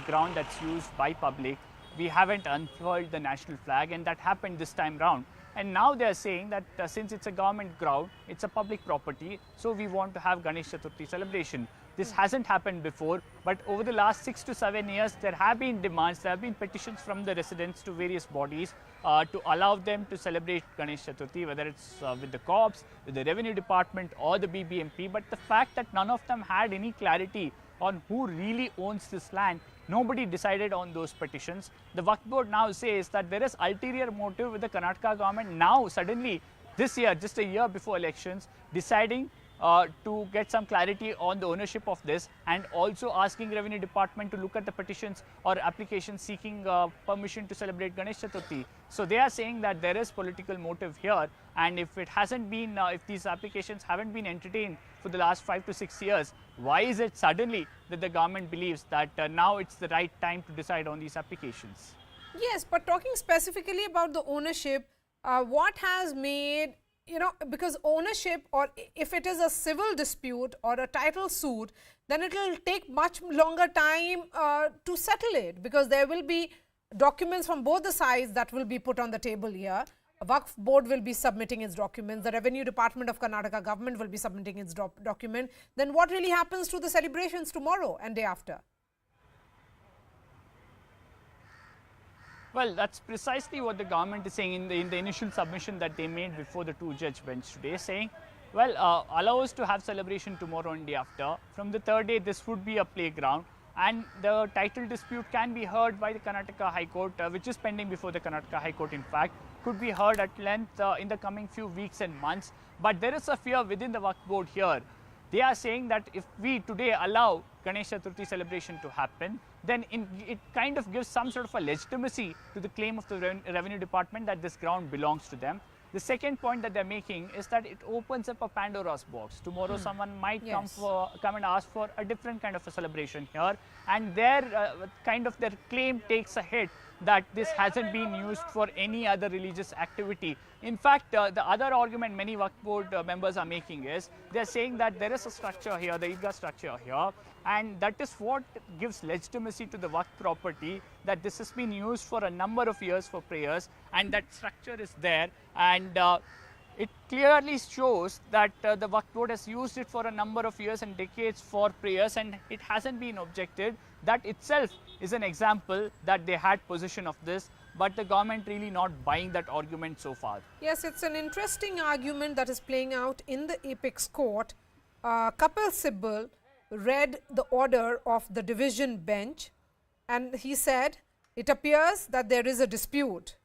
ground that's used by public. We haven't unfurled the national flag, and that happened this time round. And now they are saying that since it's a government ground, it's a public property, so we want to have Ganesh Chaturthi celebration. This hasn't happened before, but over the last 6 to 7 years, there have been demands, there have been petitions from the residents to various bodies to allow them to celebrate Ganesh Chaturthi, whether it's with the cops, with the revenue department or the BBMP. But the fact that none of them had any clarity on who really owns this land, nobody decided on those petitions. The Wakf board now says that there is ulterior motive with the Karnataka government now suddenly this year, just a year before elections, deciding to get some clarity on the ownership of this, and also asking revenue department to look at the petitions or applications seeking permission to celebrate Ganesh Chaturthi. So they are saying that there is political motive here, and if it hasn't been, if these applications haven't been entertained for the last 5 to 6 years, why is it suddenly that the government believes that now it's the right time to decide on these applications? Yes, but talking specifically about the ownership, what has made, because ownership, or if it is a civil dispute or a title suit, then it will take much longer time to settle it, because there will be documents from both the sides that will be put on the table here. A Wakf board will be submitting its documents, the revenue department of Karnataka government will be submitting its document. Then what really happens to the celebrations tomorrow and day after? Well, that's precisely what the government is saying in the initial submission that they made before the two-judge bench today, saying, well, allow us to have celebration tomorrow and day after. From the third day, this would be a playground, and the title dispute can be heard by the Karnataka High Court, which is pending before the Karnataka High Court, in fact, could be heard at length in the coming few weeks and months. But there is a fear within the Wakf board here. They are saying that if we today allow Ganesh Chaturthi celebration to happen, then it kind of gives some sort of a legitimacy to the claim of the revenue department that this ground belongs to them. The second point that they're making is that it opens up a Pandora's box. Tomorrow someone might come and ask for a different kind of a celebration here, and their claim takes a hit that this hasn't been used for any other religious activity. In fact, the other argument many Wakf board members are making is, they're saying that there is a structure here, the Eidgah structure here, and that is what gives legitimacy to the Wakf property, that this has been used for a number of years for prayers, and that structure is there, and it clearly shows that the Wakf board has used it for a number of years and decades for prayers, and it hasn't been objected. That itself is an example that they had possession of this, but the government really not buying that argument so far. Yes, it's an interesting argument that is playing out in the apex court. Kapil Sibal read the order of the division bench, and he said, it appears that there is a dispute.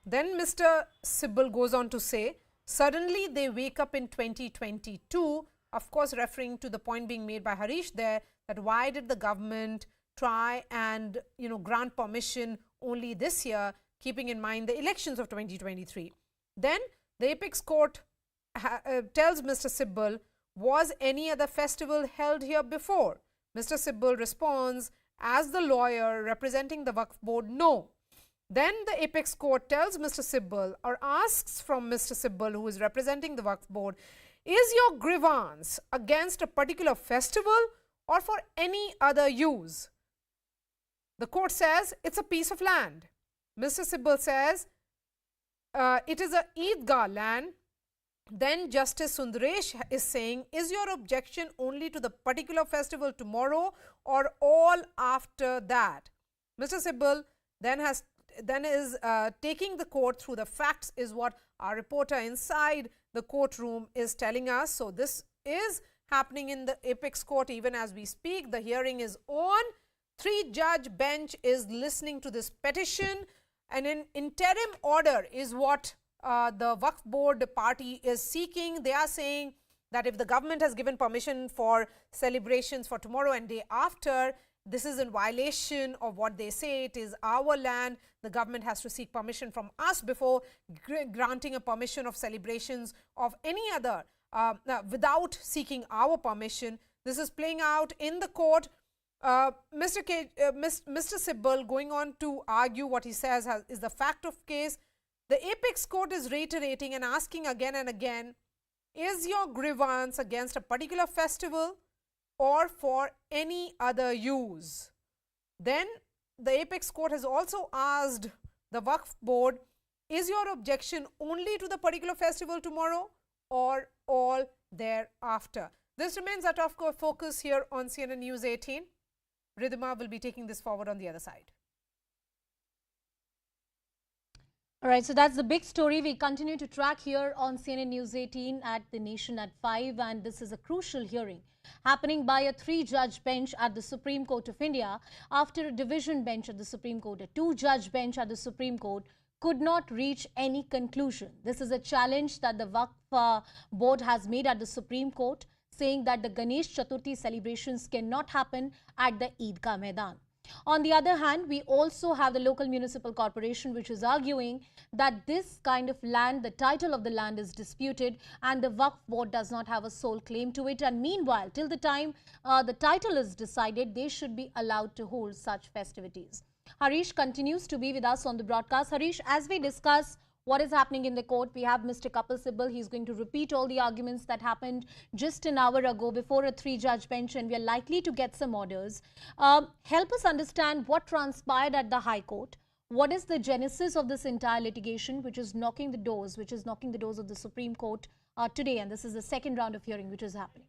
Then Mr. Sibal goes on to say, suddenly they wake up in 2022, of course referring to the point being made by Harish there, that why did the government try and grant permission only this year, keeping in mind the elections of 2023. Then the apex court tells Mr. Sibal, was any other festival held here before? Mr. Sibal responds, as the lawyer representing the Wakf board, no. Then the apex court tells Mr. Sibal, or asks from Mr. Sibal, who is representing the Wakf board, is your grievance against a particular festival or for any other use? The court says it's a piece of land. Mr. Sibal says it is a Eidgah land. Then Justice Sundaresh is saying, is your objection only to the particular festival tomorrow or all after that? Mr. Sibal then is taking the court through the facts, is what our reporter inside the courtroom is telling us. So this is happening in the apex court even as we speak. The hearing is on. 3-judge bench is listening to this petition, and an interim order is what the Wakf board party is seeking. They are saying that if the government has given permission for celebrations for tomorrow and day after, this is in violation of what they say. It is our land. The government has to seek permission from us before granting a permission of celebrations of any other without seeking our permission. This is playing out in the court. Mr. Sibal going on to argue what he says is the fact of case. The apex court is reiterating and asking again and again, is your grievance against a particular festival or for any other use? Then the apex court has also asked the Waqf board, is your objection only to the particular festival tomorrow or all thereafter? This remains our top focus here on CNN News 18. Ridhima will be taking this forward on the other side. All right, so that's the big story we continue to track here on CNN News 18 at The Nation at 5, and this is a crucial hearing happening by a 3-judge bench at the Supreme Court of India after a division bench at the Supreme Court, a 2-judge bench at the Supreme Court could not reach any conclusion. This is a challenge that the Waqf board has made at the Supreme Court, saying that the Ganesh Chaturthi celebrations cannot happen at the Eidgah Maidan. On the other hand, we also have the local municipal corporation which is arguing that this kind of land, the title of the land is disputed and the Waqf board does not have a sole claim to it. And meanwhile, till the time the title is decided, they should be allowed to hold such festivities. Harish continues to be with us on the broadcast. Harish, as we discuss what is happening in the court, we have Mr. Kapil Sibal. He's going to repeat all the arguments that happened just an hour ago before a 3-judge bench, and we are likely to get some orders. Help us understand what transpired at the High Court. What is the genesis of this entire litigation, which is knocking the doors of the Supreme Court today, and this is the second round of hearing which is happening.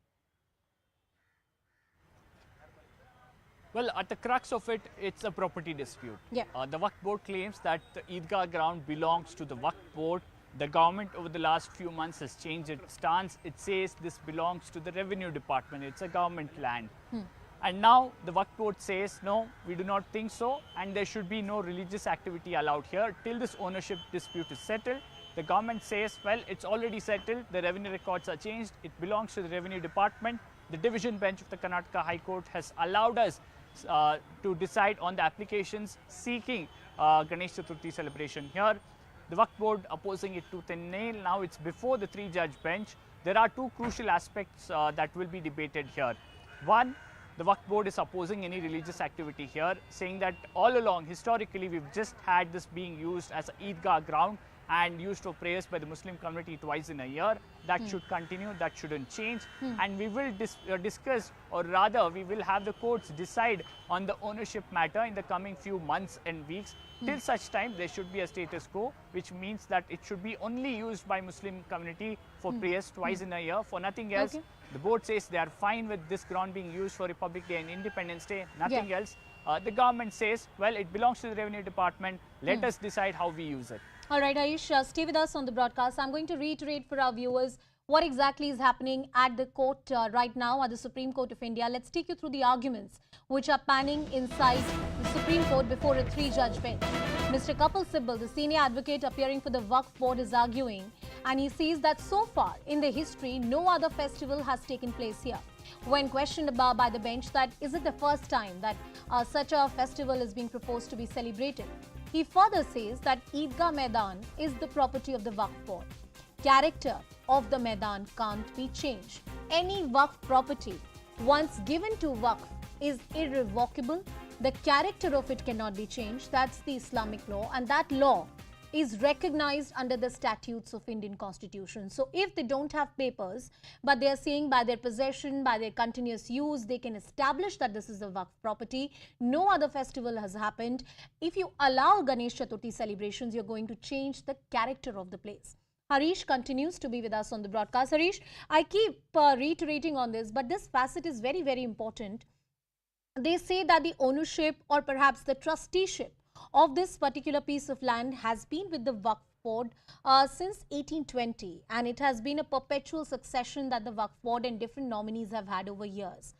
Well, at the crux of it, it's a property dispute. Yeah. The Waqf board claims that the Eidgah ground belongs to the Waqf board. The government over the last few months has changed its stance. It says this belongs to the revenue department. It's a government land. And now the Waqf board says, no, we do not think so, and there should be no religious activity allowed here till this ownership dispute is settled. The government says, well, it's already settled. The revenue records are changed. It belongs to the revenue department. The division bench of the Karnataka High Court has allowed us to decide on the applications seeking Ganesh Chaturthi celebration here. The Waqf board opposing it tooth and nail. Now it's before the 3-judge bench. There are 2 crucial aspects that will be debated here. One, the Waqf board is opposing any religious activity here, saying that all along, historically, we've just had this being used as an Eidgah ground and used for prayers by the Muslim community twice in a year. That should continue, that shouldn't change. And we will discuss, or rather we will have the courts decide on the ownership matter in the coming few months and weeks. Till such time, there should be a status quo, which means that it should be only used by Muslim community for prayers twice in a year, for nothing else. Okay. The board says they are fine with this ground being used for Republic Day and Independence Day, nothing else. The government says, well, it belongs to the revenue department. Let us decide how we use it. All right, Ayush, stay with us on the broadcast. I'm going to reiterate for our viewers what exactly is happening at the court right now at the Supreme Court of India. Let's take you through the arguments which are panning inside the Supreme Court before a 3-judge bench. Mr. Kapil Sibal, the senior advocate appearing for the Waqf board, is arguing, and he says that so far in the history, no other festival has taken place here. When questioned about by the bench that is it the first time that such a festival is being proposed to be celebrated, he further says that Eidgah Maidan is the property of the Waqf board. Character of the Maidan can't be changed. Any Waqf property once given to Waqf is irrevocable. The character of it cannot be changed. That's the Islamic law, and that law is recognized under the statutes of Indian Constitution. So if they don't have papers, but they are saying by their possession, by their continuous use, they can establish that this is a Waqf property. No other festival has happened. If you allow Ganesh Chaturthi celebrations, you're going to change the character of the place. Harish continues to be with us on the broadcast. Harish, I keep reiterating on this, but this facet is very, very important. They say that the ownership or perhaps the trusteeship of this particular piece of land has been with the Waqf board since 1820, and it has been a perpetual succession that the Waqf board and different nominees have had over years.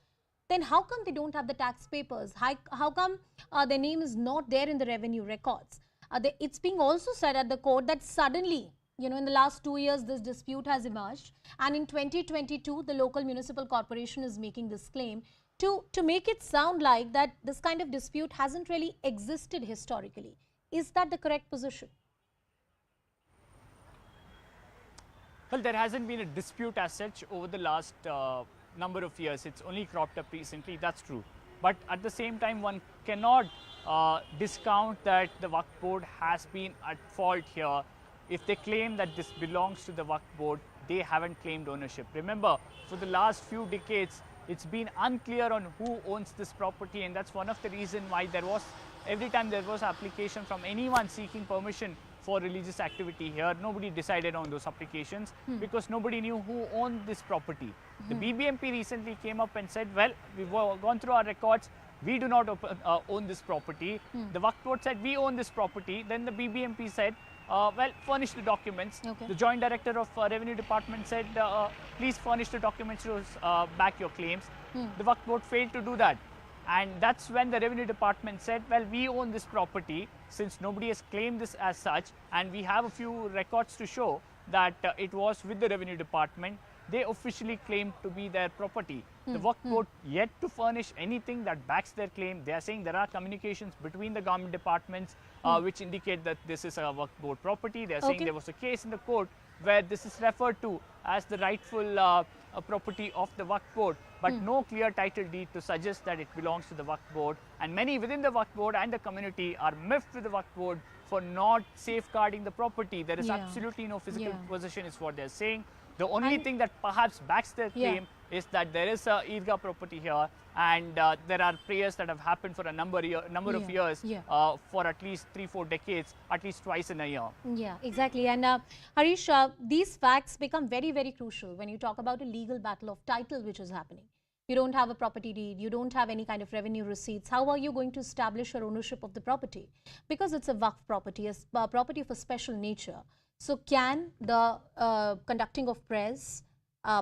Then how come they don't have the tax papers? How come their name is not there in the revenue records? It's being also said at the court that suddenly, in the last 2 years, this dispute has emerged, and in 2022, the local municipal corporation is making this claim to make it sound like that this kind of dispute hasn't really existed historically. Is that the correct position? Well, there hasn't been a dispute as such over the last number of years. It's only cropped up recently, that's true. But at the same time, one cannot discount that the Waqf board has been at fault here. If they claim that this belongs to the Waqf board, they haven't claimed ownership. Remember, for the last few decades, it's been unclear on who owns this property, and that's one of the reasons why there was every time there was application from anyone seeking permission for religious activity here, nobody decided on those applications because nobody knew who owned this property. The BBMP recently came up and said, well, we've gone through our records, we do not own this property. The Waqf Board said, we own this property. Then the BBMP said, well, furnish the documents. Okay. The Joint Director of Revenue Department said, please furnish the documents to back your claims. The Waqf Board failed to do that. And that's when the Revenue Department said, well, we own this property since nobody has claimed this as such, and we have a few records to show that it was with the Revenue Department. They officially claimed to be their property. The Waqf Board yet to furnish anything that backs their claim. They are saying there are communications between the government departments which indicate that this is a Waqf Board property. They are saying there was a case in the court where this is referred to as the rightful property of the Waqf Board, but no clear title deed to suggest that it belongs to the Waqf Board. And many within the Waqf Board and the community are miffed with the Waqf Board for not safeguarding the property. There is absolutely no physical possession is what they are saying. The only thing that perhaps backs their claim is that there is a Eidgah property here, and there are prayers that have happened for a number of years, for at least 3-4 decades, at least twice in a year. Yeah, exactly. And Harish, these facts become very, very crucial when you talk about a legal battle of title which is happening. You don't have a property deed, you don't have any kind of revenue receipts. How are you going to establish your ownership of the property? Because it's a Waqf property, a property of a special nature. So can the conducting of prayers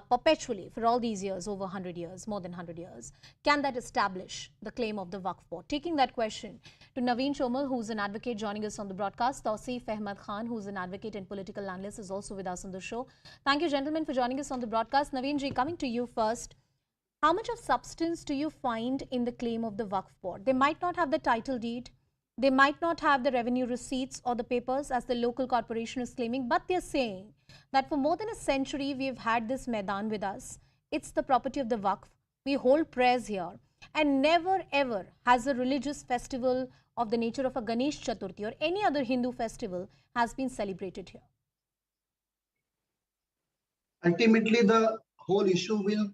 perpetually for all these years, over 100 years, more than 100 years, can that establish the claim of the Waqf Board? Taking that question to Naveen Chomal, who's an advocate joining us on the broadcast. Tausif Ahmed Khan, who's an advocate and political analyst, is also with us on the show. Thank you, gentlemen, for joining us on the broadcast. Naveen ji, coming to you first. How much of substance do you find in the claim of the Waqf Board? They might not have the title deed. They might not have the revenue receipts or the papers as the local corporation is claiming, but they're saying that for more than a century, we've had this Maidan with us. It's the property of the Waqf. We hold prayers here. And never ever has a religious festival of the nature of a Ganesh Chaturthi or any other Hindu festival has been celebrated here. Ultimately, the whole issue will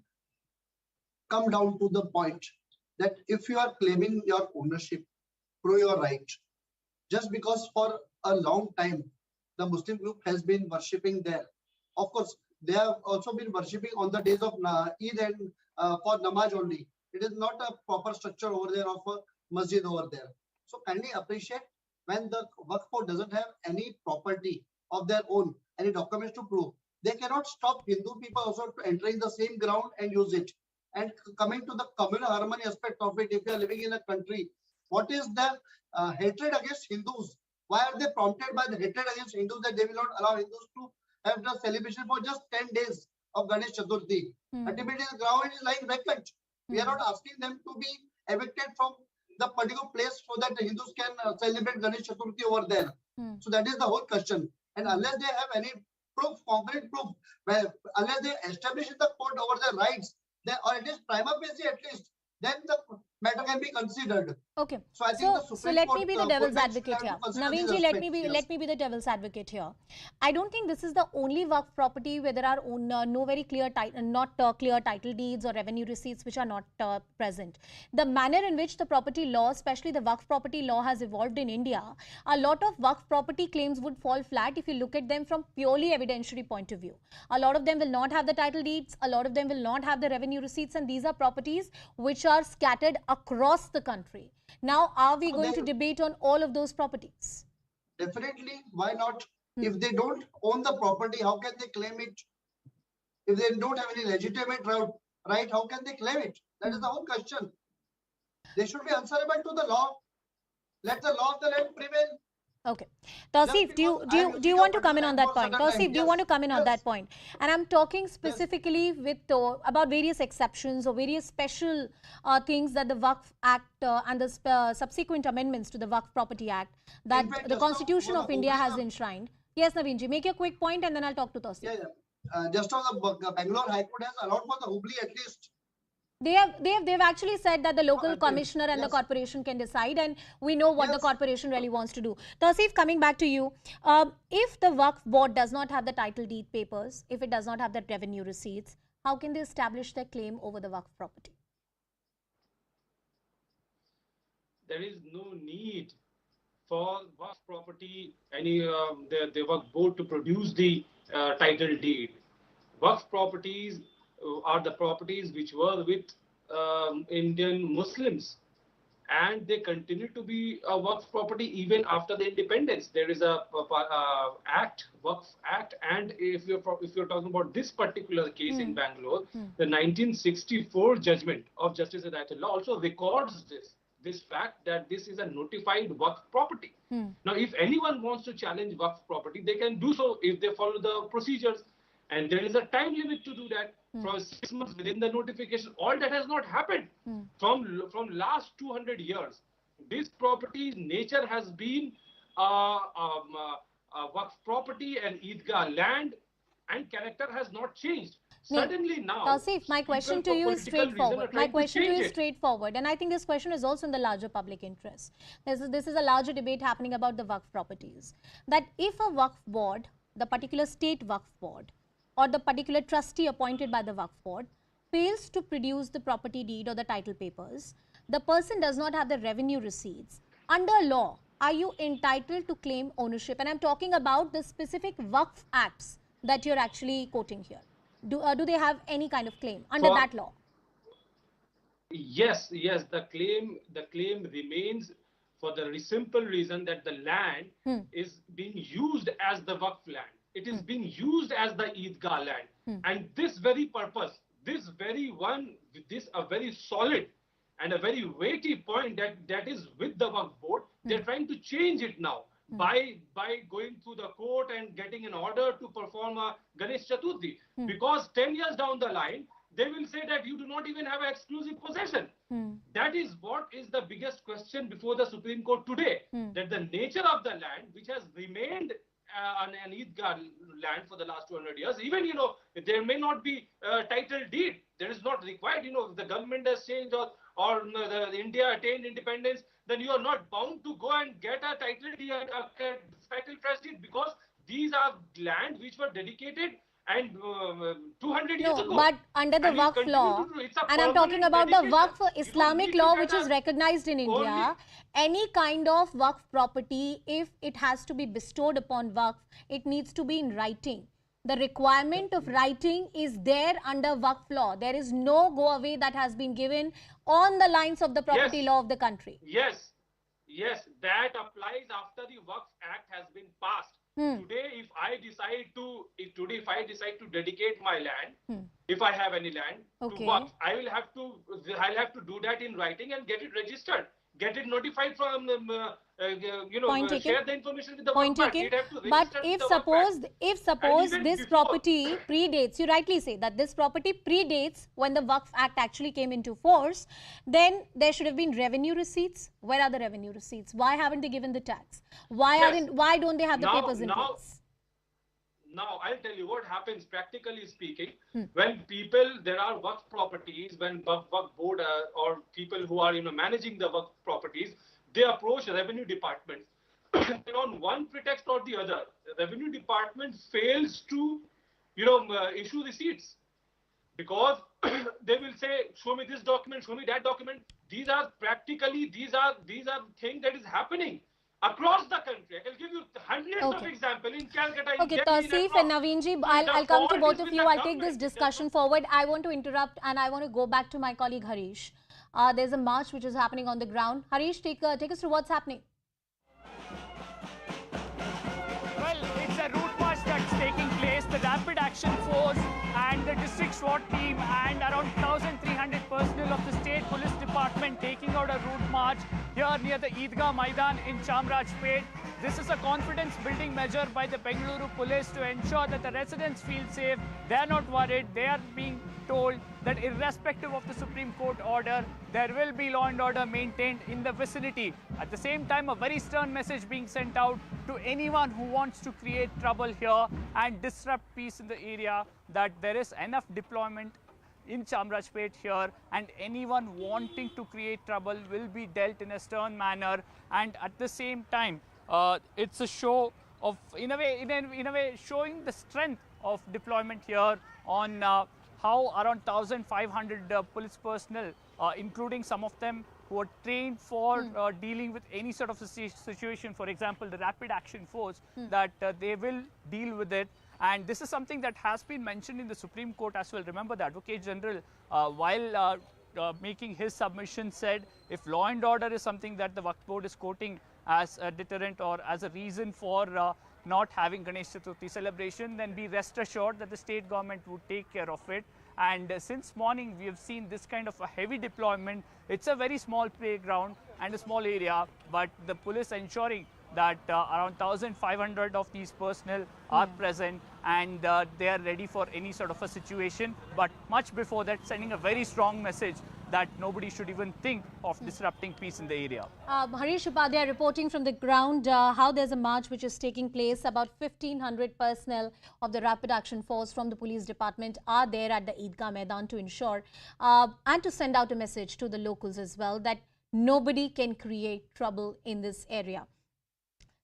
come down to the point that if you are claiming your ownership, through your right, just because for a long time the Muslim group has been worshipping there. Of course, they have also been worshipping on the days of Eid and for namaz only. It is not a proper structure over there of a masjid over there. So kindly appreciate when the Waqf Board doesn't have any property of their own, any documents to prove. They cannot stop Hindu people also entering the same ground and use it. And coming to the communal harmony aspect of it, if you are living in a country, what is the hatred against Hindus? Why are they prompted by the hatred against Hindus that they will not allow Hindus to have the celebration for just 10 days of Ganesh Chaturthi? Ultimately, the ground is lying vacant. We are not asking them to be evicted from the particular place so that the Hindus can celebrate Ganesh Chaturthi over there. So that is the whole question. And unless they have any proof, concrete proof, unless they establish in the court over their rights, or at least prima facie at least, then the matter can be considered. Okay. So I think so let me be the devil's advocate here. Naveen ji, let me be the devil's advocate here. I don't think this is the only Waqf property where there are no very clear clear title deeds or revenue receipts which are not present. The manner in which the property law, especially the Waqf property law, has evolved in India, a lot of Waqf property claims would fall flat if you look at them from purely evidentiary point of view. A lot of them will not have the title deeds, a lot of them will not have the revenue receipts, and these are properties which are scattered across the country. Now, are we going to debate on all of those properties? Definitely. Why not? If they don't own the property, how can they claim it? If they don't have any legitimate right, how can they claim it? That is the whole question. They should be answerable to the law. Let the law of the land prevail. Okay. Tausif, do you want to come in on that point? Tausif, do you want to come in on that point? And I'm talking specifically with about various exceptions or various special things that the Wakf Act and the subsequent amendments to the Wakf Property Act that the Constitution of India has enshrined. Yes, Naveen ji, make your quick point and then I'll talk to Tausif. Yeah. Just as the Bengaluru High Court has allowed for the Hubli at least. They've actually said that the local commissioner and the corporation can decide, and we know what the corporation really wants to do. Tausif, coming back to you, if the Waqf Board does not have the title deed papers, if it does not have the revenue receipts, how can they establish their claim over the Waqf property? there is no need for Waqf property, the Waqf board to produce the title deed. Waqf properties are the properties which were with Indian Muslims, and they continue to be a Waqf property even after the independence. There is a act, Waqf Act, and if you're talking about this particular case in Bangalore, the 1964 judgment of Justice Hidayatullah also records this fact that this is a notified Waqf property. Now, if anyone wants to challenge Waqf property, they can do so if they follow the procedures. And there is a time limit to do that for 6 months within the notification. All that has not happened from last 200 years. This property's nature has been Waqf property and Eidgah land, and character has not changed. Suddenly now, Tausif, my question to you is straightforward. My question to you is straightforward, and I think this question is also in the larger public interest. This is a larger debate happening about the Waqf properties. That if a Waqf board, the particular state Waqf board, or the particular trustee appointed by the Waqf board fails to produce the property deed or the title papers, the person does not have the revenue receipts. Under law, are you entitled to claim ownership? And I'm talking about the specific Waqf Acts that you're actually quoting here. Do they have any kind of claim under that law? Yes, the claim remains for the simple reason that the land is being used as the Waqf land. It is being used as the Eidgah land. And this very purpose, a very solid and a very weighty point that is with the Waqf board, they're trying to change it now by going through the court and getting an order to perform a Ganesh Chaturthi. Because 10 years down the line, they will say that you do not even have exclusive possession. That is what is the biggest question before the Supreme Court today. That the nature of the land, which has remained an Eidgah land for the last 200 years, even, there may not be title deed. There is not required, if the government has changed or the India attained independence, then you are not bound to go and get a title deed, a title trust deed, because these are land which were dedicated and 200 years ago. But under the Waqf law, and I'm talking about the Waqf Islamic law which is recognized in India, any kind of Waqf property, if it has to be bestowed upon Waqf, it needs to be in writing. The requirement of writing is there under Waqf law. There is no go away that has been given on the lines of the property law of the country. Yes, that applies after the Waqf Act has been passed. Today, if I decide to dedicate my land, if I have any land to Waqf, I'll have to do that in writing and get it registered, get it notified from share the information with the Point Waqf taken. Act. But if suppose this property predates, you rightly say that this property predates when the Waqf Act actually came into force, then there should have been revenue receipts. Where are the revenue receipts? Why haven't they given the tax? Why don't they have the papers in place? Now, I'll tell you what happens practically speaking. When there are Waqf properties, when Waqf board or people who are managing the Waqf properties, they approach revenue departments. And on one pretext or the other, the revenue department fails to issue receipts, because they will say, show me this document, show me that document. These are things that is happening across the country. I can give you hundreds of examples in Calcutta. Okay, Tausif and Naveenji, I'll come to both of you. I'll take this discussion forward. I want to interrupt and I want to go back to my colleague Harish. There's a march which is happening on the ground. Harish, take us through what's happening. Well, it's a route march that's taking place. The Rapid Action Force and the District SWAT team and around 1,300 personnel of the State Police Department taking out a route march here near the Eidgah Maidan in Chamrajpet. This is a confidence building measure by the Bengaluru police to ensure that the residents feel safe. They are not worried. They are being told that irrespective of the Supreme Court order, there will be law and order maintained in the vicinity. At the same time, a very stern message being sent out to anyone who wants to create trouble here and disrupt peace in the area, that there is enough deployment in Chamrajpet here, and anyone wanting to create trouble will be dealt in a stern manner. And at the same time, it's a show of, in a way, showing the strength of deployment here on how around 1,500 police personnel, including some of them who are trained for dealing with any sort of a situation. For example, the rapid action force, that they will deal with it. And this is something that has been mentioned in the Supreme Court as well. Remember, the Advocate General, while making his submission, said if law and order is something that the Waqf Board is quoting as a deterrent or as a reason for not having Ganesh Chaturthi celebration, then be rest assured that the state government would take care of it. And since morning, we have seen this kind of a heavy deployment. It's a very small playground and a small area, but the police ensuring that around 1,500 of these personnel are present, and they are ready for any sort of a situation. But much before that, sending a very strong message that nobody should even think of disrupting peace in the area. Harish Upadhyay reporting from the ground how there's a march which is taking place. About 1,500 personnel of the Rapid Action Force from the police department are there at the Eidgah Maidan to ensure and to send out a message to the locals as well that nobody can create trouble in this area.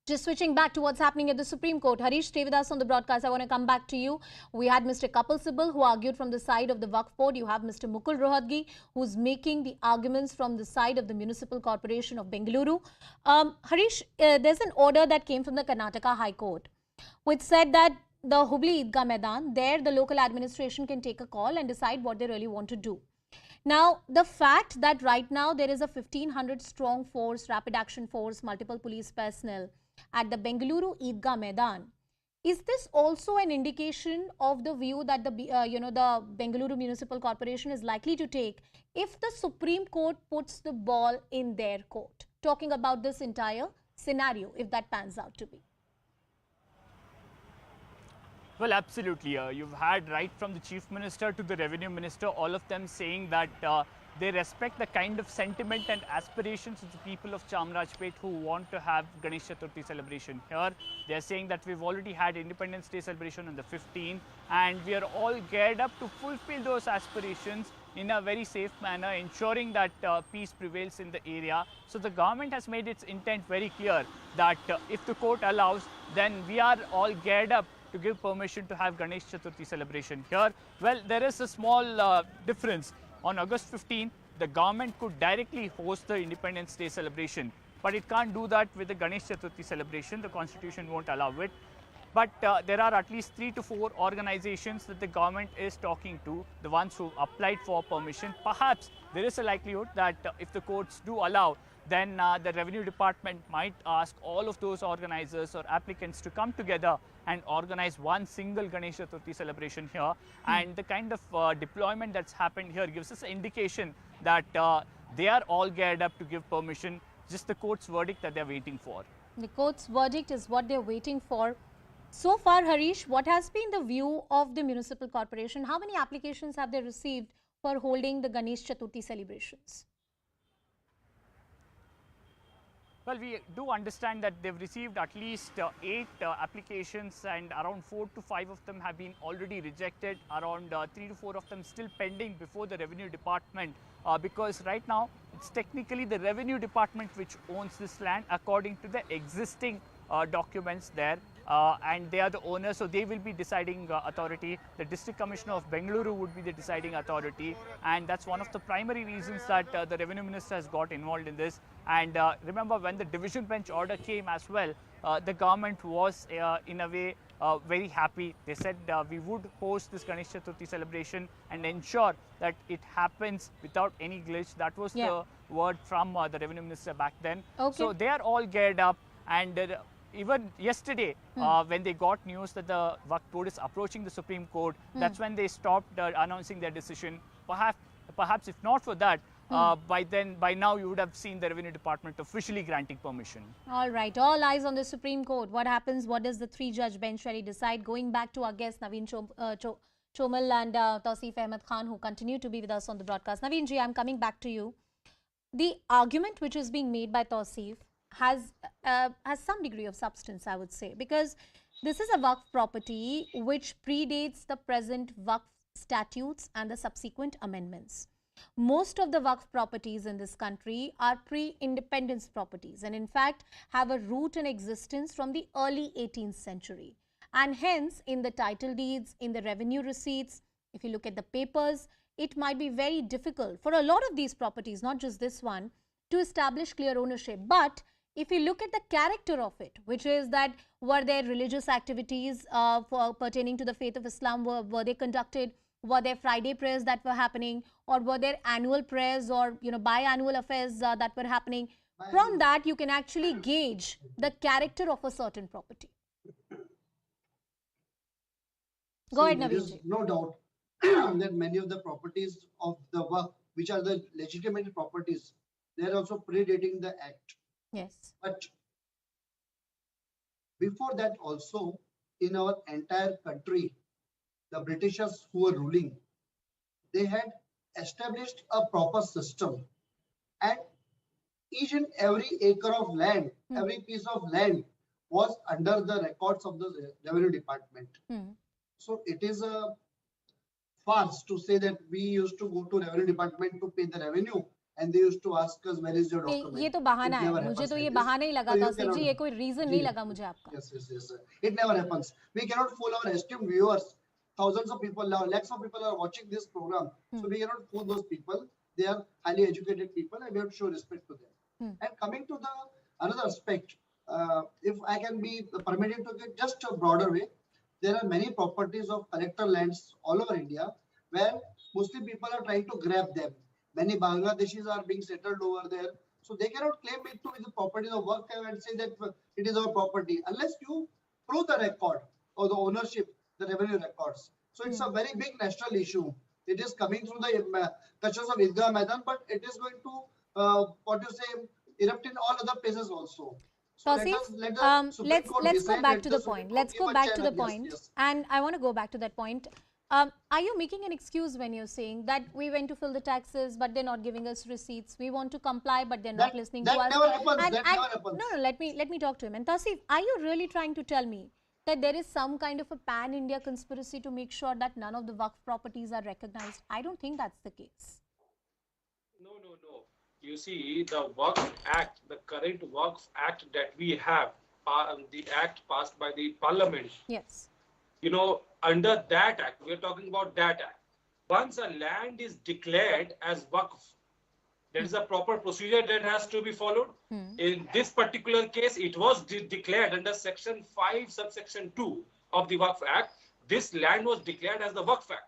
Just switching back to what's happening at the Supreme Court. Harish, stay with us on the broadcast. I want to come back to you. We had Mr. Kapil Sibal, who argued from the side of the Waqf Board. You have Mr. Mukul Rohatgi, who's making the arguments from the side of the Municipal Corporation of Bengaluru. Harish, there's an order that came from the Karnataka High Court, which said that the Hubli Eidgah Maidan, there the local administration can take a call and decide what they really want to do. Now, the fact that right now there is a 1,500 strong force, rapid action force, multiple police personnel at the Bengaluru Eidgah Maidan, is this also an indication of the view that the the Bengaluru Municipal Corporation is likely to take if the Supreme Court puts the ball in their court? Talking about this entire scenario, if that pans out to be. Well, absolutely. You've had right from the Chief Minister to the Revenue Minister, all of them saying that they respect the kind of sentiment and aspirations of the people of Chamarajpet who want to have Ganesh Chaturthi celebration here. They're saying that we've already had Independence Day celebration on the 15th, and we are all geared up to fulfill those aspirations in a very safe manner, ensuring that peace prevails in the area. So the government has made its intent very clear that if the court allows, then we are all geared up to give permission to have Ganesh Chaturthi celebration here. Well, there is a small difference. On August 15, the government could directly host the Independence Day celebration, but it can't do that with the Ganesh Chaturthi celebration. The constitution won't allow it. But there are at least 3 to 4 organizations that the government is talking to, the ones who applied for permission. Perhaps there is a likelihood that if the courts do allow, then the Revenue Department might ask all of those organizers or applicants to come together and organize one single Ganesh Chaturthi celebration here. And the kind of deployment that's happened here gives us an indication that they are all geared up to give permission, just the court's verdict that they're waiting for. The court's verdict is what they're waiting for. So far, Harish, what has been the view of the Municipal Corporation? How many applications have they received for holding the Ganesh Chaturthi celebrations? Well, we do understand that they've received at least 8 applications, and around 4 to 5 of them have been already rejected, around 3 to 4 of them still pending before the Revenue Department, because right now it's technically the Revenue Department which owns this land according to the existing documents there, and they are the owners, so they will be deciding authority. The District Commissioner of Bengaluru would be the deciding authority, and that's one of the primary reasons that the Revenue Minister has got involved in this. And remember, when the division bench order came as well, the government was in a way very happy. They said we would host this Ganesh Chaturthi celebration and ensure that it happens without any glitch. That was the word from the Revenue Minister back then. Okay. So they are all geared up, and even yesterday, when they got news that the Waqf Board is approaching the Supreme Court, that's when they stopped announcing their decision. Perhaps if not for that, by now you would have seen the Revenue Department officially granting permission. All right, all eyes on the Supreme Court. What happens? What does the 3-judge bench really decide? Going back to our guests, Naveen Chomal and Tausif Ahmed Khan, who continue to be with us on the broadcast. Naveen ji, I'm coming back to you. The argument which is being made by Tausif has some degree of substance, I would say, because this is a Waqf property which predates the present Waqf statutes and the subsequent amendments. Most of the Waqf properties in this country are pre-independence properties and in fact have a root in existence from the early 18th century. And hence, in the title deeds, in the revenue receipts, if you look at the papers, it might be very difficult for a lot of these properties, not just this one, to establish clear ownership. But if you look at the character of it, which is that were there religious activities pertaining to the faith of Islam, were they conducted? Were there Friday prayers that were happening, or were there annual prayers or biannual affairs that were happening? From that, you can actually gauge the character of a certain property. Go ahead, Naveen. There is no doubt that many of the properties of the Waqf, which are the legitimate properties, they are also predating the Act. Yes. But before that also, in our entire country, the Britishers who were ruling, they had established a proper system, and each and every acre of land, every piece of land was under the records of the Revenue Department. So it is a farce to say that we used to go to Revenue Department to pay the revenue and they used to ask us where is your document. ये तो बहाना है, मुझे तो ये बहाना ही लगा था जी, ये कोई reason नहीं लगा मुझे आपका. Yes. It never happens. We cannot fool our esteemed viewers. Thousands of people, lakhs of people are watching this program. So we cannot fool those people. They are highly educated people and we have to show respect to them. And coming to the another aspect, if I can be permitted to get just a broader way, there are many properties of collector lands all over India where Muslim people are trying to grab them. Many Bangladeshis are being settled over there. So they cannot claim it to be the property of Wakf and say that it is our property unless you prove the record or the ownership, the revenue records. So it's a very big national issue. It is coming through the touches of Eidgah Maidan, but it is going to, erupt in all other places also. So let's go back to the point. Let's go back to the point. Yes. And I want to go back to that point. Are you making an excuse when you're saying that we went to fill the taxes, but they're not giving us receipts? We want to comply, but they're not listening to us. Never happens. That never happens. No, let me talk to him. And Tasif, are you really trying to tell me that there is some kind of a pan-India conspiracy to make sure that none of the Wakf properties are recognized? I don't think that's the case. No. You see, the Wakf Act, the current Wakf Act that we have, the act passed by the Parliament. Yes. Under that act, we are talking about that act. Once a land is declared as Wakf, there is a proper procedure that has to be followed. In this particular case, it was declared under Section 5, subsection 2 of the Wakf Act. This land was declared as the Wakf Act.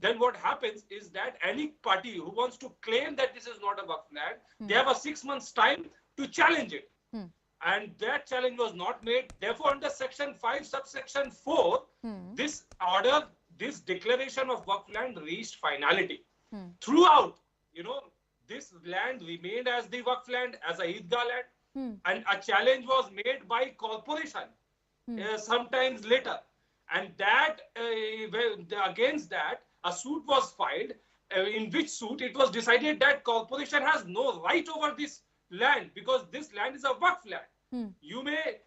Then what happens is that any party who wants to claim that this is not a Wakf land, they have a 6 months time to challenge it. And that challenge was not made. Therefore, under Section 5, subsection 4, this order, this declaration of Wakf land reached finality. Throughout, this land remained as the Wakf land, as a Eidgah land. And a challenge was made by corporation sometimes later. And that, against that, a suit was filed, in which suit it was decided that corporation has no right over this land because this land is a Wakf land. You may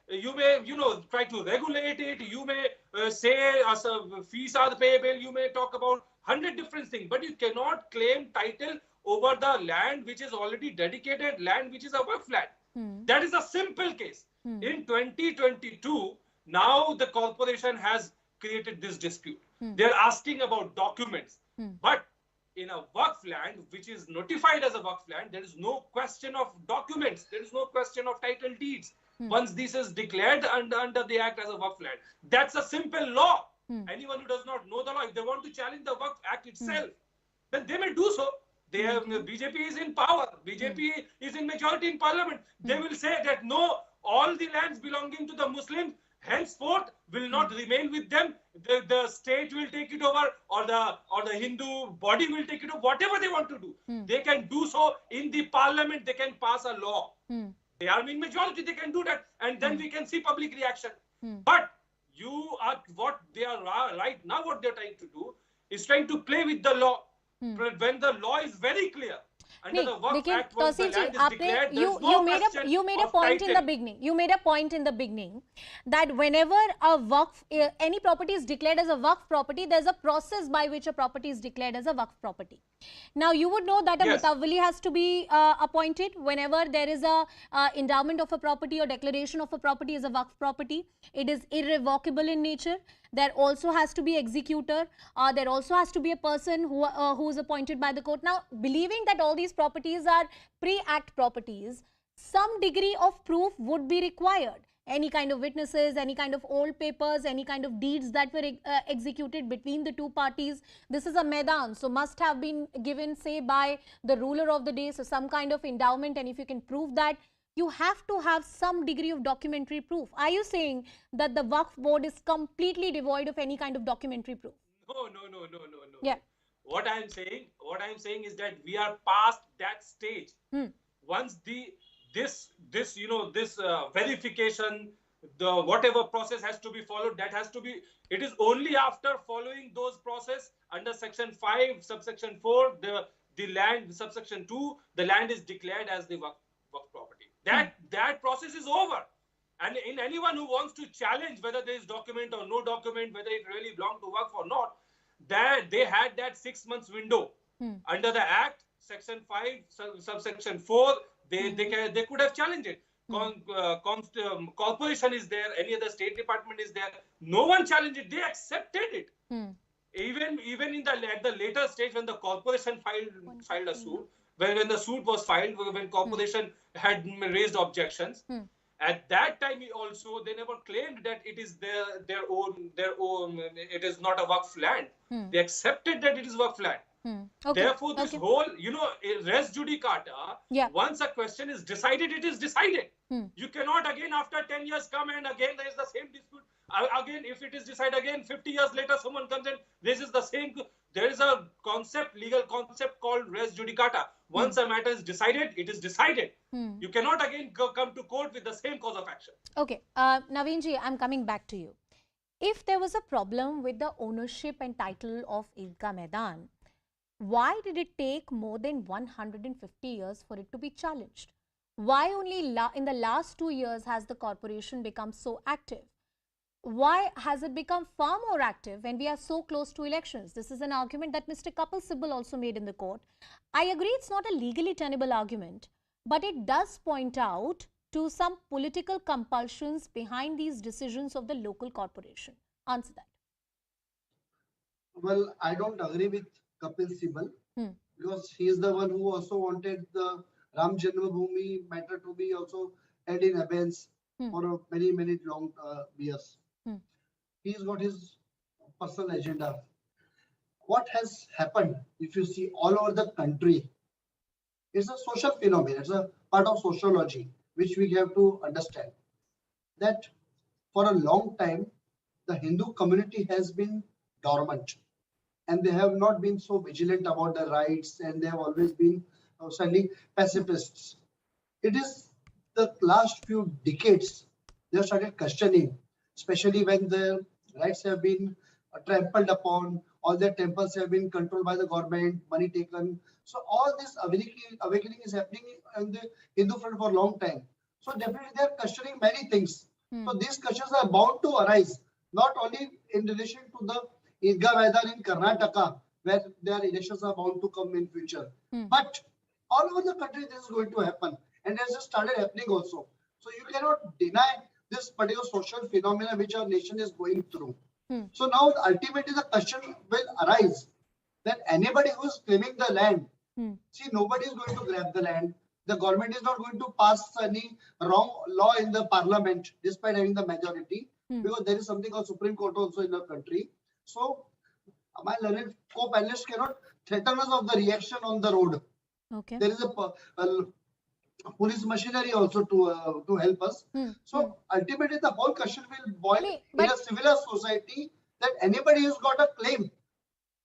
try to regulate it. You may say as fees are payable. You may talk about 100 different things, but you cannot claim title over the land which is already dedicated, land which is a Wakf land. That is a simple case. In 2022, now the corporation has created this dispute. They are asking about documents, but in a Wakf land which is notified as a Wakf land, there is no question of documents. There is no question of title deeds. Once this is declared under the Act as a Wakf land, that's a simple law. Anyone who does not know the law, if they want to challenge the Wakf Act itself, then they may do so. They have, BJP is in power. BJP is in majority in parliament. They will say that no, all the lands belonging to the Muslims henceforth will not remain with them. The state will take it over, or the Hindu body will take it over. Whatever they want to do, they can do so in the parliament. They can pass a law. They are in majority. They can do that, and then we can see public reaction. But what they are right now, what they are trying to do is trying to play with the law. When the law is very clear. Under the Wakf Act, once the land is declared, you made a point in the beginning. You made a point in the beginning that whenever a Wakf, any property is declared as a Wakf property, there's a process by which a property is declared as a Wakf property. Now, you would know that a Yes. mutawalli has to be appointed whenever there is a endowment of a property or declaration of a property as a Waqf property. It is irrevocable in nature. There also has to be executor. There also has to be a person who is appointed by the court. Now, believing that all these properties are pre-act properties, some degree of proof would be required. Any kind of witnesses, any kind of old papers, any kind of deeds that were executed between the two parties. This is a Maidan, so must have been given, say, by the ruler of the day, so some kind of endowment, and if you can prove that, you have to have some degree of documentary proof. Are you saying that the Waqf board is completely devoid of any kind of documentary proof? No. Yeah. What I am saying is that we are past that stage. Once this verification, the whatever process has to be followed, that has to be. It is only after following those process under section 5, subsection 4, the land, subsection 2, the land is declared as the Waqf property. That process is over. And in anyone who wants to challenge whether there is document or no document, whether it really belonged to Waqf or not, that they had that 6 months window under the Act, section 5, subsection 4. They could have challenged it. Corporation is there, any other state department is there. No one challenged it. They accepted it. Even in at the later stage, when the corporation filed a suit, when the suit was filed, when corporation had raised objections, at that time also they never claimed that it is their own. It is not a Waqf land. They accepted that it is Waqf land. Okay. Therefore, this whole, res judicata, once a question is decided, it is decided. You cannot again after 10 years come and again there is the same dispute. Again, if it is decided again, 50 years later, someone comes and this is the same. There is a legal concept called res judicata. Once a matter is decided, it is decided. You cannot again come to court with the same cause of action. Okay. Naveenji, I'm coming back to you. If there was a problem with the ownership and title of Eidgah Maidan, why did it take more than 150 years for it to be challenged? Why only in the last 2 years has the corporation become so active? Why has it become far more active when we are so close to elections? This is an argument that Mr. Kapil Sibal also made in the court. I agree it's not a legally tenable argument, but it does point out to some political compulsions behind these decisions of the local corporation. Answer that. Well, I don't agree with Kapil Sibal because he is the one who also wanted the Ramjan Bhumi matter to be also held in abeyance for many long years. He's got his personal agenda. What has happened, if you see all over the country, it's a social phenomenon. It's a part of sociology, which we have to understand. That for a long time, the Hindu community has been dormant. And they have not been so vigilant about their rights, and they have always been certainly pacifists. It is the last few decades they have started questioning, especially when their rights have been trampled upon, all their temples have been controlled by the government, money taken. So all this awakening is happening in the Hindu front for a long time. So definitely they are questioning many things. So these questions are bound to arise, not only in relation to the Eidgah Maidan in Karnataka, where their elections are bound to come in future. But all over the country, this is going to happen. And it has just started happening also. So you cannot deny this particular social phenomena which our nation is going through. So now ultimately the question will arise that anybody who is claiming the land, see, nobody is going to grab the land. The government is not going to pass any wrong law in the parliament despite having the majority, because there is something called Supreme Court also in our country. So my learned co-panelists cannot threaten us of the reaction on the road. Okay. There is a police machinery also to help us. So ultimately the whole question will boil in a civilized society that anybody who's got a claim,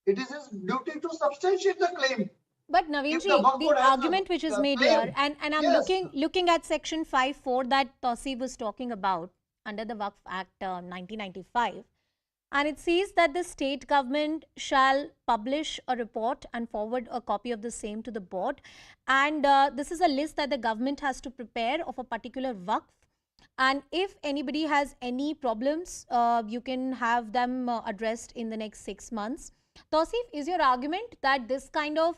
it is his duty to substantiate the claim. But Naveenji, the argument which is made here, and I'm looking at section 5.4 that Tauseef was talking about under the Wakf Act 1995. And it says that the state government shall publish a report and forward a copy of the same to the board. And this is a list that the government has to prepare of a particular Waqf. And if anybody has any problems, you can have them addressed in the next 6 months. Tauseef, is your argument that this kind of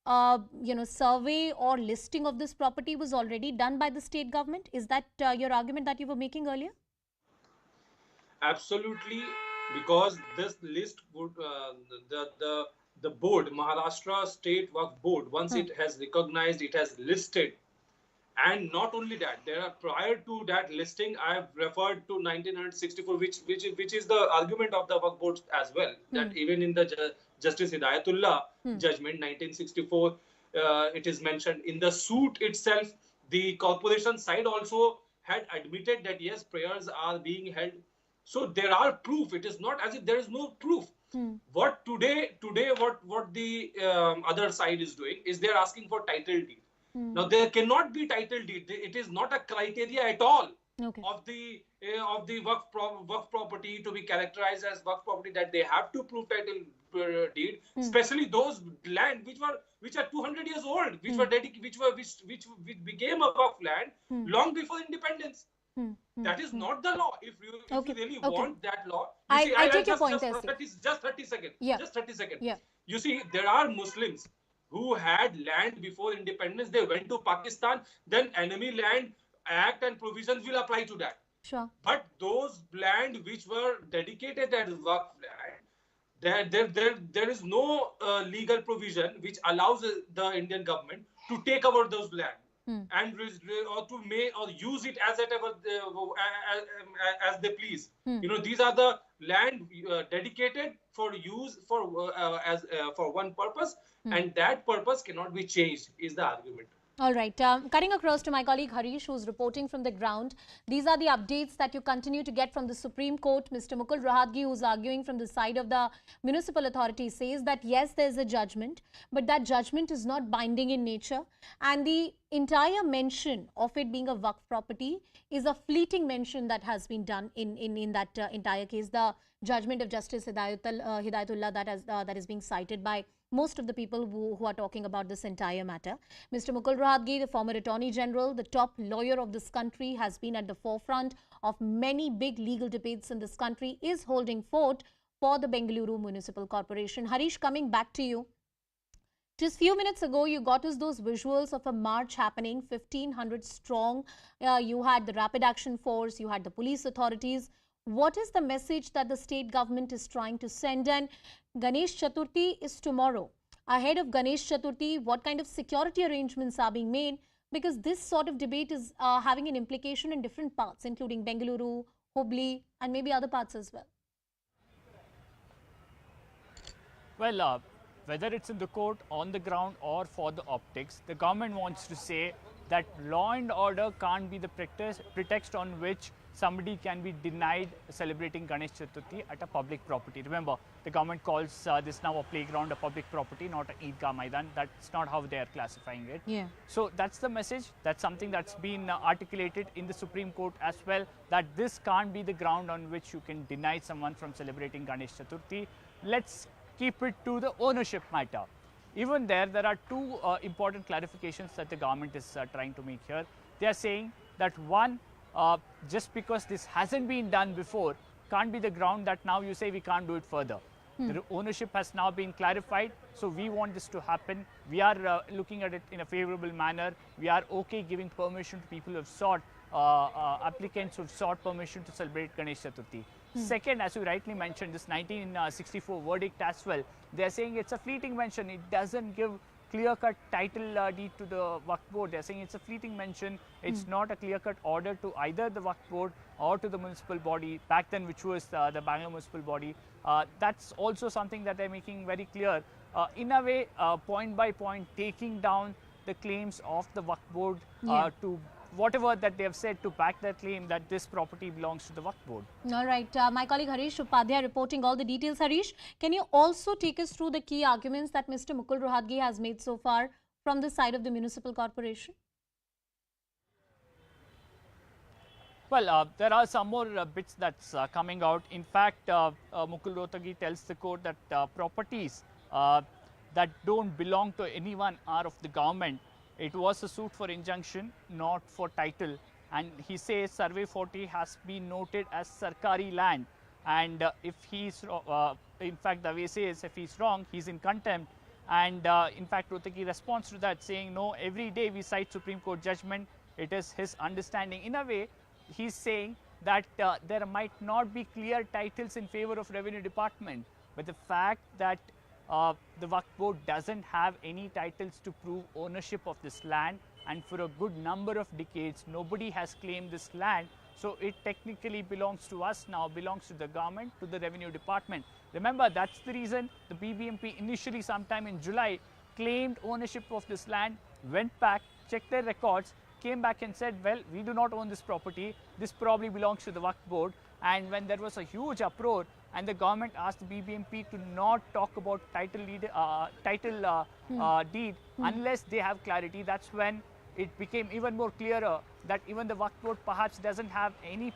survey or listing of this property was already done by the state government? Is that your argument that you were making earlier? Absolutely, because this list would the board, Maharashtra State Waqf Board, once it has recognized, it has listed. And not only that, there are, prior to that listing, I have referred to 1964, which is the argument of the Waqf Board as well. That even in the Justice Hidayatullah judgment 1964, it is mentioned in the suit itself. The corporation side also had admitted that yes, prayers are being held. So there are proof. It is not as if there is no proof. What today, what the other side is doing is they are asking for title deed. Now there cannot be title deed. It is not a criteria at all of the Waqf property to be characterized as Waqf property that they have to prove title deed, especially those land which are 200 years old, which became a Waqf land long before independence. That is not the law. If you really want that law, I take your point. Just 30 seconds. Yeah. Just 30 seconds. Yeah. You see, there are Muslims who had land before independence. They went to Pakistan. Then Enemy Land Act and provisions will apply to that. Sure. But those land which were dedicated as Waqf land, there is no legal provision which allows the Indian government to take over those land. And or use it as they please. These are the land dedicated for use for one purpose, and that purpose cannot be changed. Is the argument. All right. Cutting across to my colleague Harish, who's reporting from the ground. These are the updates that you continue to get from the Supreme Court. Mr. Mukul Rohatgi, who's arguing from the side of the municipal authority, says that yes, there's a judgment, but that judgment is not binding in nature. And the entire mention of it being a Waqf property is a fleeting mention that has been done in that entire case. The judgment of Justice Hidayatullah that is being cited by most of the people who are talking about this entire matter. Mr. Mukul Rohatgi, the former Attorney General, the top lawyer of this country, has been at the forefront of many big legal debates in this country, is holding fort for the Bengaluru Municipal Corporation. Harish, coming back to you. Just few minutes ago, you got us those visuals of a march happening, 1,500 strong. You had the Rapid Action Force, you had the police authorities. What is the message that the state government is trying to send? And Ganesh Chaturthi is tomorrow. Ahead of Ganesh Chaturthi, what kind of security arrangements are being made? Because this sort of debate is having an implication in different parts, including Bengaluru, Hubli, and maybe other parts as well. Well, whether it's in the court, on the ground, or for the optics, the government wants to say that law and order can't be the pretext on which somebody can be denied celebrating Ganesh Chaturthi at a public property. Remember, the government calls this now a playground, a public property, not an Eidgah Maidan. That's not how they are classifying it. Yeah. So that's the message. That's something that's been articulated in the Supreme Court as well, that this can't be the ground on which you can deny someone from celebrating Ganesh Chaturthi. Let's keep it to the ownership matter. Even there are two important clarifications that the government is trying to make here. They are saying that one, just because this hasn't been done before, can't be the ground that now you say we can't do it further. The ownership has now been clarified, so we want this to happen. We are looking at it in a favorable manner. We are okay giving permission to people who have sought, applicants who have sought permission to celebrate Ganesh Chaturthi. Second, as you rightly mentioned, this 1964 verdict as well, they are saying it's a fleeting mention. It doesn't give clear-cut title deed to the Waqf Board. They are saying it's a fleeting mention. It's not a clear-cut order to either the Waqf Board or to the municipal body back then, which was the Bangalore municipal body. That's also something that they're making very clear. In a way, point by point, taking down the claims of the Waqf Board to whatever that they have said to back their claim that this property belongs to the Waqf Board. All right. My colleague Harish Upadhyay reporting all the details. Harish, can you also take us through the key arguments that Mr. Mukul Rohatgi has made so far from the side of the municipal corporation? Well, there are some more bits that's coming out. In fact, Mukul Rohatgi tells the court that properties that don't belong to anyone are of the government. It was a suit for injunction, not for title. And he says Survey 40 has been noted as Sarkari land. And if he's, in fact, the way says if he's wrong, he's in contempt. And in fact, Rohtaki responds to that saying, no, every day we cite Supreme Court judgment. It is his understanding. In a way, he's saying that there might not be clear titles in favor of Revenue Department, but the fact that the Waqf Board doesn't have any titles to prove ownership of this land, and for a good number of decades nobody has claimed this land, so it technically belongs to us now, belongs to the government, to the Revenue Department. Remember, that's the reason the BBMP initially sometime in July claimed ownership of this land, went back, checked their records, came back and said, well, we do not own this property, this probably belongs to the Waqf Board. And when there was a huge uproar and the government asked the BBMP to not talk about deed unless they have clarity, that's when it became even more clearer that even the Waqf Board perhaps doesn't have any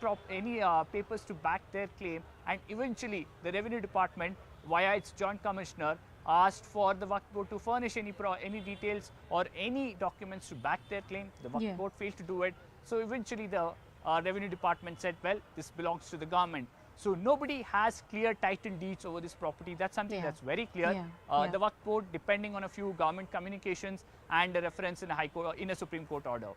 papers to back their claim. And eventually the Revenue Department, via its Joint Commissioner, asked for the Waqf Board to furnish any details or any documents to back their claim. The Waqf Board failed to do it. So eventually the Revenue Department said, well, this belongs to the government. So nobody has clear title deeds over this property. That's something that's very clear. The Waqf Board, depending on a few government communications and a reference in a High Court, in a Supreme Court order.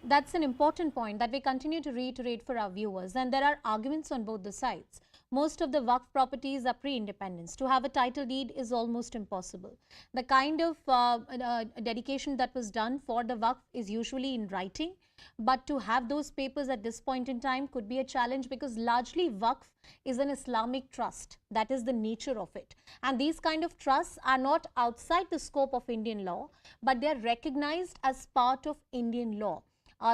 That's an important point that we continue to reiterate for our viewers, and there are arguments on both the sides. Most of the Waqf properties are pre-independence. To have a title deed is almost impossible. The kind of dedication that was done for the Waqf is usually in writing, but to have those papers at this point in time could be a challenge, because largely Waqf is an Islamic trust. That is the nature of it. And these kind of trusts are not outside the scope of Indian law, but they are recognized as part of Indian law.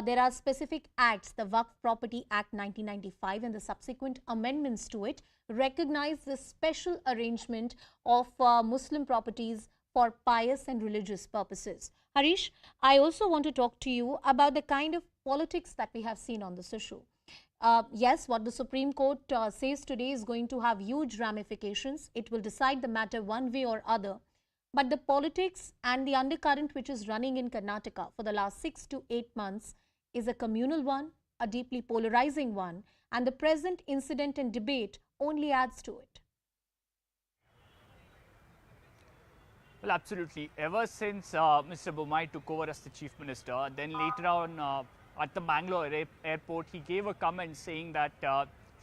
There are specific acts, the Waqf Property Act 1995 and the subsequent amendments to it recognize the special arrangement of Muslim properties for pious and religious purposes. Harish, I also want to talk to you about the kind of politics that we have seen on this issue. Yes, what the Supreme Court says today is going to have huge ramifications. It will decide the matter one way or other. But the politics and the undercurrent which is running in Karnataka for the last 6 to 8 months is a communal one, a deeply polarizing one, and the present incident and debate only adds to it. Well, absolutely. Ever since Mr. Bhumi took over as the Chief Minister, then later on at the Bengaluru airport, he gave a comment saying that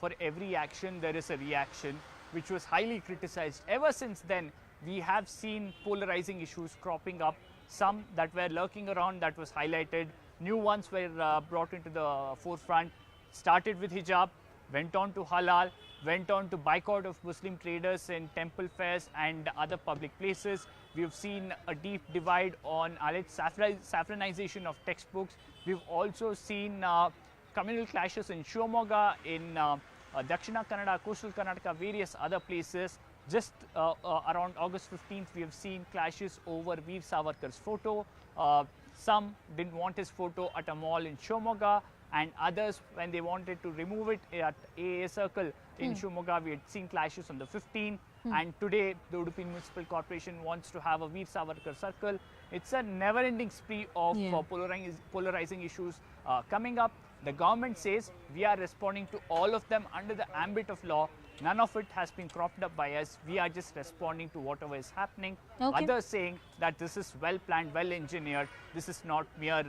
for every action there is a reaction, which was highly criticized. Ever since then, we have seen polarizing issues cropping up, some that were lurking around that was highlighted, new ones were brought into the forefront, started with hijab, went on to halal, went on to boycott of Muslim traders in temple fairs and other public places. We have seen a deep divide on alleged saffronization of textbooks. We've also seen communal clashes in Shivamogga, in Dakshina Kannada, coastal Karnataka, various other places. Just around August 15th, we have seen clashes over Veer Savarkar's photo. Some didn't want his photo at a mall in Shivamogga, and others, when they wanted to remove it at AA Circle in Shivamogga, we had seen clashes on the 15th. And today, the Udupi Municipal Corporation wants to have a Veer Savarkar Circle. It's a never-ending spree of polarizing issues coming up. The government says we are responding to all of them under the ambit of law. None of it has been cropped up by us. We are just responding to whatever is happening. Others saying that this is well planned, well engineered. This is not mere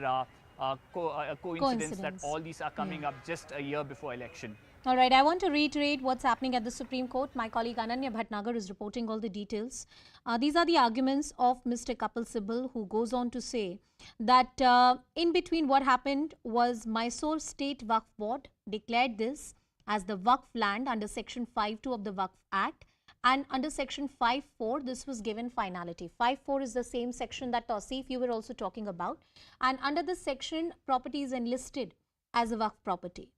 coincidence that all these are coming up just a year before election. All right, I want to reiterate what's happening at the Supreme Court. My colleague Ananya Bhatnagar is reporting all the details. These are the arguments of Mr. Kapil Sibal, who goes on to say that in between what happened was Mysore State Wakf Board declared this as the Wakf land under Section 5.2 of the Wakf Act, and under Section 5.4 this was given finality. 5.4 is the same section that Tausif you were also talking about, and under this section property is enlisted as a Wakf property.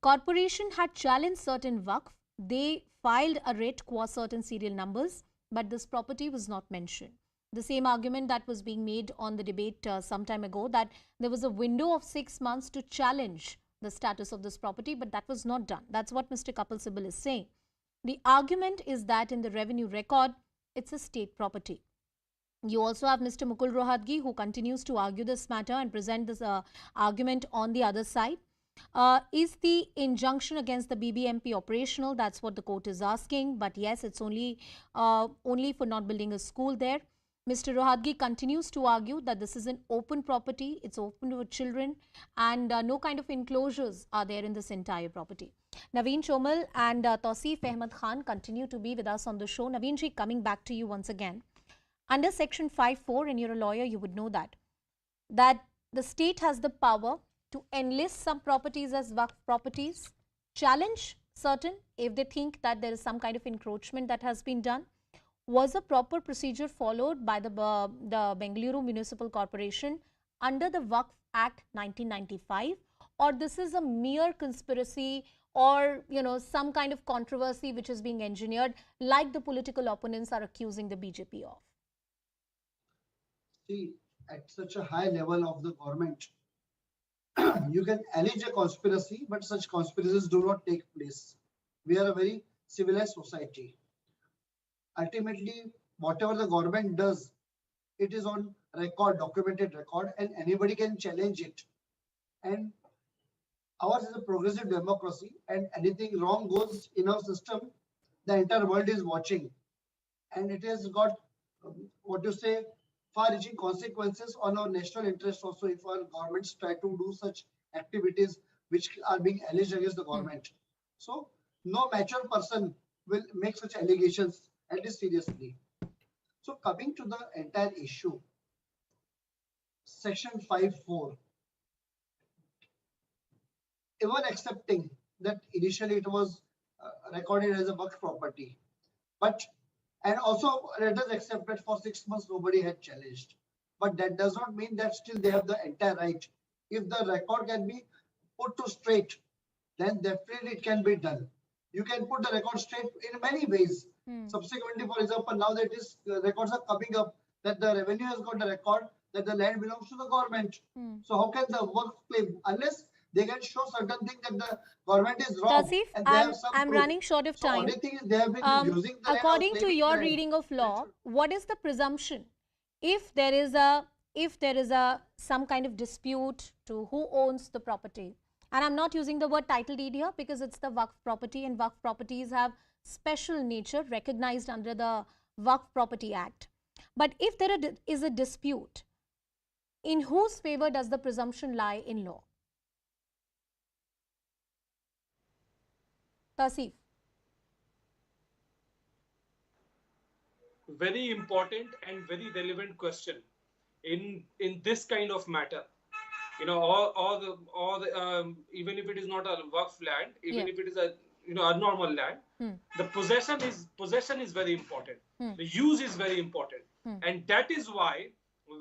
Corporation had challenged certain Wakf. They filed a writ qua certain serial numbers, but this property was not mentioned. The same argument that was being made on the debate some time ago, that there was a window of 6 months to challenge the status of this property, but that was not done. That's what Mr. Kapil Sibal is saying. The argument is that in the revenue record, it's a state property. You also have Mr. Mukul Rohatgi, who continues to argue this matter and present this argument on the other side. Is the injunction against the BBMP operational? That's what the court is asking. But yes, it's only for not building a school there. Mr. Rohatgi continues to argue that this is an open property, it's open to children, and no kind of enclosures are there in this entire property. Naveen Chomal and Tausif Ahmed Khan continue to be with us on the show. Naveen ji, coming back to you once again. Under Section 5(4), and you're a lawyer, you would know that the state has the power to enlist some properties as Wakf properties, challenge certain if they think that there is some kind of encroachment that has been done. Was a proper procedure followed by the Bengaluru Municipal Corporation under the Wakf Act 1995, or this is a mere conspiracy or some kind of controversy which is being engineered, like the political opponents are accusing the BJP of? See, at such a high level of the government, you can allege a conspiracy, but such conspiracies do not take place. We are a very civilized society. Ultimately, whatever the government does, it is on record, documented record, and anybody can challenge it. And ours is a progressive democracy, and anything wrong goes in our system, the entire world is watching. And it has got, far-reaching consequences on our national interest also if our governments try to do such activities which are being alleged against the government. So, no mature person will make such allegations, at least seriously. So coming to the entire issue, Section 5(4), even accepting that initially it was recorded as a Wakf property, and also let us accept that for 6 months nobody had challenged, but that does not mean that still they have the entire right. If the record can be put to straight, then definitely it can be done. You can put the record straight in many ways. Subsequently, for example, now that records are coming up that the revenue has got the record that the land belongs to the government. So how can the work claim unless they can show certain things that the government is wrong? Tausif, I'm running short of time. So only thing is they have been using the according to your reading of law, what is the presumption if there is a some kind of dispute to who owns the property? And I'm not using the word title deed here because it's the Wakf property, and Wakf properties have special nature recognized under the Wakf Property Act. But if there is a dispute, in whose favor does the presumption lie in law? Tausif. Very important and very relevant question in this kind of matter. Even if it is not a Wakf land, even if it is a normal land, the possession is very important. The use is very important, and that is why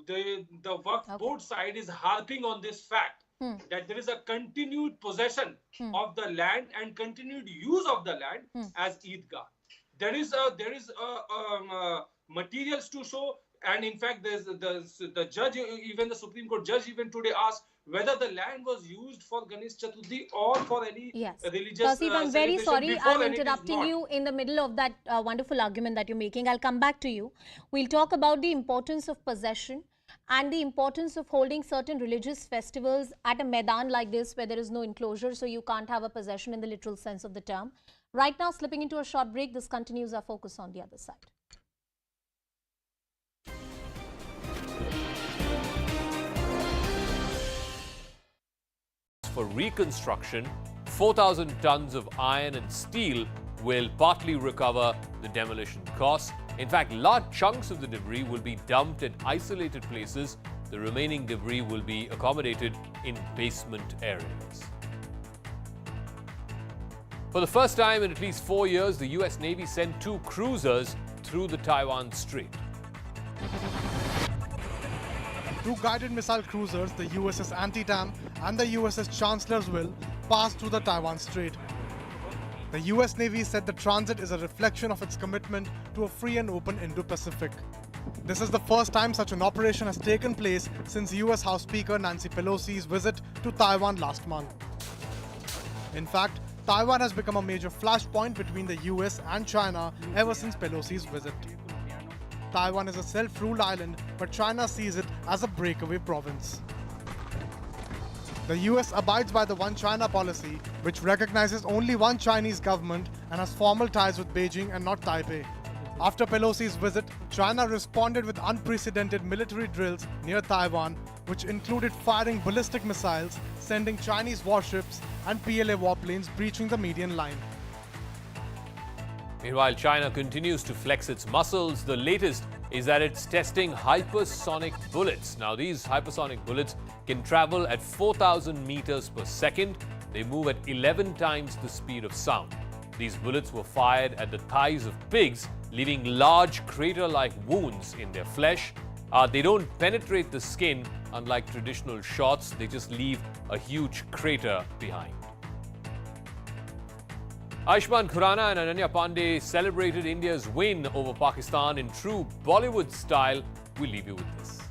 the Wakf board side is harping on this fact that there is a continued possession of the land and continued use of the land as Eidgah. There is materials to show. And in fact, the judge, even the Supreme Court judge, even today asked whether the land was used for Ganesh Chaturthi or for any religious Tausif, I'm very sorry, I'm interrupting you in the middle of that wonderful argument that you're making. I'll come back to you. We'll talk about the importance of possession and the importance of holding certain religious festivals at a Maidan like this where there is no enclosure, so you can't have a possession in the literal sense of the term. Right now, slipping into a short break, this continues our focus on the other side. For reconstruction, 4,000 tons of iron and steel will partly recover the demolition costs. In fact, large chunks of the debris will be dumped at isolated places. The remaining debris will be accommodated in basement areas. For the first time in at least 4 years, the US Navy sent 2 cruisers through the Taiwan Strait. 2 guided missile cruisers, the USS Antietam and the USS Chancellorsville, passed through the Taiwan Strait. The US Navy said the transit is a reflection of its commitment to a free and open Indo-Pacific. This is the first time such an operation has taken place since US House Speaker Nancy Pelosi's visit to Taiwan last month. In fact, Taiwan has become a major flashpoint between the US and China ever since Pelosi's visit. Taiwan is a self-ruled island, but China sees it as a breakaway province. The US abides by the One China policy, which recognizes only one Chinese government and has formal ties with Beijing and not Taipei. After Pelosi's visit, China responded with unprecedented military drills near Taiwan, which included firing ballistic missiles, sending Chinese warships and PLA warplanes breaching the median line. Meanwhile, China continues to flex its muscles. The latest is that it's testing hypersonic bullets. Now, these hypersonic bullets can travel at 4,000 meters per second. They move at 11 times the speed of sound. These bullets were fired at the thighs of pigs, leaving large crater-like wounds in their flesh. They don't penetrate the skin, unlike traditional shots. They just leave a huge crater behind. Ayushmann Khurrana and Ananya Pandey celebrated India's win over Pakistan in true Bollywood style. We'll leave you with this.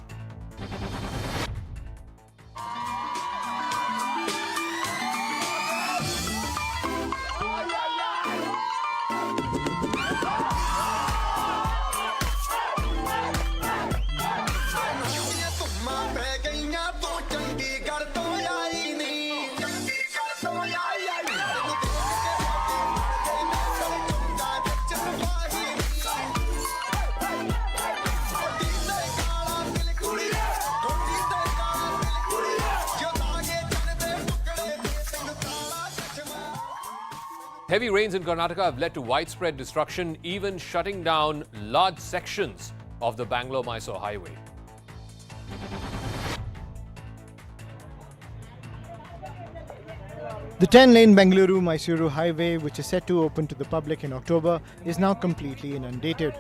Heavy rains in Karnataka have led to widespread destruction, even shutting down large sections of the Bangalore-Mysore highway. The 10-lane Bengaluru-Mysuru highway, which is set to open to the public in October, is now completely inundated.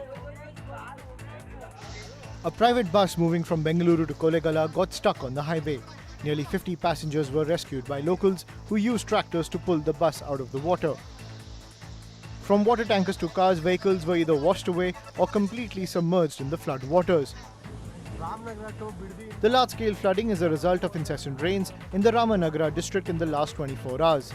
A private bus moving from Bengaluru to Kollegala got stuck on the highway. Nearly 50 passengers were rescued by locals who used tractors to pull the bus out of the water. From water tankers to cars, vehicles were either washed away or completely submerged in the flood waters. The large-scale flooding is a result of incessant rains in the Ramanagara district in the last 24 hours.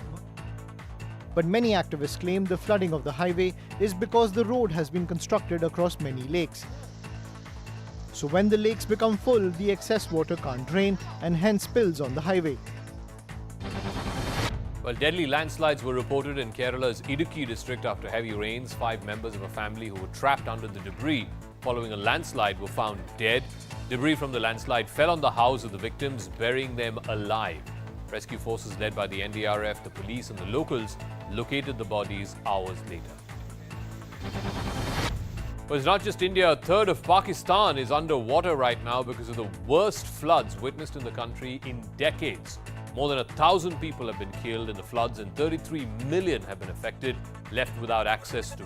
But many activists claim the flooding of the highway is because the road has been constructed across many lakes. So when the lakes become full, the excess water can't drain and hence spills on the highway. Well, deadly landslides were reported in Kerala's Idukki district after heavy rains. 5 members of a family who were trapped under the debris following a landslide were found dead. Debris from the landslide fell on the house of the victims, burying them alive. Rescue forces led by the NDRF, the police and the locals located the bodies hours later. But it's not just India. A third of Pakistan is underwater right now because of the worst floods witnessed in the country in decades. More than 1,000 people have been killed in the floods and 33 million have been affected, left without access to.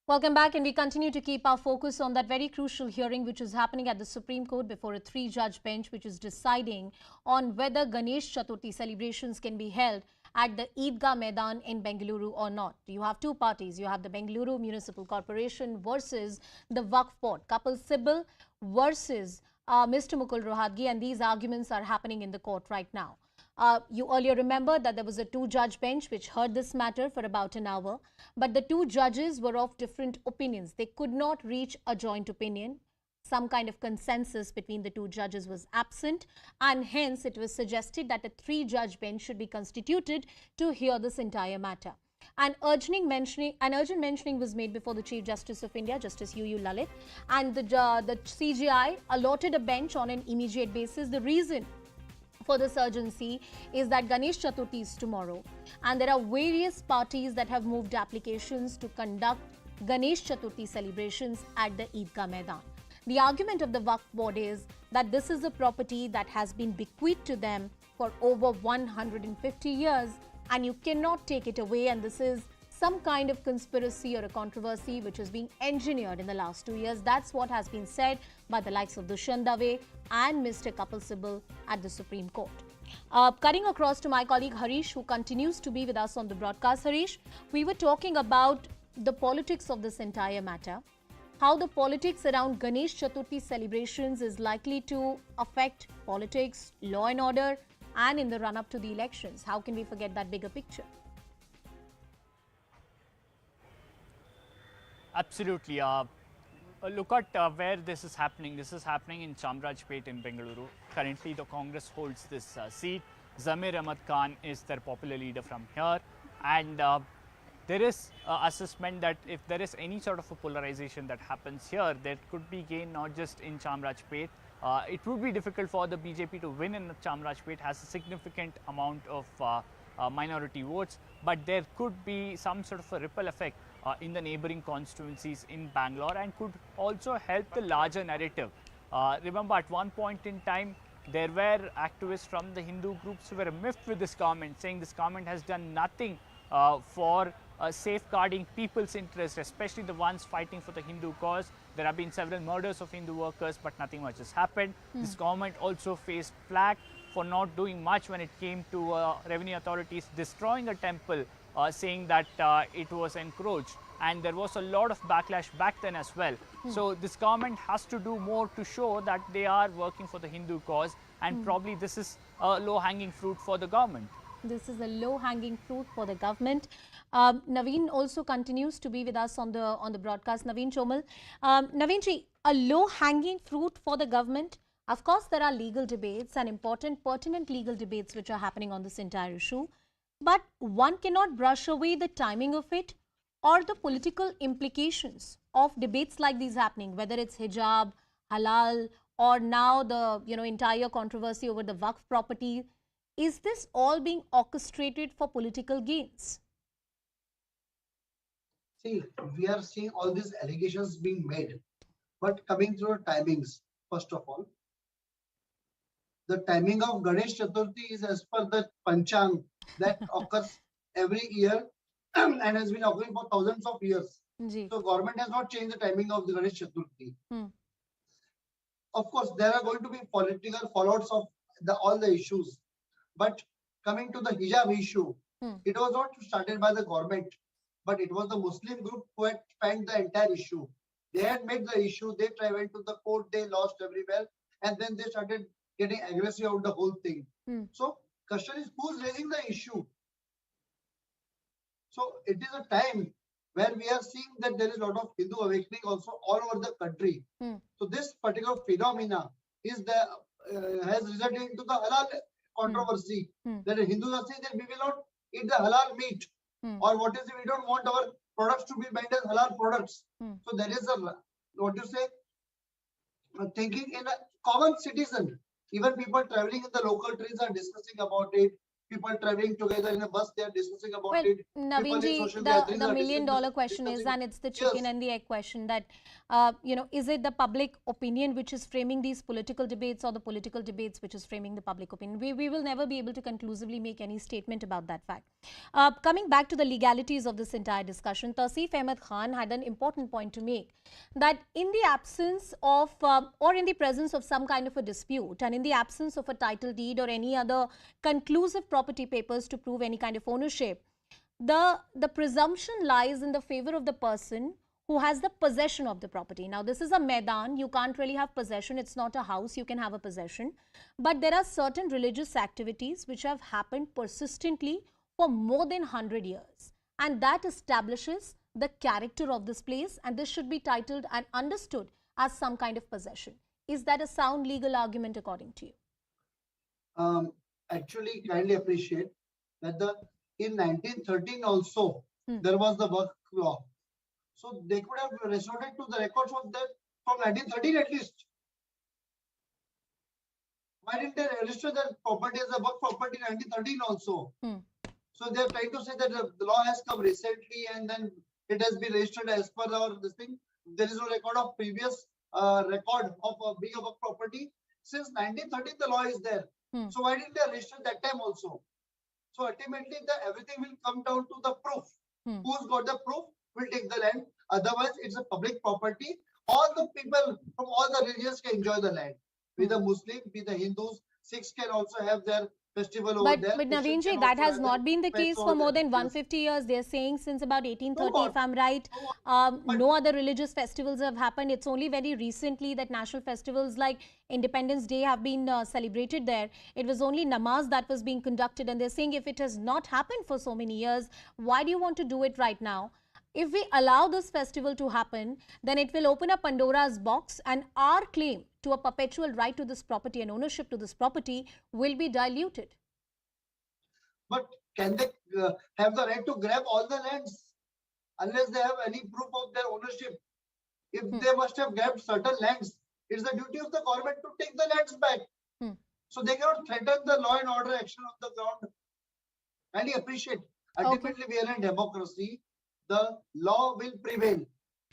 Welcome back, and we continue to keep our focus on that very crucial hearing which is happening at the Supreme Court before a 3-judge bench which is deciding on whether Ganesh Chaturthi celebrations can be held at the Eidgah Maidan in Bengaluru or not. You have 2 parties. You have the Bengaluru Municipal Corporation versus the Wakf Board. Couple Sibbal versus Mr. Mukul Rohatgi, and these arguments are happening in the court right now. You earlier remember that there was a 2-judge bench which heard this matter for about an hour, but the 2 judges were of different opinions. They could not reach a joint opinion. Some kind of consensus between the 2 judges was absent, and hence it was suggested that a 3-judge bench should be constituted to hear this entire matter. An urgent mentioning was made before the Chief Justice of India, Justice UU Lalit, and the CJI allotted a bench on an immediate basis. The reason for this urgency is that Ganesh Chaturthi is tomorrow, and there are various parties that have moved applications to conduct Ganesh Chaturthi celebrations at the Eidgah Maidan. The argument of the Wakf Board is that this is a property that has been bequeathed to them for over 150 years and you cannot take it away, and this is some kind of conspiracy or a controversy which is being engineered in the last 2 years. That's what has been said by the likes of Dushyant Dave and Mr. Kapil Sibal at the Supreme Court. Cutting across to my colleague Harish, who continues to be with us on the broadcast. Harish, we were talking about the politics of this entire matter, how the politics around Ganesh Chaturthi celebrations is likely to affect politics, law and order, and in the run-up to the elections. How can we forget that bigger picture? Absolutely. Look at where this is happening. This is happening in Chamrajpet in Bengaluru. Currently, the Congress holds this seat. Zamir Ahmad Khan is their popular leader from here, and there is assessment that if there is any sort of a polarization that happens here, there could be gain not just in Chamrajpet. It would be difficult for the BJP to win in Chamrajpet, has a significant amount of minority votes, but there could be some sort of a ripple effect in the neighboring constituencies in Bangalore, and could also help the larger narrative. Remember, at one point in time, there were activists from the Hindu groups who were miffed with this government, saying this government has done nothing for safeguarding people's interests, especially the ones fighting for the Hindu cause. There have been several murders of Hindu workers, but nothing much has happened. This government also faced flack for not doing much when it came to revenue authorities destroying a temple, saying that it was encroached. And there was a lot of backlash back then as well. So this government has to do more to show that they are working for the Hindu cause, and probably this is a low-hanging fruit for the government. This is a low-hanging fruit for the government. Naveen also continues to be with us on the broadcast. Naveen Chomal. Naveen ji, a low-hanging fruit for the government. Of course, there are legal debates and important, pertinent legal debates which are happening on this entire issue. But one cannot brush away the timing of it or the political implications of debates like these happening, whether it's hijab, halal, or now the entire controversy over the Wakf property. Is this all being orchestrated for political gains? See, we are seeing all these allegations being made, but coming through timings, first of all, the timing of Ganesh Chaturthi is as per the Panchang that occurs every year and has been occurring for thousands of years. So government has not changed the timing of the Ganesh Chaturthi. Of course, there are going to be political fallouts of all the issues. But coming to the hijab issue, it was not started by the government, but it was the Muslim group who had spanned the entire issue. They had made the issue, they went to the court, they lost everywhere, and then they started getting aggressive about the whole thing. So, question is, who's raising the issue? So, it is a time where we are seeing that there is a lot of Hindu awakening also all over the country. So, this particular phenomena is has resulted into the halal controversy, that Hindus are saying that we will not eat the halal meat, or what is it, we don't want our products to be made as halal products. So there is thinking in a common citizen. Even people traveling in the local trains are discussing about it. People traveling together in a bus, they are discussing about it. Naveen ji, the million-dollar question is, and it's the chicken and the egg question, that, is it the public opinion which is framing these political debates, or the political debates which is framing the public opinion? We will never be able to conclusively make any statement about that fact. Coming back to the legalities of this entire discussion, Tausif Ahmed Khan had an important point to make, that in the absence of, or in the presence of some kind of a dispute, and in the absence of a title deed or any other conclusive property papers to prove any kind of ownership, the presumption lies in the favor of the person who has the possession of the property. Now, this is a Maidan, you can't really have possession, it's not a house, you can have a possession. But there are certain religious activities which have happened persistently for more than 100 years. And that establishes the character of this place, and this should be titled and understood as some kind of possession. Is that a sound legal argument according to you? Actually, kindly appreciate that in 1913 also there was the Wakf law. So they could have resorted to the records of that from 1913 at least. Why didn't they register that property as a Wakf property in 1913 also? So they are trying to say that the law has come recently and then it has been registered as per this thing. There is no record of previous record of being a Wakf property. Since 1913 the law is there. So why didn't they register that time also? So ultimately everything will come down to the proof. Who's got the proof will take the land. Otherwise, it's a public property. All the people from all the religions can enjoy the land. Be the Muslim, be the Hindus, Sikhs can also have their festival over there. But Naveen ji, that has not been the case for more than 150 years. They're saying since about 1830, if I'm right, no other religious festivals have happened. It's only very recently that national festivals like Independence Day have been celebrated there. It was only namaz that was being conducted, and they're saying if it has not happened for so many years, why do you want to do it right now? If we allow this festival to happen, then it will open up Pandora's box, and our claim to a perpetual right to this property and ownership to this property will be diluted. But can they have the right to grab all the lands unless they have any proof of their ownership? If they must have grabbed certain lands, it's the duty of the government to take the lands back. So they cannot threaten the law and order action on the ground. And appreciate. Ultimately, we are in democracy. The law will prevail.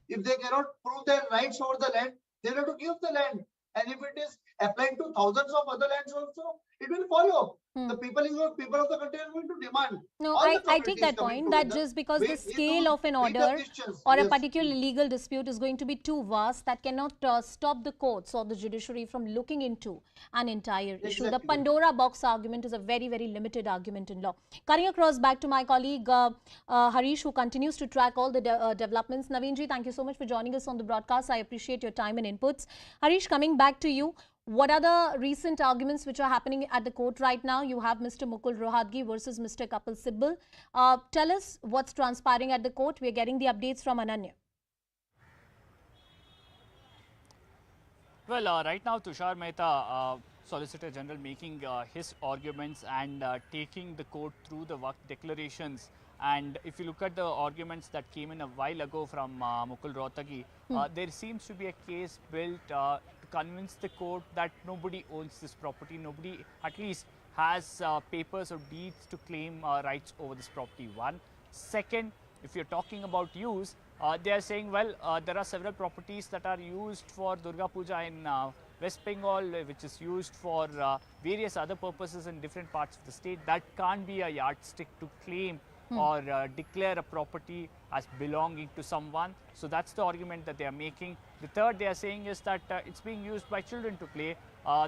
If they cannot prove their rights over the land, they have to give the land. And if it is applied to thousands of other lands also, it will follow. The people of the country are going to demand. No, I take that point that just because the scale of an order or a particular legal dispute is going to be too vast, that cannot stop the courts or the judiciary from looking into an entire issue. The Pandora box argument is a very, very limited argument in law. Cutting across back to my colleague Harish, who continues to track all the developments. Naveenji, thank you so much for joining us on the broadcast. I appreciate your time and inputs. Harish, coming back to you. What are the recent arguments which are happening at the court right now? You have Mr. Mukul Rohatgi versus Mr. Kapil Sibal. Tell us what's transpiring at the court. We are getting the updates from Ananya. Well, right now Tushar Mehta, Solicitor General, making his arguments and taking the court through the Wakf declarations. And if you look at the arguments that came in a while ago from Mukul Rohatgi, there seems to be a case built to convince the court that nobody owns this property, nobody at least has papers or deeds to claim rights over this property. One. Second, if you're talking about use, they are saying, well, there are several properties that are used for Durga Puja in West Bengal, which is used for various other purposes in different parts of the state. That can't be a yardstick to claim or declare a property as belonging to someone. So that's the argument that they are making. The third they are saying is that it's being used by children to play.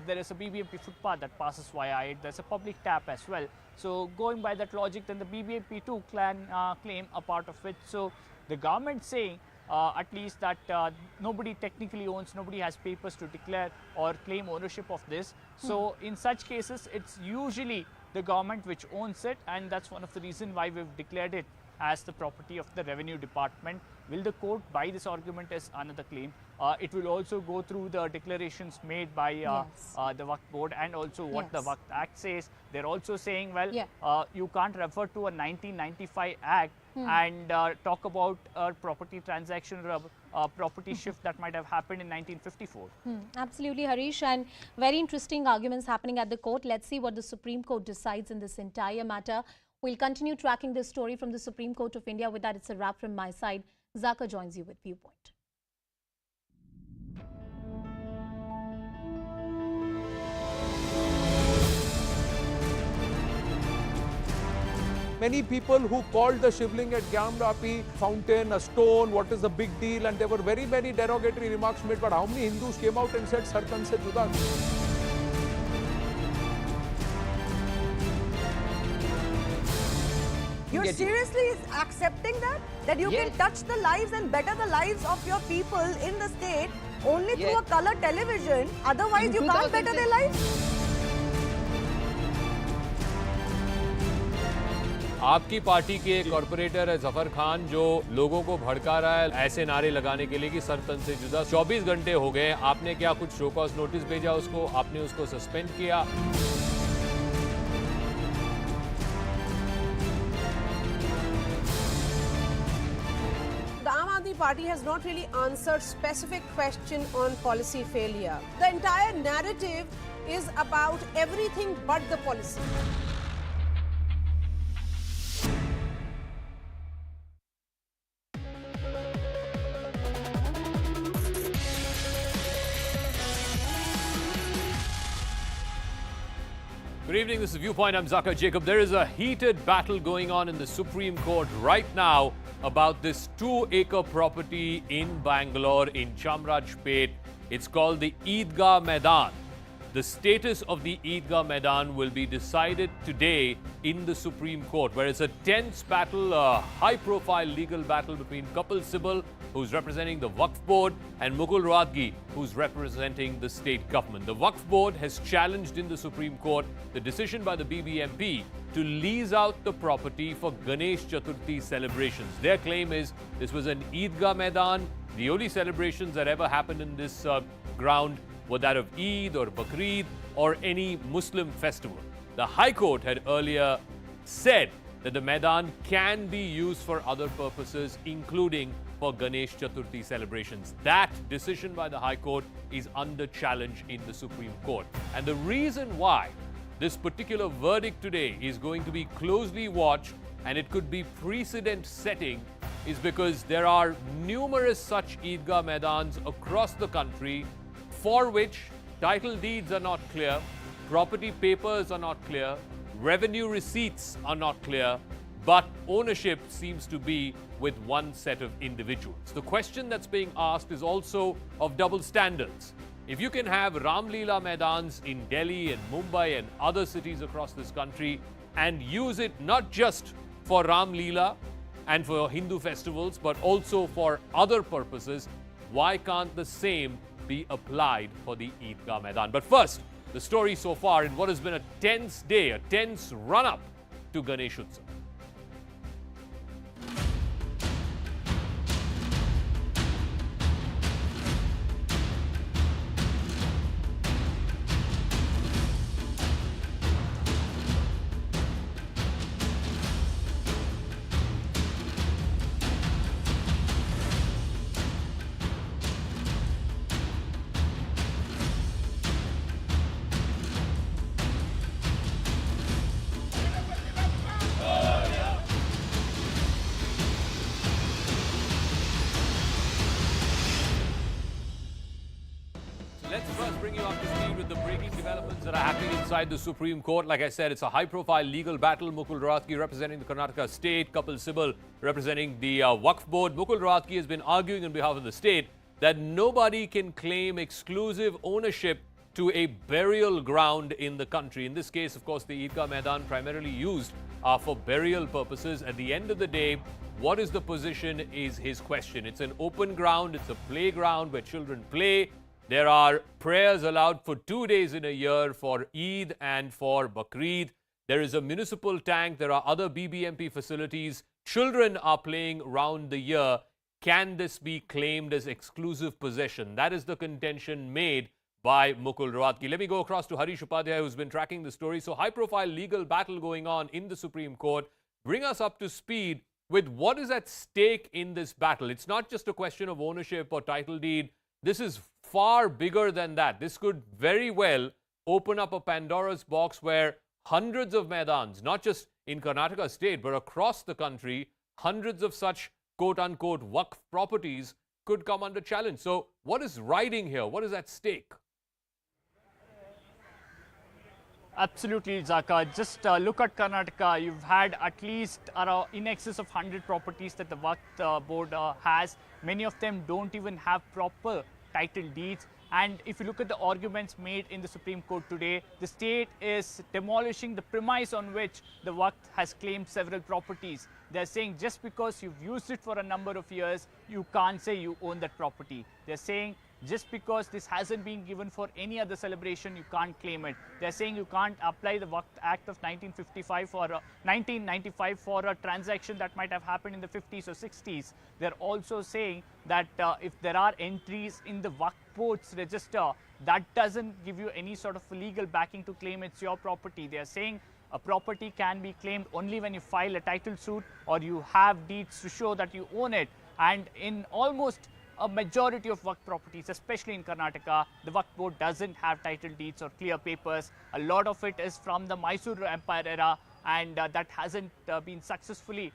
There is a BBMP footpath that passes via it. There's a public tap as well. So going by that logic, then the BBMP too can claim a part of it. So the government saying at least that nobody technically owns, nobody has papers to declare or claim ownership of this. So in such cases, it's usually the government which owns it, and that's one of the reasons why we've declared it as the property of the Revenue Department. Will the court buy this argument as another claim? It will also go through the declarations made by the Wakf Board and also what the Wakf Act says. They're also saying, well, you can't refer to a 1995 Act and talk about a property transaction or a property shift that might have happened in 1954. Absolutely, Harish, and very interesting arguments happening at the court. Let's see what the Supreme Court decides in this entire matter. We'll continue tracking this story from the Supreme Court of India. With that, it's a wrap from my side. Zaka joins you with Viewpoint. Many people who called the Shivling at Gyamrapi fountain a stone, what is the big deal, and there were very many derogatory remarks made, but how many Hindus came out and said Sartan se juda? You're seriously accepting that? That you can touch the lives and better the lives of your people in the state only through a color television, otherwise you can't better their lives? आपकी party के corporator है जफर खान जो लोगों को भड़का रहा है ऐसे नारे लगाने के लिए कि सर तन से जुदा। 24 घंटे हो गए, आपने क्या कुछ शो कॉज नोटिस भेजा उसको? आपने उसको सस्पेंड किया? The Aam Aadmi Party has not really answered specific question on policy failure. The entire narrative is about everything but the policy. Good evening, this is Viewpoint. I'm Zaka Jacob. There is a heated battle going on in the Supreme Court right now about this 2-acre property in Bangalore, in Chamrajpet. It's called the Eidgah Maidan. The status of the Eidgah Maidan will be decided today in the Supreme Court, where it's a tense battle, a high-profile legal battle between Kapil Sibal, who's representing the Wakf Board, and Mukul Rohatgi, who's representing the state government. The Wakf Board has challenged in the Supreme Court the decision by the BBMP to lease out the property for Ganesh Chaturthi celebrations. Their claim is this was an Eidgah Maidan. The only celebrations that ever happened in this ground were that of Eid or Bakrid or any Muslim festival. The High Court had earlier said that the Maidan can be used for other purposes, including for Ganesh Chaturthi celebrations. That decision by the High Court is under challenge in the Supreme Court. And the reason why this particular verdict today is going to be closely watched and it could be precedent setting is because there are numerous such Eidgah Maidans across the country for which title deeds are not clear, property papers are not clear, revenue receipts are not clear, but ownership seems to be with one set of individuals. The question that's being asked is also of double standards. If you can have Ram Leela Maidans in Delhi and Mumbai and other cities across this country and use it not just for Ram Leela and for Hindu festivals, but also for other purposes, why can't the same be applied for the Eidgah Maidan? But first, the story so far in what has been a tense day, a tense run-up to Ganesh Utsav. Let's first bring you up to speed with the breaking developments that are happening inside the Supreme Court. Like I said, it's a high-profile legal battle. Mukul Rohatgi representing the Karnataka state, Kapil Sibal representing the Wakf board. Mukul Rohatgi has been arguing on behalf of the state that nobody can claim exclusive ownership to a burial ground in the country. In this case, of course, the Eidgah Maidan primarily used for burial purposes. At the end of the day, what is the position is his question. It's an open ground. It's a playground where children play. There are prayers allowed for 2 days in a year for Eid and for Bakrid. There is a municipal tank. There are other BBMP facilities. Children are playing round the year. Can this be claimed as exclusive possession? That is the contention made by Mukul Rohatgi. Let me go across to Harish Upadhyay, who's been tracking the story. So high-profile legal battle going on in the Supreme Court. Bring us up to speed with what is at stake in this battle. It's not just a question of ownership or title deed. This is far bigger than that. This could very well open up a Pandora's box where hundreds of Maidans, not just in Karnataka state, but across the country, hundreds of such quote-unquote Wakf properties could come under challenge. So what is riding here? What is at stake? Absolutely, Zaka. Just look at Karnataka. You've had at least in excess of 100 properties that the Wakf board has. Many of them don't even have proper title deeds. And if you look at the arguments made in the Supreme Court today, the state is demolishing the premise on which the Wakf has claimed several properties. They're saying just because you've used it for a number of years, you can't say you own that property. They're saying just because this hasn't been given for any other celebration, you can't claim it. They're saying you can't apply the Wakf Act of 1995 for a transaction that might have happened in the 50s or 60s. They're also saying that if there are entries in the Wakf board's register, that doesn't give you any sort of legal backing to claim it's your property. They're saying a property can be claimed only when you file a title suit or you have deeds to show that you own it. And in almost a majority of Wakf properties, especially in Karnataka, the Wakf board doesn't have title deeds or clear papers. A lot of it is from the Mysore Empire era, and that hasn't been successfully,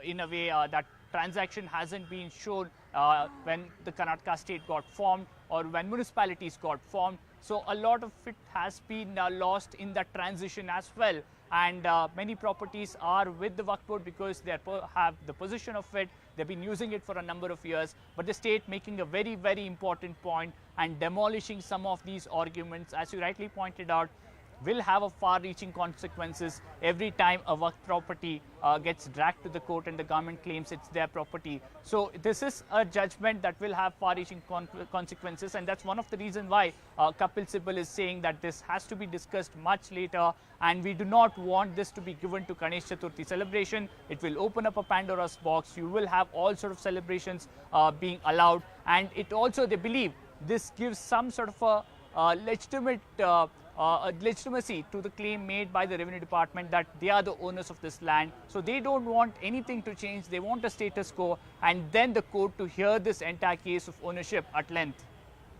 in a way, that transaction hasn't been shown when the Karnataka state got formed or when municipalities got formed. So a lot of it has been lost in that transition as well. And many properties are with the Wakf board because they have the possession of it. They've been using it for a number of years. But the state making a very, very important point and demolishing some of these arguments, as you rightly pointed out, will have a far-reaching consequences every time a Wakf property gets dragged to the court and the government claims it's their property. So this is a judgment that will have far-reaching consequences, and that's one of the reasons why Kapil Sibal is saying that this has to be discussed much later, and we do not want this to be given to Ganesh Chaturthi celebration. It will open up a Pandora's box. You will have all sort of celebrations being allowed, and it also, they believe, this gives some sort of a legitimate legitimacy to the claim made by the revenue department that they are the owners of this land. So they don't want anything to change. They want a status quo, and then the court to hear this entire case of ownership at length.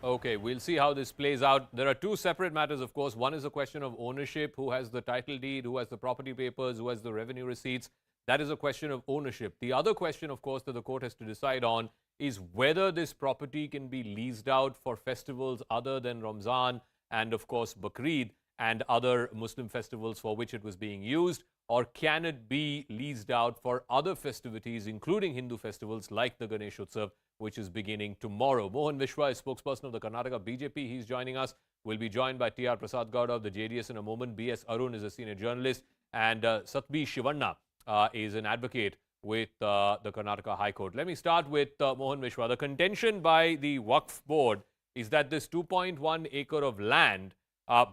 Okay, we'll see how this plays out. There are two separate matters, of course. One is a question of ownership, who has the title deed, who has the property papers, who has the revenue receipts. That is a question of ownership. The other question, of course, that the court has to decide on is whether this property can be leased out for festivals other than Ramzan and, of course, Bakrid and other Muslim festivals for which it was being used, or can it be leased out for other festivities, including Hindu festivals like the Ganesh Utsav, which is beginning tomorrow. Mohan Vishwa is spokesperson of the Karnataka BJP. He's joining us. We'll be joined by T.R. Prasad Gowda of the JDS in a moment. B.S. Arun is a senior journalist. And Satbi Shivanna is an advocate with the Karnataka High Court. Let me start with Mohan Vishwa. The contention by the Wakf board is that this 2.1 acre of land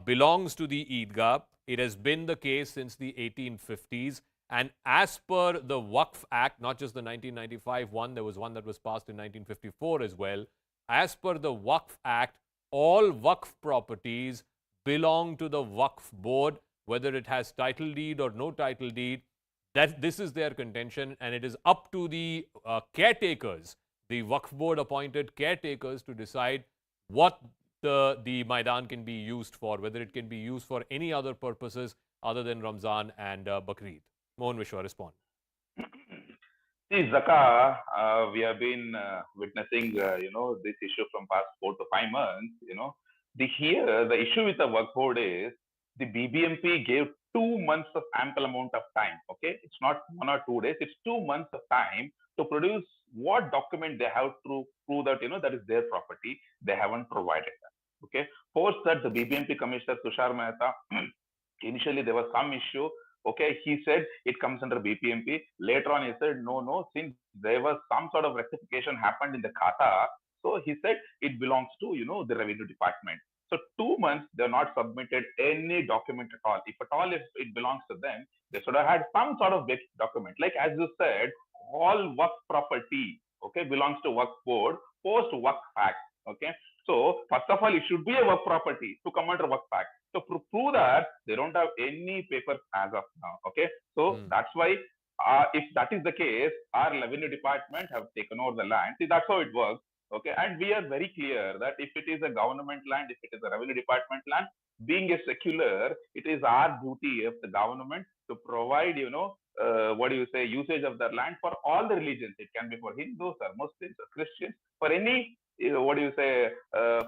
belongs to the Eidgah. It has been the case since the 1850s. And as per the Wakf Act, not just the 1995 one, there was one that was passed in 1954 as well. As per the Wakf Act, all Wakf properties belong to the Wakf board, whether it has title deed or no title deed. That this is their contention, and it is up to the caretakers, the Wakf board appointed caretakers, to decide what the Maidan can be used for, whether it can be used for any other purposes other than Ramzan and Bakrid. Mohan Vishwa, respond. See, Zaka, we have been witnessing, this issue from past 4 to 5 months. The issue with the work board is the BBMP gave 2 months of ample amount of time. Okay, it's not 1 or 2 days; it's 2 months of time to produce what document they have to prove that that is their property. They haven't provided that. Okay, post that the BBMP Commissioner Tushar Mehta, initially there was some issue. Okay, he said it comes under BPMP. Later on, he said, no, since there was some sort of rectification happened in the Khata, so he said it belongs to, the revenue department. So 2 months, they have not submitted any document at all. If at all, if it belongs to them, they should have had some sort of basic document. Like as you said, all work property, okay, belongs to work board, post work act. Okay, so first of all, it should be a work property to come under work act. So to prove that, they don't have any papers as of now. Okay, so that's why if that is the case, our revenue department have taken over the land. See, that's how it works. Okay, and we are very clear that if it is a government land, if it is a revenue department land, being a secular, it is our duty of the government to provide, usage of the land for all the religions. It can be for Hindus or Muslims or Christians, for any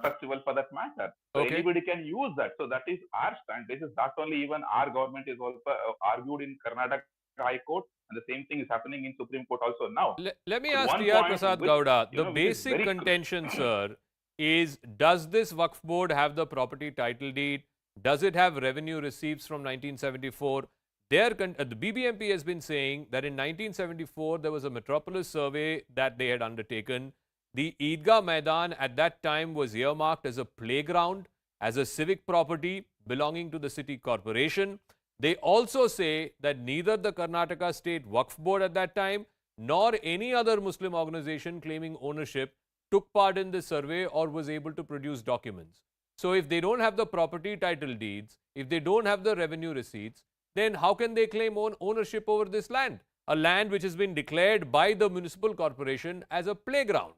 festival for that matter. So Okay. anybody can use that. So that is our stand. This is not only even our government is also argued in Karnataka High Court, and the same thing is happening in Supreme Court also now. Let me But ask one T.R. point Prasad which, Gowda, the which is basic very contention, sir, is does this Wakf board have the property title deed? Does it have revenue receipts from 1974? The BBMP has been saying that in 1974, there was a metropolis survey that they had undertaken. The Eidgah Maidan at that time was earmarked as a playground, as a civic property belonging to the city corporation. They also say that neither the Karnataka State Wakf Board at that time nor any other Muslim organization claiming ownership took part in this survey or was able to produce documents. So if they don't have the property title deeds, if they don't have the revenue receipts, then how can they claim ownership over this land? A land which has been declared by the municipal corporation as a playground.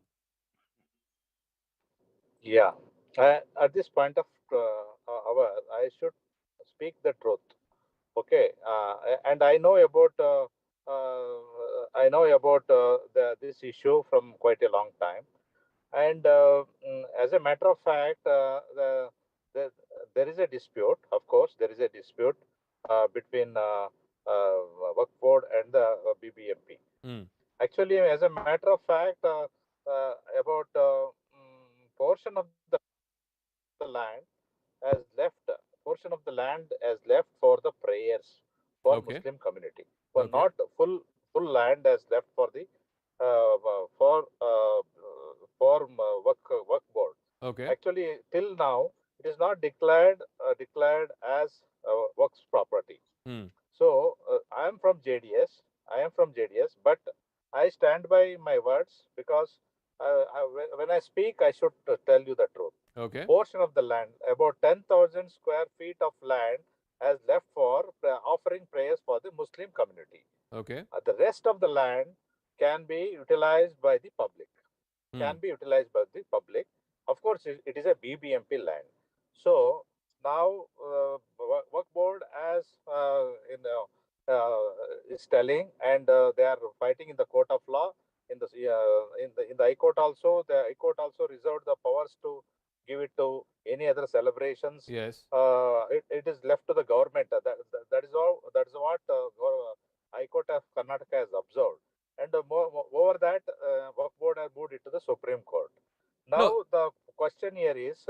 Yeah, at this point of hour, I should speak the truth. Okay, and I know about this issue from quite a long time, and as a matter of fact, there is a dispute. Of course, there is a dispute between Waqf Board and the BBMP. Actually, as a matter of fact, about portion of the land has left. Portion of the land has left for the prayers for Muslim community. But not full land has left for the Waqf Board. Okay. Actually, till now, it is not declared as Waqf property. So I am from JDS. But I stand by my words because when I speak, I should tell you the truth. portion of the land, about 10,000 square feet of land, has left for offering prayers for the Muslim community. The rest of the land can be utilized by the public. Of course, it is a BBMP land. So now, Work Board as is telling, and they are fighting in the court of law. In the High Court also, the High Court also reserved the powers to give it to any other celebrations. Yes. It is left to the government. That is all. That is what High Court of Karnataka has observed. And over that, Work Board has moved it to the Supreme Court. Now the question here is,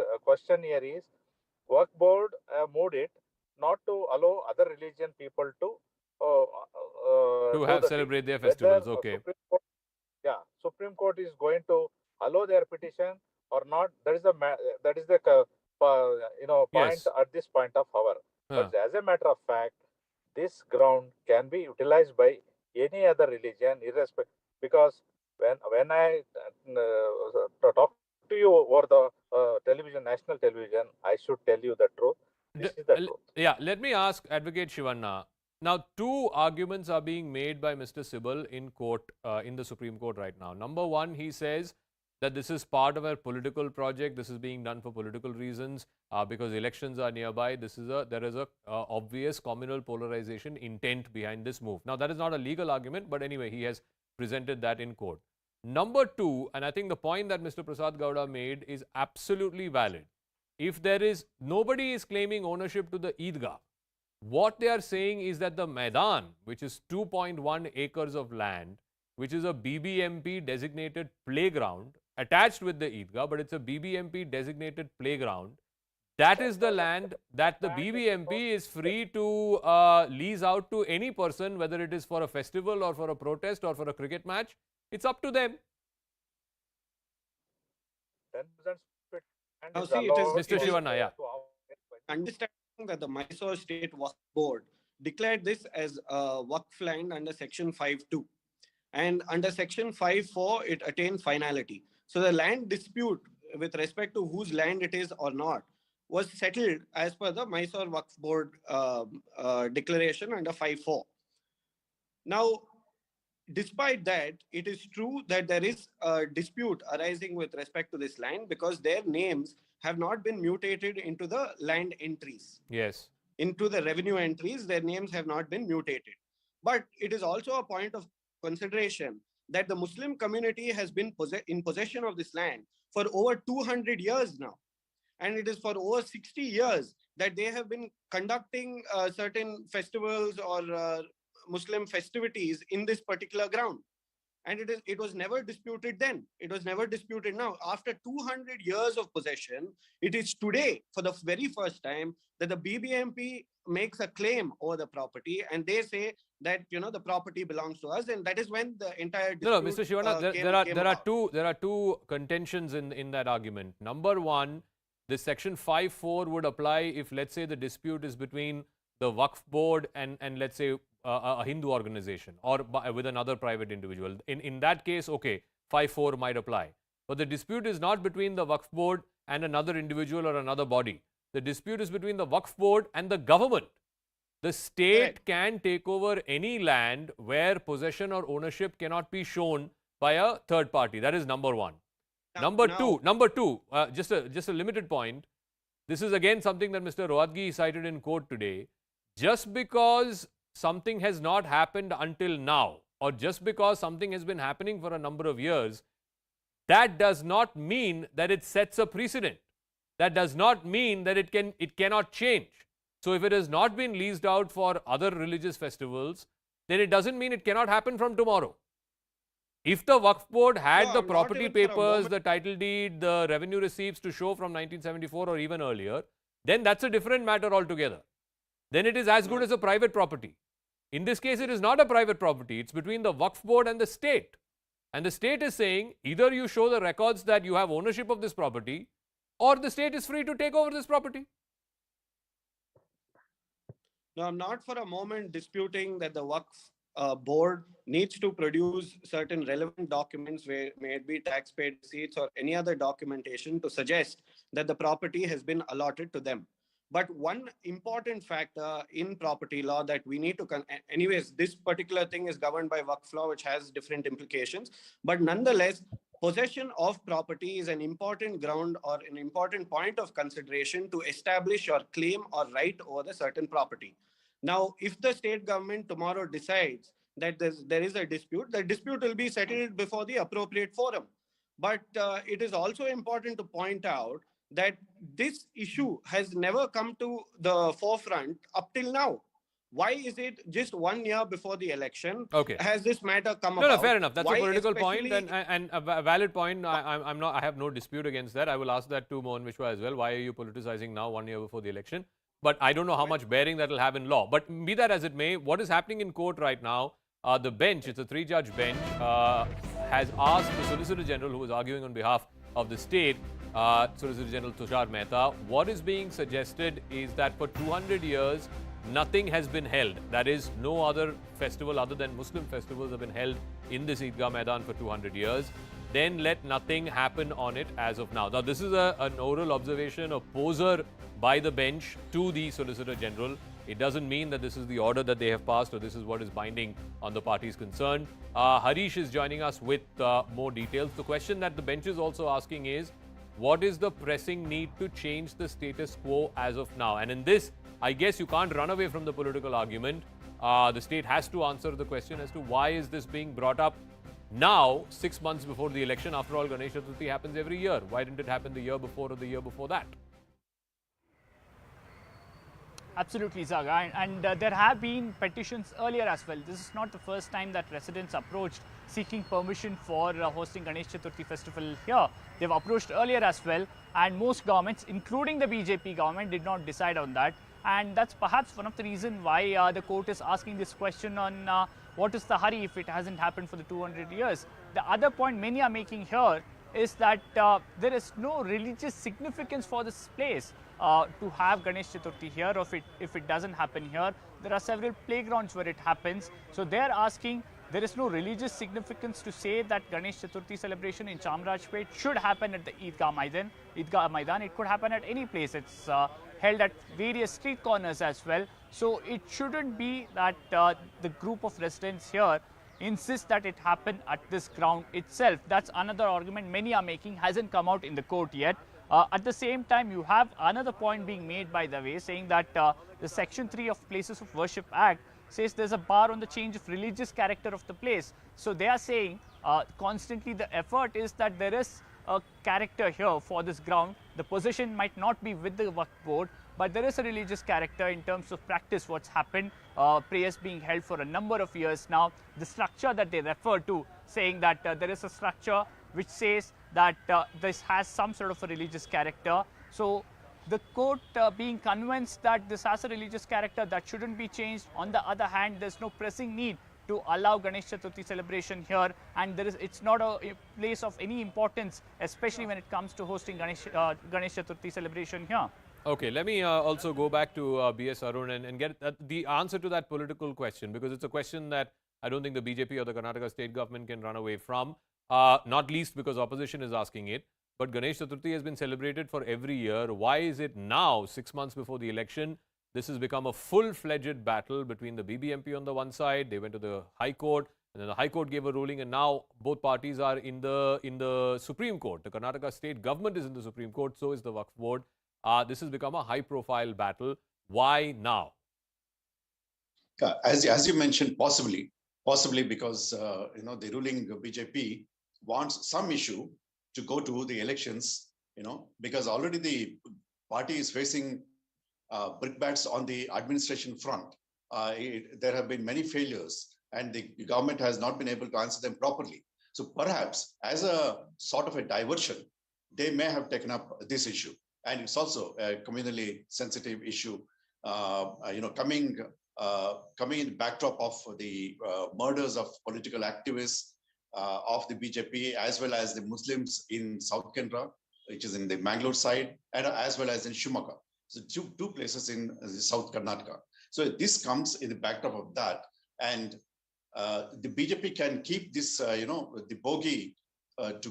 Work Board moved it not to allow other religion people to celebrate their festivals. Supreme Court is going to allow their petition or not. That is the point at this point of hour. But as a matter of fact, this ground can be utilized by any other religion, irrespective. Because when I talk to you over the television, national television, I should tell you the truth. This is the truth. Yeah, let me ask Advocate Shivanna. Now, two arguments are being made by Mr. Sibal in court, in the Supreme Court right now. Number one, he says that this is part of a political project. This is being done for political reasons because elections are nearby. There is a obvious communal polarization intent behind this move. Now, that is not a legal argument, but anyway, he has presented that in court. Number two, and I think the point that Mr. Prasad Gowda made is absolutely valid. If nobody is claiming ownership to the Eidgah. What they are saying is that the Maidan, which is 2.1 acres of land, which is a BBMP designated playground attached with the Eidgah, but it's a BBMP designated playground. That is the land that the BBMP is free to lease out to any person, whether it is for a festival or for a protest or for a cricket match. It's up to them. Now, see, it is Mr. Shivanna, yeah. Understanding that the Mysore State Wakf Board declared this as Wakf land under Section 5.2. And under Section 5.4, it attained finality. So the land dispute with respect to whose land it is or not was settled as per the Mysore Wakf Board declaration under 5.4. Now, despite that, it is true that there is a dispute arising with respect to this land because their names have not been mutated into the land entries. Yes. Into the revenue entries, their names have not been mutated. But it is also a point of consideration that the Muslim community has been in possession of this land for over 200 years now. And it is for over 60 years that they have been conducting certain festivals or Muslim festivities in this particular ground. And it was never disputed then. It was never disputed now. After 200 years of possession, it is today, for the very first time, that the BBMP makes a claim over the property, and they say that the property belongs to us, and that is when the entire dispute No, Mr. Shivanna, there are two contentions in that argument. Number one, this Section 5.4 would apply if, let's say, the dispute is between the Wakf Board and let's say a Hindu organization or with another private individual. In that case, okay, 5.4 might apply. But the dispute is not between the Wakf Board and another individual or another body. The dispute is between the Wakf Board and the government. The state can take over any land where possession or ownership cannot be shown by a third party. That is number one. Number two, just a limited point. This is again something that Mr. Rohatgi cited in court today. Just because something has not happened until now, or just because something has been happening for a number of years, that does not mean that it sets a precedent. That does not mean that it cannot change. So if it has not been leased out for other religious festivals, then it doesn't mean it cannot happen from tomorrow. If the Wakf Board had the property papers, the title deed, the revenue receipts to show from 1974 or even earlier, then that's a different matter altogether. Then it is as good as a private property. In this case, it is not a private property. It's between the Wakf Board and the state. And the state is saying either you show the records that you have ownership of this property, or the state is free to take over this property. No, I'm not for a moment disputing that the Wakf board needs to produce certain relevant documents, where may it be taxpayer receipts or any other documentation to suggest that the property has been allotted to them. But one important factor in property law that we need to, anyways, this particular thing is governed by Waqf law, which has different implications. But nonetheless, possession of property is an important ground or an important point of consideration to establish your claim or right over the certain property. Now, if the state government tomorrow decides that there is a dispute, the dispute will be settled before the appropriate forum. But it is also important to point out that this issue has never come to the forefront up till now. Why is it just 1 year before the election has this matter come about? No, fair enough. That's Why a political point and a valid point. I have no dispute against that. I will ask that to Mohan Mishra as well. Why are you politicizing now 1 year before the election? But I don't know how much bearing that will have in law. But be that as it may, what is happening in court right now, the bench, it's a 3-judge bench, has asked the Solicitor General, who was arguing on behalf of the state, Solicitor General Tushar Mehta, what is being suggested is that for 200 years, nothing has been held. That is, no other festival other than Muslim festivals have been held in this Eidgah Maidan for 200 years. Then let nothing happen on it as of now. Now, this is an oral observation, a poser by the bench to the Solicitor General. It doesn't mean that this is the order that they have passed or this is what is binding on the parties concerned. Harish is joining us with more details. The question that the bench is also asking is, what is the pressing need to change the status quo as of now? And in this, I guess you can't run away from the political argument. The state has to answer the question as to why is this being brought up now, 6 months before the election. After all, Ganesh Chaturthi happens every year. Why didn't it happen the year before or the year before that? Absolutely, Zaga. And there have been petitions earlier as well. This is not the first time that residents approached seeking permission for hosting Ganesh Chaturthi festival here. They've approached earlier as well, and most governments, including the BJP government, did not decide on that. And that's perhaps one of the reasons why the court is asking this question on what is the hurry if it hasn't happened for the 200 years. The other point many are making here is that there is no religious significance for this place to have Ganesh Chaturthi here, or if it doesn't happen here. There are several playgrounds where it happens. So they're asking, there is no religious significance to say that Ganesh Chaturthi celebration in Chamrajpet should happen at the Eidgah Maidan. It could happen at any place. It's held at various street corners as well. So it shouldn't be that the group of residents here insist that it happen at this ground itself. That's another argument many are making, hasn't come out in the court yet. At the same time, you have another point being made by the way, saying that the Section 3 of Places of Worship Act says there's a bar on the change of religious character of the place. So they are saying constantly the effort is that there is a character here for this ground. The possession might not be with the Waqf board, but there is a religious character in terms of practice, what's happened, prayers being held for a number of years now. The structure that they refer to, saying that there is a structure which says that this has some sort of a religious character. So the court being convinced that this has a religious character that shouldn't be changed. On the other hand, there's no pressing need to allow Ganesh Chaturthi celebration here, and it's not a place of any importance, especially when it comes to hosting Ganesh Chaturthi celebration here. Okay, let me also go back to B.S. Arun and get the answer to that political question, because it's a question that I don't think the BJP or the Karnataka state government can run away from, not least because opposition is asking it. But Ganesh Chaturthi has been celebrated for every year. Why is it now, 6 months before the election, this has become a full-fledged battle between the BBMP on the one side? They went to the High Court, and then the High Court gave a ruling, and now both parties are in the Supreme Court. The Karnataka state government is in the Supreme Court, so is the Waqf board. This has become a high-profile battle. Why now? As you mentioned, possibly because the ruling BJP wants some issue to go to the elections, because already the party is facing brickbats on the administration front. There have been many failures, and the government has not been able to answer them properly. So perhaps as a sort of a diversion, they may have taken up this issue. And it's also a communally sensitive issue, coming in the backdrop of the murders of political activists of the BJP, as well as the Muslims in South Kendra, which is in the Bengaluru side, and as well as in Shimoga. So two places in the South Karnataka. So this comes in the backdrop of that. And the BJP can keep this, the bogey to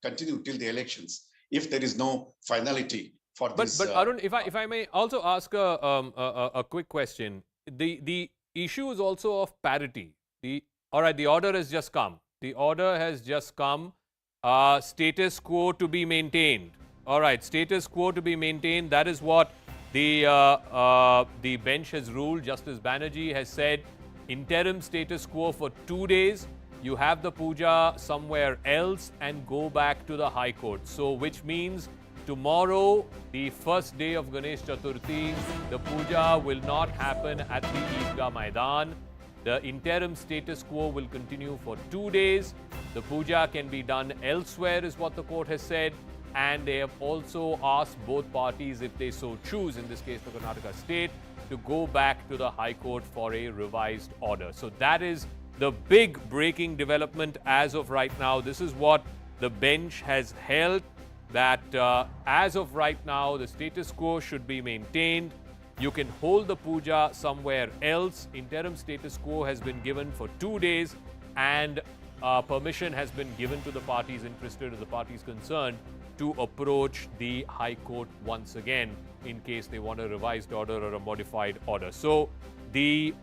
continue till the elections if there is no finality for this. But Arun, if I may also ask a quick question, the issue is also of parity. All right, the order has just come. The order has just come. Status quo to be maintained. All right, status quo to be maintained. That is what the bench has ruled. Justice Banerjee has said interim status quo for 2 days. You have the puja somewhere else and go back to the High Court. So, which means tomorrow, the first day of Ganesh Chaturthi, the puja will not happen at the Eidgah Maidan. The interim status quo will continue for 2 days. The puja can be done elsewhere, is what the court has said. And they have also asked both parties, if they so choose, in this case the Karnataka state, to go back to the High Court for a revised order. So that is the big breaking development as of right now. This is what the bench has held, that as of right now, the status quo should be maintained. You can hold the puja somewhere else. Interim status quo has been given for 2 days, and permission has been given to the parties interested or the parties concerned to approach the High Court once again in case they want a revised order or a modified order. So the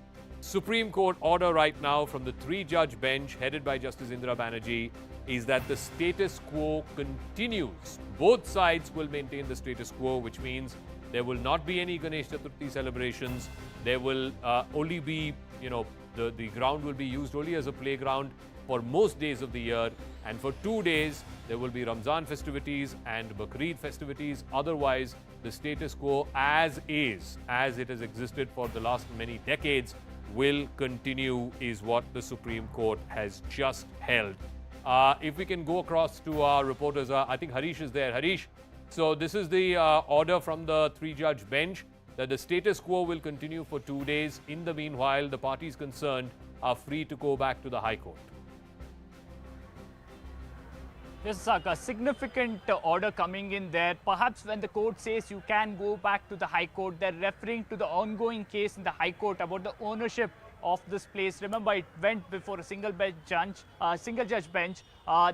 Supreme Court order right now from the 3-judge bench headed by Justice Indira Banerjee is that the status quo continues. Both sides will maintain the status quo, which means there will not be any Ganesh Chaturthi celebrations. There will only be, the ground will be used only as a playground for most days of the year. And for 2 days, there will be Ramzan festivities and Bakrid festivities. Otherwise, the status quo as is, as it has existed for the last many decades, will continue, is what the Supreme Court has just held. If we can go across to our reporters, I think Harish is there. Harish, so this is the order from the 3-judge bench that the status quo will continue for 2 days. In the meanwhile, the parties concerned are free to go back to the High Court. Yes, a significant order coming in there. Perhaps when the court says you can go back to the High Court, they're referring to the ongoing case in the High Court about the ownership of this place. Remember, it went before a single judge bench.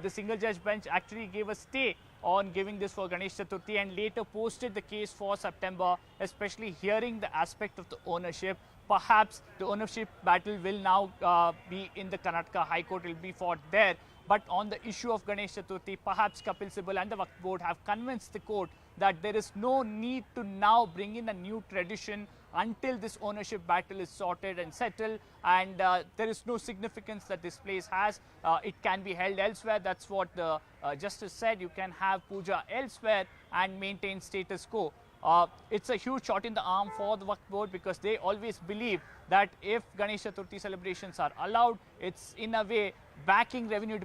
The single judge bench actually gave a stay on giving this for Ganesh Chaturthi and later posted the case for September, especially hearing the aspect of the ownership. Perhaps the ownership battle will now be in the Karnataka High Court, it will be fought there. But on the issue of Ganesh Chaturthi, perhaps Kapil Sibal and the Wakf Board have convinced the court that there is no need to now bring in a new tradition until this ownership battle is sorted and settled, and there is no significance that this place has. It can be held elsewhere. That's what the justice said. You can have puja elsewhere and maintain status quo. It's a huge shot in the arm for the Wakf Board because they always believe that if Ganesh Chaturthi celebrations are allowed, it's in a way backing revenue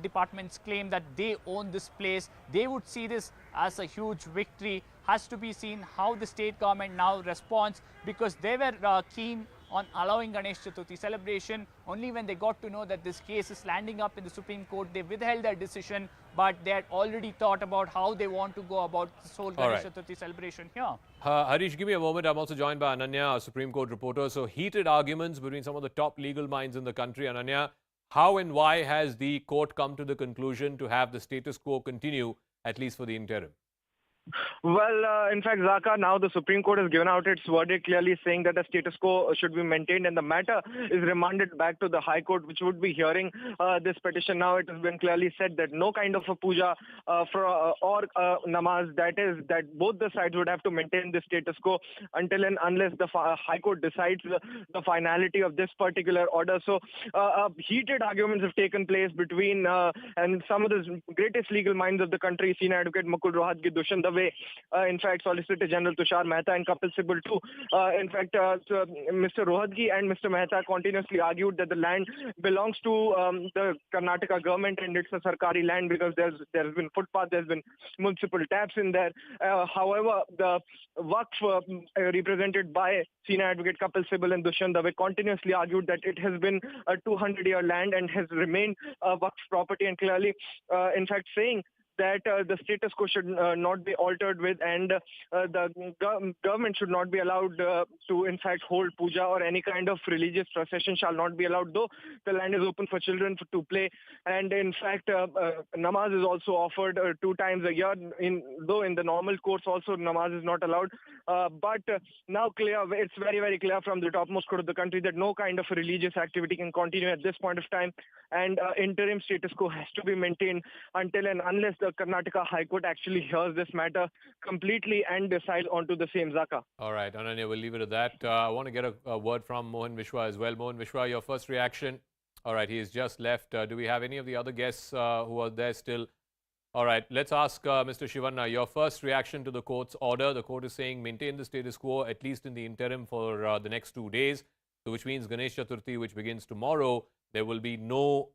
department's claim that they own this place. They would see this as a huge victory. Has to be seen how the state government now responds, because they were keen on allowing Ganesh Chaturthi celebration. Only when they got to know that this case is landing up in the Supreme Court, they withheld their decision, but they had already thought about how they want to go about this whole Ganesh Chaturthi celebration here. Harish, give me a moment. I'm also joined by Ananya, a Supreme Court reporter. So heated arguments between some of the top legal minds in the country. Ananya, how and why has the court come to the conclusion to have the status quo continue, at least for the interim? Well, in fact, Zaka, now the Supreme Court has given out its verdict clearly saying that the status quo should be maintained and the matter is remanded back to the High Court, which would be hearing this petition. Now it has been clearly said that no kind of a puja or namaz, that both the sides would have to maintain the status quo until and unless the High Court decides the finality of this particular order. So heated arguments have taken place between and some of the greatest legal minds of the country, senior advocate Mukul Rohatgi, Dushyant Dave, in fact, Solicitor General Tushar Mehta and Kapil Sibal too. In fact, Mr. Rohatgi and Mr. Mehta continuously argued that the land belongs to the Karnataka government and it's a Sarkari land because there's been footpath, there's been municipal taps in there. However, the Wakf represented by Senior Advocate Kapil Sibal and Dushyant Dave continuously argued that it has been a 200-year land and has remained Wakf property, and clearly, in fact, saying that the status quo should not be altered with, and the government should not be allowed to, in fact, hold puja or any kind of religious procession shall not be allowed, though the land is open for children to play. And in fact, namaz is also offered 2 times a year, though in the normal courts also namaz is not allowed. But now it's very, very clear from the topmost court of the country that no kind of religious activity can continue at this point of time, and interim status quo has to be maintained until and unless the Karnataka High Court actually hears this matter completely and decides onto the same, Zaka. All right, Ananya, we'll leave it at that. I want to get a word from Mohan Vishwa as well. Mohan Vishwa, your first reaction. All right, he has just left. Do we have any of the other guests who are there still? All right, let's ask Mr. Shivanna, your first reaction to the court's order. The court is saying maintain the status quo, at least in the interim, for the next 2 days, so which means Ganesh Chaturthi, which begins tomorrow, there will be no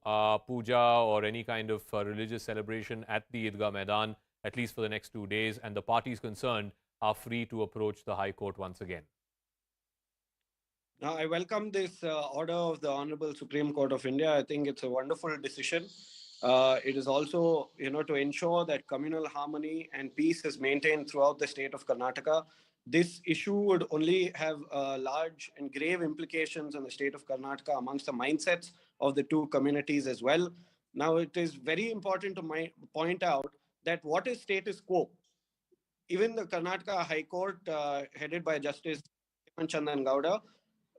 puja or any kind of religious celebration at the Eidgah Maidan, at least for the next 2 days, and the parties concerned are free to approach the High Court once again. Now, I welcome this order of the Honorable Supreme Court of India. I think it's a wonderful decision. It is also, to ensure that communal harmony and peace is maintained throughout the state of Karnataka. This issue would only have large and grave implications on the state of Karnataka amongst the mindsets of the two communities as well. Now, it is very important to point out that what is status quo? Even the Karnataka High Court, headed by Justice Chandan Gowda,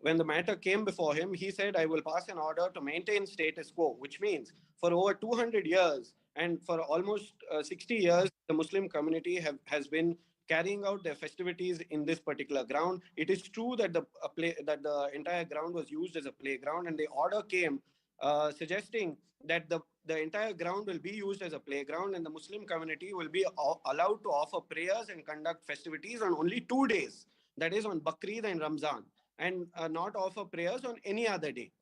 when the matter came before him, he said, I will pass an order to maintain status quo, which means for over 200 years and for almost 60 years, the Muslim community has been carrying out their festivities in this particular ground. It is true that the entire ground was used as a playground, and the order came suggesting that the entire ground will be used as a playground, and the Muslim community will be allowed to offer prayers and conduct festivities on only 2 days, that is on Bakrid and Ramzan, and not offer prayers on any other day.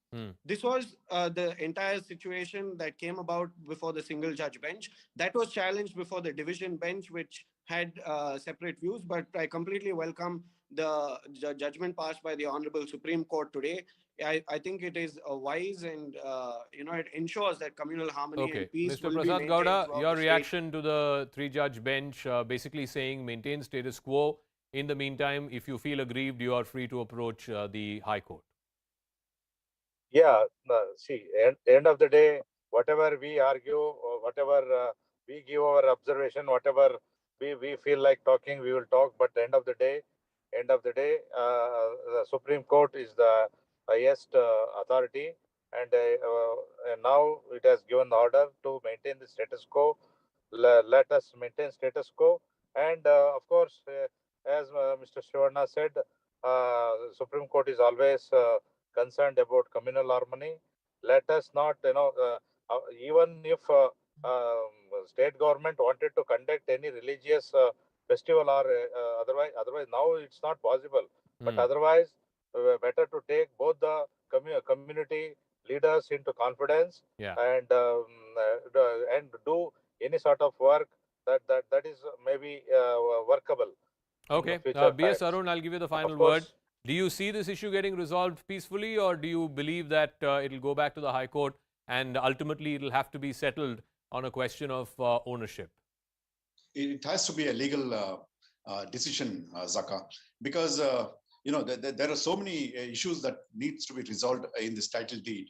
This was the entire situation that came about before the single judge bench. That was challenged before the division bench, which had separate views, but I completely welcome the judgment passed by the Honorable Supreme Court today. I think it is wise, and it ensures that communal harmony and peace Mr. will be Prasad maintained Gowda, throughout your the reaction to the 3-judge bench basically saying maintain status quo. In the meantime, if you feel aggrieved, you are free to approach the High Court. Yeah, see, end of the day, whatever we argue, or whatever we give our observation, whatever we feel like talking, we will talk. But end of the day, the Supreme Court is the highest authority, and now it has given the order to maintain the status quo. Let us maintain status quo, and of course, as Mr. Shivanna said, Supreme Court is always concerned about communal harmony. Let us not, even if state government wanted to conduct any religious festival or otherwise now it's not possible. But otherwise, better to take both the community leaders into confidence, and do any sort of work that is maybe workable. Okay, B.S. Arun, I'll give you the final word. Do you see this issue getting resolved peacefully, or do you believe that it'll go back to the High Court and ultimately it'll have to be settled on a question of ownership? It has to be a legal decision, Zaka, because there are so many issues that needs to be resolved in this title deed.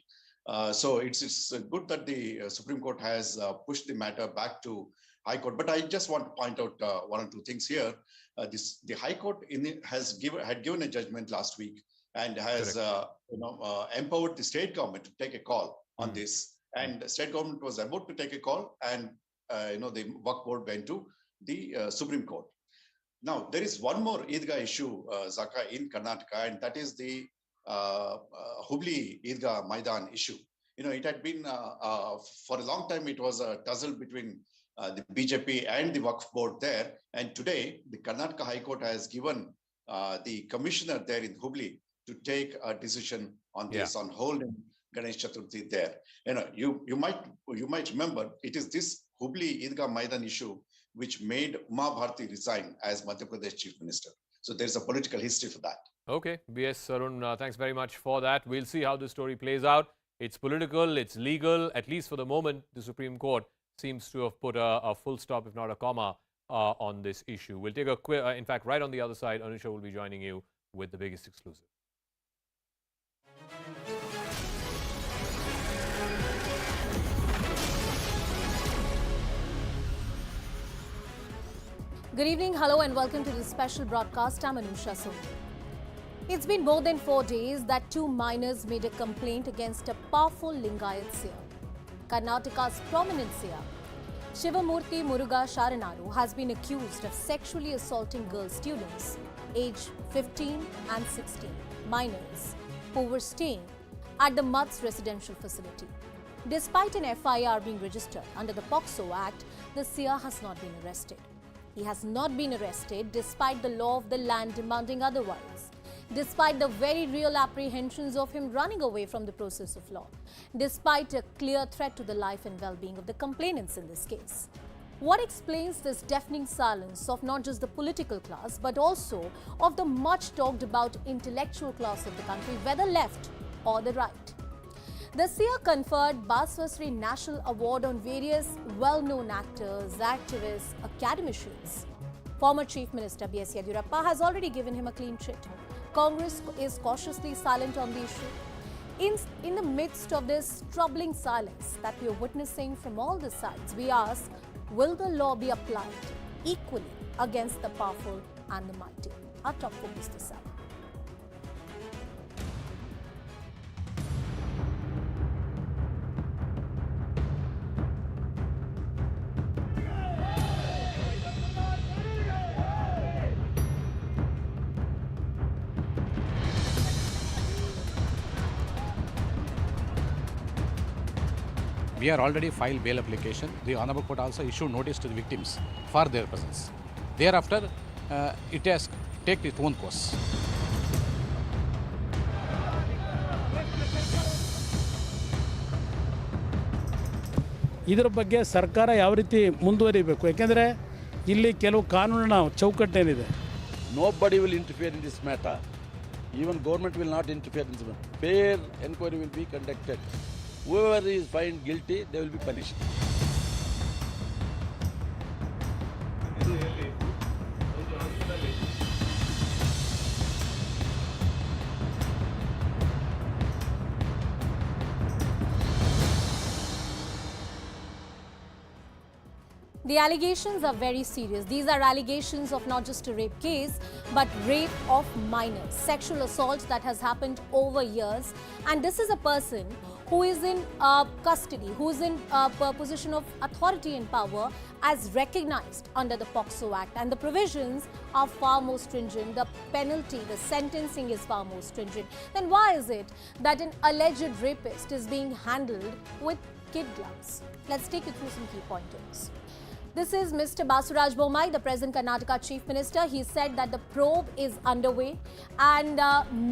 So it's good that the Supreme Court has pushed the matter back to High Court. But I just want to point out 1 or 2 things here. The High Court had given a judgment last week and has empowered the state government to take a call on this. And the state government was about to take a call, and the Wakf board went to the Supreme Court. Now there is one more Eidgah issue, Zaka, in Karnataka, and that is the Hubli Eidgah Maidan issue. It had been for a long time. It was a tussle between the BJP and the Wakf board there. And today, the Karnataka High Court has given the commissioner there in Hubli to take a decision on this, on holding Ganesh Chaturthi there. You might remember, it is this Hubli Eidgah Maidan issue which made Uma Bharti resign as Madhya Pradesh Chief Minister. So there's a political history for that. Okay, B.S. Arun, thanks very much for that. We'll see how this story plays out. It's political, it's legal, at least for the moment, the Supreme Court seems to have put a full stop, if not a comma, on this issue. We'll take a quick, in fact, right on the other side, Anusha will be joining you with the biggest exclusive. Good evening, hello and welcome to this special broadcast. I'm Anusha Soni. It's been more than 4 days that two minors made a complaint against a powerful Lingayat Seer. Karnataka's prominent seer, Shivamurthy Muruga Sharanaru, has been accused of sexually assaulting girl students aged 15 and 16, minors, who were staying at the Mutt's residential facility. Despite an FIR being registered under the POCSO Act, the seer has not been arrested. He has not been arrested despite the law of the land demanding otherwise, despite the very real apprehensions of him running away from the process of law, despite a clear threat to the life and well-being of the complainants in this case. What explains this deafening silence of not just the political class, but also of the much talked about intellectual class of the country, whether left or the right? The seer conferred Baswasri National Award on various well-known actors, activists, academicians. Former Chief Minister B.S. Yediyurappa has already given him a clean chit. Congress is cautiously silent on the issue. In the midst of this troubling silence that we are witnessing from all the sides, we ask, will the law be applied equally against the powerful and the mighty? Our top focus this hour. We are already filed bail application. The Honorable Court also issued notice to the victims for their presence. Thereafter, it has taken its own course. ಇದರ ಬಗ್ಗೆ ಸರ್ಕಾರ ಯಾವ ರೀತಿ ಮುಂದುವರಿಬೇಕು ಯಾಕೆಂದರೆ ಇಲ್ಲಿ ಕೆಲವು ಕಾನೂನಿನ ಚೌಕಟ್ಟೇನಿದೆ. Nobody will interfere in this matter. Even government will not interfere in this matter. Fair inquiry will be conducted. Whoever is found guilty, they will be punished. The allegations are very serious. These are allegations of not just a rape case, but rape of minors, sexual assault that has happened over years. And this is a person who is in custody, who is in a position of authority and power as recognized under the POCSO Act. And the provisions are far more stringent. The penalty, the sentencing is far more stringent. Then why is it that an alleged rapist is being handled with kid gloves? Let's take you through some key pointers. This is Mr. Basuraj Bommai, the present Karnataka Chief Minister. He said that the probe is underway and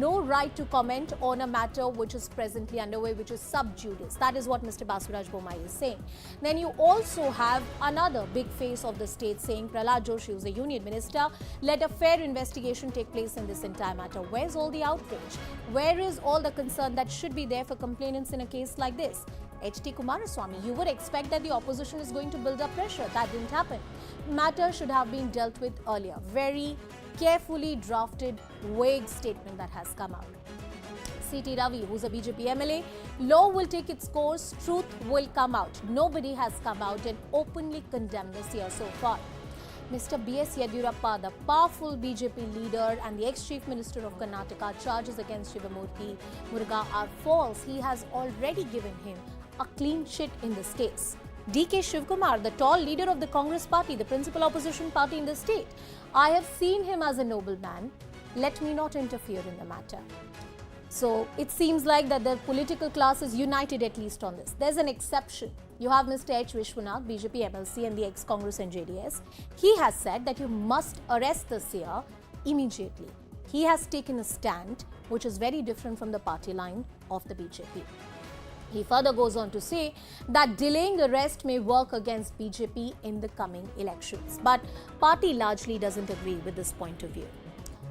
no right to comment on a matter which is presently underway, which is sub judice. That is what Mr. Basuraj Bommai is saying. Then you also have another big face of the state saying, Prahlad Joshi, who's the Union Minister, let a fair investigation take place in this entire matter. Where's all the outrage? Where is all the concern that should be there for complainants in a case like this? H.T. Kumaraswamy, you would expect that the opposition is going to build up pressure. That didn't happen. Matter should have been dealt with earlier. Very carefully drafted, vague statement that has come out. C.T. Ravi, who's a BJP MLA, law will take its course, truth will come out. Nobody has come out and openly condemned this year so far. Mr. B.S. Yediyurappa, the powerful BJP leader and the ex-Chief Minister of Karnataka, charges against Shivamurthy Muruga are false. He has already given him a clean chit in this case. D.K. Shivkumar, the tall leader of the Congress party, the principal opposition party in the state, I have seen him as a noble man. Let me not interfere in the matter. So it seems like that the political class is united at least on this. There's an exception. You have Mr. H. Vishwanath, BJP MLC and the ex-Congress and JDS. He has said that you must arrest the seer immediately. He has taken a stand which is very different from the party line of the BJP. He further goes on to say that delaying arrest may work against BJP in the coming elections. But party largely doesn't agree with this point of view.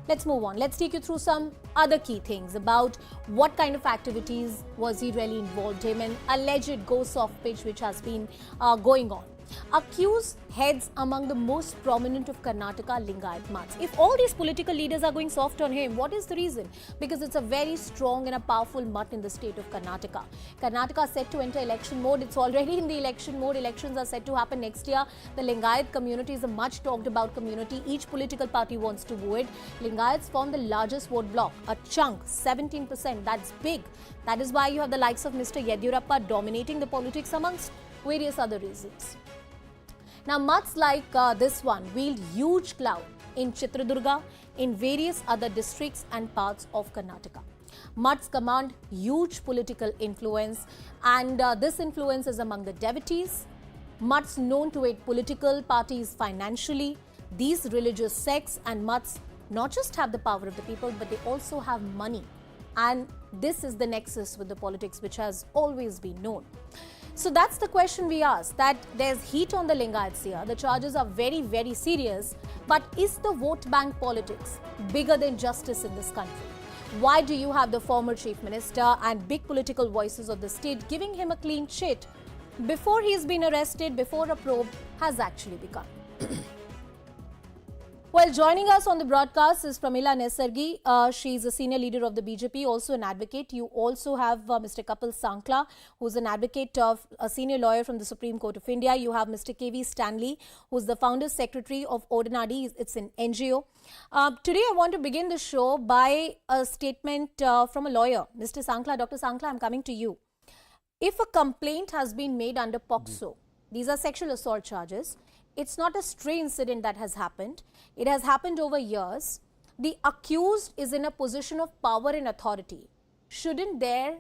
Let's move on. Let's take you through some other key things about what kind of activities was he really involved in, an alleged go-soft pitch which has been going on. Accused heads among the most prominent of Karnataka Lingayat Mats. If all these political leaders are going soft on him, what is the reason? Because it's a very strong and a powerful mutt in the state of Karnataka. Karnataka is set to enter election mode. It's already in the election mode. Elections are set to happen next year. The Lingayat community is a much talked about community. Each political party wants to woo it. Lingayats form the largest vote bloc, a chunk, 17%. That's big. That is why you have the likes of Mr. Yediyurappa dominating the politics amongst various other reasons. Now, mutts like this one wield huge clout in Chitradurga, in various other districts and parts of Karnataka. Mutts command huge political influence, and this influence is among the devotees. Mutts known to aid political parties financially. These religious sects and mutts not just have the power of the people, but they also have money. And this is the nexus with the politics which has always been known. So that's the question we ask, that there's heat on the Lingayat Seer. The charges are very, very serious. But is the vote bank politics bigger than justice in this country? Why do you have the former chief minister and big political voices of the state giving him a clean sheet before he's been arrested, before a probe has actually begun? Well, joining us on the broadcast is Pramila Nesargi. She's a senior leader of the BJP, also an advocate. You also have Mr. Kapil Sankla, who's an advocate of a senior lawyer from the Supreme Court of India. You have Mr. KV Stanley, who's the founder secretary of Ordinadi. It's an NGO. Today, I want to begin the show by a statement from a lawyer. Mr. Sankla, Dr. Sankla, I'm coming to you. If a complaint has been made under POCSO, these are sexual assault charges. It's not a stray incident that has happened. It has happened over years. The accused is in a position of power and authority. Shouldn't there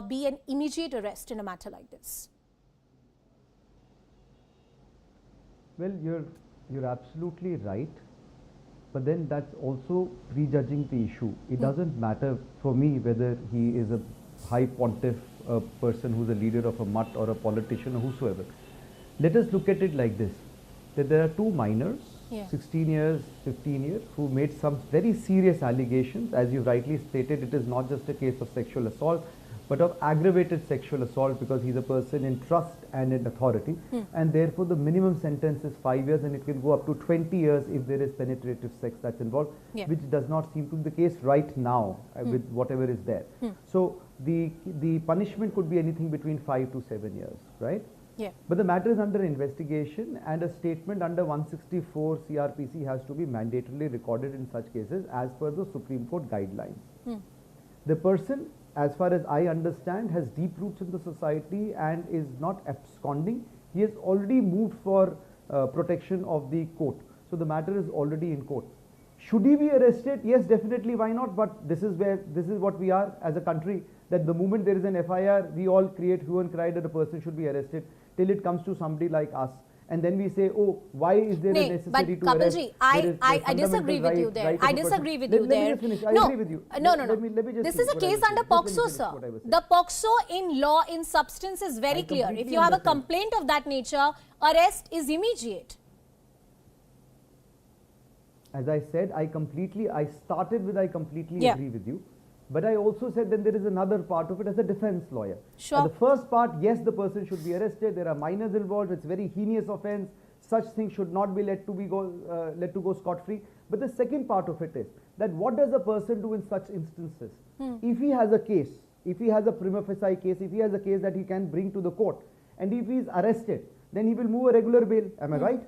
be an immediate arrest in a matter like this? Well, you're absolutely right. But then that's also prejudging the issue. It doesn't matter for me whether he is a high pontiff, a person who's a leader of a mutt or a politician or whosoever. Let us look at it like this. That there are two minors, 16 years, 15 years, who made some very serious allegations. As you rightly stated, it is not just a case of sexual assault, but of aggravated sexual assault, because he's a person in trust and in authority. And therefore, the minimum sentence is 5 years, and it can go up to 20 years if there is penetrative sex that's involved, which does not seem to be the case right now with whatever is there. So the punishment could be anything between 5 to 7 years, right? But the matter is under investigation, and a statement under 164 CRPC has to be mandatorily recorded in such cases as per the Supreme Court guidelines. The person, as far as I understand, has deep roots in the society and is not absconding. He has already moved for protection of the court. So the matter is already in court. Should he be arrested? Yes, definitely, why not? But this is what we are as a country, that the moment there is an FIR, we all create hue and cry that a person should be arrested, till it comes to somebody like us. And then we say, oh, why is there a necessity to arrest? Kapilji, I disagree with you there. I disagree with you there. Let me finish. I agree with you. No. Let me just this is a case under POCSO, sir. The POCSO in law, in substance, is very clear. If you have a complaint of that nature, arrest is immediate. As I said, I completely agree with you. But I also said that there is another part of it as a defense lawyer. Sure. The first part, yes, the person should be arrested. There are minors involved. It's very heinous offense. Such things should not be let to go scot-free. But the second part of it is that what does a person do in such instances? If he has a case, if he has a prima facie case, if he has a case that he can bring to the court, and if he is arrested, then he will move a regular bail. Am I right?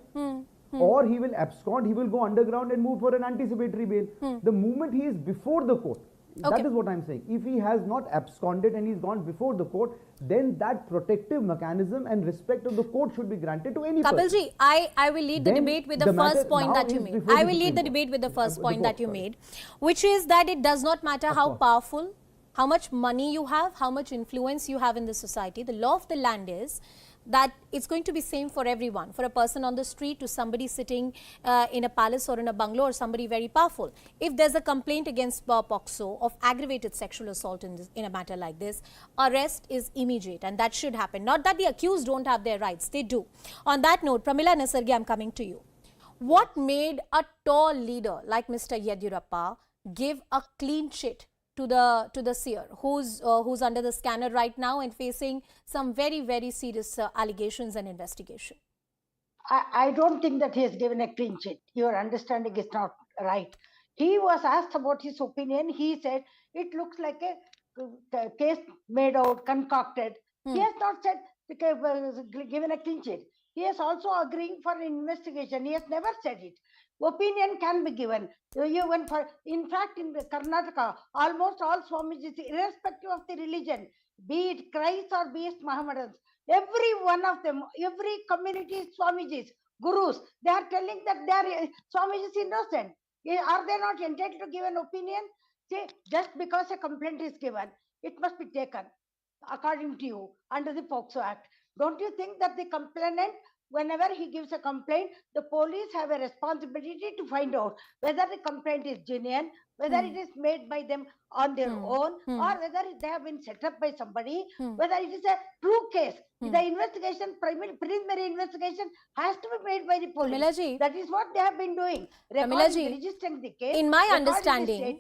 Or he will abscond, he will go underground and move for an anticipatory bail. The moment he is before the court, that is what I'm saying. If he has not absconded and he's gone before the court, then that protective mechanism and respect of the court should be granted to any person. Kapilji, I will lead the debate with the first point that you made. I will lead the debate with the first point that you made, which is that it does not matter how powerful, how much money you have, how much influence you have in the society. The law of the land is that it's going to be same for everyone, for a person on the street to somebody sitting in a palace or in a bungalow or somebody very powerful. If there's a complaint against POCSO of aggravated sexual assault in a matter like this, arrest is immediate, and that should happen. Not that the accused don't have their rights, they do. On that note, Pramila Nesargi, I'm coming to you. What made a tall leader like Mr. Yediyurappa give a clean sheet to the seer, who's under the scanner right now and facing some very serious allegations and investigation? I don't think that he has given a clean sheet. Your understanding is not right. He was asked about his opinion. He said it looks like a case made out, concocted. He has not said given a clean sheet. He is also agreeing for an investigation. He has never said it. Opinion can be given. In fact, in Karnataka, almost all Swamijis, irrespective of the religion, be it Christ or be it Mohammedans, every one of them, every community Swamijis, Gurus, they are telling that their Swamiji is innocent. Are they not entitled to give an opinion? See, just because a complaint is given, it must be taken, according to you, under the POCSO Act. Don't you think that the complainant, whenever he gives a complaint, the police have a responsibility to find out whether the complaint is genuine, whether it is made by them on their own, or whether they have been set up by somebody, whether it is a true case. The investigation, preliminary investigation, has to be made by the police. Pramilaji, that is what they have been doing. Registering the case. In my understanding,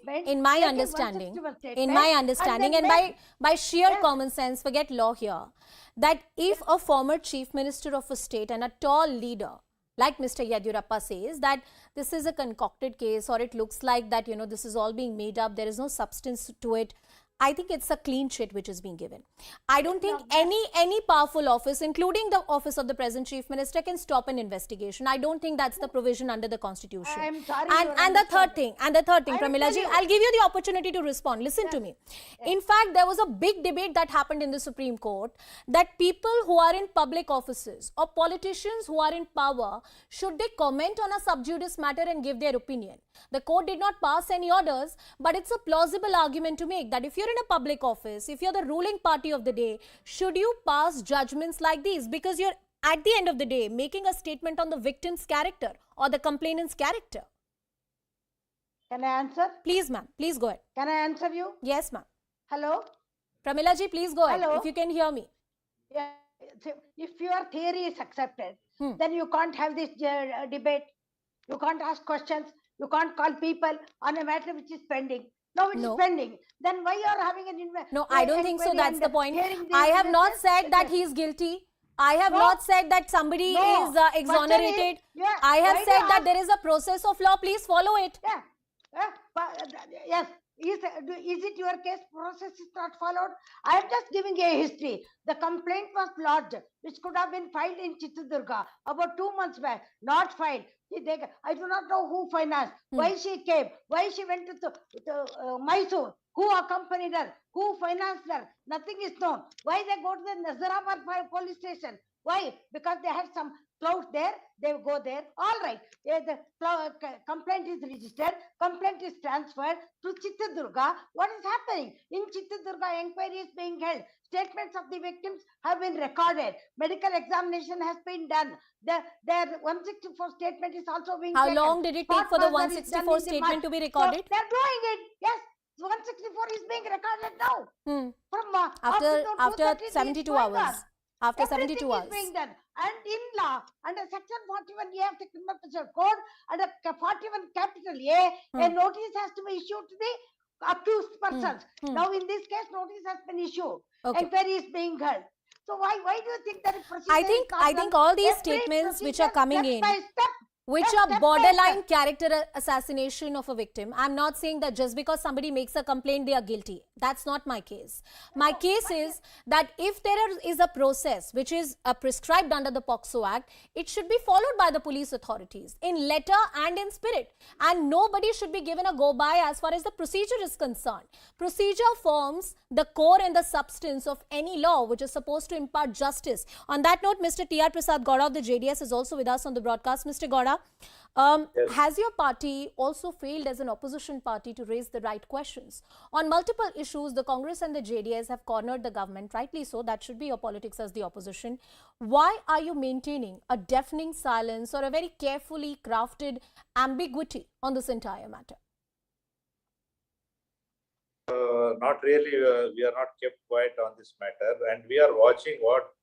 and by sheer common sense, forget law here, that if a former chief minister of a state and a tall leader like Mr. Yediyurappa says that this is a concocted case, or it looks like that, you know, this is all being made up, there is no substance to it, I think it's a clean sheet which is being given. I don't think any powerful office, including the office of the present chief minister, can stop an investigation. I don't think that's the provision under the constitution. I'm sorry. And the third thing, Pramilaji, I'll give you the opportunity to respond. Listen to me. In fact, there was a big debate that happened in the Supreme Court that people who are in public offices or politicians who are in power, should they comment on a sub judice matter and give their opinion? The court did not pass any orders, but it's a plausible argument to make that if you're in a public office, if you're the ruling party of the day, should you pass judgments like these? Because you're at the end of the day making a statement on the victim's character or the complainant's character. Can I answer? Please, ma'am. Please go ahead. Can I answer you? Yes, ma'am. Hello? Pramilaji, please go ahead. Hello? If you can hear me. Yeah. So if your theory is accepted, then you can't have this debate. You can't ask questions. You can't call people on a matter which is pending. No, it is pending. Then why you are having an investment? No, I don't think so. That's the point. I have not said that he is guilty. I have not said that somebody is exonerated. I have said that there is a process of law. Please follow it. Yes. Is it your case process is not followed? I am just giving a history. The complaint was lodged, which could have been filed in Chitradurga about 2 months back, not filed. I do not know who financed, why she came, why she went to Mysore, who accompanied her, who financed her. Nothing is known. Why they go to the Nazarabad police station? Why? Because they had some clout there, they go there. All right. The complaint is registered, complaint is transferred to Chitradurga. What is happening? In Chitradurga, inquiry is being held. Statements of the victims have been recorded. Medical examination has been done. Their 164 statement is also being How taken. long did it take for the 164 statement to be recorded? So they're doing it. Yes. 164 is being recorded now. From after 72 hours. After Everything 72 hours. is being done. And in law, under section 41A of the Criminal Procedure Code, under 41 capital A, a notice has to be issued to the accused persons. Now, in this case, notice has been issued. Inquiry is being held. So why do you think that I think all these statements which are coming in, which are borderline character assassination of a victim. I'm not saying that just because somebody makes a complaint, they are guilty. That's not my case. My case is that if there is a process which is prescribed under the POCSO Act, it should be followed by the police authorities in letter and in spirit. And nobody should be given a go-by as far as the procedure is concerned. Procedure forms the core and the substance of any law which is supposed to impart justice. On that note, Mr. T.R. Prasad Gowda of the JDS is also with us on the broadcast. Mr. Gowda, has your party also failed as an opposition party to raise the right questions? On multiple issues, the Congress and the JDS have cornered the government, rightly so. That should be your politics as the opposition. Why are you maintaining a deafening silence or a very carefully crafted ambiguity on this entire matter? Not really. We are not kept quiet on this matter, and we are watching what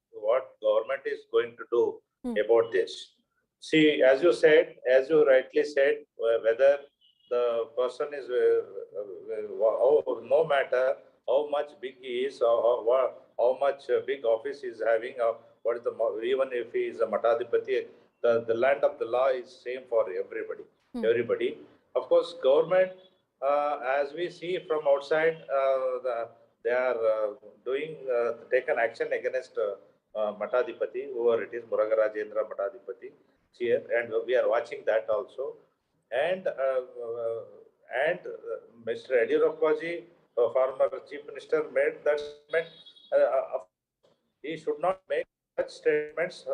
government is going to do about this. See, as you said, as you rightly said, whether the person is, no matter how much big he is, or how much big office he is having, or what is the, even if he is a Matadipati, the land of the law is same for everybody. Everybody. Of course, government, as we see from outside, they are taken action against Matadipati, whoever it is, Muragarajendra Matadipati here, and we are watching that also. And Mr. Yediyurappa, former Chief Minister, made that statement. He should not make such statements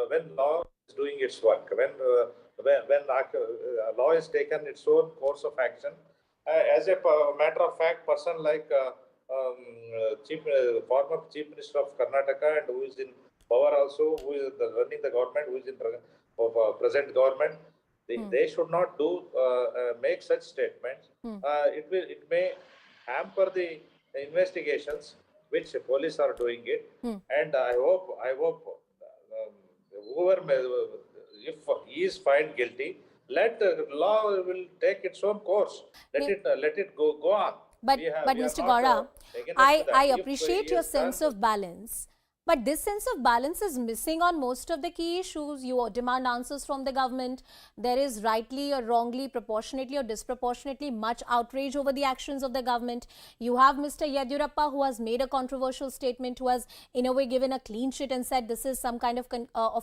when law is doing its work. When law is taken its own course of action. As a matter of fact, person like former Chief Minister of Karnataka, and who is in power also, who is running the government, who is in present government, they should not do make such statements. It may hamper the investigations which police are doing it, and I hope whoever if he is found guilty, let the law will take its own course. Let it go on. But Mr. Gaura, I appreciate your sense of balance. But this sense of balance is missing on most of the key issues. You demand answers from the government. There is rightly or wrongly, proportionately or disproportionately much outrage over the actions of the government. You have Mr. Yediyurappa, who has made a controversial statement, who has in a way given a clean sheet and said this is some kind of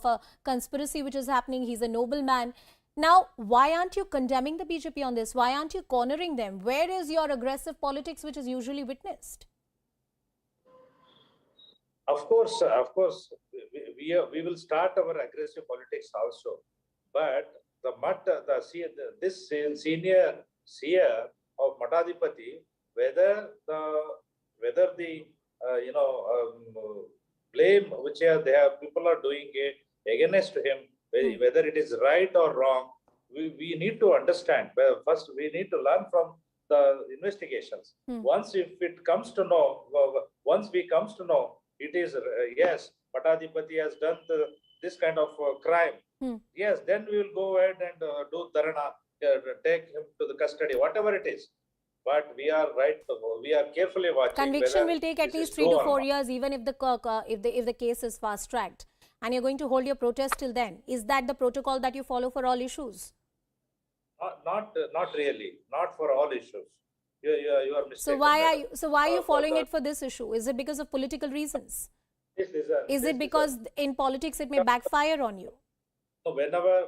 a conspiracy which is happening. He's a noble man. Now, why aren't you condemning the BJP on this? Why aren't you cornering them? Where is your aggressive politics which is usually witnessed? Of course, we will start our aggressive politics also. But this senior seer of Matadipati, whether the blame which people are doing it against him, whether it is right or wrong, we need to understand. Well, first, we need to learn from the investigations. Once we comes to know, it is yes, Matadipati has done this kind of crime. Yes, then we will go ahead and do dharana, take him to the custody, whatever it is. But we are carefully watching. Conviction will take at least 3 to 4 years, even if the case is fast tracked. And you're going to hold your protest till then. Is that the protocol that you follow for all issues? Not really. Not for all issues. You are mistaken. So why are you following it for this issue? Is it because of political reasons? Is it because in politics it may backfire on you? Whenever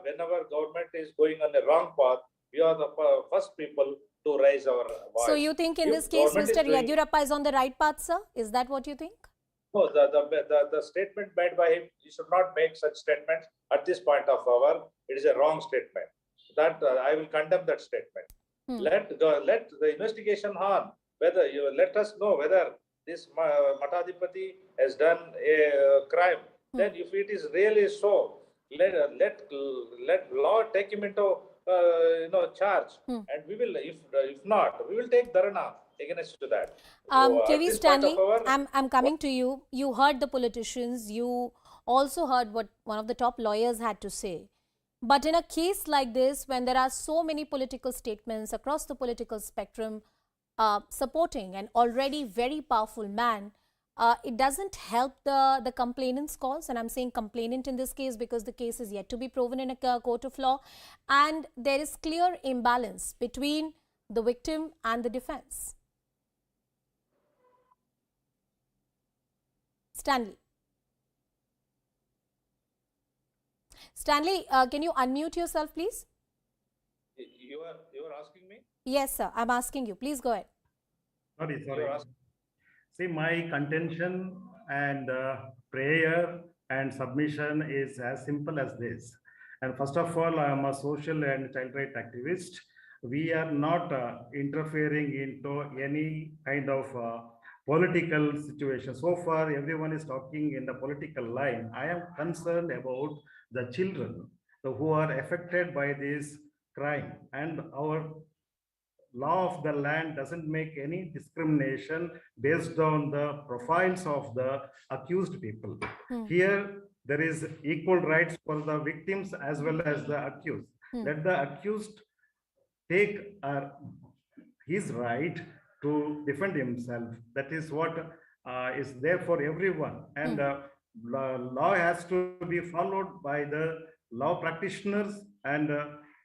government is going on a wrong path, we are the first people to raise our voice. So you think in this case Mr. Yediyurappa is on the right path, sir? Is that what you think? No, the statement made by him, he should not make such statements at this point of hour. It is a wrong statement. That I will condemn that statement. Let the investigation on. Whether you let us know whether this Matadipati has done a crime. Then, if it is really so, let law take him into charge, and we will. If not, we will take dharana against that. KV Stanley, I'm coming to you. You heard the politicians. You also heard what one of the top lawyers had to say. But in a case like this, when there are so many political statements across the political spectrum supporting an already very powerful man, it doesn't help the complainant's cause. And I'm saying complainant in this case because the case is yet to be proven in a court of law. And there is clear imbalance between the victim and the defense. Stanley, can you unmute yourself, please? You are asking me? Yes, sir. I'm asking you. Please go ahead. Sorry. See, my contention and prayer and submission is as simple as this. And first of all, I am a social and child rights activist. We are not interfering into any kind of political situation. So far, everyone is talking in the political line. I am concerned about the children who are affected by this crime, and our law of the land doesn't make any discrimination based on the profiles of the accused people. Here, there is equal rights for the victims as well as the accused. Let the accused take his right to defend himself. That is what is there for everyone. And law has to be followed by the law practitioners and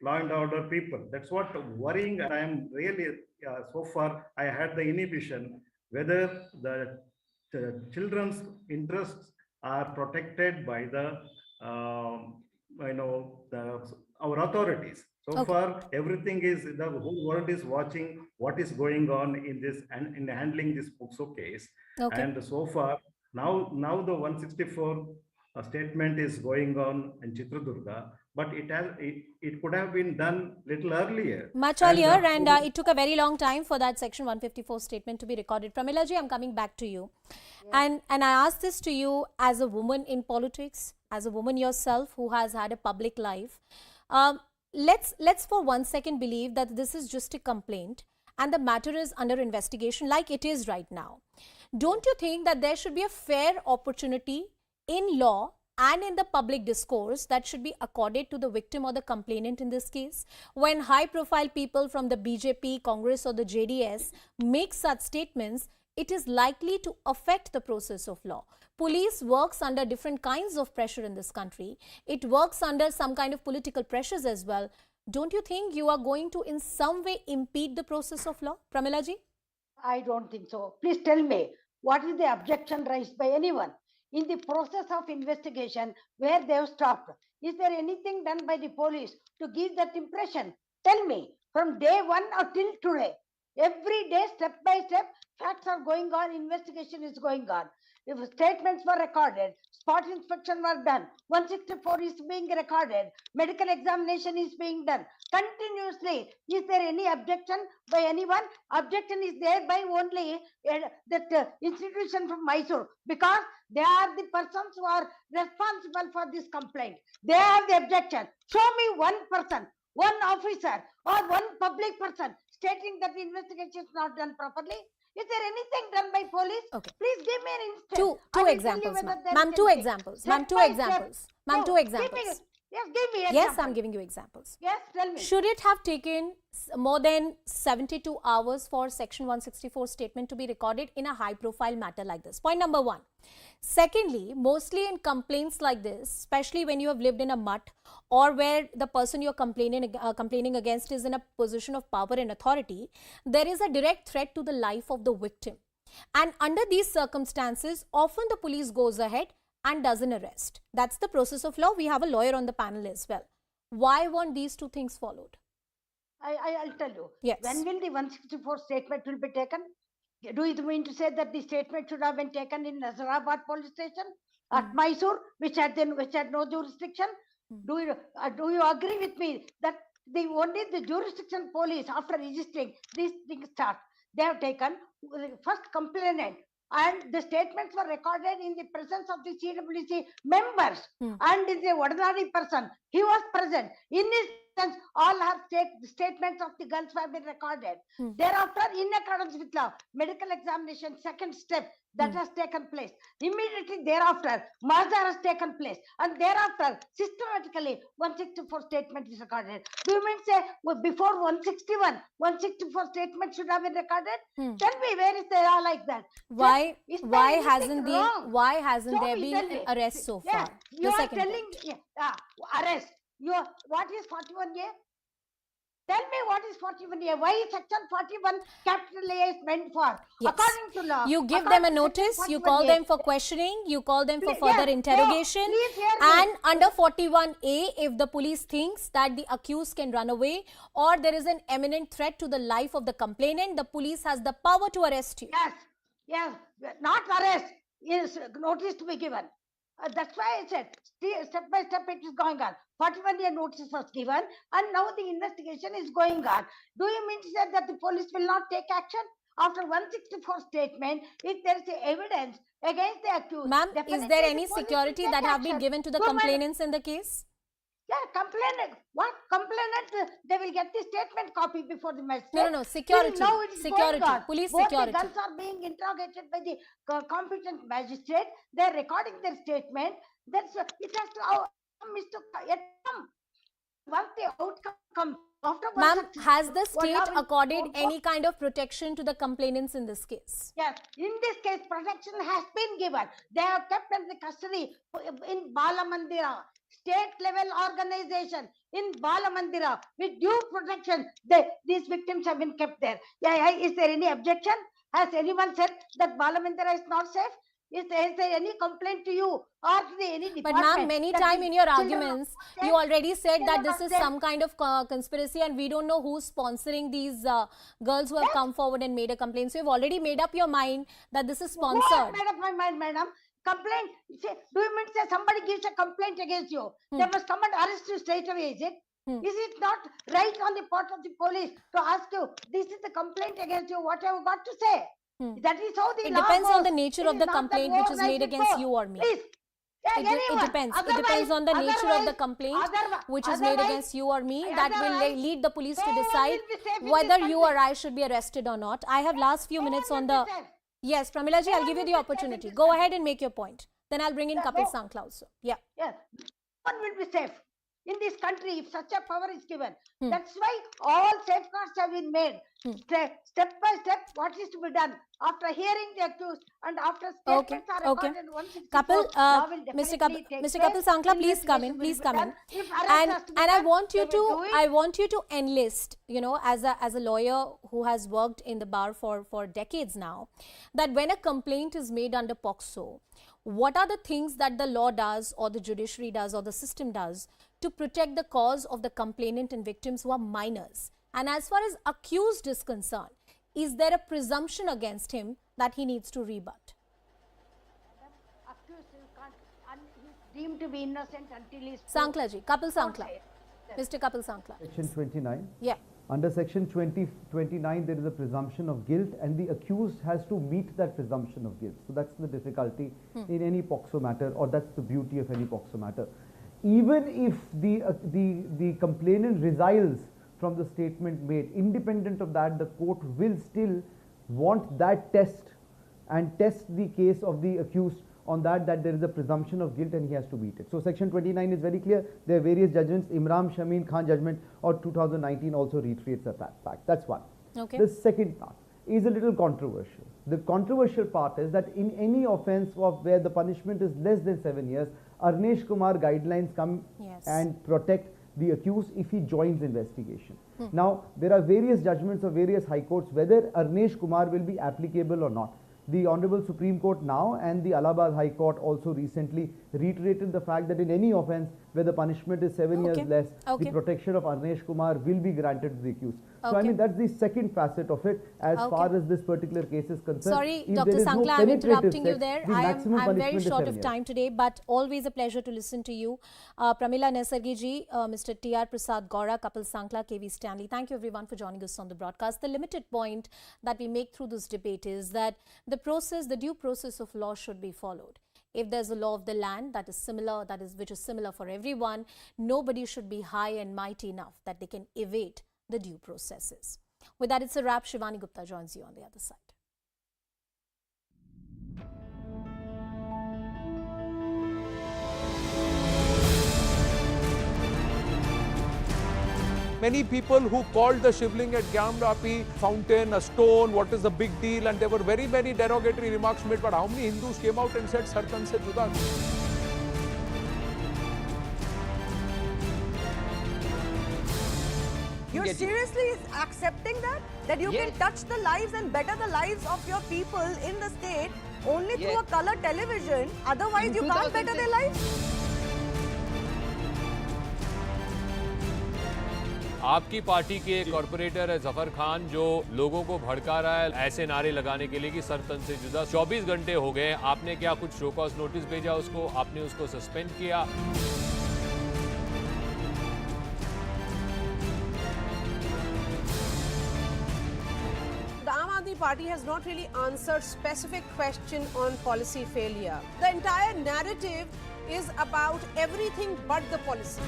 law and order people. That's what worrying. I am really, so far, I had the inhibition whether the children's interests are protected by the, our authorities. So far, everything is, the whole world is watching what is going on in this and in handling this POCSO case. And so far, now the 164 statement is going on in Chitradurga, but it could have been done little earlier. Much earlier, and it took a very long time for that section 154 statement to be recorded. Pramila ji, I'm coming back to you. Yes. And I ask this to you as a woman in politics, as a woman yourself who has had a public life. Let's for 1 second believe that this is just a complaint and the matter is under investigation like it is right now. Don't you think that there should be a fair opportunity in law and in the public discourse that should be accorded to the victim or the complainant in this case? When high-profile people from the BJP, Congress or the JDS make such statements, it is likely to affect the process of law. Police works under different kinds of pressure in this country. It works under some kind of political pressures as well. Don't you think you are going to in some way impede the process of law? Pramila ji? I don't think so. Please tell me, what is the objection raised by anyone? In the process of investigation, where they have stopped, is there anything done by the police to give that impression? Tell me, from day one until today, every day, step by step, facts are going on, investigation is going on. If statements were recorded, spot inspection was done, 164 is being recorded, medical examination is being done continuously. Is there any objection by anyone? Objection is there by only that institution from Mysore, because they are the persons who are responsible for this complaint. They have the objection. Show me one person, one officer or one public person stating that the investigation is not done properly. Is there anything done by police? Please give me an instance. Two examples, ma'am. Two examples. Ma'am, two examples. Ma'am, two examples. Yes, give me examples. Yes, I'm giving you examples. Yes, tell me. Should it have taken more than 72 hours for Section 164 statement to be recorded in a high-profile matter like this? Point number one. Secondly, mostly in complaints like this, especially when you have lived in a mutt or where the person you're complaining against is in a position of power and authority, there is a direct threat to the life of the victim. And under these circumstances, often the police goes ahead and does an arrest. That's the process of law. We have a lawyer on the panel as well. Why weren't these two things followed? I'll tell you. Yes. When will the 164 statement will be taken? Do you mean to say that the statement should have been taken in Nazarabad police station at Mysore, which had no jurisdiction? Do you agree with me that only the jurisdiction police, after registering these things start, they have taken first complainant, and the statements were recorded in the presence of the CWC members and in the ordinary person. He was present. In this sense, all have statements of the girls have been recorded. Thereafter, in accordance with law, medical examination, second step, that has taken place. Immediately thereafter, murder has taken place. And thereafter, systematically, 164 statement is recorded. Do you mean say, before 161, 164 statement should have been recorded? Tell me, where is the law like that? Why hasn't there been an arrest so far? You are telling arrest. What is 41A? Tell me what is 41A. Why is section 41 capital A is meant for? Yes. According to law. You give them a notice, you call them for questioning, you call them for further interrogation. And under 41A, if the police thinks that the accused can run away or there is an imminent threat to the life of the complainant, the police has the power to arrest you. Yes, not arrest. Is notice to be given. That's why I said step by step it is going on. 41A notice was given and now the investigation is going on. Do you mean to say that the police will not take action? After 164 statement, if there is evidence against the accused... Ma'am, is there any security that have been given to the complainants in the case? Yeah, complainant. What complainant? They will get the statement copy before the magistrate. No. Security. Till now it is Security. going on. Police Both security. the guns are being interrogated by the competent magistrate. They are recording their statement. That's it has to come. Once the outcome comes, Ma'am, has the state accorded any kind of protection to the complainants in this case? Yes, in this case, protection has been given. They are kept in the custody in Bala Mandira, state level organization in Bala Mandira with due protection. These victims have been kept there. Is there any objection? Has anyone said that Bala Mandira is not safe? Is there any complaint to you or to any department? But ma'am, many times in your arguments, you already said that this is some kind of conspiracy and we don't know who's sponsoring these girls who have come forward and made a complaint. So you've already made up your mind that this is sponsored. What made up my mind, madam? Complaint? Do you mean say somebody gives a complaint against you? They must come and arrest you straight away, is it? Is it not right on the part of the police to ask you, this is the complaint against you, what have you got to say? That is how the It law depends goes. on the nature of the complaint which is made against you or me. Please. It depends. It depends on the nature of the complaint which is made against you or me. That will lead the police to decide whether you or I should be arrested or not. I have last few minutes on the... Yes, Pramila ji, I'll give you the opportunity. Go ahead and make your point. Then I'll bring in Kapil Sankla also. Yeah. Yes. One will be safe in this country if such a power is given. That's why all safeguards have been made. Step by step, what is to be done after hearing the accused and after statements are recorded. Kapil, Mr. Kapil Sankla, please come in. Please come in. And I want you to enlist, you know, as a lawyer who has worked in the bar for decades now, that when a complaint is made under POCSO, what are the things that the law does or the judiciary does or the system does to protect the cause of the complainant and victims who are minors? And as far as accused is concerned, is there a presumption against him that he needs to rebut? Accused, he's deemed to be innocent until he's... Sankla ji, Kapil Sankla. Mr. Kapil Sankla. Section 29. Yeah. Under section 29, there is a presumption of guilt and the accused has to meet that presumption of guilt. So that's the difficulty in any POCSO matter, or that's the beauty of any POCSO matter. Even if the complainant resiles from the statement made, independent of that, the court will still want that test and test the case of the accused on that there is a presumption of guilt and he has to meet it. So section 29 is very clear. There are various judgments. Imran Shameen Khan judgment or 2019 also reiterates that fact. That's one. Okay. The second part is a little controversial. The controversial part is that in any offence of where the punishment is less than 7 years, Arnesh Kumar guidelines come and protect the accused if he joins investigation. Now, there are various judgments of various high courts whether Arnesh Kumar will be applicable or not. The Honorable Supreme Court now and the Allahabad High Court also recently reiterated the fact that in any offence where the punishment is 7 years less, the protection of Arnesh Kumar will be granted to the accused. So I mean that's the second facet of it as far as this particular case is concerned. Sorry, Dr. Sankla, I'm interrupting you there. I'm very short of time today, but always a pleasure to listen to you. Pramila Nesargi ji, Mr. T.R. Prasad Gaura, Kapil Sankla, K.V. Stanley. Thank you everyone for joining us on the broadcast. The limited point that we make through this debate is that the due process of law should be followed. If there's a law of the land that is similar, which is similar for everyone, nobody should be high and mighty enough that they can evade the due processes. With that, it's a wrap. Shivani Gupta joins you on the other side. Many people who called the shivling at Gyamrapi fountain a stone, what is the big deal, and there were very many derogatory remarks made, but how many Hindus came out and said Sartan se juda? You're seriously accepting that you can touch the lives and better the lives of your people in the state only through a color television, otherwise you can't better their lives? आपकी party के corporator है जफर खान जो लोगों को भड़का रहा है ऐसे नारे लगाने के लिए कि सर तन से जुदा। 24 घंटे हो गए, आपने क्या कुछ शो कॉज नोटिस भेजा उसको, आपने उसको सस्पेंड किया? The Aam Aadmi Party has not really answered specific question on policy failure. The entire narrative is about everything but the policy.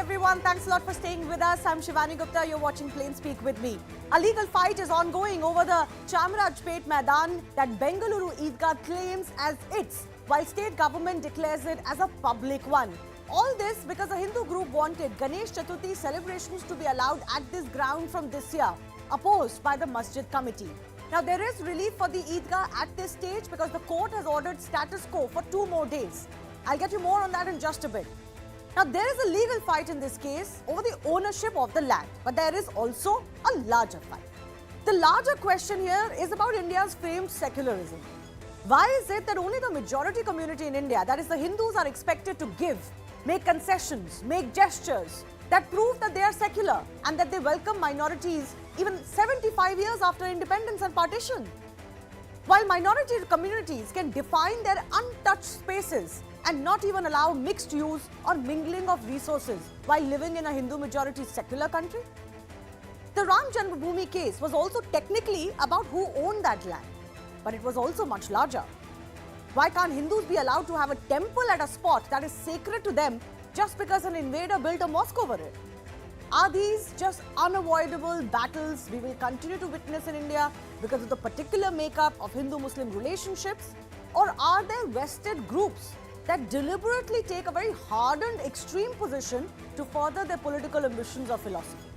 everyone. Thanks a lot for staying with us. I'm Shivani Gupta. You're watching Plain Speak with me. A legal fight is ongoing over the Chamarajpet Maidan that Bengaluru Eidgah claims as its, while state government declares it as a public one. All this because a Hindu group wanted Ganesh Chaturthi celebrations to be allowed at this ground from this year, opposed by the Masjid Committee. Now, there is relief for the Eidgah at this stage because the court has ordered status quo for 2 more days. I'll get you more on that in just a bit. Now, there is a legal fight in this case over the ownership of the land, but there is also a larger fight. The larger question here is about India's famed secularism. Why is it that only the majority community in India, that is the Hindus, are expected to give, make concessions, make gestures that prove that they are secular and that they welcome minorities even 75 years after independence and partition? While minority communities can define their untouched spaces and not even allow mixed use or mingling of resources while living in a Hindu majority secular country? The Ramjan Bhumi case was also technically about who owned that land, but it was also much larger. Why can't Hindus be allowed to have a temple at a spot that is sacred to them just because an invader built a mosque over it? Are these just unavoidable battles we will continue to witness in India because of the particular makeup of Hindu-Muslim relationships? Or are there vested groups that deliberately take a very hardened, extreme position to further their political ambitions or philosophy?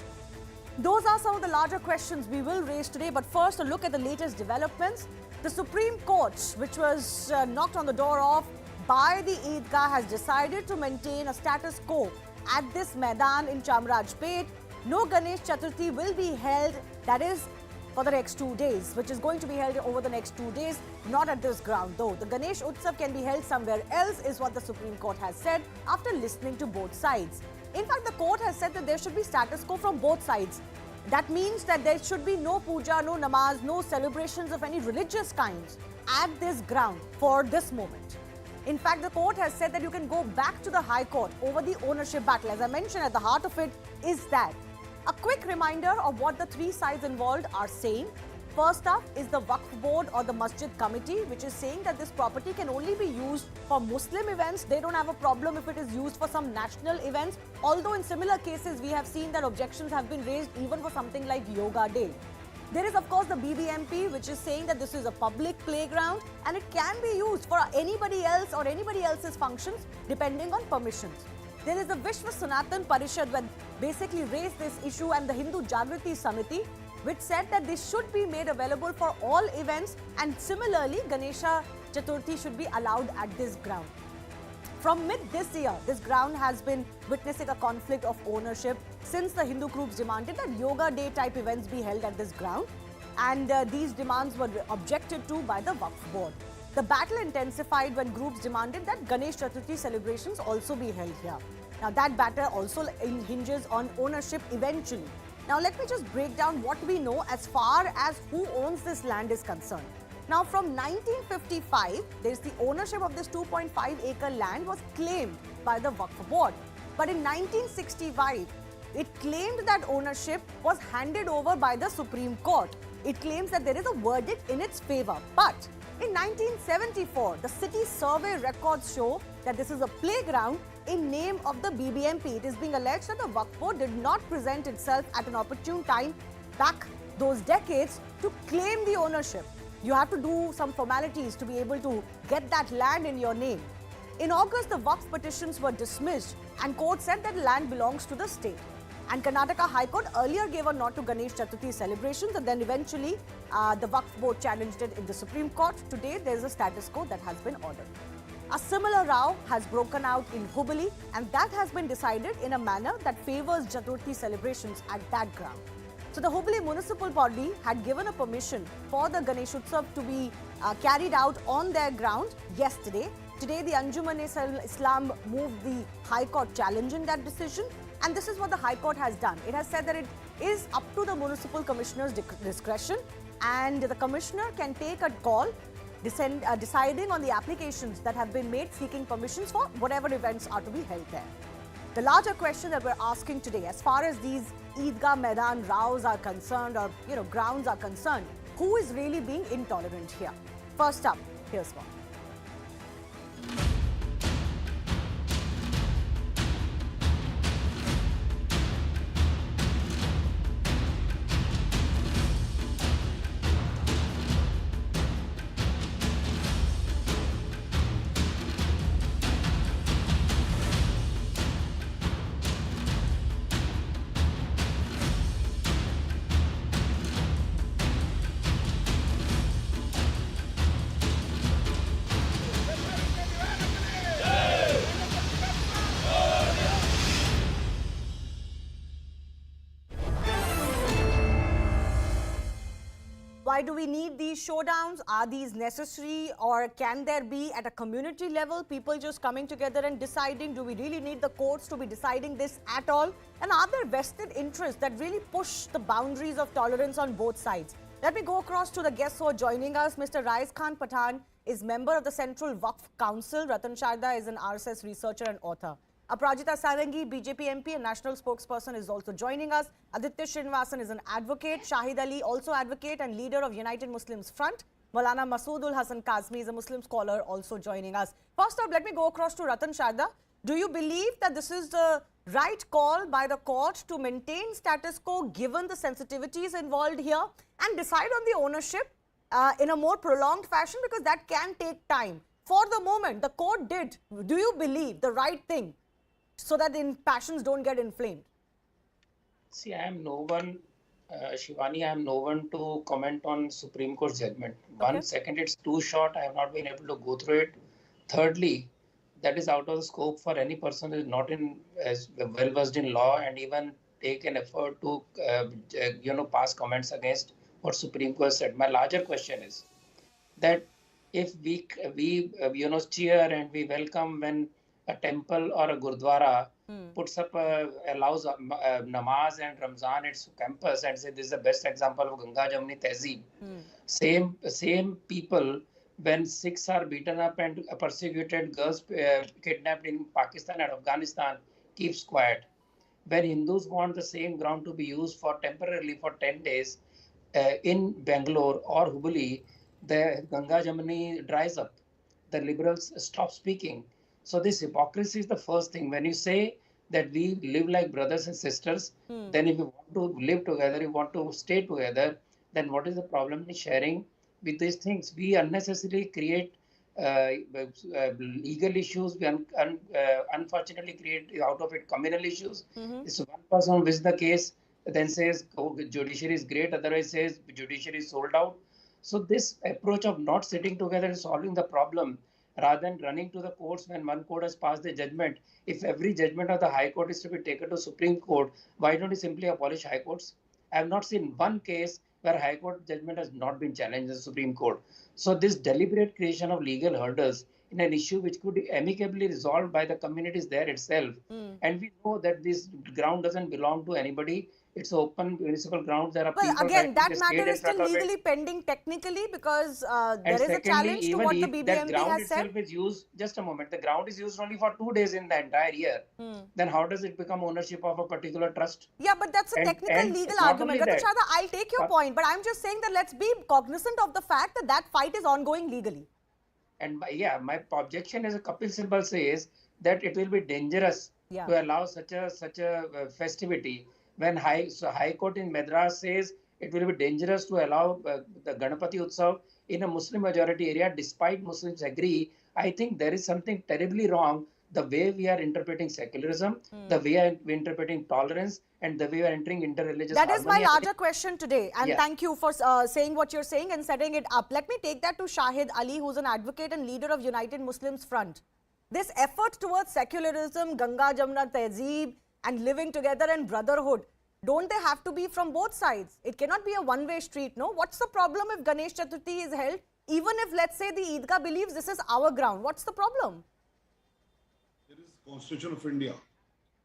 Those are some of the larger questions we will raise today, but first a look at the latest developments. The Supreme Court, which was knocked on the door of by the Eidgah, has decided to maintain a status quo at this Maidan in Chamarajpet. No Ganesh Chaturthi will be held, that is for the next 2 days, which is going to be held over the next 2 days, not at this ground though. The Ganesh Utsav can be held somewhere else is what the Supreme Court has said after listening to both sides. In fact, the court has said that there should be status quo from both sides. That means that there should be no puja, no namaz, no celebrations of any religious kinds at this ground for this moment. In fact, the court has said that you can go back to the High Court over the ownership battle. As I mentioned, at the heart of it is that. A quick reminder of what the 3 sides involved are saying. First up is the Wakf Board or the Masjid Committee, which is saying that this property can only be used for Muslim events. They don't have a problem if it is used for some national events. Although in similar cases, we have seen that objections have been raised even for something like Yoga Day. There is, of course, the BBMP, which is saying that this is a public playground and it can be used for anybody else or anybody else's functions depending on permissions. There is the Vishwa Sanatan Parishad, which basically raised this issue, and the Hindu Jagrati Samiti, which said that this should be made available for all events, and similarly Ganesha Chaturthi should be allowed at this ground. From mid this year, this ground has been witnessing a conflict of ownership since the Hindu groups demanded that Yoga Day type events be held at this ground, and these demands were objected to by the Wakf Board. The battle intensified when groups demanded that Ganesh Chaturthi celebrations also be held here. Now that battle also hinges on ownership eventually. Now let me just break down what we know as far as who owns this land is concerned. Now from 1955, there's the ownership of this 2.5 acre land was claimed by the Wakf Board. But in 1965, it claimed that ownership was handed over by the Supreme Court. It claims that there is a verdict in its favor. But in 1974, the city survey records show that this is a playground in name of the BBMP. It is being alleged that the Wakf Board did not present itself at an opportune time back those decades to claim the ownership. You have to do some formalities to be able to get that land in your name. In August, the Wakf petitions were dismissed and court said that land belongs to the state. And Karnataka High Court earlier gave a nod to Ganesh Chaturthi celebrations, and then eventually the Wakf Board challenged it in the Supreme Court. Today, there is a status quo that has been ordered. A similar row has broken out in Hubli, and that has been decided in a manner that favors Chaturthi celebrations at that ground. So the Hubli municipal body had given a permission for the Ganesh Utsav to be carried out on their ground yesterday. Today, the Anjuman-e-Islam moved the High Court challenging that decision, and this is what the High Court has done. It has said that it is up to the municipal commissioner's discretion, and the commissioner can take a call deciding on the applications that have been made seeking permissions for whatever events are to be held there. The larger question that we're asking today, as far as these Eidgah Maidan rows are concerned, or grounds are concerned, who is really being intolerant here? First up, here's one. Why do we need these showdowns? Are these necessary, or can there be at a community level people just coming together and deciding? Do we really need the courts to be deciding this at all? And are there vested interests that really push the boundaries of tolerance on both sides? Let me go across to the guests who are joining us. Mr. Rais Khan Pathan is member of the Central Wakf Council. Ratan Sharda is an RSS researcher and author. Aparajita Sarangi, BJP MP and national spokesperson, is also joining us. Aditya Srinivasan is an advocate. Shahid Ali, also advocate and leader of United Muslims Front. Maulana Masoodul Hasan Kazmi is a Muslim scholar, also joining us. First up, let me go across to Ratan Sharda. Do you believe that this is the right call by the court to maintain status quo given the sensitivities involved here and decide on the ownership in a more prolonged fashion, because that can take time? For the moment, the court did, do you believe, the right thing so that the passions don't get inflamed? See, I am no one, Shivani, I am no one to comment on Supreme Court judgment. One, second, it's too short. I have not been able to go through it. Thirdly, that is out of the scope for any person who is not as well versed in law and even take an effort to, pass comments against what Supreme Court said. My larger question is that if we cheer and we welcome when a temple or a gurdwara puts up, allows namaz and Ramzan its campus and say this is the best example of Ganga Jamni Tehzeeb. Same people, when Sikhs are beaten up and persecuted, girls kidnapped in Pakistan and Afghanistan, keeps quiet. When Hindus want the same ground to be used for temporarily for 10 days in Bengaluru or Hubli, the Ganga Jamni dries up. The liberals stop speaking. So this hypocrisy is the first thing. When you say that we live like brothers and sisters, then if you want to live together, you want to stay together, then what is the problem in sharing with these things? We unnecessarily create legal issues. We unfortunately create out of it communal issues. It's one person wins the case, then says judiciary is great, otherwise says judiciary is sold out. So this approach of not sitting together and solving the problem, rather than running to the courts when one court has passed the judgment. If every judgment of the High Court is to be taken to Supreme Court, why don't you simply abolish High Courts? I have not seen one case where High Court judgment has not been challenged in the Supreme Court. So this deliberate creation of legal hurdles in an issue which could be amicably resolved by the communities there itself. And we know that this ground doesn't belong to anybody. It's open municipal ground. There are people. Again, that matter is still legally pending technically, because there is a challenge to what the BBMP has said. Is used, just a moment, the ground is used only for 2 days in the entire year. Then how does it become ownership of a particular trust? Yeah, but that's a technical legal argument. Ratan Sharda, I'll take your point, but I'm just saying that let's be cognizant of the fact that that fight is ongoing legally. And my objection, as a Kapil Sibal says, that it will be dangerous to allow such a festivity. When High Court in Madras says it will be dangerous to allow the Ganapati Utsav in a Muslim majority area, despite Muslims agree, I think there is something terribly wrong the way we are interpreting secularism, the way we are interpreting tolerance, and the way we are entering interreligious harmony. That is my larger question question today, and thank you for saying what you're saying and setting it up. Let me take that to Shahid Ali, who's an advocate and leader of United Muslims Front. This effort towards secularism, Ganga Jamna Tehzeeb, and living together and brotherhood, don't they have to be from both sides? It cannot be a one-way street, no? What's the problem if Ganesh Chaturthi is held? Even if, let's say, the Eidgah believes this is our ground, what's the problem? There is Constitution of India.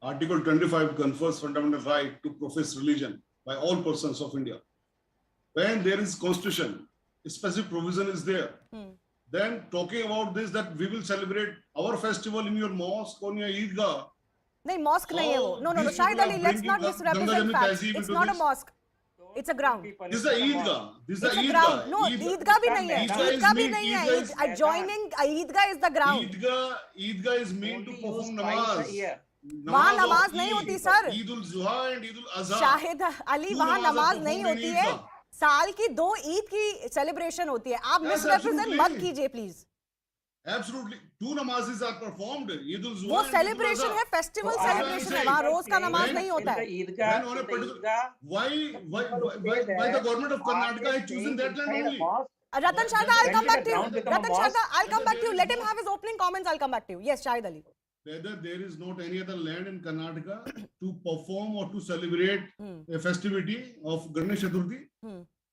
Article 25 confers fundamental right to profess religion by all persons of India. When there is Constitution, a specific provision is there. Then talking about this, that we will celebrate our festival in your mosque or in your Eidgah. No, mosque nahi hai wo. No, Shahid Ali, let's not misrepresent facts. It's not a mosque. It's a ground. This is the Eidgah. This is the Eidgah. No, Eidgah bhi nahi hai. Eidgah bhi nahi hai. Adjoining Eidgah is the ground. Eidgah is meant to perform namaz. वहाँ नमाज नहीं होती sir. Eid-ul-Zuha and Eid-ul-Azha. Shahid Ali, वहाँ नमाज नहीं होती है. साल की 2 ईद की सेलिब्रेशन होती है. आप मिसरिप्रेजेंट मत कीजिए please. Absolutely, 2 namazes are performed. Eid-ul-Zuha. वो सेलिब्रेशन है, फेस्टिवल सेलिब्रेशन है. वहाँ रोज का नमाज नहीं होता है. Why the government of Karnataka is choosing that land only? Ratan Sharda, I'll come back to you. Ratan Sharda, I'll come back to you. Let him have his opening comments. I'll come back to you. Yes, Shahid Ali. Whether there is not any other land in Karnataka to perform or to celebrate a festivity of Ganesh Chaturthi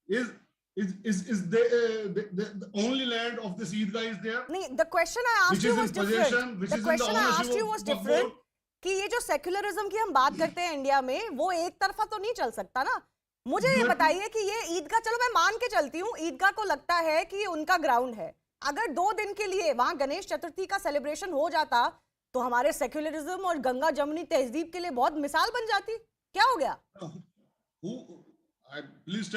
is the only land of this Eidgah is there? The question I asked you was different. The question I asked you was different. कि ये जो secularism की हम बात करते हैं India में, वो एक तरफा तो नहीं चल सकता ना. मुझे ये बताइए कि ये ईदगाह, चलो मैं मान के चलती हूँ, ईदगाह को लगता है कि उनका ग्राउंड है. अगर 2 दिन के लिए वहां गणेश चतुर्थी का सेलिब्रेशन हो जाता तो हमारे सेक्युलरिज्म और गंगा जमुनी तहजीब के लिए बहुत मिसाल बन जाती. क्या हो गया? Please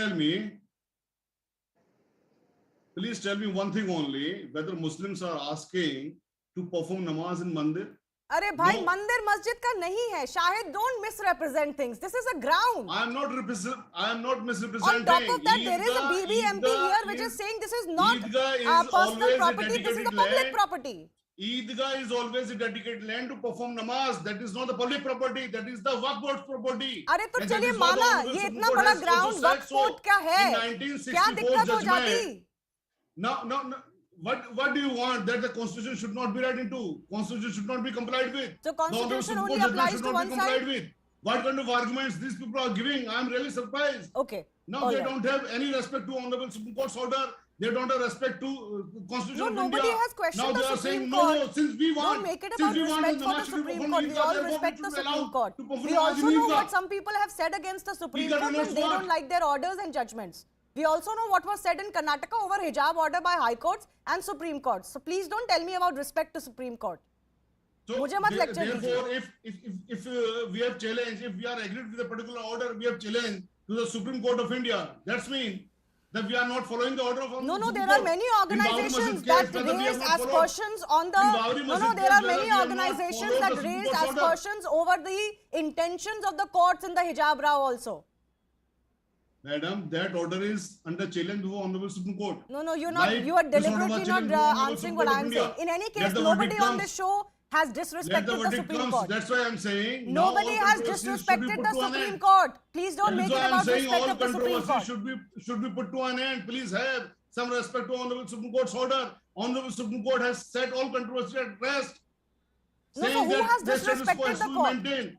tell me one thing only, whether Muslims are asking to perform namaz in mandir? अरे भाई, मंदिर मस्जिद का नहीं है. Shahid, don't misrepresent things. This is a ground. I am not misrepresenting. On top of that, there is a BBMP here which is saying this is not personal property. This is a public property. Eidgah is always a dedicated land to perform namaz. That is not the public property. That is the Wakf Board's property. अरे तो चलिए माना, ये इतना बड़ा ground वक्फ board का है, क्या दिक्कत हो जाती? No. What do you want? That the constitution should not be read into? Constitution should not be complied with? So constitution only applies to one side? What kind of arguments these people are giving? I am really surprised. Okay. Now they don't have any respect to Honorable Supreme Court's order. They don't have respect to Constitution of India. Nobody has questioned the Supreme Court. No, since we want, don't make it about respect for the Supreme Court. We all respect the Supreme Court. We also know what some people have said against the Supreme Court when they don't like their orders and judgments. We also know what was said in Karnataka over hijab order by High Courts and Supreme Courts. So please don't tell me about respect to Supreme Court. So therefore, if we have challenged, if we are agreed with a particular order, we have challenged to the Supreme Court of India. That's mean that we are not following the order of No, there are many organizations that raise aspersions on the there are many organizations that raise aspersions over the intentions of the courts in the hijab row also. Madam, that order is under challenge to Honorable Supreme Court. No, you're not. You are deliberately not answering what I'm saying. In any case, nobody on this show has disrespected the Supreme Court. That's why I'm saying. Nobody has disrespected the Supreme Court. Please don't make it about respect of the Supreme Court. Should be put to an end. Please have some respect to Honorable Supreme Court's order. Honorable Supreme Court has set all controversy at rest. No, so who has disrespected the court?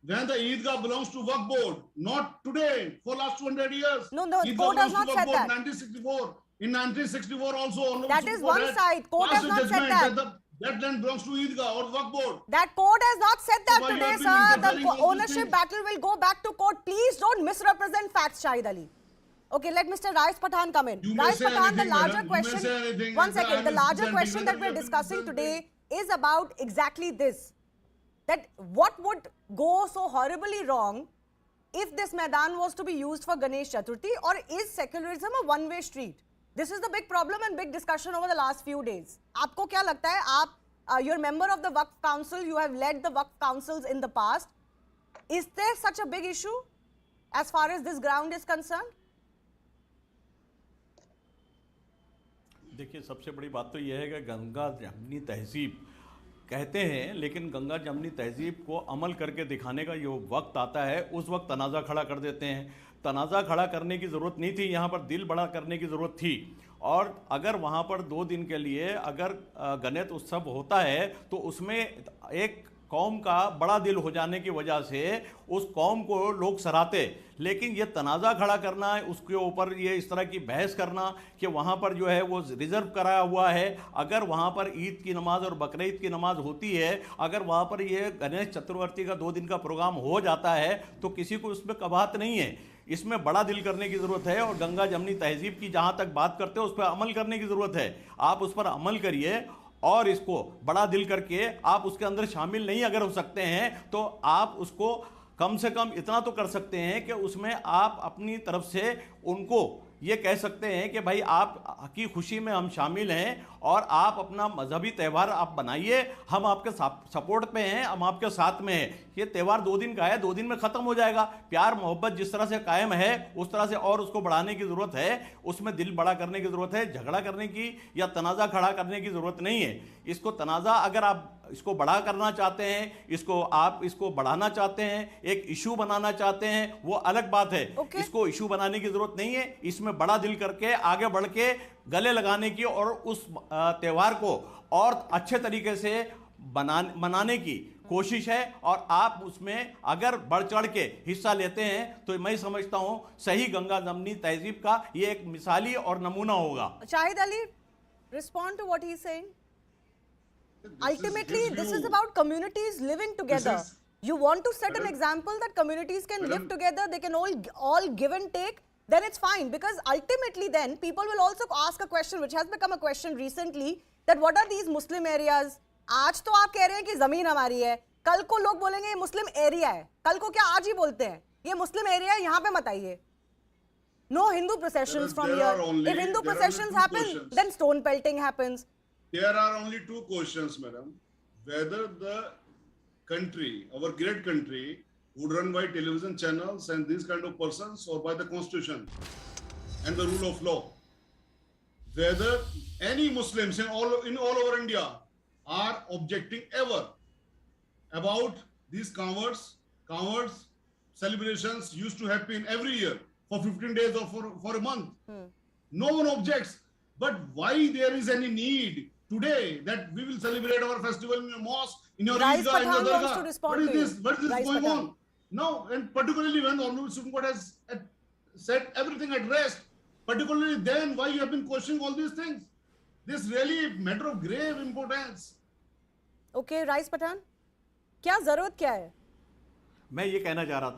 When the Eidgah belongs to Wakf Board, not today, for last 200 years. No, the court has not said that. 1964. In 1964 also. That is one side. Court has not said that. That land belongs to Eidgah or Wakf Board. That court has not said that today, sir. The ownership battle will go back to court. Please don't misrepresent facts, Shahid Ali. Okay, let Mr. Rais Pathan come in. Rais Pathan, the larger question. One second. The larger question that we're discussing today is about exactly this. That what would go so horribly wrong if this Maidan was to be used for Ganesh Chaturthi, or is secularism a one-way street? This is the big problem and big discussion over the last few days. आपको क्या लगता है? You're a member of the Wakf Council, you have led the Wakf Councils in the past. Is there such a big issue as far as this ground is concerned? देखिए, सबसे बड़ी बात तो यह है कि गंगा जमुनी तहजीब कहते हैं, लेकिन गंगा जमुनी तहजीब को अमल करके दिखाने का जो वक्त आता है, उस वक्त तनाज़ा खड़ा कर देते हैं. तनाज़ा खड़ा करने की ज़रूरत नहीं थी, यहाँ पर दिल बड़ा करने की ज़रूरत थी. और अगर वहाँ पर 2 दिन के लिए अगर गणेश उत्सव होता है तो उसमें एक कौम का बड़ा दिल हो जाने की वजह से उस कौम को लोग सराहते. लेकिन ये तनाज़ा खड़ा करना है, उसके ऊपर ये इस तरह की बहस करना कि वहाँ पर जो है वो रिज़र्व कराया हुआ है. अगर वहाँ पर ईद की नमाज और बकरीद की नमाज होती है, अगर वहाँ पर ये गणेश चतुर्थी का 2 दिन का प्रोग्राम हो जाता है तो किसी को उसमें कबाहत नहीं है. इसमें बड़ा दिल करने की ज़रूरत है. और गंगा जमुनी तहजीब की जहाँ तक बात करते हो, उस पर अमल करने की ज़रूरत है. आप उस पर अमल करिए और इसको बड़ा दिल करके आप उसके अंदर शामिल नहीं अगर हो सकते हैं तो आप उसको कम से कम इतना तो कर सकते हैं कि उसमें आप अपनी तरफ से उनको ये कह सकते हैं कि भाई आप की खुशी में हम शामिल हैं और आप अपना मजहबी त्यौहार आप बनाइए, हम आपके सपोर्ट पे हैं, हम आपके साथ में हैं. ये त्यौहार 2 दिन का है, 2 दिन में ख़त्म हो जाएगा. प्यार मोहब्बत जिस तरह से कायम है उस तरह से और उसको बढ़ाने की ज़रूरत है. उसमें दिल बड़ा करने की ज़रूरत है. झगड़ा करने की या तनाज़ा खड़ा करने की ज़रूरत नहीं है. इसको तनाज़ा अगर आप इसको बड़ा करना चाहते हैं, आप इसको बढ़ाना चाहते हैं, एक इशू बनाना चाहते हैं, वो अलग बात है. इसको इशू बनाने की ज़रूरत नहीं है. इसमें बड़ा दिल करके आगे बढ़ के गले लगाने की और उस त्यौहार को और अच्छे तरीके से मनाने की कोशिश है और आप उसमें अगर बढ़ चढ़ के हिस्सा लेते हैं तो मैं समझता हूं सही गंगा जमनी तहजीब का ये एक मिसाली और नमूना होगा। Shahid Ali, respond to what he's saying. Ultimately, this is about communities living together. You want to set an example that communities can live together, they can all give and take, then it's fine. Because ultimately then, people will also ask a question, which has become a question recently, that what are these Muslim areas? आज तो आप कह रहे हैं कि जमीन हमारी है, कल को लोग बोलेंगे ये मुस्लिम एरिया है, कल को क्या आज ही बोलते हैं ये मुस्लिम एरिया है, यहाँ पे मत आइए. No Hindu processions from here. If Hindu processions happen, then stone pelting happens. There are only two questions, madam. Whether the country, our great country, would run by television channels and these kind of persons or by the constitution and the rule of law. Whether any Muslims in all over India are objecting ever about these cowards celebrations used to happen every year for 15 days or for a month. No one objects. But why there is any need today that we will celebrate our festival in your mosque, in your Eidgah, in your Dargah? What is this? What is this going on? Now, and particularly when the Honorable Supreme Court has set everything at rest, particularly then why you have been questioning all these things? This really a matter of grave importance. Okay, Rais Pathan, क्या जरूरत क्या है? मैं ये कहना चाह रहा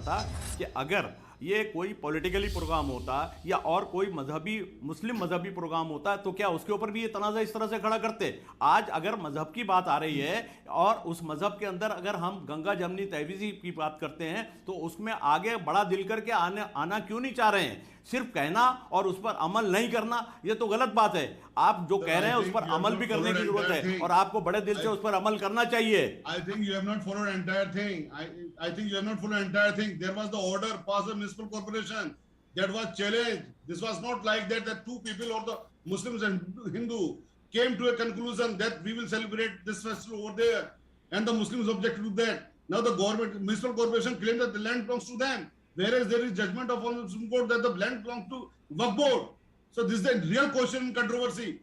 था कि अगर ये कोई पॉलिटिकली प्रोग्राम होता या और कोई मुस्लिम मजहबी प्रोग्राम होता तो क्या उसके ऊपर भी ये तनाज़ा इस तरह से खड़ा करते? आज अगर मजहब की बात आ रही है और उस मजहब के अंदर अगर हम गंगा जमनी तहजीब की बात करते हैं तो उसमें आगे बड़ा दिल करके आना क्यों नहीं चाह रहे हैं? सिर्फ कहना और उस पर अमल नहीं करना ये तो गलत बात है. आप जो कह रहे हैं उस पर अमल भी करने की जरूरत है और आपको बड़े दिल से उस पर अमल करना चाहिए. I think you have not followed entire thing. I think you have not followed entire thing. There was the order passed by municipal corporation that was challenged. This was not like that two people or the Muslims and Hindu came to a conclusion that we will celebrate this festival over there and the Muslims objected to that. Now the municipal corporation claimed that the land belongs to them, whereas there is judgment of the Supreme Court that the land belongs to Wakf board. So this is the real question and controversy.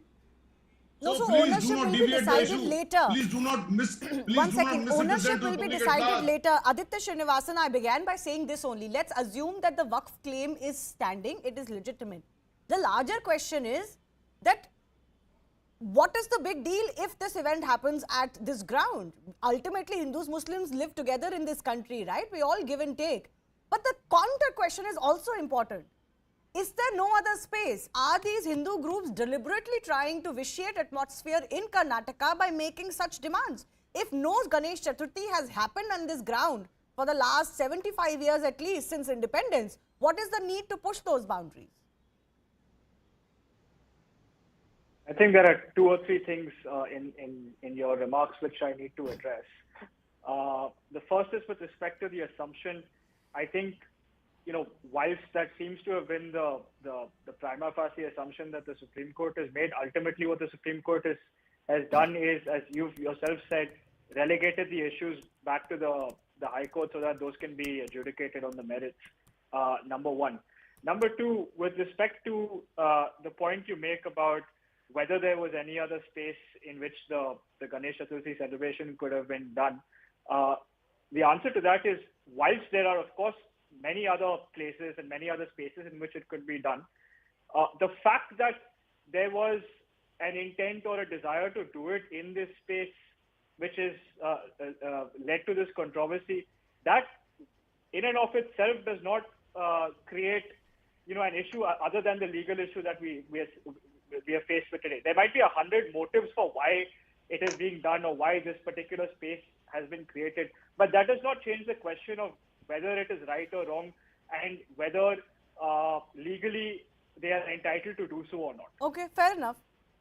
No, so please ownership do not will be deviate the decided issue. later. Please do not One second, ownership will be decided later. later. Aditya Srinivasan, I began by saying this only. Let's assume that the Wakf claim is standing, it is legitimate. The larger question is that what is the big deal if this event happens at this ground? Ultimately, Hindus, Muslims live together in this country, right? We all give and take. But the counter question is also important. Is there no other space? Are these Hindu groups deliberately trying to vitiate atmosphere in Karnataka by making such demands? If no Ganesh Chaturthi has happened on this ground for the last 75 years at least since independence, what is the need to push those boundaries? I think there are two or three things in your remarks which I need to address. The first is with respect to the assumption. I think, whilst that seems to have been the prima facie assumption that the Supreme Court has made, ultimately what the Supreme Court has done is, as you've yourself said, relegated the issues back to the High Court so that those can be adjudicated on the merits, number one. Number two, with respect to the point you make about whether there was any other space in which the Ganesh Chaturthi celebration could have been done, the answer to that is, whilst there are, of course, many other places and many other spaces in which it could be done, the fact that there was an intent or a desire to do it in this space which is led to this controversy, that in and of itself does not create an issue other than the legal issue that we are faced with today. There might be 100 motives for why it is being done or why this particular space has been created, but that does not change the question of whether it is right or wrong and whether legally they are entitled to do so or not. Okay, fair enough.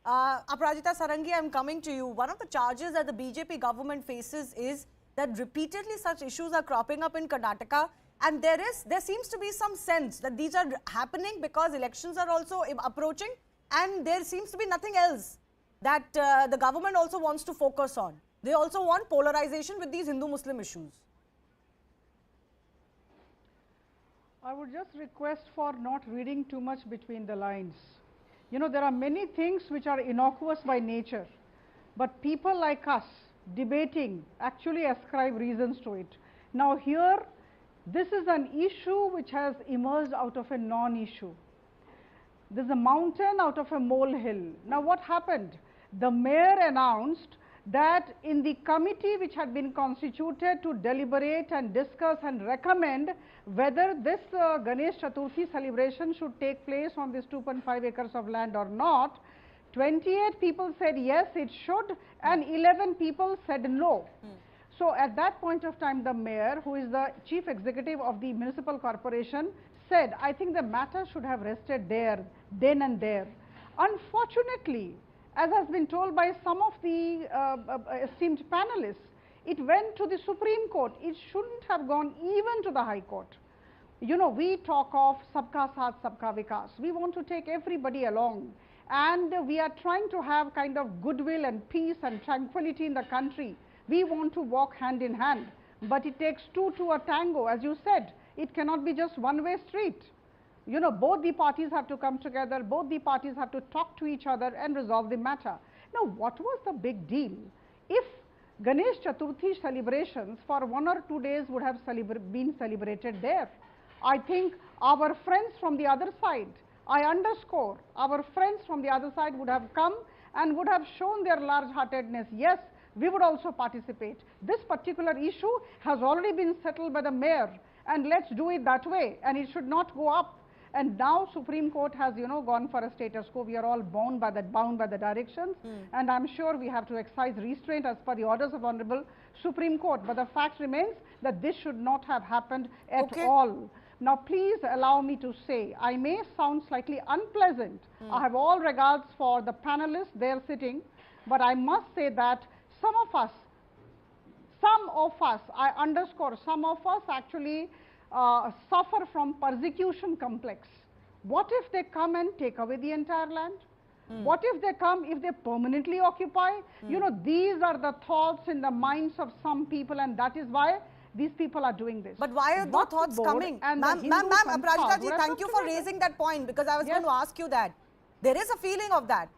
Aparajita Sarangi, I'm coming to you. One of the charges that the BJP government faces is that repeatedly such issues are cropping up in Karnataka, and there seems to be some sense that these are happening because elections are also approaching, and there seems to be nothing else that the government also wants to focus on. They also want polarization with these Hindu-Muslim issues. I would just request for not reading too much between the lines. There are many things which are innocuous by nature, but people like us debating actually ascribe reasons to it. Now here, this is an issue which has emerged out of a non-issue. There's a mountain out of a molehill. Now what happened? The mayor announced that in the committee which had been constituted to deliberate and discuss and recommend whether this Ganesh Chaturthi celebration should take place on this 2.5 acres of land or not, 28 people said yes, it should, and 11 people said no. So at that point of time, the mayor, who is the chief executive of the municipal corporation, said, I think the matter should have rested there, then and there. Unfortunately, as has been told by some of the esteemed panelists, it went to the Supreme Court. It shouldn't have gone even to the High Court. You know, we talk of Sabka Saath, Sabka Vikas. We want to take everybody along. And we are trying to have kind of goodwill and peace and tranquility in the country. We want to walk hand in hand. But it takes two to a tango, as you said. It cannot be just one-way street. You know, both the parties have to come together, both the parties have to talk to each other and resolve the matter. Now, what was the big deal? If Ganesh Chaturthi celebrations for 1 or 2 days would have been celebrated there, I think our friends from the other side, I underscore, our friends from the other side would have come and would have shown their large-heartedness. Yes, we would also participate. This particular issue has already been settled by the mayor, and let's do it that way, and it should not go up. And now Supreme Court has, you know, gone for a status quo. We are all bound by the directions, and I'm sure we have to exercise restraint as per the orders of Honorable Supreme Court. But the fact remains that this should not have happened at all. Now, please allow me to say, I may sound slightly unpleasant. I have all regards for the panelists there sitting, but I must say that some of us, I underscore, some of us actually suffer from persecution complex. What if they come and take away the entire land? What if they come, if they permanently occupy? You know, these are the thoughts in the minds of some people, and that is why these people are doing this. But why are the thoughts coming? Ma'am, Aparajita ji, thank you for raising that point, because I was going to ask you that. There is a feeling of that.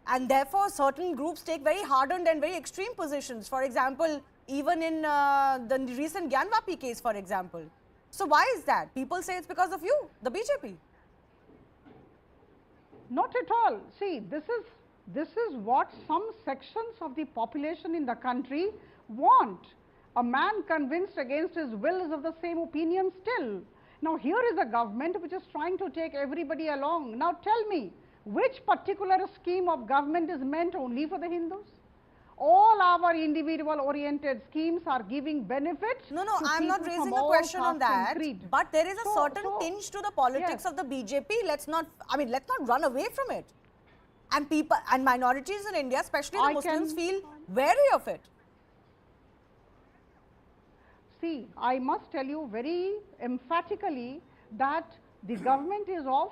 And therefore, certain groups take very hardened and very extreme positions. For example, even in the recent Gyanvapi case, for example. So why is that? People say it's because of you, the BJP. Not at all. See, this is what some sections of the population in the country want. A man convinced against his will is of the same opinion still. Now, here is a government which is trying to take everybody along. Now, tell me, which particular scheme of government is meant only for the Hindus? All our individual oriented schemes are giving benefits. No, I'm not raising a question on that. But there is a certain tinge to the politics of the BJP. Let's not run away from it. And people and minorities in India, especially the Muslims, feel wary of it. See, I must tell you very emphatically that the government is of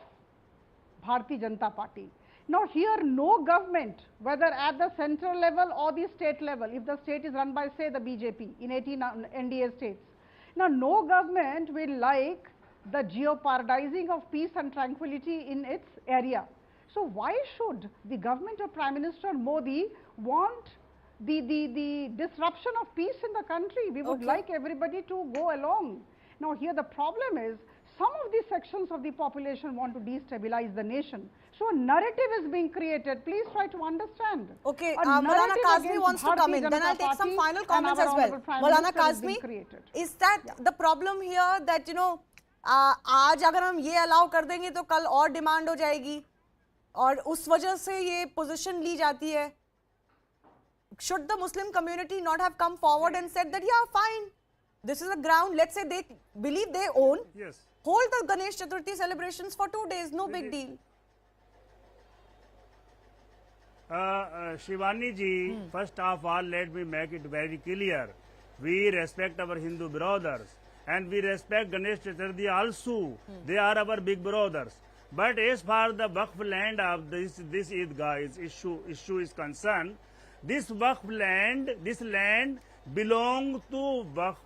Bharatiya Janata Party. Now, here no government, whether at the central level or the state level, if the state is run by, say, the BJP in 18 NDA states, now no government will like the jeopardizing of peace and tranquility in its area. So why should the government of Prime Minister Modi want the disruption of peace in the country? We would like everybody to go along. Now, here the problem is, some of the sections of the population want to destabilize the nation. So a narrative is being created. Please try to understand. Okay, Maulana Kazmi wants to come in. Then I'll take some final comments as well. Maulana Kazmi, is that the problem here that, you know, आज अगर हम ये allow कर देंगे तो कल और demand हो जाएगी और उस वजह से ये position ली जाती है? Should the Muslim community not have come forward and said that, yeah, fine, this is a ground, let's say they believe they own, hold the Ganesh Chaturthi celebrations for 2 days, no big deal. Shivani ji, first of all, let me make it very clear. We respect our Hindu brothers and we respect Ganesh Chaturthi also. They are our big brothers. But as far as the Wakf land of this Eidgah issue is concerned, this land belongs to Wakf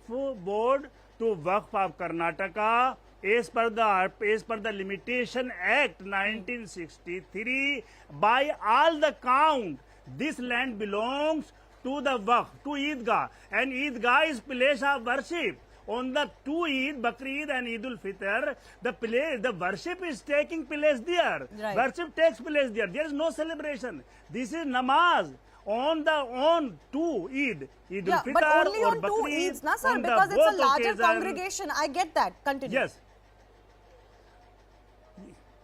board, to Wakf of Karnataka, as per the Limitation Act 1963. By all the count, this land belongs to the Wakf, to Eidgah, and Eidgah is place of worship. On the two Eid, Bakrid and Eid al-Fitr, the worship is taking place there. Right. Worship takes place there. There is no celebration. This is namaz on two Eid, Eid Yeah, al-Fitr but only or on two Bakrid. Eids, na sir, on the because it's both a larger occasion. congregation. I get that. Continue. Yes.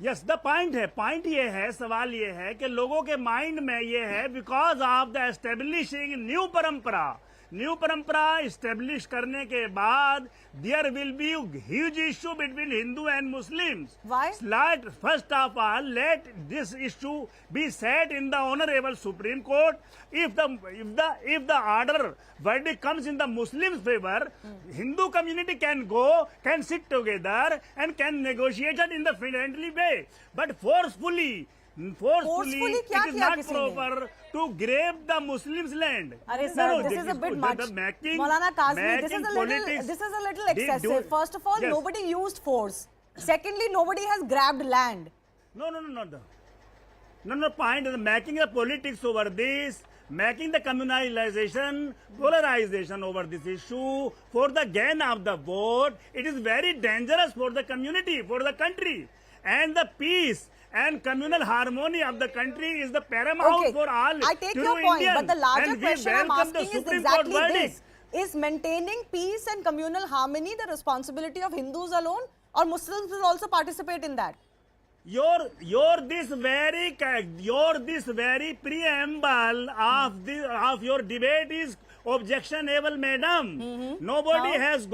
Yes the point ये है, सवाल ये है कि लोगों के mind में ये है because of the establishing new parampara establish करने के बाद there will be huge issue between Hindu and Muslims. First of all let this issue be set in the honourable Supreme Court. if the order verdict comes in the Muslims' favor, Hindu community can sit together and can negotiate it in the friendly way. But forcefully it is not proper to grab the Muslims' land. Arey sir, this is a bit much. Maulana Kazmi, this is a little excessive. First of all, nobody used force. Secondly, nobody has grabbed land. No. Point is making the politics over this, making the communalization, polarization over this issue for the gain of the vote. It is very dangerous for the community, for the country, and the peace and communal harmony of the country is the paramount for all. I take your point, but the larger question I'm asking is exactly this: is maintaining peace and communal harmony the responsibility of Hindus alone, or Muslims will also participate in that? Your this very preamble of your debate is objectionable, madam. Nobody has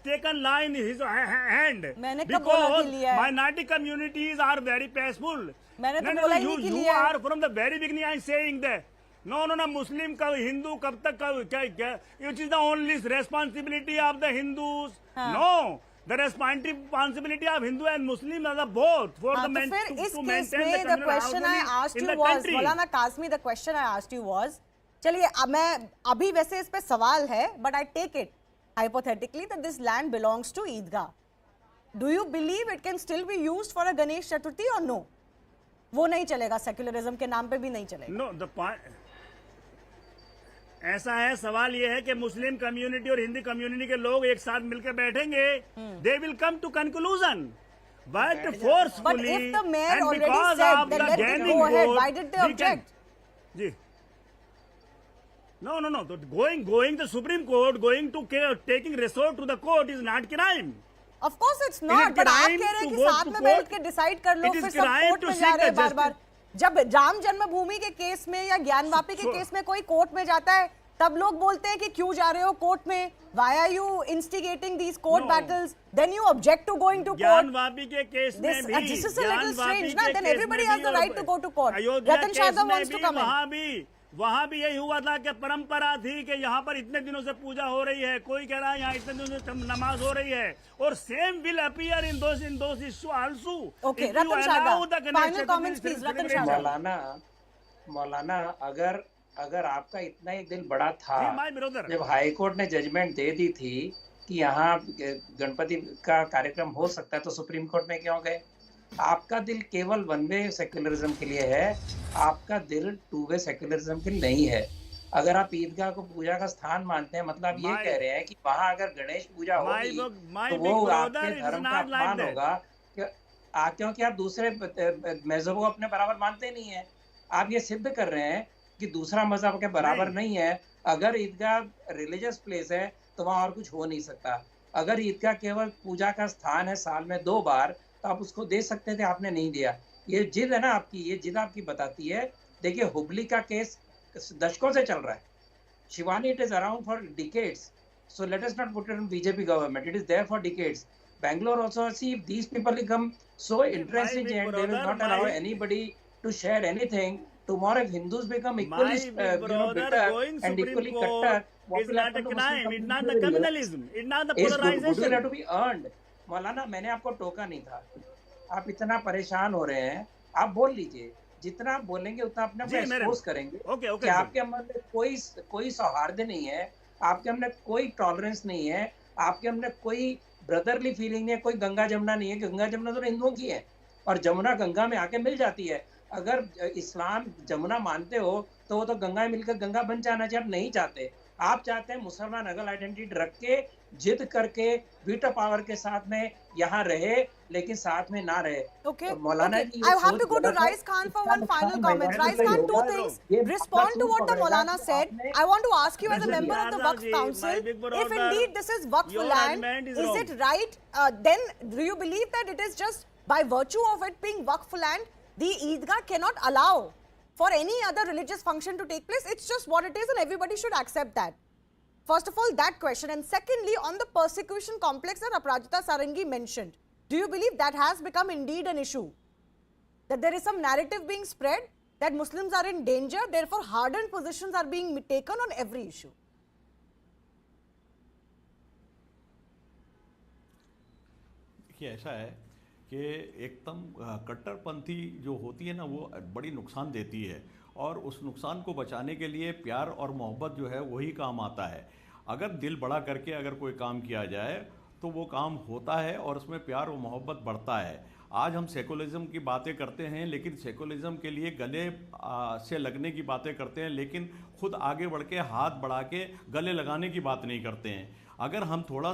taken line in his hand because minority communities are very peaceful. You are from the very beginning. I am saying that. No, Muslim ka Hindu kab tak which is the only responsibility of the Hindus. No. The responsibility of Hindu and Muslim are both for the men to maintain the question I asked you was, Maulana Kazmi, the question I asked you was, चलिए मैं अभी वैसे इस पे सवाल है, but I take it hypothetically that this land belongs to Eidgah. Do you believe it can still be used for a Ganesh Chaturthi or no? वो नहीं चलेगा, secularism के नाम पे भी नहीं चलेगा. No, the point. ऐसा है, सवाल ये है कि मुस्लिम कम्युनिटी और हिंदी कम्युनिटी के लोग एक साथ मिलकर बैठेंगे, they will come to conclusion, but forcefully. But if the mayor already said that let it go ahead, why did they object? Ji. No. Going the Supreme Court, going to taking resort to the court is not crime. Of course it's not, but आप कह रहे हैं कि साथ में बैठ के decide कर लो, फिर सब कोर्ट में जा रहे हैं बार-बार. जब राम जन्मभूमि के केस में या ज्ञानवापी के केस में कोई कोर्ट में जाता है, तब लोग बोलते हैं कि क्यों जा रहे हो कोर्ट में? Why are you instigating these court battles? Then you object to going to court. Gyanvapi के केस में भी this is a little strange, na? Then everybody has the right to go to court. Ratan Shah wants to come in. वहाँ भी यही हुआ था कि परंपरा थी कि यहाँ पर इतने दिनों से पूजा हो रही है, कोई कह रहा है यहाँ इतने दिनों से नमाज हो रही है, और same will appear in those issue also. Okay, Ratan Shah, final comments please. Ratan Shah. मौलाना अगर आपका इतना ही दिल बड़ा था, जब हाई कोर्ट ने जजमेंट दे दी थी कि यहाँ गणपति का कार्यक्रम हो सकता है, तो सुप्रीम कोर्ट में क्यों गए? आपका दिल केवल वन वे सेक्युलरिज्म के लिए है, आपका दिल टू वे सेक्युलरिज्म के लिए नहीं है. अगर आप ईदगाह को पूजा का स्थान मानते हैं, मतलब ये कह रहे हैं कि वहाँ अगर गणेश पूजा होगी तो वो आपके धर्म का अपमान होगा, क्योंकि आप दूसरे मजहबों को अपने बराबर मानते नहीं है. आप ये सिद्ध कर रहे हैं कि दूसरा मजहब के बराबर नहीं है. अगर ईदगाह रिलीजियस प्लेस है तो वहाँ और कुछ हो नहीं सकता. अगर ईदगाह केवल पूजा का स्थान है साल में 2 बार, तो आप उसको दे सकते थे, आपने नहीं दिया. ये जिद है ना आपकी, ये जिद आपकी बताती है. देखिए हुबली का केस दशकों से चल रहा है. Shivani, it is around for decades, so let us not put it on BJP government. It is there for decades. Bangalore also, see, if these people become so interested and they will not allow anybody to share anything. Tomorrow, if Hindus become equally bitter and equally cutter, it's not a crime. It's not the communalism. It's not the polarization. Goodwill have to be earned. मौलाना, मैंने आपको टोका नहीं था. आप इतना परेशान हो रहे हैं, आप बोल लीजिए. जितना आप बोलेंगे उतना अपने आप एक्सपोज करेंगे. कि आपके अंदर में कोई सौहार्द नहीं है, आपके अंदर कोई टॉलरेंस नहीं है, आपके अंदर कोई ब्रदरली फीलिंग नहीं है, कोई गंगा जमुना नहीं है. गंगा जमुना तो हिंदुओं की है और जमुना गंगा में आके मिल जाती है. अगर इस्लाम जमुना मानते हो तो वो तो गंगा मिलकर गंगा बन जाना चाहिए। आप नहीं चाहते, आप चाहते हैं मुसलमान अगल आइडेंटिटी रख के जिद करके वीटो पावर के साथ में यहाँ रहे, लेकिन साथ में ना रहे। Okay. Maulana Okay. I have to go to Rais Khan for one final comment. Rais Khan, two things. Respond to what the Maulana said. I want to ask you as a member of the Wakf Council, if indeed this is Wakf land, is it right? Then do you believe that it is just by virtue of it being Wakf land, the Eidgah cannot allow for any other religious function to take place? It's just what it is and everybody should accept that. First of all, that question. And secondly, on the persecution complex that Aparajita Sarangi mentioned, do you believe that has become indeed an issue? That there is some narrative being spread that Muslims are in danger, therefore hardened positions are being taken on every issue? देखिए ऐसा है कि एकदम कट्टरपंथी जो होती है ना वो बड़ी नुकसान देती है, और उस नुकसान को बचाने के लिए प्यार और मोहब्बत जो है वही काम आता है। अगर दिल बड़ा करके अगर कोई काम किया जाए तो वो काम होता है और उसमें प्यार और मोहब्बत बढ़ता है। आज हम सेकुलरिज्म की बातें करते हैं, लेकिन सेकुलरिज्म के लिए गले से लगने की बातें करते हैं, लेकिन खुद आगे बढ़ के हाथ बढ़ा के गले लगाने की बात नहीं करते हैं। अगर हम थोड़ा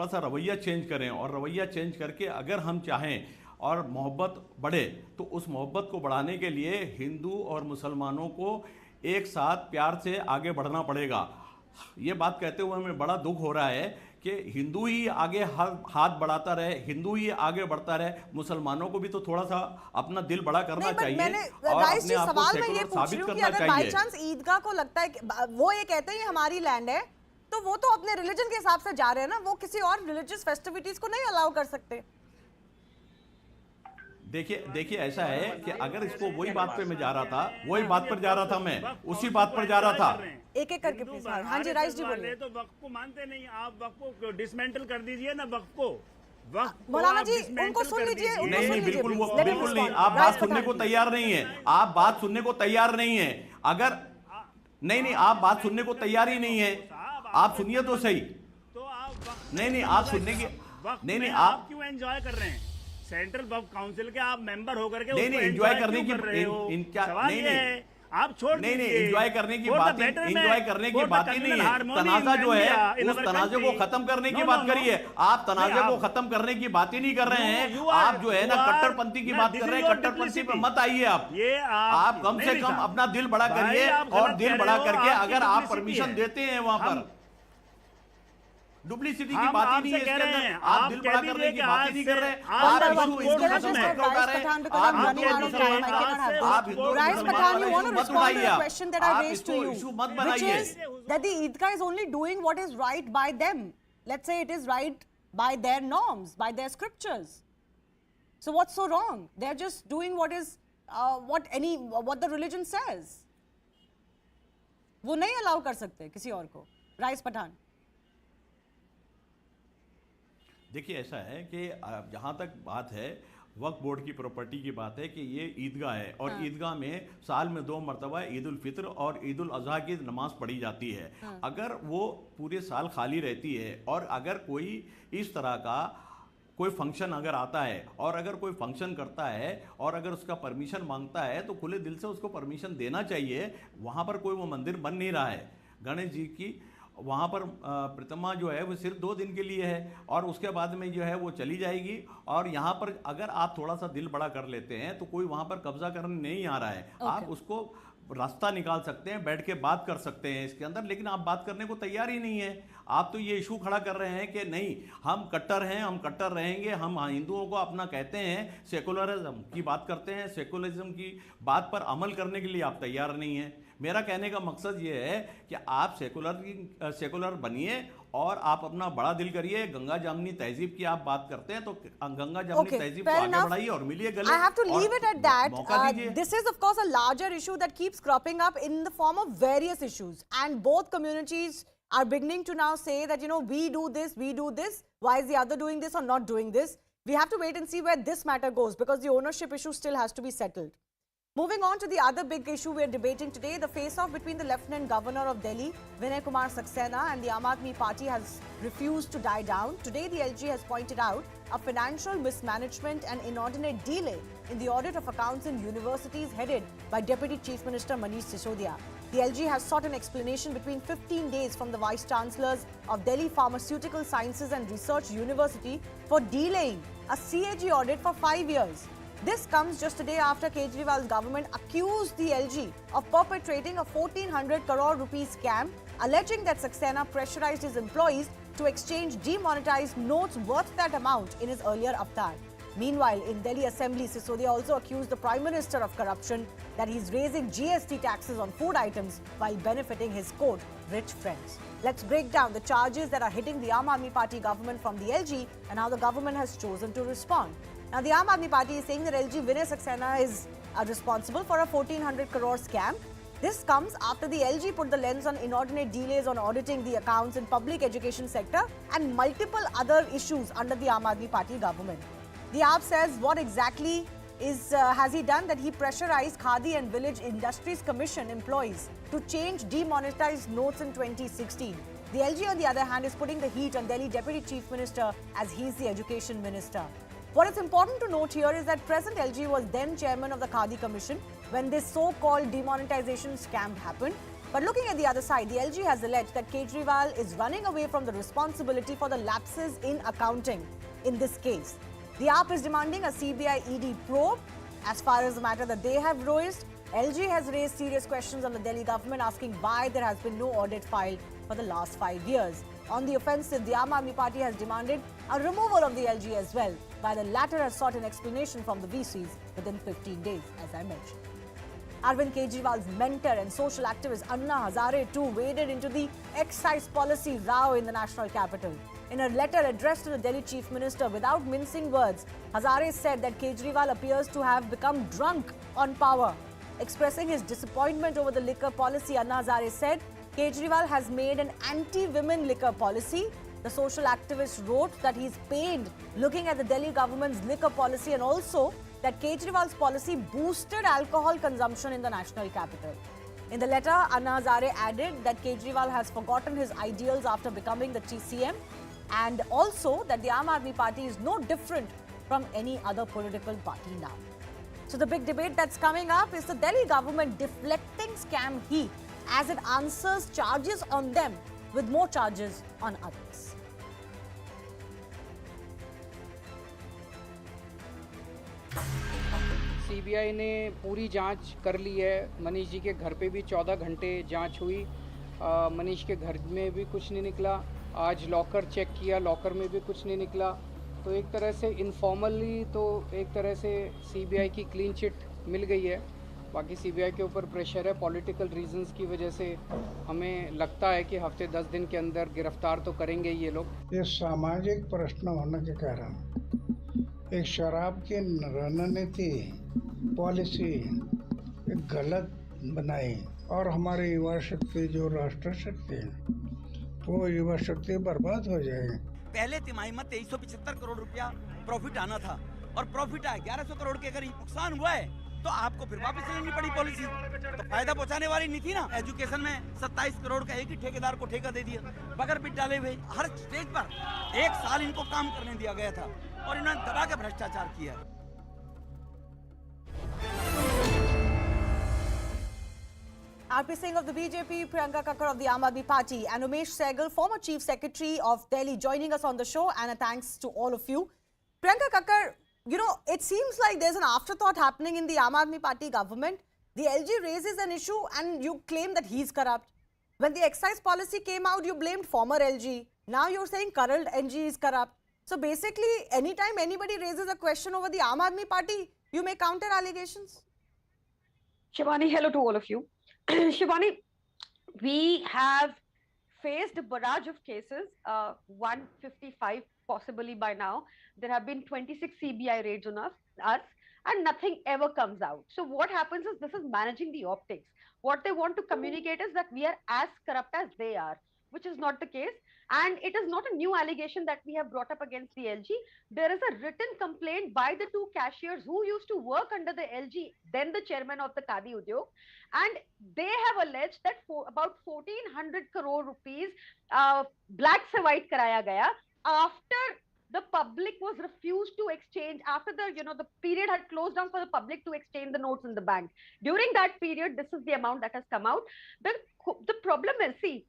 सा रवैया चेंज करें, और रवैया चेंज करके अगर हम चाहें और मोहब्बत बढ़े, तो उस मोहब्बत को बढ़ाने के लिए हिंदू और मुसलमानों को एक साथ प्यार से आगे बढ़ना पड़ेगा। ये बात कहते हुए हमें बड़ा दुख हो रहा है कि हिंदू ही आगे हाथ बढ़ाता रहे, हिंदू ही आगे बढ़ता रहे, मुसलमानों को भी तो थोड़ा सा अपना दिल बड़ा करना चाहिए और अपने आप को सेकुलर साबित करना चाहिए। बाई चांस ईदगाह को लगता है कि वो ये कहते हैं हमारी लैंड है, तो वो तो अपने रिलीजन के हिसाब से जा रहे हैं ना, वो किसी और रिलीजियस फेस्टिविटीज को नहीं अलाउ कर सकते। देखिए ऐसा है कि अगर इसको वही बात पे मैं जा रहा था, वही बात पर जा रहा था, मैं उसी बात पर जा रहा था। एक एक करके प्लीज। हाँ जी राइस जी बोलिए। तो वक्फ को मानते नहीं आप, वक्फ को डिसमेंटल कर दीजिए ना, वक्फ को। मौलाना जी उनको सुन लीजिए। नहीं बिल्कुल नहीं, आप बात सुनने को तैयार नहीं है, आप बात सुनने को तैयार नहीं है। अगर नहीं आप बात सुनने को तैयार ही नहीं है, आप सुनिए तो सही। नहीं आप सुनने की नहीं आप क्यों एंजॉय कर रहे हैं? सेंट्रल वक्फ काउंसिल के आप मेंबर होकर के नहीं एंजॉय करने की नहीं आप छोड़ नहीं एंजॉय करने की बात ही नहीं है। तनाजा जो है उस तनाजे को खत्म करने की बात करिए। आप तनाजे को खत्म करने की बात ही नहीं कर रहे हैं, आप जो है ना कट्टरपंथी की बात कर रहे हैं। कट्टरपंथी पे मत आइए आप कम से कम अपना दिल बड़ा करिए, और दिल बड़ा करके अगर आप परमिशन देते हैं वहां पर, डुप्लीसिटी की बात ही नहीं है इसके अंदर। आप दिल बड़ा करने की बात ही नहीं कर रहे हैं। आप Hindu Rais Pathan, you want to respond to the question that I raised to you, which is that the Eidgah is only doing what is right by them. Let's say it is right by their norms, by their scriptures. So what's so wrong? They're just doing what is what the religion says. वो नहीं allow कर सकते किसी और को। Rais Pathan. देखिए ऐसा है कि जहाँ तक बात है वक्फ बोर्ड की प्रॉपर्टी की बात है कि ये ईदगाह है, और ईदगाह में साल में 2 मरतबा ईद उल फित्र और ईद उल अजहा की नमाज पढ़ी जाती है। अगर वो पूरे साल खाली रहती है, और अगर कोई इस तरह का कोई फंक्शन अगर आता है, और अगर कोई फंक्शन करता है और अगर उसका परमिशन मांगता है, तो खुले दिल से उसको परमिशन देना चाहिए। वहाँ पर कोई वो मंदिर बन नहीं रहा है गणेश जी की, वहाँ पर प्रतिमा जो है वो सिर्फ 2 दिन के लिए है, और उसके बाद में जो है वो चली जाएगी। और यहाँ पर अगर आप थोड़ा सा दिल बड़ा कर लेते हैं तो कोई वहाँ पर कब्जा करने नहीं आ रहा है। आप उसको रास्ता निकाल सकते हैं, बैठ के बात कर सकते हैं इसके अंदर, लेकिन आप बात करने को तैयार ही नहीं है। आप तो ये इशू खड़ा कर रहे हैं कि नहीं हम कट्टर हैं, हम कट्टर रहेंगे, हम हिंदुओं को अपना कहते हैं, सेकुलरिज्म की बात करते हैं, सेकुलरिज्म की बात पर अमल करने के लिए आप तैयार नहीं हैं। मेरा कहने का मकसद ये है कि आप सेकुलर बनिए और आप अपना बड़ा दिल करिए। गंगा जमनी तहजीब की आप बात करते हैं तो गंगा जमनी तहजीब को आगे बढ़ाइए और मिलिए गले। I have to leave it at that. This is of course a larger issue that keeps cropping up in the form of various issues, and both communities are beginning to now say that, you know, we do this, why is the other doing this or not doing this? We have to wait and see where this matter goes, because the ownership issue still has to be settled. Moving on to the other big issue we are debating today, the face-off between the Lieutenant Governor of Delhi, Vinay Kumar Saxena, and the Aam Aadmi Party has refused to die down. Today, the LG has pointed out a financial mismanagement and inordinate delay in the audit of accounts in universities headed by Deputy Chief Minister Manish Sisodia. The LG has sought an explanation between 15 days from the Vice Chancellors of Delhi Pharmaceutical Sciences and Research University for delaying a CAG audit for 5 years. This comes just a day after Kejriwal's government accused the LG of perpetrating a 1400 crore rupees scam, alleging that Saxena pressurized his employees to exchange demonetized notes worth that amount in his earlier avatar. Meanwhile, in Delhi Assembly, Sisodia also accused the Prime Minister of corruption, that he's raising GST taxes on food items while benefiting his, quote, rich friends. Let's break down the charges that are hitting the Aam Aadmi Party government from the LG and how the government has chosen to respond. Now, the Aam Aadmi Party is saying that LG Vinay Saxena is responsible for a 1400 crore scam. This comes after the LG put the lens on inordinate delays on auditing the accounts in public education sector and multiple other issues under the Aam Aadmi Party government. The AAP says what exactly has he done, that he pressurized Khadi and Village Industries Commission employees to change demonetized notes in 2016. The LG, on the other hand, is putting the heat on Delhi Deputy Chief Minister as he's the Education Minister. What is important to note here is that present LG was then chairman of the Khadi Commission when this so-called demonetization scam happened. But looking at the other side, the LG has alleged that Kejriwal is running away from the responsibility for the lapses in accounting in this case. The AAP is demanding a CBI ED probe. As far as the matter that they have raised, LG has raised serious questions on the Delhi government, asking why there has been no audit filed for the last 5 years. On the offensive, the Aam Aadmi Party has demanded a removal of the LG as well, while the latter has sought an explanation from the VCs within 15 days, as I mentioned. Arvind Kejriwal's mentor and social activist Anna Hazare too waded into the excise policy row in the national capital. In a letter addressed to the Delhi Chief Minister, without mincing words, Hazare said that Kejriwal appears to have become drunk on power. Expressing his disappointment over the liquor policy, Anna Hazare said Kejriwal has made an anti-women liquor policy. The social activist wrote that he's pained looking at the Delhi government's liquor policy and also that Kejriwal's policy boosted alcohol consumption in the national capital. In the letter, Anna Hazare added that Kejriwal has forgotten his ideals after becoming the CM and also that the Aam Aadmi Party is no different from any other political party now. So the big debate that's coming up is the Delhi government deflecting scam heat as it answers charges on them with more charges on others. CBI ने पूरी जांच कर ली है। मनीष जी के घर पे भी 14 घंटे जांच हुई। मनीष के घर में भी कुछ नहीं निकला। आज लॉकर चेक किया, लॉकर में भी कुछ नहीं निकला। तो एक तरह से इनफॉर्मली तो एक तरह से सीबीआई की क्लीन चिट मिल गई है। बाकी सीबीआई के ऊपर प्रेशर है, पॉलिटिकल रीजंस की वजह से हमें लगता है कि हफ्ते 10 दिन के अंदर गिरफ्तार तो करेंगे ये लोग। ये सामाजिक प्रश्न होने के कारण एक शराब की रणनीति पॉलिसी एक गलत बनाई और हमारी युवा शक्ति जो राष्ट्र शक्ति है वो युवा शक्ति बर्बाद हो जाएगी। पहले तिमाही में 2375 करोड़ रुपया प्रॉफिट आना था और प्रॉफिट आया 1100 करोड़ के अगर नुकसान हुआ है तो आपको फिर वापस लेनी पड़ी पॉलिसी। तो फायदा पहुंचाने वाली नहीं थी ना। एजुकेशन में 27 करोड़ का एक ही ठेकेदार को ठेका दे दिया, बगैर बिट डाले हुए। हर स्टेज पर 1 साल इनको काम करने दिया गया था और इन्होंने दबा के भ्रष्टाचार किया। RP Singh of the BJP, Priyanka Kakkar of the Aam Aadmi Party, and Umesh Sehgal, former Chief Secretary of Delhi, joining us on the show. And a thanks to all of you. Priyanka Kakkar, you know, it seems like there's an afterthought happening in the Aam Aadmi Party government. The LG raises an issue and you claim that he's corrupt. When the excise policy came out, you blamed former LG. Now you're saying current LG is corrupt. So basically, anytime anybody raises a question over the Aam Aadmi Party, you make counter allegations. Shivani, hello to all of you. Shivani, we have faced a barrage of cases, 155 possibly by now. There have been 26 CBI raids on us, and nothing ever comes out. So what happens is this is managing the optics. What they want to communicate is that we are as corrupt as they are, which is not the case. And it is not a new allegation that we have brought up against the LG. There is a written complaint by the two cashiers who used to work under the LG, then the chairman of the Khadi Udyog, and they have alleged that for about 1400 crore rupees black se white karaya gaya after the public was refused to exchange, after the period had closed down for the public to exchange the notes in the bank. During that period, this is the amount that has come out. The problem is, see,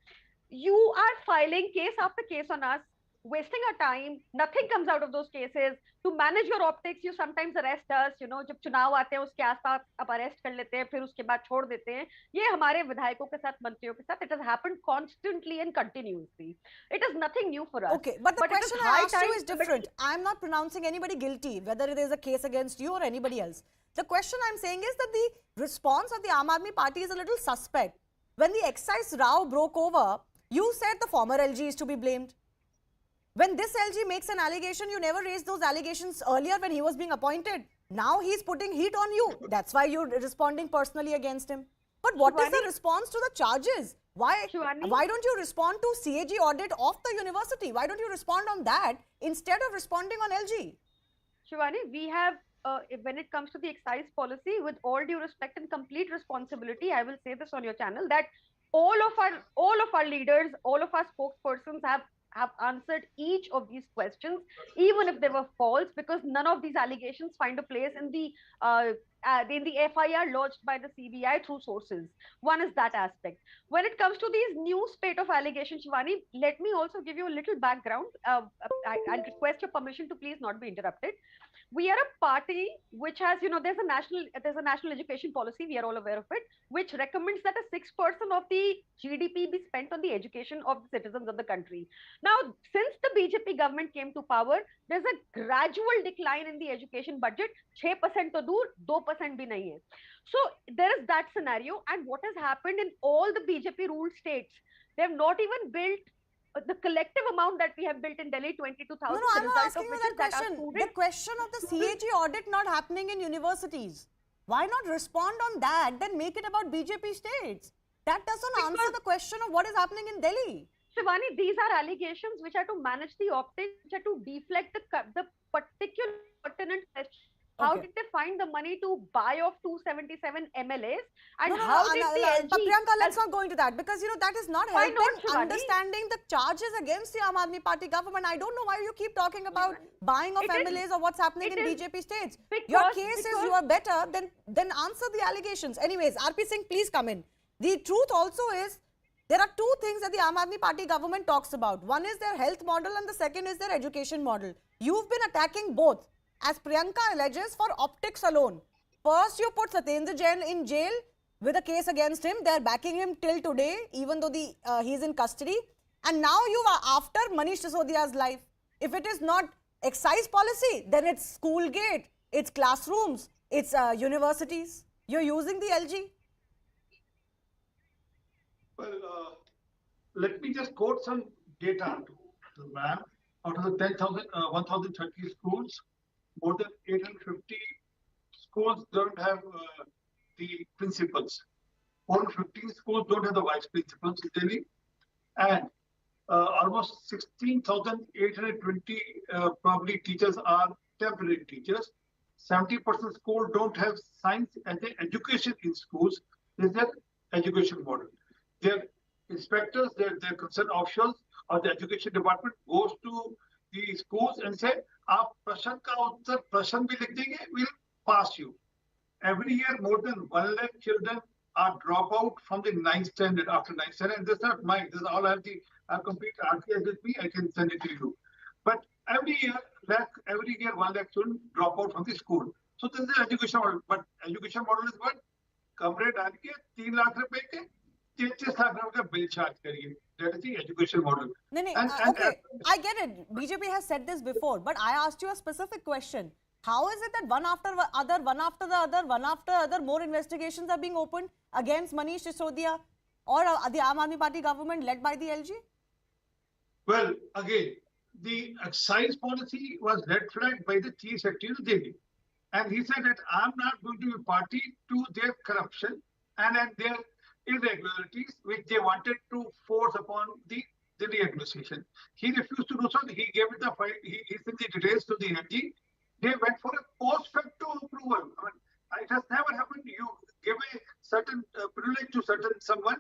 you are filing case after case on us, wasting our time. Nothing comes out of those cases. To manage your optics, you sometimes arrest us. जब चुनाव आते हैं उसके आसपास आप arrest कर लेते हैं, फिर उसके बाद छोड़ देते हैं. ये हमारे विधायकों के साथ, मंत्रियों के साथ, it has happened constantly and continuously. It is nothing new for us. Okay, but the question I asked you is different. I'm not pronouncing anybody guilty, whether it is a case against you or anybody else. The question I'm saying is that the response of the Aam Aadmi Party is a little suspect. When the excise row broke over, you said the former LG is to be blamed. When this LG makes an allegation, you never raised those allegations earlier when he was being appointed. Now he's putting heat on you. That's why you're responding personally against him. But what is the response to the charges? Why don't you respond to CAG audit of the university? Why don't you respond on that instead of responding on LG? Shivani, we have, when it comes to the excise policy, with all due respect and complete responsibility, I will say this on your channel, that all of our leaders, all of our spokespersons have answered each of these questions, even if they were false, because none of these allegations find a place in the FIR lodged by the CBI through sources. One is that aspect. When it comes to these new spate of allegations, Shivani, let me also give you a little background. I'll request your permission to please not be interrupted. We are a party which has, there's a national education policy, we are all aware of it, which recommends that a 6% of the GDP be spent on the education of the citizens of the country. Now, since the BJP government came to power, there's a gradual decline in the education budget. 6% to dur, 2% bhi nahi hai. So there is that scenario, and what has happened in all the BJP ruled states, they have not even built the collective amount that we have built in Delhi, 22,000. No, I'm not asking you that question. The question of the CAG audit not happening in universities. Why not respond on that, then make it about BJP states? That doesn't answer the question of what is happening in Delhi. Shivani, these are allegations which are to manage the optics, which are to deflect the particular pertinent question. How did they find the money to buy off 277 MLAs? And how did the LG... But Priyanka, let's not go into that, because that is not helping understanding the charges against the Aam Aadmi Party government. I don't know why you keep talking about buying of MLAs or what's happening in BJP states. Your case is you are better, then answer the allegations. Anyways, RP Singh, please come in. The truth also is, there are two things that the Aam Aadmi Party government talks about. One is their health model and the second is their education model. You've been attacking both. As Priyanka alleges, for optics alone. First, you put Satyendra Jain in jail with a case against him. They're backing him till today, even though he's in custody. And now you are after Manish Sisodia's life. If it is not excise policy, then it's school gate, it's classrooms, it's universities. You're using the LG. Well, let me just quote some data to the ma'am. Out of the 1,030 schools, more than 850 schools don't have the principals. 415 schools don't have the vice principals in Delhi. And almost 16,820 probably teachers are temporary teachers. 70% schools don't have science as an education in schools. This is their education model. Their inspectors, their concerned officials of the education department goes to the schools and say, "Aap prashan ka uttar prashan bhi likh denge, we'll pass you." Every year, more than 1 lakh children are drop out from the 9th standard after 9th standard. And this is not mine. This is all I have complete RTS with me. I can send it to you. But every year, 1 lakh children drop out from the school. So this is the education model. But education model is what? Kamre daal ke 3 lakh rupees ke 33 lakh rupees ka bill charge kariye. That is the education model. Okay, I get it. BJP has said this before, but I asked you a specific question. How is it that one after the other, more investigations are being opened against Manish Sisodia or the Aam Aadmi Party government led by the LG? Well, again, the excise policy was red flagged by the Chief Secretary of Delhi. And he said that I'm not going to be party to their corruption and their irregularities which they wanted to force upon the Delhi administration. He refused to do so. He gave it the file. He sent the details to the LG. They went for a post facto approval. I mean, it has never happened. You give a certain privilege to someone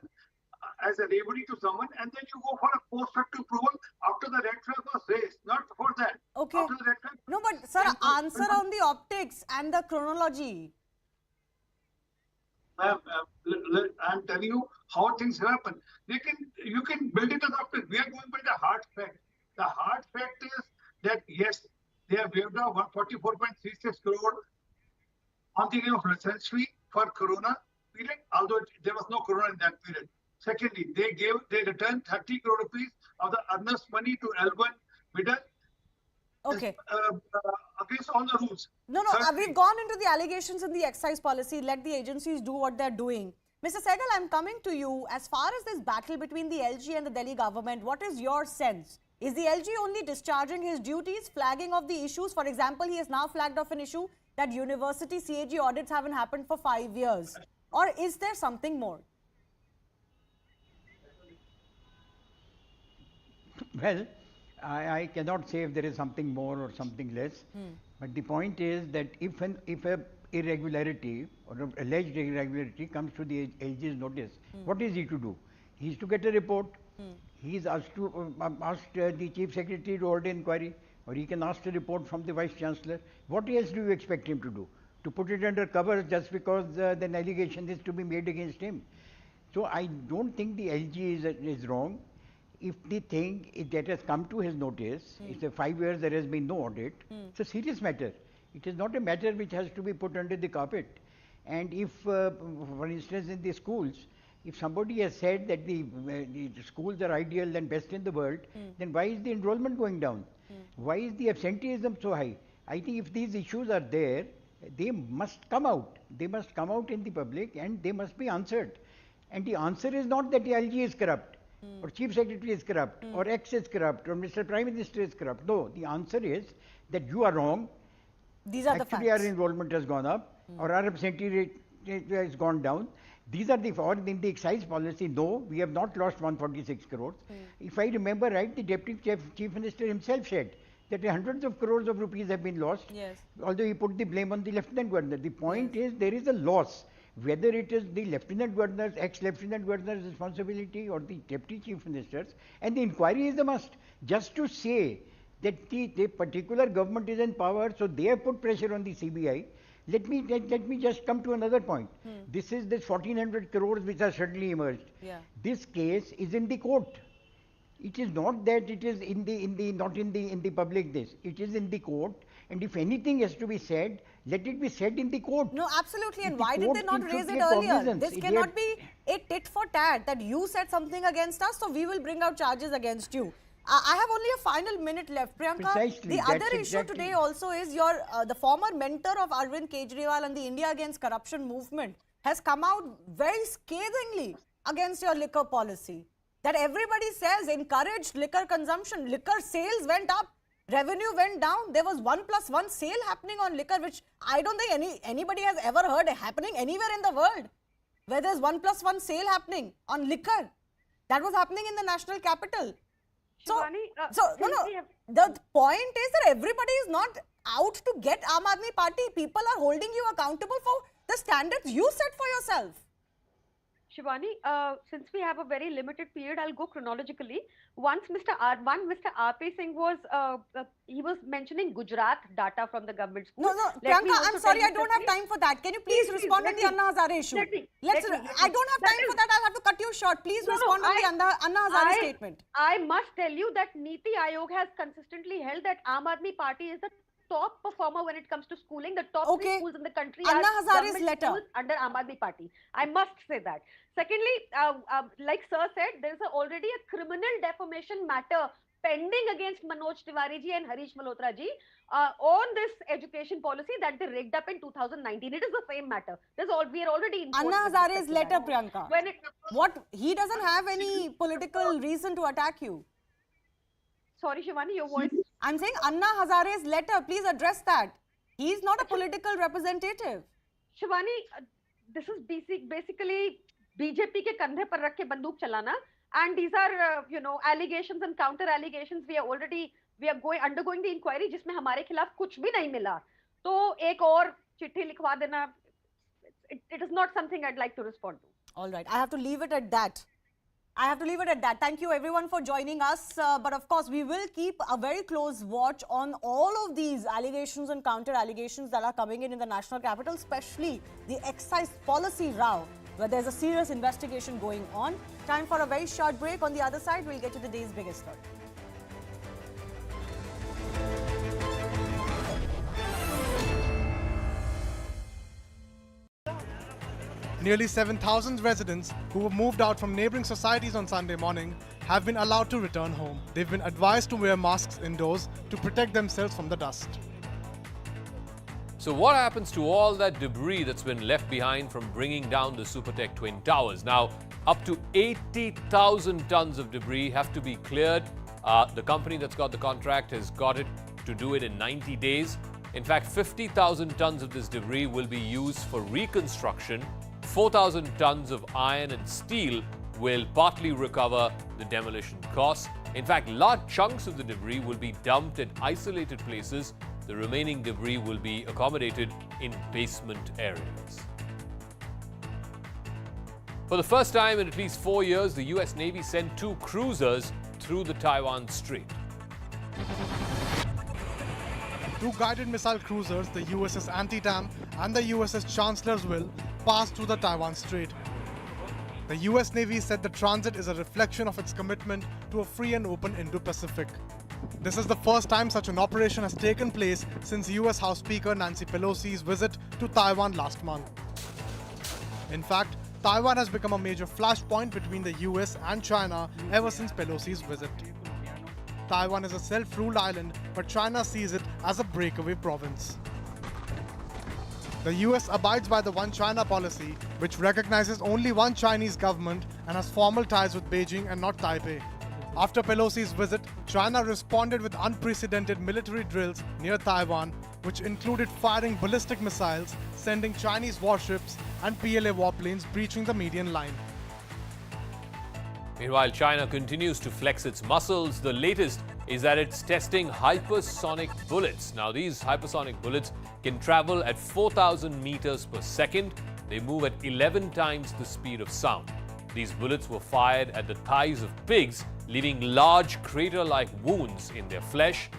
as a remedy to someone, and then you go for a post facto approval after the red flag was raised. Not for that. Okay. After the red flag. No, but sir, answer on the optics and the chronology. I'm telling you how things happen. You can build it as optics. We are going by the hard fact. The hard fact is that yes, they have waived off 144.36 crore on the name of license fee for Corona period, although there was no Corona in that period. Secondly, they returned 30 crore rupees of the earnest money to L1 bidder. Okay. Against all the rules. No, we've gone into the allegations in the excise policy. Let the agencies do what they're doing. Mr. Sehgal, I'm coming to you. As far as this battle between the LG and the Delhi government, what is your sense? Is the LG only discharging his duties, flagging of the issues? For example, he has now flagged off an issue that university CAG audits haven't happened for 5 years. Or is there something more? Well, I cannot say if there is something more or something less. But the point is that if an irregularity or an alleged irregularity comes to the LG's notice, what is he to do? He is to get a report. He is asked to ask the Chief Secretary to order inquiry, or he can ask a report from the Vice Chancellor. What else do you expect him to do? To put it under cover just because an allegation is to be made against him? So I don't think the LG is wrong. If the thing that has come to his notice, it's a 5 years there has been no audit, it's a serious matter. It is not a matter which has to be put under the carpet. And if, for instance, in the schools, if somebody has said that the schools are ideal and best in the world, then why is the enrollment going down? Why is the absenteeism so high? I think if these issues are there, they must come out. They must come out in the public and they must be answered. And the answer is not that the LG is corrupt, or Chief Secretary is corrupt, or X is corrupt, or Mr. Prime Minister is corrupt. No, the answer is that you are wrong. These are the facts. Actually, our enrollment has gone up, or our absentee rate has gone down. These are or in the excise policy, no, we have not lost 146 crores. If I remember right, the Deputy Chief Minister himself said that hundreds of crores of rupees have been lost, although he put the blame on the Lieutenant Governor. The point is there is a loss. Whether it is the Lieutenant Governor's, ex-Lieutenant Governor's responsibility or the Deputy Chief Minister's, and the inquiry is a must. Just to say that the particular government is in power, so they have put pressure on the CBI. Let me just come to another point. This is this 1400 crores which has suddenly emerged. This case is in the court. It is not that it is not in the public this. It is in the court, and if anything has to be said, let it be said in the court. No, absolutely. And why did they not raise it earlier? This cannot be a tit for tat that you said something against us, so we will bring out charges against you. I have only a final minute left. Priyanka, Precisely, the other issue today also is the former mentor of Arvind Kejriwal and the India Against Corruption movement has come out very scathingly against your liquor policy. That everybody says encouraged liquor consumption. Liquor sales went up. Revenue went down. There was 1+1 sale happening on liquor, which I don't think anybody has ever heard happening anywhere in the world. Where there's 1+1 sale happening on liquor. That was happening in the national capital. The point is that everybody is not out to get Aam Aadmi Party. People are holding you accountable for the standards you set for yourself. Shivani, since we have a very limited period, I'll go chronologically. Once Mr. R.P. Singh was, he was mentioning Gujarat data from the government school. No, Priyanka, I'm sorry, I don't have time for that. Can you please respond on the Anna Hazare issue? I don't have time for that. I'll have to cut you short. Please respond on the Anna Hazare statement. I must tell you that Niti Aayog has consistently held that Aam Aadmi Party is the top performer when it comes to schooling. The top 3 schools in the country Anna are Hazare's letter schools under Aam Aadmi Party. I must say that. Secondly, like Sir said, there is already a criminal defamation matter pending against Manoj Tiwari ji and Harish Malhotra ji on this education policy that they rigged up in 2019. It is the same matter. We are already in Anna Hazare's letter, Priyanka. He doesn't have any political reason to attack you. Sorry, Shivani, your voice. I'm saying Anna Hazare's letter. Please address that. He is not a political representative. Shivani, this is basically BJP के कंधे पर रख के बंदूक चलाना. and these are allegations and counter allegations. We are undergoing the inquiry जिसमें हमारे खिलाफ कुछ भी नहीं मिला, तो एक और चिट्ठी लिखवा देना, it is not something I'd like to respond to. All right, I have to leave it at that. Thank you everyone for joining us. But of course, we will keep a very close watch on all of these allegations and counter allegations that are coming in the national capital, especially the excise policy row, where there's a serious investigation going on. Time for a very short break. On the other side, we'll get to the day's biggest story. Nearly 7,000 residents who were moved out from neighbouring societies on Sunday morning have been allowed to return home. They've been advised to wear masks indoors to protect themselves from the dust. So what happens to all that debris that's been left behind from bringing down the Supertech Twin Towers? Now, up to 80,000 tons of debris have to be cleared. The company that's got the contract has got it to do it in 90 days. In fact, 50,000 tons of this debris will be used for reconstruction. 4,000 tons of iron and steel will partly recover the demolition costs. In fact, large chunks of the debris will be dumped at isolated places. The remaining debris will be accommodated in basement areas. For the first time in at least 4 years, the US Navy sent 2 cruisers through the Taiwan Strait. 2 guided missile cruisers, the USS Antietam and the USS Chancellorsville, passed through the Taiwan Strait. The US Navy said the transit is a reflection of its commitment to a free and open Indo-Pacific. This is the first time such an operation has taken place since US House Speaker Nancy Pelosi's visit to Taiwan last month. In fact, Taiwan has become a major flashpoint between the US and China ever since Pelosi's visit. Taiwan is a self-ruled island, but China sees it as a breakaway province. The US abides by the One China policy, which recognizes only one Chinese government and has formal ties with Beijing and not Taipei. After Pelosi's visit, China responded with unprecedented military drills near Taiwan, which included firing ballistic missiles, sending Chinese warships and PLA warplanes breaching the median line. Meanwhile, China continues to flex its muscles. The latest is that it's testing hypersonic bullets. Now, these hypersonic bullets can travel at 4,000 meters per second. They move at 11 times the speed of sound. These bullets were fired at the thighs of pigs, leaving large crater-like wounds in their flesh.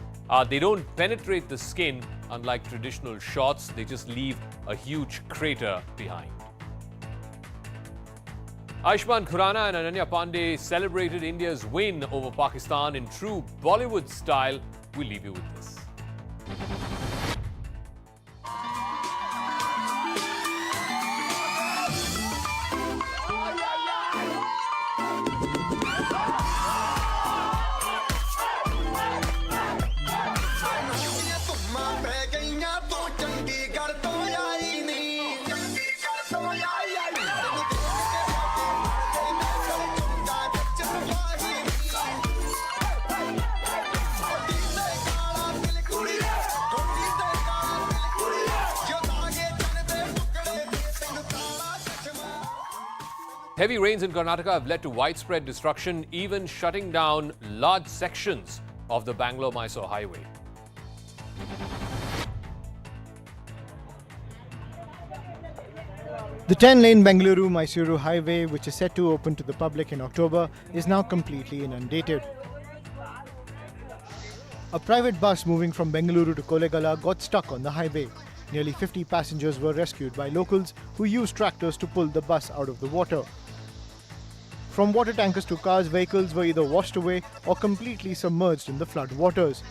They don't penetrate the skin, unlike traditional shots. They just leave a huge crater behind. Ayushmann Khurrana and Ananya Pandey celebrated India's win over Pakistan in true Bollywood style. We'll leave you with this. Heavy rains in Karnataka have led to widespread destruction, even shutting down large sections of the Bangalore-Mysore highway. The 10-lane Bengaluru-Mysuru highway, which is set to open to the public in October, is now completely inundated. A private bus moving from Bengaluru to Kollegala got stuck on the highway. Nearly 50 passengers were rescued by locals who used tractors to pull the bus out of the water. From water tankers to cars, vehicles were either washed away or completely submerged in the flood waters.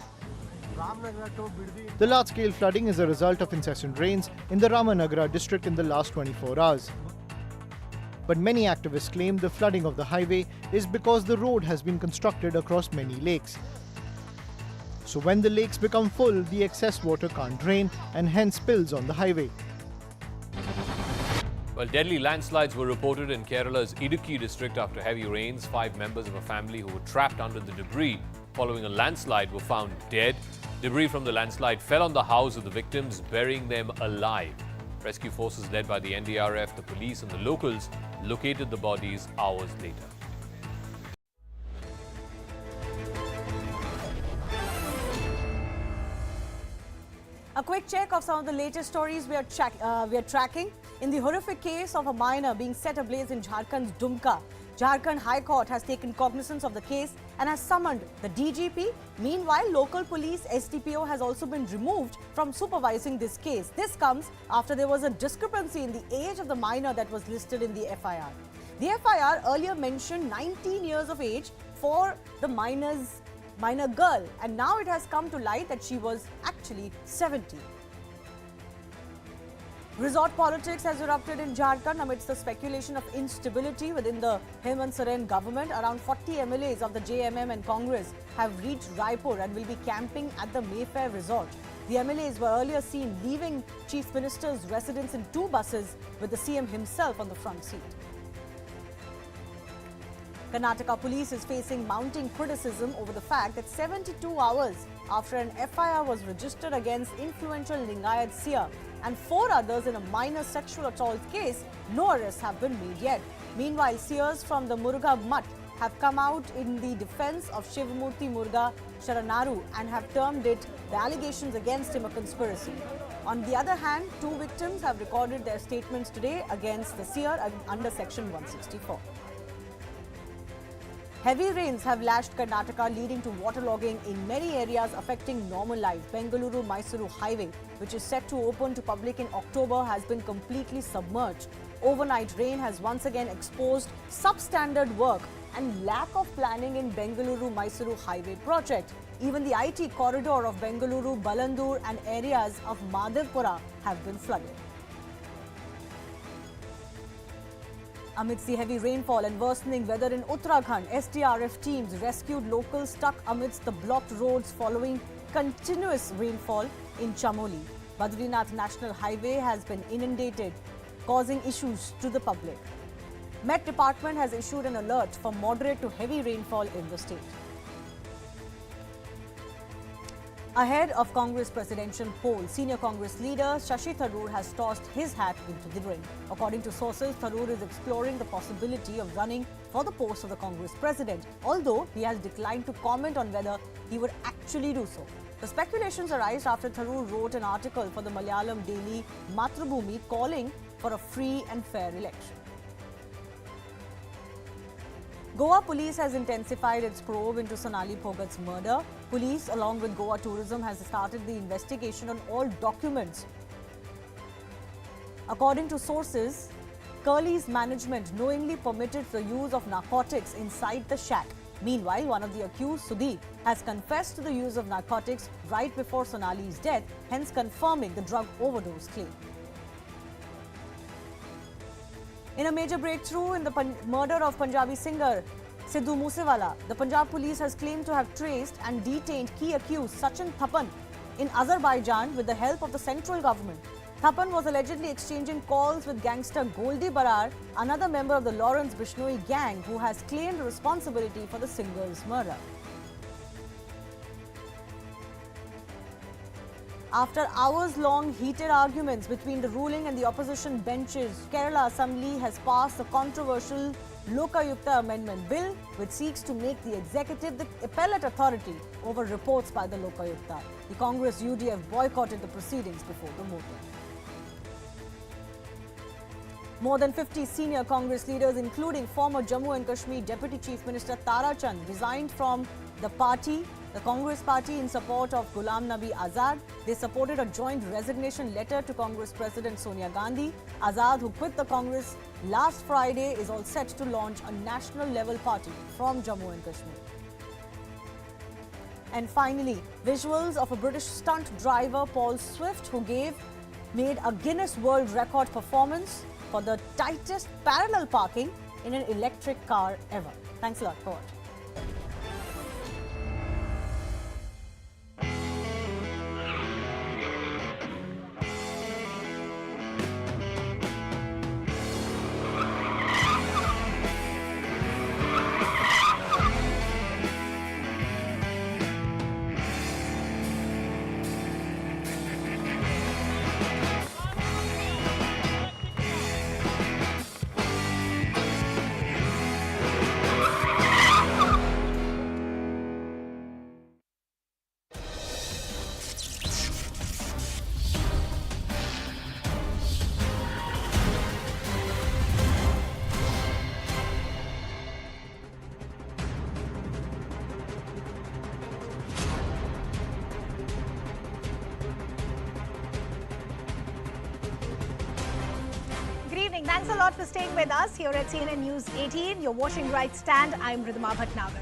The large-scale flooding is a result of incessant rains in the Ramanagara district in the last 24 hours. But many activists claim the flooding of the highway is because the road has been constructed across many lakes. So when the lakes become full, the excess water can't drain and hence spills on the highway. Well, deadly landslides were reported in Kerala's Idukki district after heavy rains. 5 members of a family who were trapped under the debris following a landslide were found dead. Debris from the landslide fell on the house of the victims, burying them alive. Rescue forces led by the NDRF, the police and the locals located the bodies hours later. A quick check of some of the latest stories we are tracking. In the horrific case of a miner being set ablaze in Jharkhand's Dumka, Jharkhand High Court has taken cognizance of the case and has summoned the DGP. Meanwhile, local police SDPO has also been removed from supervising this case. This comes after there was a discrepancy in the age of the miner that was listed in the FIR. The FIR earlier mentioned 19 years of age for the minor girl, and now it has come to light that she was actually 70. Resort politics has erupted in Jharkhand amidst the speculation of instability within the Hemant Soren government. Around 40 MLAs of the JMM and Congress have reached Raipur and will be camping at the Mayfair Resort. The MLAs were earlier seen leaving Chief Minister's residence in 2 buses with the CM himself on the front seat. Karnataka police is facing mounting criticism over the fact that 72 hours after an FIR was registered against influential Lingayat Seer and 4 others in a minor sexual assault case, no arrests have been made yet. Meanwhile, seers from the Muruga Mutt have come out in the defense of Shivamurthy Muruga Sharanaru and have termed it the allegations against him a conspiracy. On the other hand, 2 victims have recorded their statements today against the seer under Section 164. Heavy rains have lashed Karnataka, leading to waterlogging in many areas affecting normal life. Bengaluru-Mysuru highway, which is set to open to public in October, has been completely submerged. Overnight rain has once again exposed substandard work and lack of planning in Bengaluru-Mysuru highway project. Even the IT corridor of Bengaluru, Balandur and areas of Madhavpura have been flooded. Amidst the heavy rainfall and worsening weather in Uttarakhand, SDRF teams rescued locals stuck amidst the blocked roads following continuous rainfall in Chamoli. Badrinath National Highway has been inundated, causing issues to the public. Met Department has issued an alert for moderate to heavy rainfall in the state. Ahead of Congress presidential poll, senior Congress leader Shashi Tharoor has tossed his hat into the ring. According to sources, Tharoor is exploring the possibility of running for the post of the Congress president, although he has declined to comment on whether he would actually do so. The speculations arise after Tharoor wrote an article for the Malayalam daily Mathrubhumi calling for a free and fair election. Goa police has intensified its probe into Sonali Phogat's murder. Police, along with Goa Tourism, has started the investigation on all documents. According to sources, Curly's management knowingly permitted the use of narcotics inside the shack. Meanwhile, one of the accused, Sudeep, has confessed to the use of narcotics right before Sonali's death, hence confirming the drug overdose claim. In a major breakthrough in the murder of Punjabi singer Sidhu Moosewala, the Punjab police has claimed to have traced and detained key accused Sachin Thapan in Azerbaijan with the help of the central government. Thapan was allegedly exchanging calls with gangster Goldie Barar, another member of the Lawrence Bishnoi gang who has claimed responsibility for the singer's murder. After hours-long heated arguments between the ruling and the opposition benches, Kerala Assembly has passed the controversial Lokayukta Amendment Bill, which seeks to make the executive the appellate authority over reports by the Lokayukta. The Congress UDF boycotted the proceedings before the voting. More than 50 senior Congress leaders, including former Jammu and Kashmir Deputy Chief Minister Tara Chand, resigned from the Congress party in support of Ghulam Nabi Azad. They supported a joint resignation letter to Congress President Sonia Gandhi. Azad, who quit the Congress last Friday, is all set to launch a national level party from Jammu and Kashmir. And finally, visuals of a British stunt driver, Paul Swift, who made a Guinness World Record performance for the tightest parallel parking in an electric car ever. Thanks a lot for watching. Thanks a lot for staying with us here at CNN News 18. You're watching Right Stand. I'm Ridhima Bhatnagar.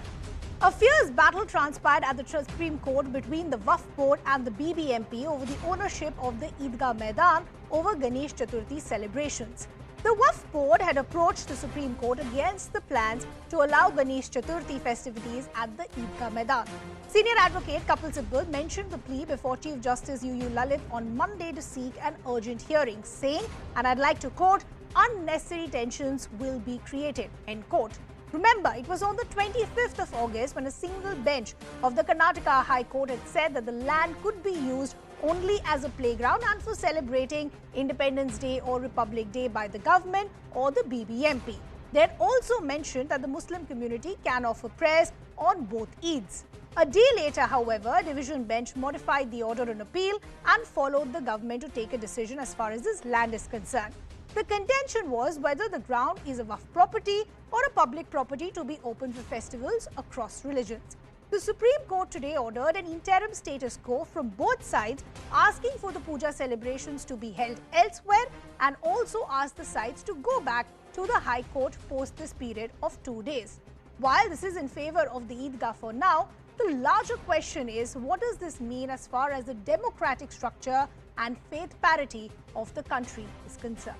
A fierce battle transpired at the Supreme Court between the Wakf Board and the BBMP over the ownership of the Eidgah Maidan over Ganesh Chaturthi celebrations. The Wakf Board had approached the Supreme Court against the plans to allow Ganesh Chaturthi festivities at the Eidgah Maidan. Senior advocate Kapil Sibal mentioned the plea before Chief Justice UU Lalit on Monday to seek an urgent hearing, saying, and I'd like to quote, unnecessary tensions will be created, end quote. Remember, it was on the 25th of August when a single bench of the Karnataka High Court had said that the land could be used only as a playground and for celebrating Independence Day or Republic Day by the government or the BBMP. They had also mentioned that the Muslim community can offer prayers on both Eids. A day later, however, a division bench modified the order on appeal and followed the government to take a decision as far as this land is concerned. The contention was whether the ground is a Wakf property or a public property to be open for festivals across religions. The Supreme Court today ordered an interim status quo from both sides, asking for the puja celebrations to be held elsewhere and also asked the sides to go back to the High Court post this period of 2 days. While this is in favor of the Eidgah for now, the larger question is, what does this mean as far as the democratic structure and faith parity of the country is concerned?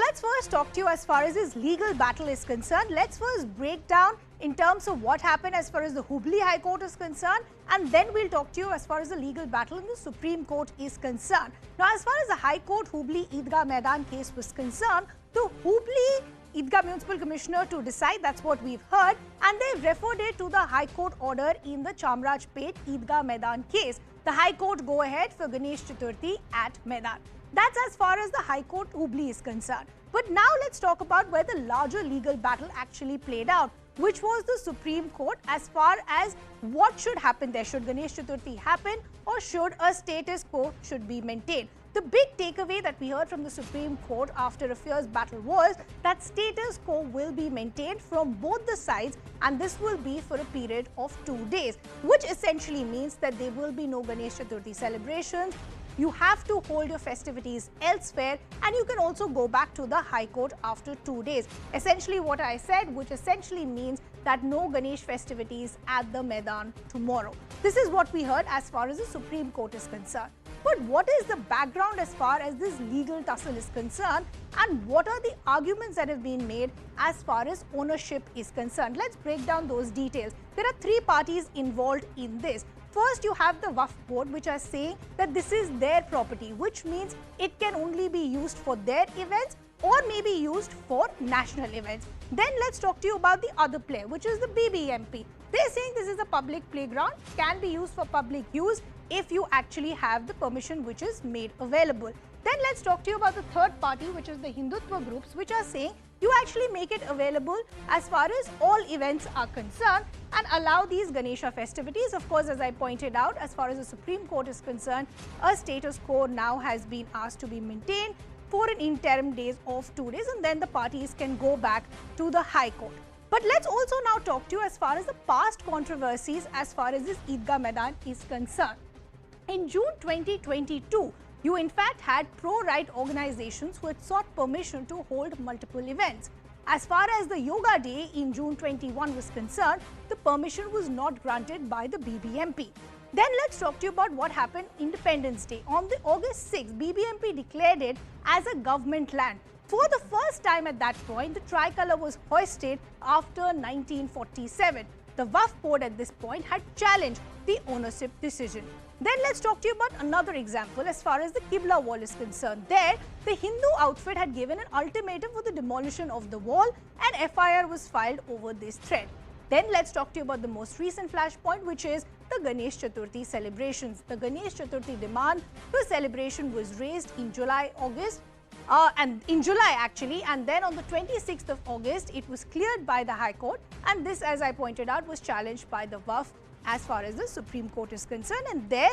Let's first talk to you as far as this legal battle is concerned. Let's first break down in terms of what happened as far as the Hubli High Court is concerned, and then we'll talk to you as far as the legal battle in the Supreme Court is concerned. Now, as far as the High Court Hubli Eidgah Maidan case was concerned, the Hubli Eidgah Municipal Commissioner to decide, that's what we've heard, and they've referred it to the High Court order in the Chamrajpet Eidgah Maidan case. The High Court go ahead for Ganesh Chaturthi at Maidan. That's as far as the High Court Hubli is concerned. But now let's talk about where the larger legal battle actually played out, which was the Supreme Court as far as what should happen there. Should Ganesh Chaturthi happen or should a status quo should be maintained? The big takeaway that we heard from the Supreme Court after a fierce battle was that status quo will be maintained from both the sides, and this will be for a period of 2 days, which essentially means that there will be no Ganesh Chaturthi celebrations. You have to hold your festivities elsewhere, and you can also go back to the High Court after 2 days. Essentially what I said, which essentially means that no Ganesh festivities at the Maidan tomorrow. This is what we heard as far as the Supreme Court is concerned. But what is the background as far as this legal tussle is concerned, and what are the arguments that have been made as far as ownership is concerned? Let's break down those details. There are 3 parties involved in this. First, you have the Wakf Board, which are saying that this is their property, which means it can only be used for their events or may be used for national events. Then let's talk to you about the other player, which is the BBMP. They're saying this is a public playground, can be used for public use if you actually have the permission which is made available. Then let's talk to you about the third party, which is the Hindutva groups, which are saying you actually make it available as far as all events are concerned and allow these Ganesha festivities. Of course, as I pointed out, as far as the Supreme Court is concerned, a status quo now has been asked to be maintained for an interim days of 2 days, and then the parties can go back to the High Court. But let's also now talk to you as far as the past controversies as far as this Eidgah Maidan is concerned. In June 2022, you in fact had pro-right organizations who had sought permission to hold multiple events. As far as the Yoga Day in June 21 was concerned, the permission was not granted by the BBMP. Then let's talk to you about what happened Independence Day. On the August 6th, BBMP declared it as a government land. For the first time at that point, the tricolour was hoisted after 1947. The Wakf Board at this point had challenged the ownership decision. Then let's talk to you about another example as far as the Qibla wall is concerned. There, the Hindu outfit had given an ultimatum for the demolition of the wall, and FIR was filed over this thread. Then let's talk to you about the most recent flashpoint, which is the Ganesh Chaturthi celebrations. The Ganesh Chaturthi demand for celebration was raised in July actually, and then on the 26th of August it was cleared by the High Court, and this, as I pointed out, was challenged by the Wakf as far as the Supreme Court is concerned, and there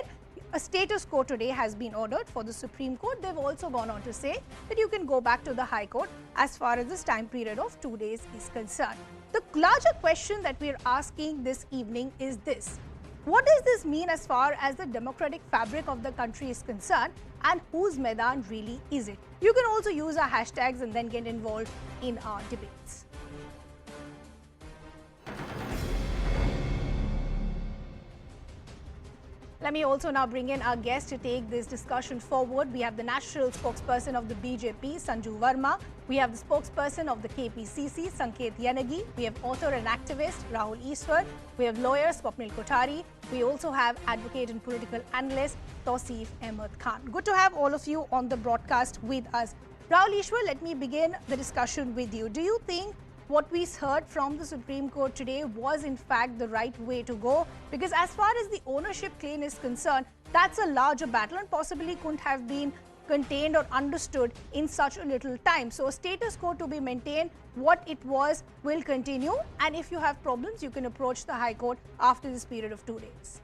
a status quo today has been ordered for the Supreme Court. They've also gone on to say that you can go back to the High Court as far as this time period of 2 days is concerned. The larger question that we are asking this evening is this: what does this mean as far as the democratic fabric of the country is concerned, and whose Maidan really is it? You can also use our hashtags and then get involved in our debates. Let me also now bring in our guest to take this discussion forward. We have the national spokesperson of the BJP, Sanju Verma. We have the spokesperson of the KPCC, Sanket Yanagi. We have author and activist, Rahul Ishwar. We have lawyer, Swapnil Kothari. We also have advocate and political analyst, Tausif Ahmed Khan. Good to have all of you on the broadcast with us. Rahul Ishwar, let me begin the discussion with you. Do you think what we heard from the Supreme Court today was in fact the right way to go? Because as far as the ownership claim is concerned, that's a larger battle and possibly couldn't have been contained or understood in such a little time. So a status quo to be maintained, what it was will continue, and if you have problems, you can approach the High Court after this period of 2 days.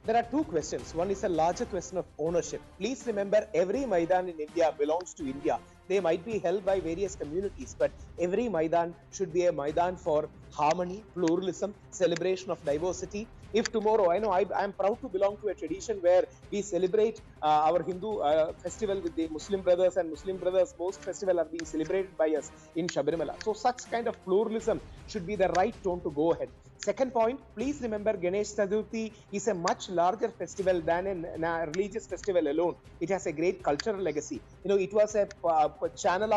There are two questions. One is a larger question of ownership. Please remember, every Maidan in India belongs to India. They might be held by various communities, but every Maidan should be a Maidan for harmony, pluralism, celebration of diversity. If tomorrow, I know I am proud to belong to a tradition where we celebrate our Hindu festival with the Muslim brothers, and Muslim brothers, most festival are being celebrated by us in Sabarimala. So such kind of pluralism should be the right tone to go ahead. Second point, please remember, Ganesh Chaturthi is a much larger festival than a religious festival alone. It has a great cultural legacy. You know, it was a channel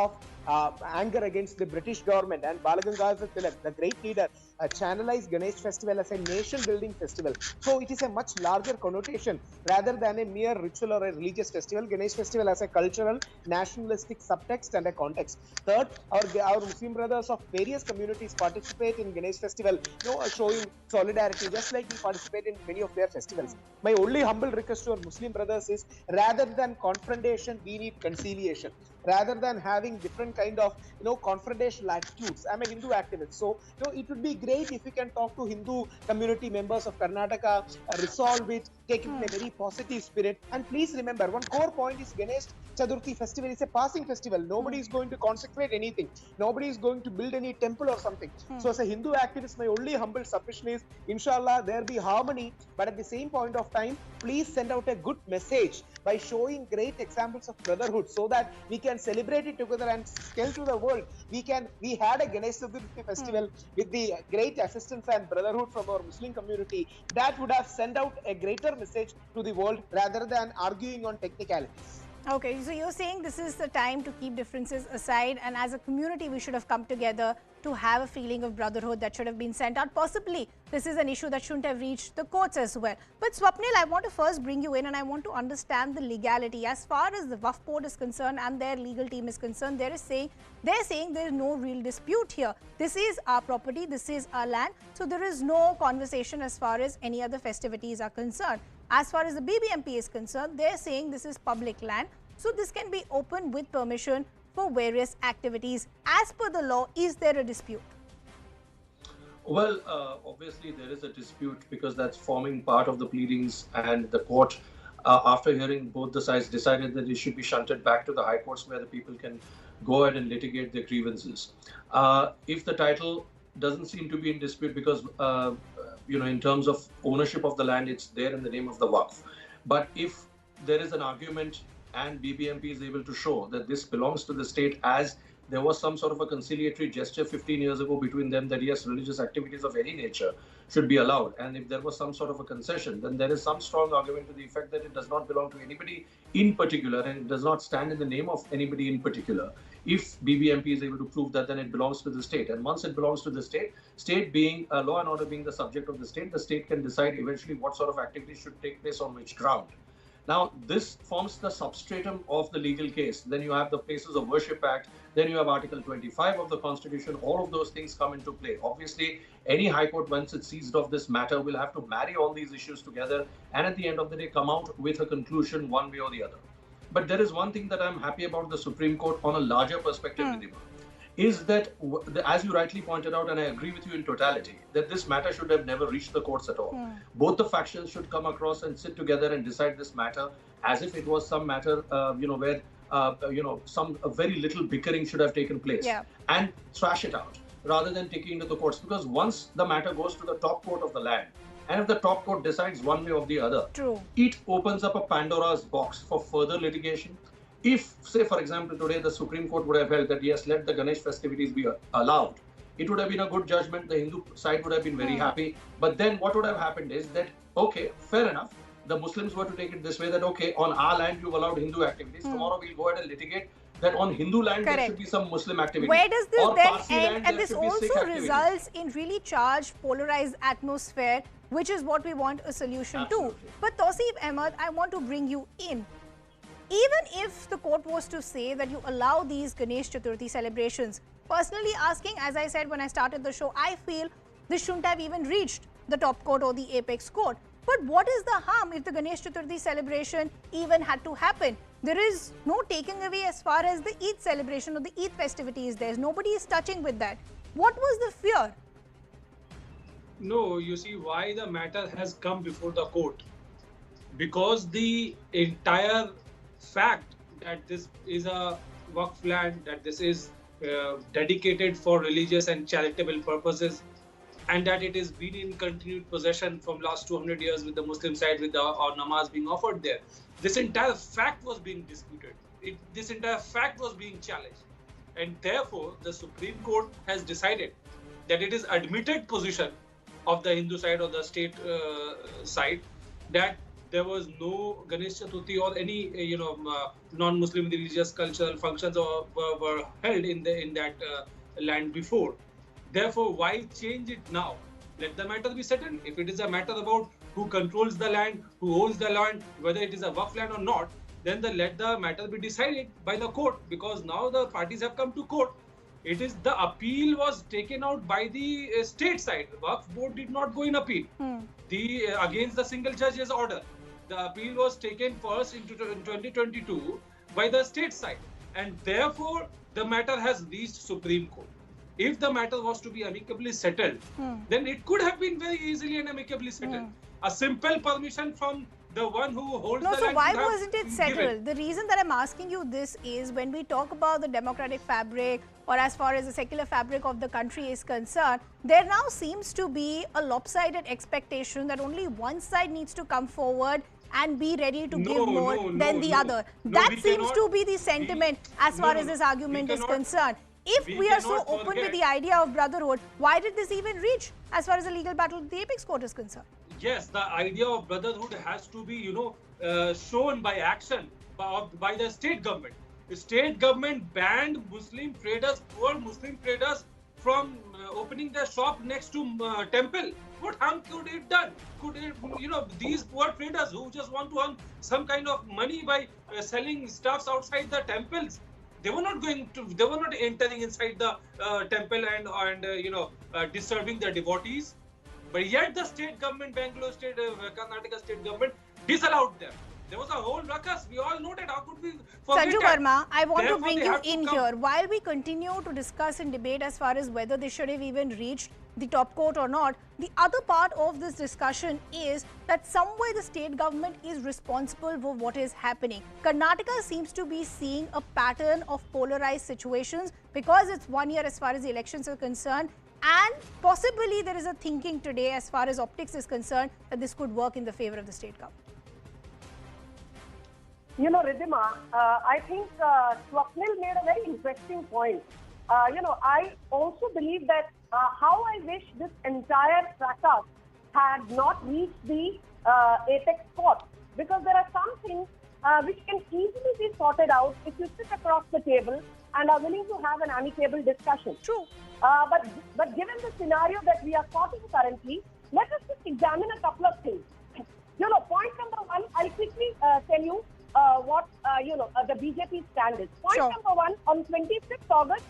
of anger against the British government, and Balagangadhar Tilak, the great leader, channelized Ganesh festival as a nation-building festival. So it is a much larger connotation rather than a mere ritual or a religious festival. Ganesh festival has a cultural, nationalistic subtext and a context. Third, our Muslim brothers of various communities participate in Ganesh festival, showing solidarity, just like we participate in many of their festivals. My only humble request to our Muslim brothers is, rather than confrontation, we need conciliation. Rather than having different kind of confrontational attitudes. I'm a Hindu activist, so it would be great if we can talk to Hindu community members of Karnataka, resolve it, take it in a very positive spirit. And please remember, one core point is Ganesh Chaturthi festival is a passing festival. Nobody is going to consecrate anything. Nobody is going to build any temple or something. So as a Hindu activist, my only humble submission is, inshallah, there be harmony, but at the same point of time, please send out a good message by showing great examples of brotherhood, so that we can celebrate it together and tell to the world we had a Ganesh Chaturthi festival with the great assistance and brotherhood from our Muslim community. That would have sent out a greater message to the world rather than arguing on technicalities. Okay, so you're saying this is the time to keep differences aside, and as a community we should have come together to have a feeling of brotherhood that should have been sent out. Possibly this is an issue that shouldn't have reached the courts as well. But Swapnil, I want to first bring you in, and I want to understand the legality. As far as the Wakf board is concerned and their legal team is concerned, they're saying there is no real dispute here. This is our property, this is our land, so there is no conversation as far as any other festivities are concerned. As far as the BBMP is concerned, they're saying this is public land, so this can be open with permission for various activities. As per the law, is there a dispute? Well, obviously there is a dispute, because that's forming part of the pleadings, and the court, after hearing both the sides, decided that it should be shunted back to the high courts, where the people can go ahead and litigate their grievances. If the title doesn't seem to be in dispute, because in terms of ownership of the land, it's there in the name of the Wakf. But if there is an argument and BBMP is able to show that this belongs to the state, as there was some sort of a conciliatory gesture 15 years ago between them, that yes, religious activities of any nature should be allowed, and if there was some sort of a concession, then there is some strong argument to the effect that it does not belong to anybody in particular, and it does not stand in the name of anybody in particular. If BBMP is able to prove that, then it belongs to the state. And once it belongs to the state being law and order being the subject of the state can decide eventually what sort of activities should take place on which ground. Now, this forms the substratum of the legal case. Then you have the Places of Worship Act. Then you have Article 25 of the Constitution. All of those things come into play. Obviously, any High Court, once it's seized of this matter, will have to marry all these issues together and at the end of the day come out with a conclusion one way or the other. But there is one thing that I'm happy about the Supreme Court on a larger perspective, Nidima, is that, as you rightly pointed out, and I agree with you in totality, that this matter should have never reached the courts at all. Both the factions should come across and sit together and decide this matter as if it was some matter, where, some very little bickering should have taken place, and thrash it out rather than taking it to the courts. Because once the matter goes to the top court of the land, and if the top court decides one way or the other, it opens up a Pandora's box for further litigation. If, say, for example, today the Supreme Court would have held that, yes, let the Ganesh festivities be allowed, it would have been a good judgment. The Hindu side would have been very happy. But then what would have happened is that, okay, fair enough. The Muslims were to take it this way that, okay, on our land, you've allowed Hindu activities. Tomorrow we'll go ahead and litigate that on Hindu land, there should be some Muslim activity. Where does this or then Parsi end? land, And there this should be Sikh also activity. results in really charged, polarized atmosphere, which is what we want a solution to. But Tausif Ahmed, I want to bring you in. Even if the court was to say that you allow these Ganesh Chaturthi celebrations, personally asking, as I said when I started the show, I feel this shouldn't have even reached the top court or the apex court. But what is the harm if the Ganesh Chaturthi celebration even had to happen? There is no taking away as far as the Eid celebration or the Eid festivities. Nobody is touching with that. What was the fear? No, you see why the matter has come before the court. Because the entire fact that this is a Wakf land, that this is dedicated for religious and charitable purposes, and that it has been in continued possession from last 200 years with the Muslim side, with our namaz being offered there. This entire fact was being disputed. This entire fact was being challenged. And therefore, the Supreme Court has decided that it is admitted position of the Hindu side or the state side that there was no Ganesh Chaturthi or any non-Muslim religious cultural functions were held in that land before. Therefore, why change it now? Let the matter be settled. If it is a matter about who controls the land, who owns the land, whether it is a Wakf land or not, then let the matter be decided by the court, because now the parties have come to court. It is the appeal was taken out by the state side. The Wakf board did not go in appeal against the single judge's order. The appeal was taken first in 2022 by the state side, and therefore the matter has reached Supreme Court. If the matter was to be amicably settled, then it could have been very easily and amicably settled. A simple permission from the one who holds the land. So why wasn't it settled? The reason that I'm asking you this is when we talk about the democratic fabric, or as far as the secular fabric of the country is concerned, there now seems to be a lopsided expectation that only one side needs to come forward and be ready to give more than the other. That seems to be the sentiment as far as this argument is concerned. If we are so open with the idea of brotherhood, why did this even reach as far as the legal battle of the apex court is concerned? Yes, the idea of brotherhood has to be, shown by action by the state government. The state government banned Muslim traders, poor Muslim traders, from opening their shop next to temple. What harm could it done? Could it, these poor traders who just want to earn some kind of money by selling stuffs outside the temples, they were not entering inside the temple and disturbing the devotees. But yet the state government, Bengaluru state, Karnataka state government disallowed them. There was a whole ruckus. We all know that. How could we forget Sanju that? Verma, I want to Therefore, bring they you have to in come. here. While we continue to discuss and debate as far as whether they should have even reached the top court or not, the other part of this discussion is that somewhere the state government is responsible for what is happening. Karnataka seems to be seeing a pattern of polarized situations because it's 1 year as far as the elections are concerned, and possibly there is a thinking today as far as optics is concerned that this could work in the favor of the state government. Ridhima, I think Swapnil made a very interesting point. I also believe that how I wish this entire fracas had not reached the apex court, because there are some things which can easily be sorted out if you sit across the table and are willing to have an amicable discussion. True. But given the scenario that we are caught in currently, let us just examine a couple of things. Point number one, I'll quickly tell you the BJP stand is. Point number one, on 26th August,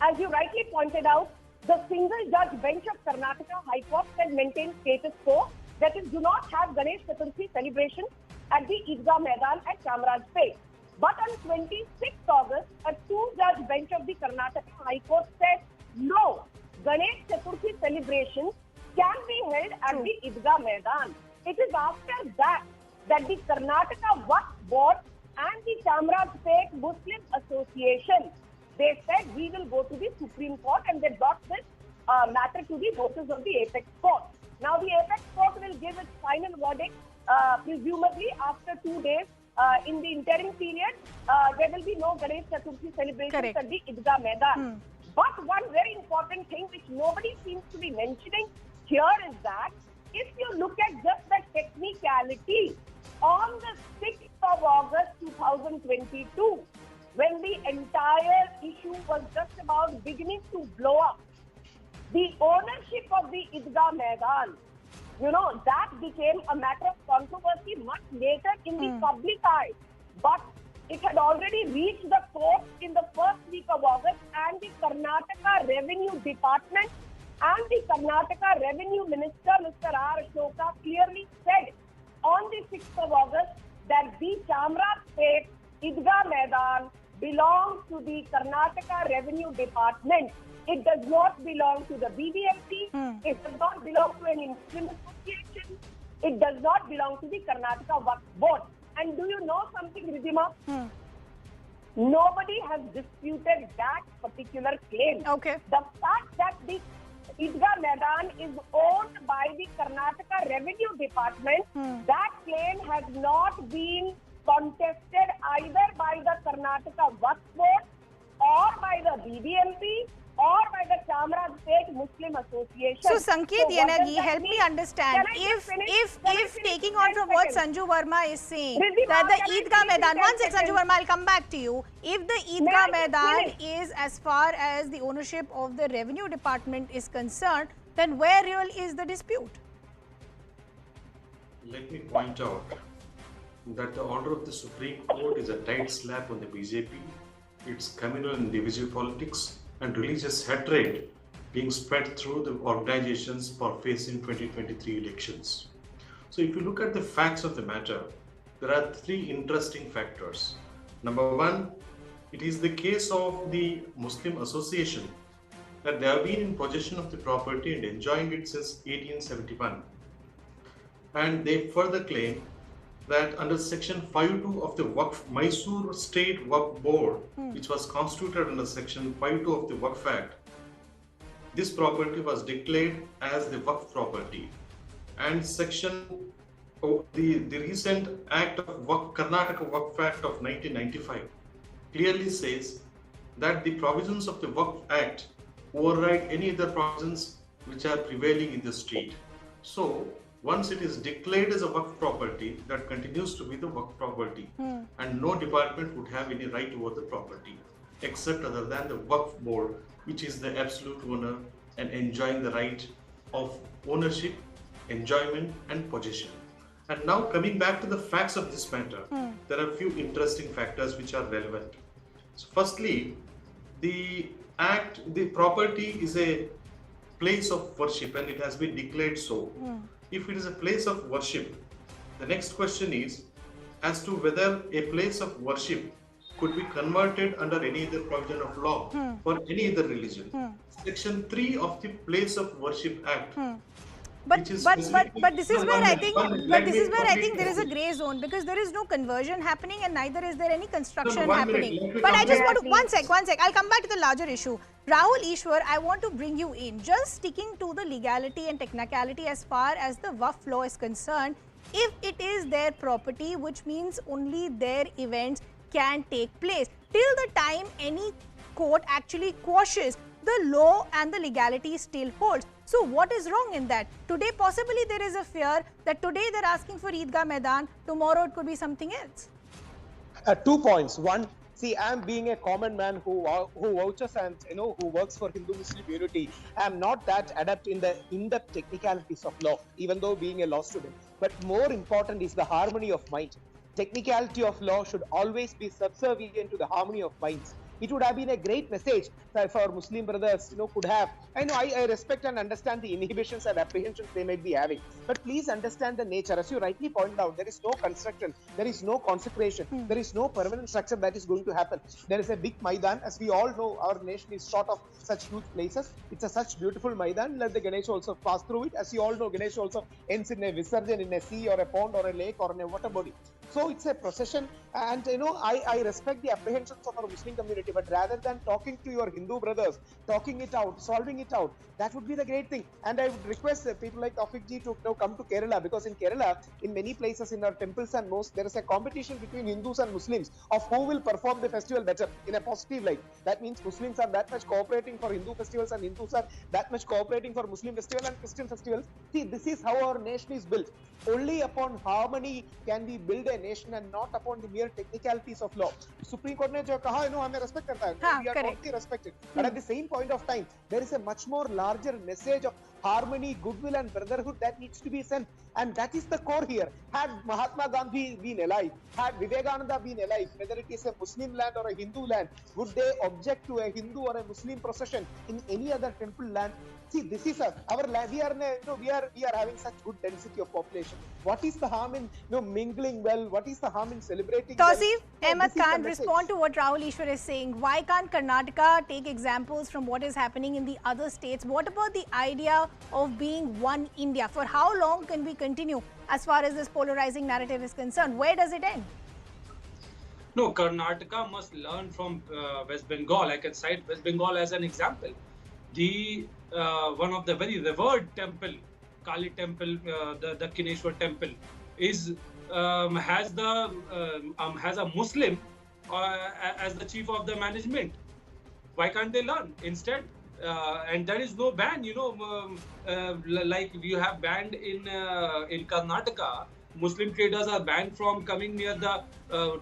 as you rightly pointed out, the single judge bench of Karnataka High Court said maintain status quo, that is, do not have Ganesh Chaturthi celebration at the Eidgah Maidan at Chamarajpet. But on 26th August, a two-judge bench of the Karnataka High Court said, no, Ganesh Chaturthi celebration can be held at the Eidgah Maidan. It is after that the Karnataka Wakf Board and the Chamarajpet Muslim Association, they said we will go to the Supreme Court, and they brought this matter to the voters of the Apex Court. Now the Apex Court will give its final verdict presumably after 2 days. In the interim period, there will be no Ganesh Chaturthi celebrations at the Eidgah Maidan. But one very important thing which nobody seems to be mentioning here is that if you look at just the technicality, on the 6th of August 2022, when the entire issue was just about beginning to blow up, the ownership of the Eidgah Maidan, that became a matter of controversy much later in the public eye. But it had already reached the court in the first week of August, and the Karnataka Revenue Department and the Karnataka Revenue Minister, Mr. R. Ashoka, clearly said on the 6th of August that the Chamarajpet Eidgah Maidan belongs to the Karnataka Revenue Department. It does not belong to the BBMP. It does not belong to any Muslim association. It does not belong to the Karnataka Wakf Board. And do you know something, Ridhima? Nobody has disputed that particular claim. Okay. The fact that the Eidgah Maidan is owned by the Karnataka Revenue Department, that claim has not been contested either by the Karnataka Wakf Board or by the BBMP or by the Chamarajpet Muslim Association. So Sanket Yanagi, help me understand, if taking on from what Sanju Verma is saying, that the Eidgah Maidan, one second Sanju Verma, I'll come back to you. If the Eidgah Maidan is as far as the ownership of the Revenue Department is concerned, then where real is the dispute? Let me point out that the order of the Supreme Court is a tight slap on the BJP. It's communal and divisive politics and religious hatred being spread through the organizations for facing 2023 elections. So if you look at the facts of the matter, there are three interesting factors. Number one, it is the case of the Muslim Association that they have been in possession of the property and enjoying it since 1871. And they further claim that under section 5.2 of the Mysore State Wakf Board, which was constituted under section 5.2 of the Wakf Act, this property was declared as the Wakf property. And the recent act of Karnataka Wakf Act of 1995 clearly says that the provisions of the Wakf Act override any other provisions which are prevailing in the state. So once it is declared as a Wakf property, that continues to be the Wakf property, and no department would have any right over the property except other than the Wakf Board, which is the absolute owner and enjoying the right of ownership, enjoyment and possession. And now coming back to the facts of this matter, there are a few interesting factors which are relevant. So firstly, the property is a place of worship and it has been declared so. If it is a place of worship, the next question is as to whether a place of worship could be converted under any other provision of law for any other religion. Section 3 of the Place of Worship Act. But this is where I think there is a grey zone, because there is no conversion happening and neither is there any construction happening. But I just want to one sec. I'll come back to the larger issue. Rahul Ishwar, I want to bring you in. Just sticking to the legality and technicality as far as the Wakf law is concerned, if it is their property, which means only their events can take place. Till the time any court actually quashes, the law and the legality still holds. So what is wrong in that? Today possibly there is a fear that today they're asking for Eidgah Maidan, tomorrow it could be something else. 2 points. One, see, I am being a common man who vouches and who works for Hindu-Muslim unity. I am not that adept in the in-depth technicalities of law, even though being a law student. But more important is the harmony of mind. technicality of law should always be subservient to the harmony of minds. It would have been a great message for Muslim brothers, could have. I know I respect and understand the inhibitions and apprehensions they might be having. But please understand the nature. As you rightly pointed out, there is no construction, there is no consecration, there is no permanent structure that is going to happen. There is a big Maidan. As we all know, our nation is short of such huge places. It's a such beautiful Maidan. Let the Ganesh also pass through it. As you all know, Ganesh also ends in a Visarjan in a sea or a pond or a lake or in a water body. So it's a procession, and I respect the apprehensions of our Muslim community, but rather than talking to your Hindu brothers, talking it out, solving it out, that would be the great thing. And I would request people like Tawfiq ji to come to Kerala, because in Kerala, in many places in our temples and mosques, there is a competition between Hindus and Muslims of who will perform the festival better in a positive light. That means Muslims are that much cooperating for Hindu festivals and Hindus are that much cooperating for Muslim festival and Christian festivals. See, this is how our nation is built. Only upon harmony can we build a nation and not upon the mere technicalities of law. Supreme Court ने जो कहा, हमें respect करता है. We are totally respected. But at the same point of time, there is a much more larger message of harmony, goodwill and brotherhood that needs to be sent. And that is the core here. Had Mahatma Gandhi been alive, had Vivekananda been alive, whether it is a Muslim land or a Hindu land, would they object to a Hindu or a Muslim procession in any other temple land? See, this is our land. We are having such good density of population. What is the harm in mingling well? What is the harm in celebrating? Tawseef well? Ahmed Khan, respond to what Rahul Ishwar is saying. Why can't Karnataka take examples from what is happening in the other states? What about the idea of being one India? For how long can we continue as far as this polarizing narrative is concerned? Where does it end? No, Karnataka must learn from West Bengal. I can cite West Bengal as an example. The one of the very revered temple, Kali temple, the Kineshwar temple, is has a Muslim as the chief of the management. Why can't they learn instead? And there is no ban, like you have banned in Karnataka. Muslim traders are banned from coming near the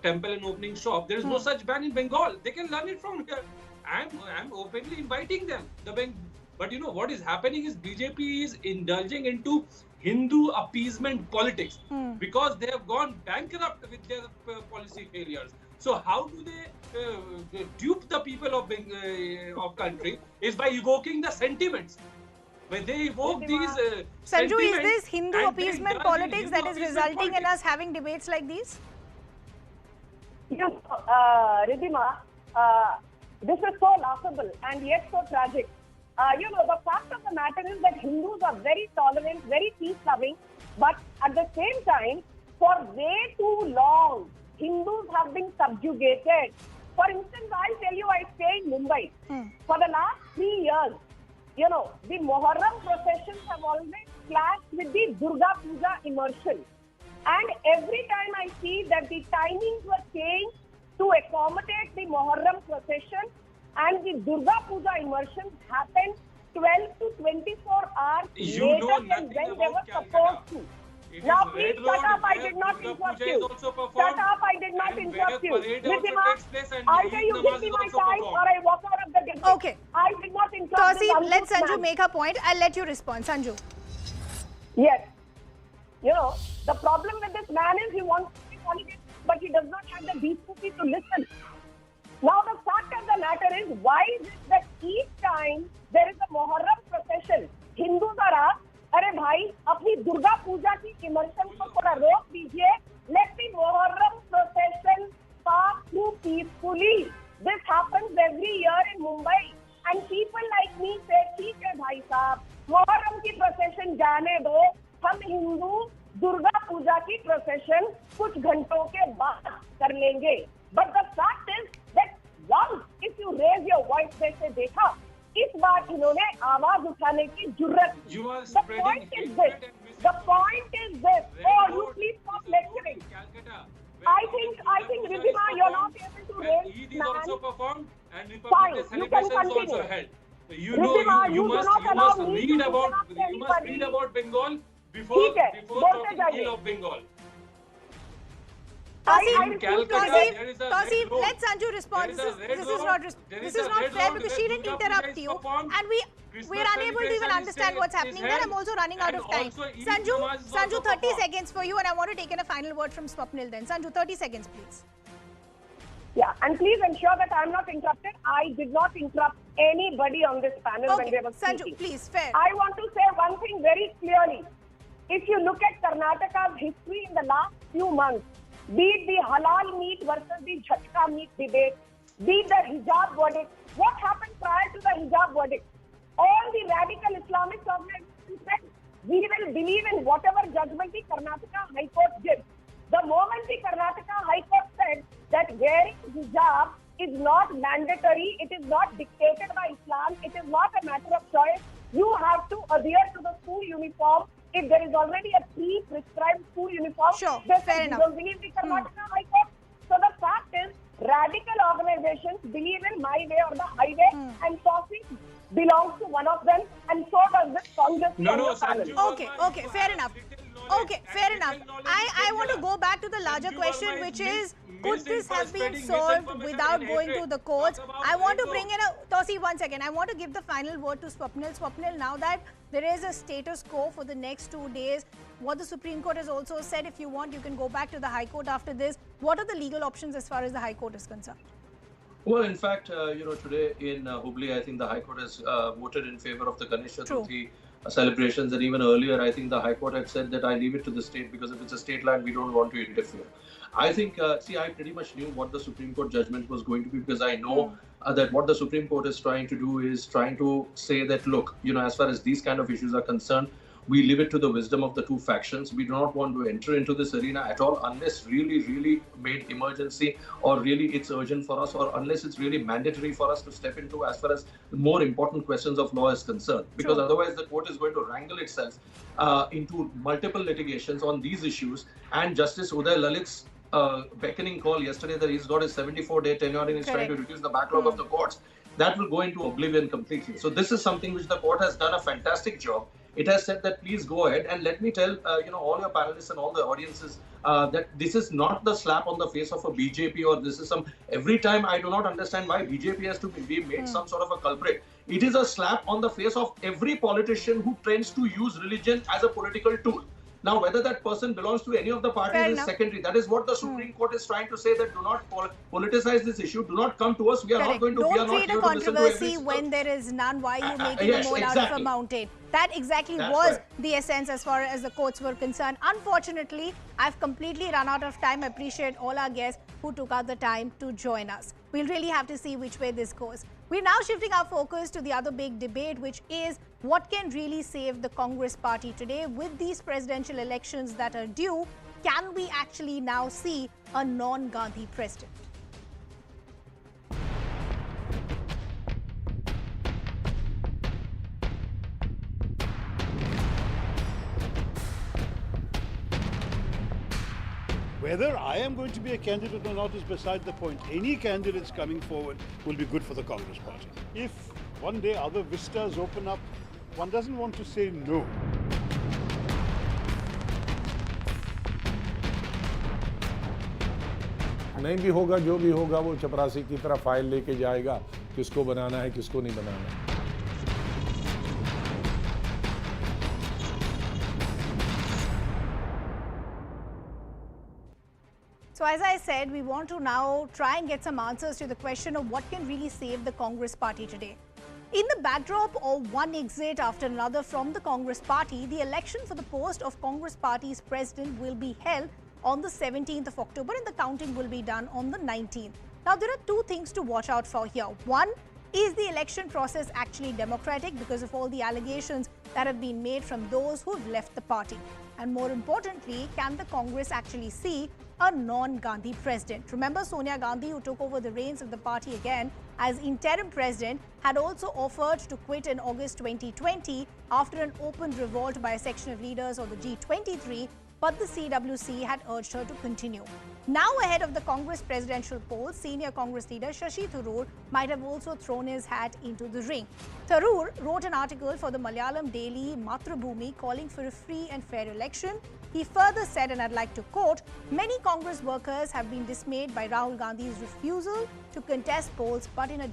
temple and opening shop. There is no such ban in Bengal. They can learn it from here. I'm openly inviting them. But what is happening is BJP is indulging into Hindu appeasement politics because they have gone bankrupt with their policy failures. So how do they dupe the people of country is by evoking the sentiments. When they evoke these Sanju, is this Hindu appeasement politics that is resulting in us having debates like these? Yes, Ridhima, this is so laughable and yet so tragic. The fact of the matter is that Hindus are very tolerant, very peace-loving, but at the same time, for way too long, Hindus have been subjugated. For instance, I'll tell you, I stay in Mumbai. For the last 3 years, the Muharram processions have always clashed with the Durga Puja immersion. And every time I see that the timings were changed to accommodate the Muharram procession, and the Durga Puja immersions happened 12 to 24 hours later than when they were supposed to. Now please shut up, I did not interrupt you. Shut up, I did not interrupt you. Ridhima, either you give me my time or I walk out of the debate. Okay. I did not interrupt. Tawseef, let Sanju make her point. I'll let you respond. Sanju. Yes. The problem with this man is he wants to be politics, but he does not have the decency to listen. Now the fact of the matter is, why is it that each time there is a Muharram procession, Hindus are asked, अरे भाई अपनी दुर्गा पूजा की immersion को थोड़ा रोक दीजिए. Let the Muharram procession pass through peacefully. This happens every year in Mumbai, and people like me say, ठीक है भाई साहब, Muharram की procession जाने दो, हम हिंदू दुर्गा पूजा की procession कुछ घंटों के बाद कर लेंगे. But the fact is that once if you raise your voice, जैसे देखा, इस बार इन्होंने आवाज उठाने की जुर्रत. The point is this. Oh, you please stop lecturing. I think Ridhima, you're not able to raise man. Fine, you can continue. Ridhima, you do not allow me to interrupt anybody. You must read about Bengal before talking ill of Bengal. Tawseef, let Sanju respond. This is not fair because she didn't interrupt you, and we're unable to even understand what's happening there. I'm also running out of time. Sanju, 30 seconds for you, and I want to take in a final word from Swapnil then. Sanju, 30 seconds, please. Yeah, and please ensure that I'm not interrupted. I did not interrupt anybody on this panel when they were speaking. Sanju, please, fair. I want to say one thing very clearly. If you look at Karnataka's history in the last few months, be it the halal meat versus the jhatka meat debate, be it the hijab verdict, what happened prior to the hijab verdict? All the radical Islamic organizations said, we will believe in whatever judgment the Karnataka High Court gives. The moment the Karnataka High Court said that wearing hijab is not mandatory, it is not dictated by Islam, it is not a matter of choice, you have to adhere to the school uniform. If there is already a pre-prescribed school uniform, fair enough. Don't believe the Karnataka High Court. So the fact is, radical organizations believe in my way or the highway, and POCSO belongs to one of them, and so does this Congress. Okay, fair enough. Okay, fair enough. I want to go back to the larger question, which is, could this have been solved without going to the courts? I want to bring in Tosi, 1 second. I want to give the final word to Swapnil. Swapnil, now that there is a status quo for the next 2 days, what the Supreme Court has also said, if you want, you can go back to the High Court after this. What are the legal options as far as the High Court is concerned? Well, in fact, today in Hubli, I think the High Court has voted in favor of the Ganesh Chaturthi celebrations, and even earlier, I think the High Court had said that I leave it to the state because if it's a state land, we don't want to interfere. I think, I pretty much knew what the Supreme Court judgment was going to be, because I know that what the Supreme Court is trying to do is trying to say that, look, as far as these kind of issues are concerned, we leave it to the wisdom of the two factions. We do not want to enter into this arena at all unless really made emergency, or really it's urgent for us, or unless it's really mandatory for us to step into as far as more important questions of law is concerned. Because otherwise the court is going to wrangle itself into multiple litigations on these issues. And Justice Uday Lalit's beckoning call yesterday that he's got his 74-day tenure and he's trying to reduce the backlog of the courts, that will go into oblivion completely. So this is something which the court has done a fantastic job. It has said that please go ahead, and let me tell all your panelists and all the audiences that this is not the slap on the face of a BJP, or this is some, every time I do not understand why BJP has to be made some sort of a culprit. It is a slap on the face of every politician who tends to use religion as a political tool. Now, whether that person belongs to any of the parties is secondary. That is what the Supreme Court is trying to say, that do not politicize this issue. Do not come to us. We are not going to. Don't create a controversy when there is none. Why are you making a mole out of a mountain? That exactly was the essence as far as the courts were concerned. Unfortunately, I've completely run out of time. I appreciate all our guests who took out the time to join us. We'll really have to see which way this goes. We're now shifting our focus to the other big debate, which is what can really save the Congress party today with these presidential elections that are due. Can we actually now see a non-Gandhi president? Whether I am going to be a candidate or not is beside the point. Any candidates coming forward will be good for the Congress party. If one day other vistas open up, one doesn't want to say no. नहीं भी होगा, जो भी होगा वो चपरासी की तरह फाइल लेके जाएगा, किसको बनाना है, किसको नहीं बनाना है. So as I said, we want to now try and get some answers to the question of what can really save the Congress party today. In the backdrop of one exit after another from the Congress party, the election for the post of Congress party's president will be held on the 17th of October and the counting will be done on the 19th. Now, there are two things to watch out for here. One, is the election process actually democratic because of all the allegations that have been made from those who have left the party? And more importantly, can the Congress actually see a non-Gandhi president? Remember, Sonia Gandhi, who took over the reins of the party again as interim president, had also offered to quit in August 2020 after an open revolt by a section of leaders of the G23, but the CWC had urged her to continue. Now ahead of the Congress presidential polls, senior Congress leader Shashi Tharoor might have also thrown his hat into the ring. Tharoor wrote an article for the Malayalam daily Mathrubhumi calling for a free and fair election. He further said, and I'd like to quote, "Many Congress workers have been dismayed by Rahul Gandhi's refusal to contest polls, but in a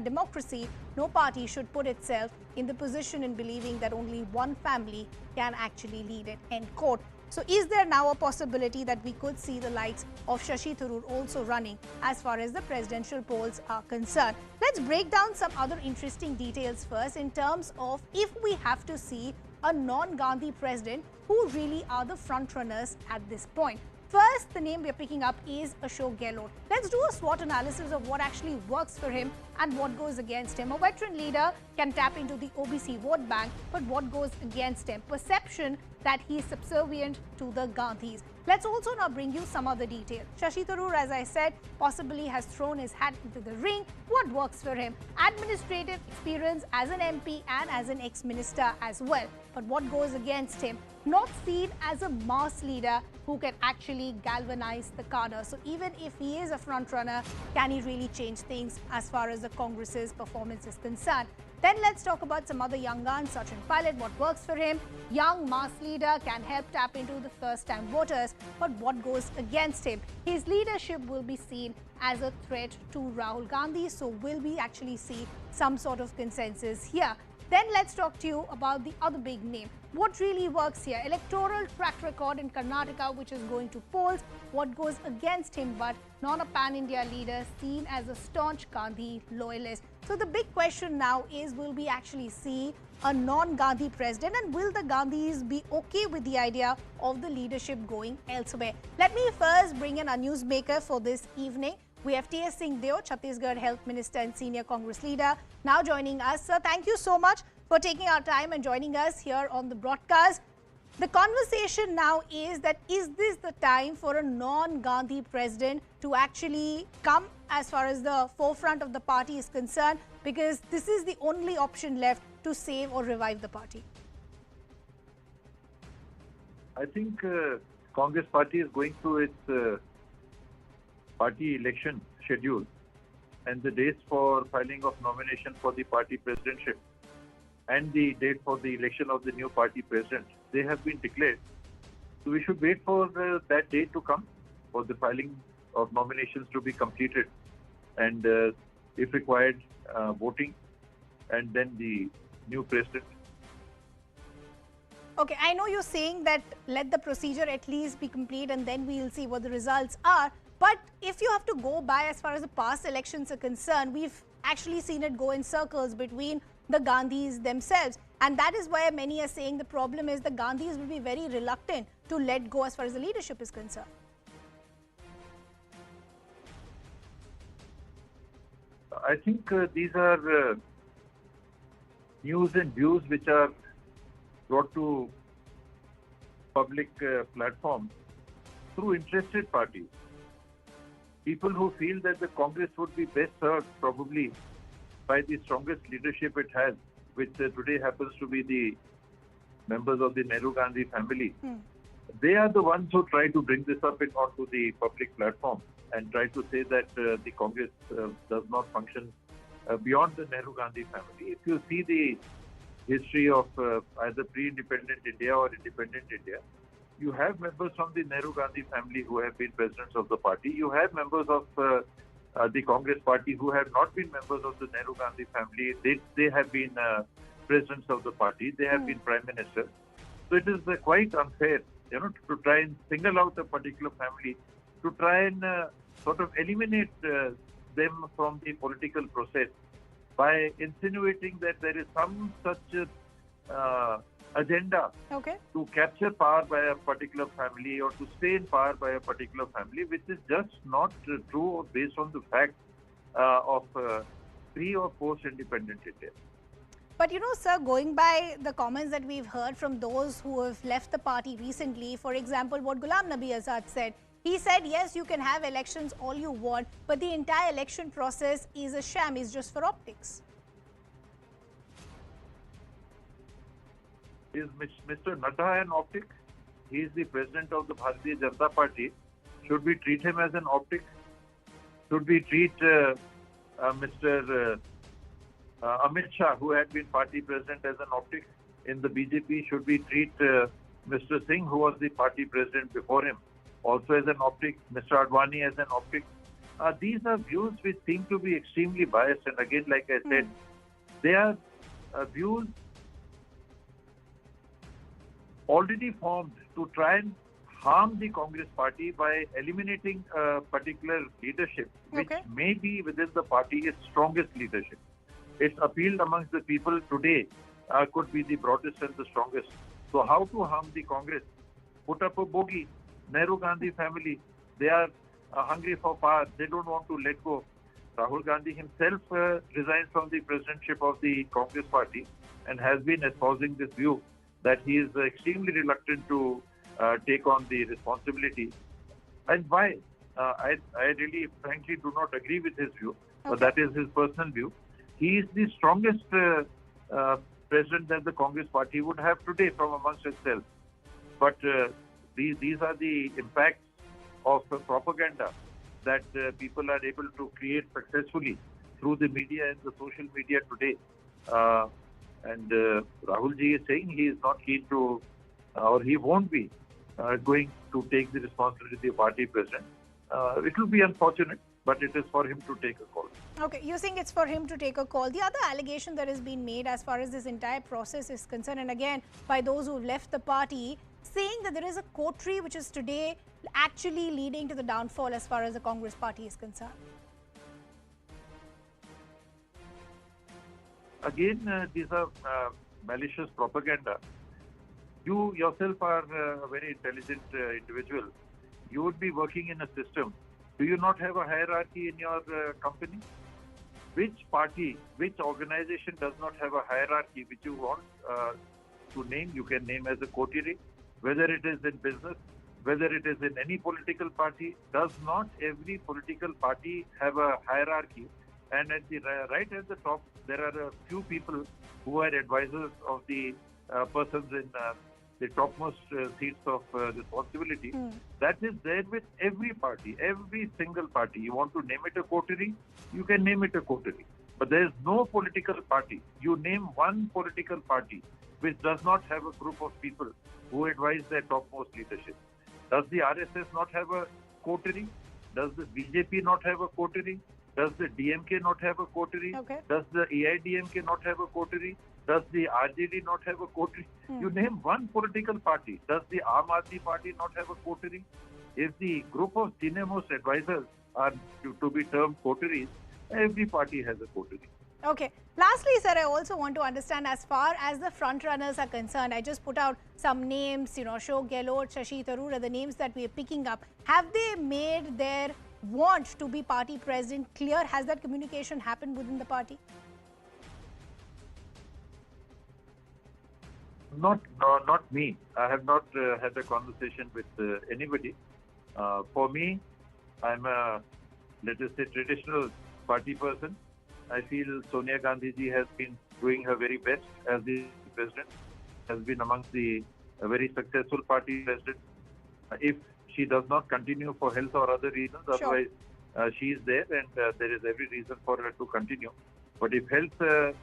democracy, no party should put itself in the position in believing that only one family can actually lead it," end quote. So is there now a possibility that we could see the likes of Shashi Tharoor also running as far as the presidential polls are concerned? Let's break down some other interesting details first in terms of if we have to see a non-Gandhi president, who really are the front runners at this point. First, the name we are picking up is Ashok Gehlot. Let's do a SWOT analysis of what actually works for him and what goes against him. A veteran leader can tap into the OBC vote bank, but what goes against him? Perception that he is subservient to the Gandhis. Let's also now bring you some other detail. Shashi Tharoor, as I said, possibly has thrown his hat into the ring. What works for him? Administrative experience as an MP and as an ex-minister as well. But what goes against him? Not seen as a mass leader who can actually galvanize the cadre. So even if he is a front runner, can he really change things as far as the Congress's performance is concerned? Then let's talk about some other young guns. Sachin Pilot, what works for him? Young mass leader, can help tap into the first-time voters. But what goes against him? His leadership will be seen as a threat to Rahul Gandhi. So will we actually see some sort of consensus here? Then let's talk to you about the other big name. What really works here? Electoral track record in Karnataka, which is going to polls. What goes against him, but not a pan-India leader, seen as a staunch Gandhi loyalist. So the big question now is, will we actually see a non-Gandhi president, and will the Gandhis be okay with the idea of the leadership going elsewhere? Let me first bring in our newsmaker for this evening. We have T.S. Singh Deo, Chhattisgarh Health Minister and Senior Congress Leader, now joining us. Sir, thank you so much for taking our time and joining us here on the broadcast. The conversation now is that, is this the time for a non-Gandhi president to actually come as far as the forefront of the party is concerned? Because this is the only option left to save or revive the party. I think Congress party is going through its party election schedule, and the dates for filing of nomination for the party presidentship and the date for the election of the new party president, they have been declared. So we should wait for that date to come, for the filing of nominations to be completed, and if required, voting, and then the new president. Okay, I know you're saying that let the procedure at least be complete and then we'll see what the results are. But if you have to go by as far as the past elections are concerned, we've actually seen it go in circles between the Gandhis themselves. And that is why many are saying the problem is the Gandhis will be very reluctant to let go as far as the leadership is concerned. I think these are news and views which are brought to public platforms through interested parties. People who feel that the Congress would be best served probably by the strongest leadership it has, which today happens to be the members of the Nehru Gandhi family. They are the ones who try to bring this up onto the public platform and try to say that the Congress does not function beyond the Nehru Gandhi family. If you see the history of either pre-independent India or independent India, you have members from the Nehru Gandhi family who have been presidents of the party. You have members of the Congress party who have not been members of the Nehru Gandhi family. They have been presidents of the party. They have been prime ministers. So it is quite unfair, to try and single out a particular family, to try and sort of eliminate them from the political process by insinuating that there is some such agenda to capture power by a particular family or to stay in power by a particular family, which is just not true based on the fact of pre or post-independent India. But sir, going by the comments that we've heard from those who have left the party recently, for example, what Ghulam Nabi Azad said, he said, yes, you can have elections all you want, but the entire election process is a sham, is just for optics. Is Mr. Nadda an optic? He is the president of the Bharatiya Janata Party, Should we treat him as an optic? Should we treat Mr. Amit Shah, who had been party president, as an optic in the BJP? Should we treat Mr. Singh, who was the party president before him, also as an optic? Mr. Advani as an optic? These are views which seem to be extremely biased. And again, like I said, they are views already formed to try and harm the Congress party by eliminating a particular leadership, which may be within the party its strongest leadership. Its appeal amongst the people today could be the broadest and the strongest. So how to harm the Congress? Put up a bogey. Nehru Gandhi family, they are hungry for power. They don't want to let go. Rahul Gandhi himself resigned from the presidentship of the Congress party and has been espousing this view that he is extremely reluctant to take on the responsibility. And why? I really, frankly, do not agree with his view, but that is his personal view. He is the strongest president that the Congress party would have today from amongst itself. But these are the impacts of propaganda that people are able to create successfully through the media and the social media today. And Rahul ji is saying he is not keen to, or he won't be going to take the responsibility of the party president. It will be unfortunate, but it is for him to take a call. Okay, you're saying it's for him to take a call. The other allegation that has been made as far as this entire process is concerned, and again by those who left the party, saying that there is a coterie which is today actually leading to the downfall as far as the Congress party is concerned. Again, these are malicious propaganda. You yourself are a very intelligent individual. You would be working in a system. Do you not have a hierarchy in your company? Which party, which organization does not have a hierarchy which you want to name? You can name as a coterie, whether it is in business, whether it is in any political party. Does not every political party have a hierarchy? And at the right at the top, there are a few people who are advisors of the persons in the topmost seats of responsibility. That is there with every party, every single party. You want to name it a coterie, you can name it a coterie. But there is no political party. You name one political party which does not have a group of people who advise their topmost leadership. Does the RSS not have a coterie? Does the BJP not have a coterie? Does the DMK not have a coterie? Does the AIDMK not have a coterie? Does the RJD not have a coterie? You name one political party. Does the Aam Aadmi Party not have a coterie? If the group of senior most advisors are to be termed coteries, every party has a coterie. Okay. Lastly, sir, I also want to understand as far as the front runners are concerned. I just put out some names, Ashok Gehlot, Shashi Tharoor are the names that we are picking up. Have they made their want to be party president clear? Has that communication happened within the party? Not me. I have not had a conversation with anybody. For me, I'm a, let us say, traditional party person. I feel Sonia Gandhi ji has been doing her very best as the president, has been amongst the very successful party president. If she does not continue for health or other reasons, otherwise she is there and there is every reason for her to continue. But if health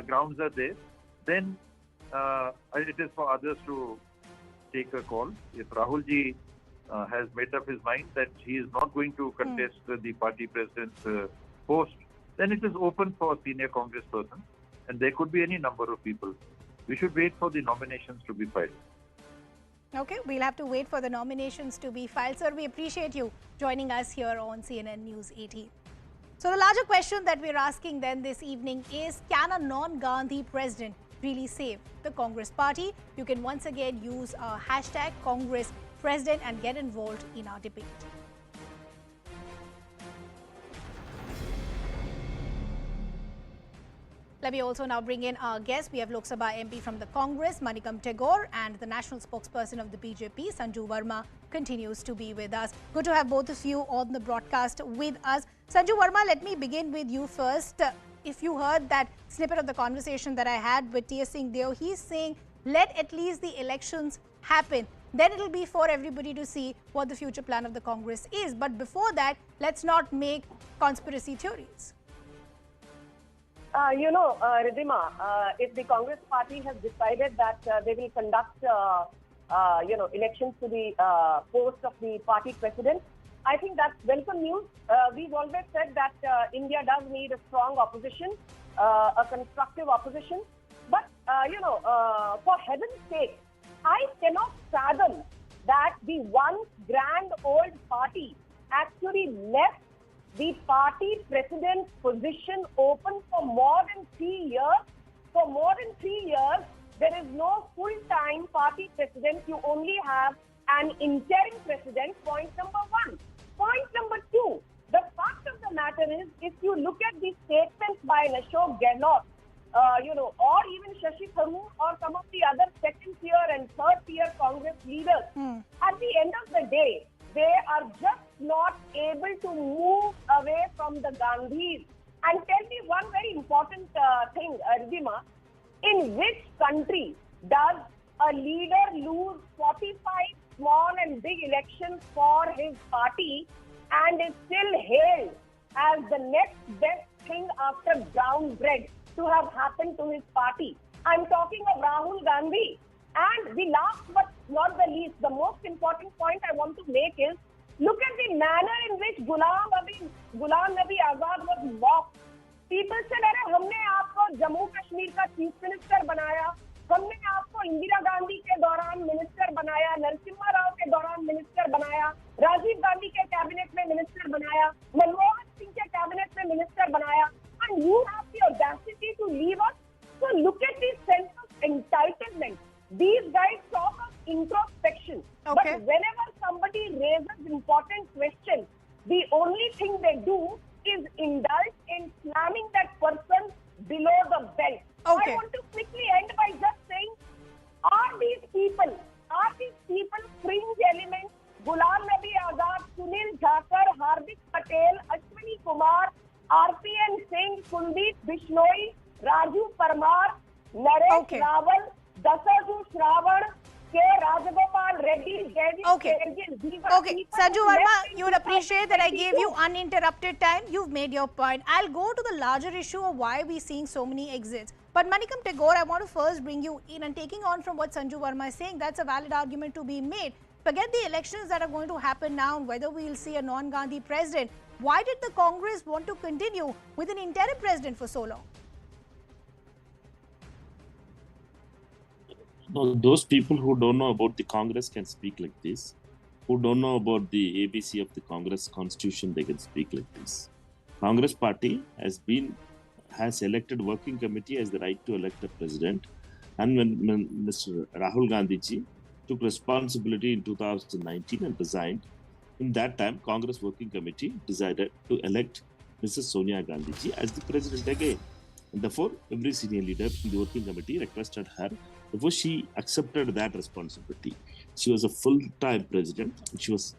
grounds are there, then it is for others to take a call. If Rahul ji has made up his mind that he is not going to contest the party president's post, then it is open for senior Congress persons, and there could be any number of people. We should wait for the nominations to be filed. Okay, we'll have to wait for the nominations to be filed. Sir, we appreciate you joining us here on CNN News 18. So the larger question that we're asking then this evening is, can a non-Gandhi president really save the Congress party? You can once again use hashtag Congress President and get involved in our debate. Let me also now bring in our guest. We have Lok Sabha MP from the Congress, Manikam Tagore, and the national spokesperson of the BJP, Sanju Verma, continues to be with us. Good to have both of you on the broadcast with us. Sanju Verma, let me begin with you first. If you heard that snippet of the conversation that I had with T.S. Singh Deo, he's saying, let at least the elections happen. Then it will be for everybody to see what the future plan of the Congress is. But before that, let's not make conspiracy theories. Ridhima, if the Congress party has decided that they will conduct, elections to the post of the party president, I think that's welcome news. We've always said that India does need a strong opposition, a constructive opposition. But, for heaven's sake, I cannot fathom that the once grand old party actually left the party president's position open for more than 3 years. For more than 3 years, there is no full-time party president. You only have an interim president, point number one. Point number two, the fact of the matter is, if you look at the statements by Ashok Gehlot, or even Shashi Tharoor or some of the other second-tier and third-tier Congress leaders, at the end of the day, they are just not able to move away from the Gandhis. And tell me one very important thing, Ridhima, in which country does a leader lose 45 small and big elections for his party and is still hailed as the next best thing after brown bread to have happened to his party? I'm talking of Rahul Gandhi. And the last but not the least, the most important point I want to make is, look at the manner in which Ghulam Nabi Azad was mocked. People said, "अरे हमने आपको जम्मू कश्मीर का chief minister बनाया, हमने आपको इंदिरा गांधी के दौरान minister बनाया, नरसिम्हा राव के दौरान मिनिस्टर बनाया, राजीव गांधी के कैबिनेट में मिनिस्टर बनाया, मनमोहन सिंह के कैबिनेट में मिनिस्टर बनाया, and you have the audacity to leave us." So look at the sense of entitlement. These guys talk of introspection. Okay. But whenever somebody raises important questions, the only thing they do is indulge in slamming that person below the belt. Okay. I want to quickly end by just saying, are these people fringe elements? Ghulam Nabi Azad, Sunil Thakur, Hardik Patel, Ashwini Kumar, RPN Singh, Kuldeep Bishnoi, Raju Parmar, Naresh Rawal, Dasaju Shravan, K. Rajagopal Reddy, David Okay, Sanju Verma, you would appreciate that I gave you uninterrupted time. You've made your point. I'll go to the larger issue of why we're seeing so many exits. But Manikam Tagore, I want to first bring you in, and taking on from what Sanju Verma is saying, that's a valid argument to be made. Forget the elections that are going to happen now and whether we'll see a non-Gandhi president. Why did the Congress want to continue with an interim president for so long? No, those people who don't know about the Congress can speak like this. Who don't know about the ABC of the Congress Constitution, they can speak like this. Congress party has elected working committee as the right to elect a president. And when Mr. Rahul Gandhi ji took responsibility in 2019 and resigned, in that time, Congress working committee decided to elect Mrs. Sonia Gandhi ji as the president again. And therefore, every senior leader in the working committee requested her. Therefore, she accepted that responsibility. She was a full-time president. She was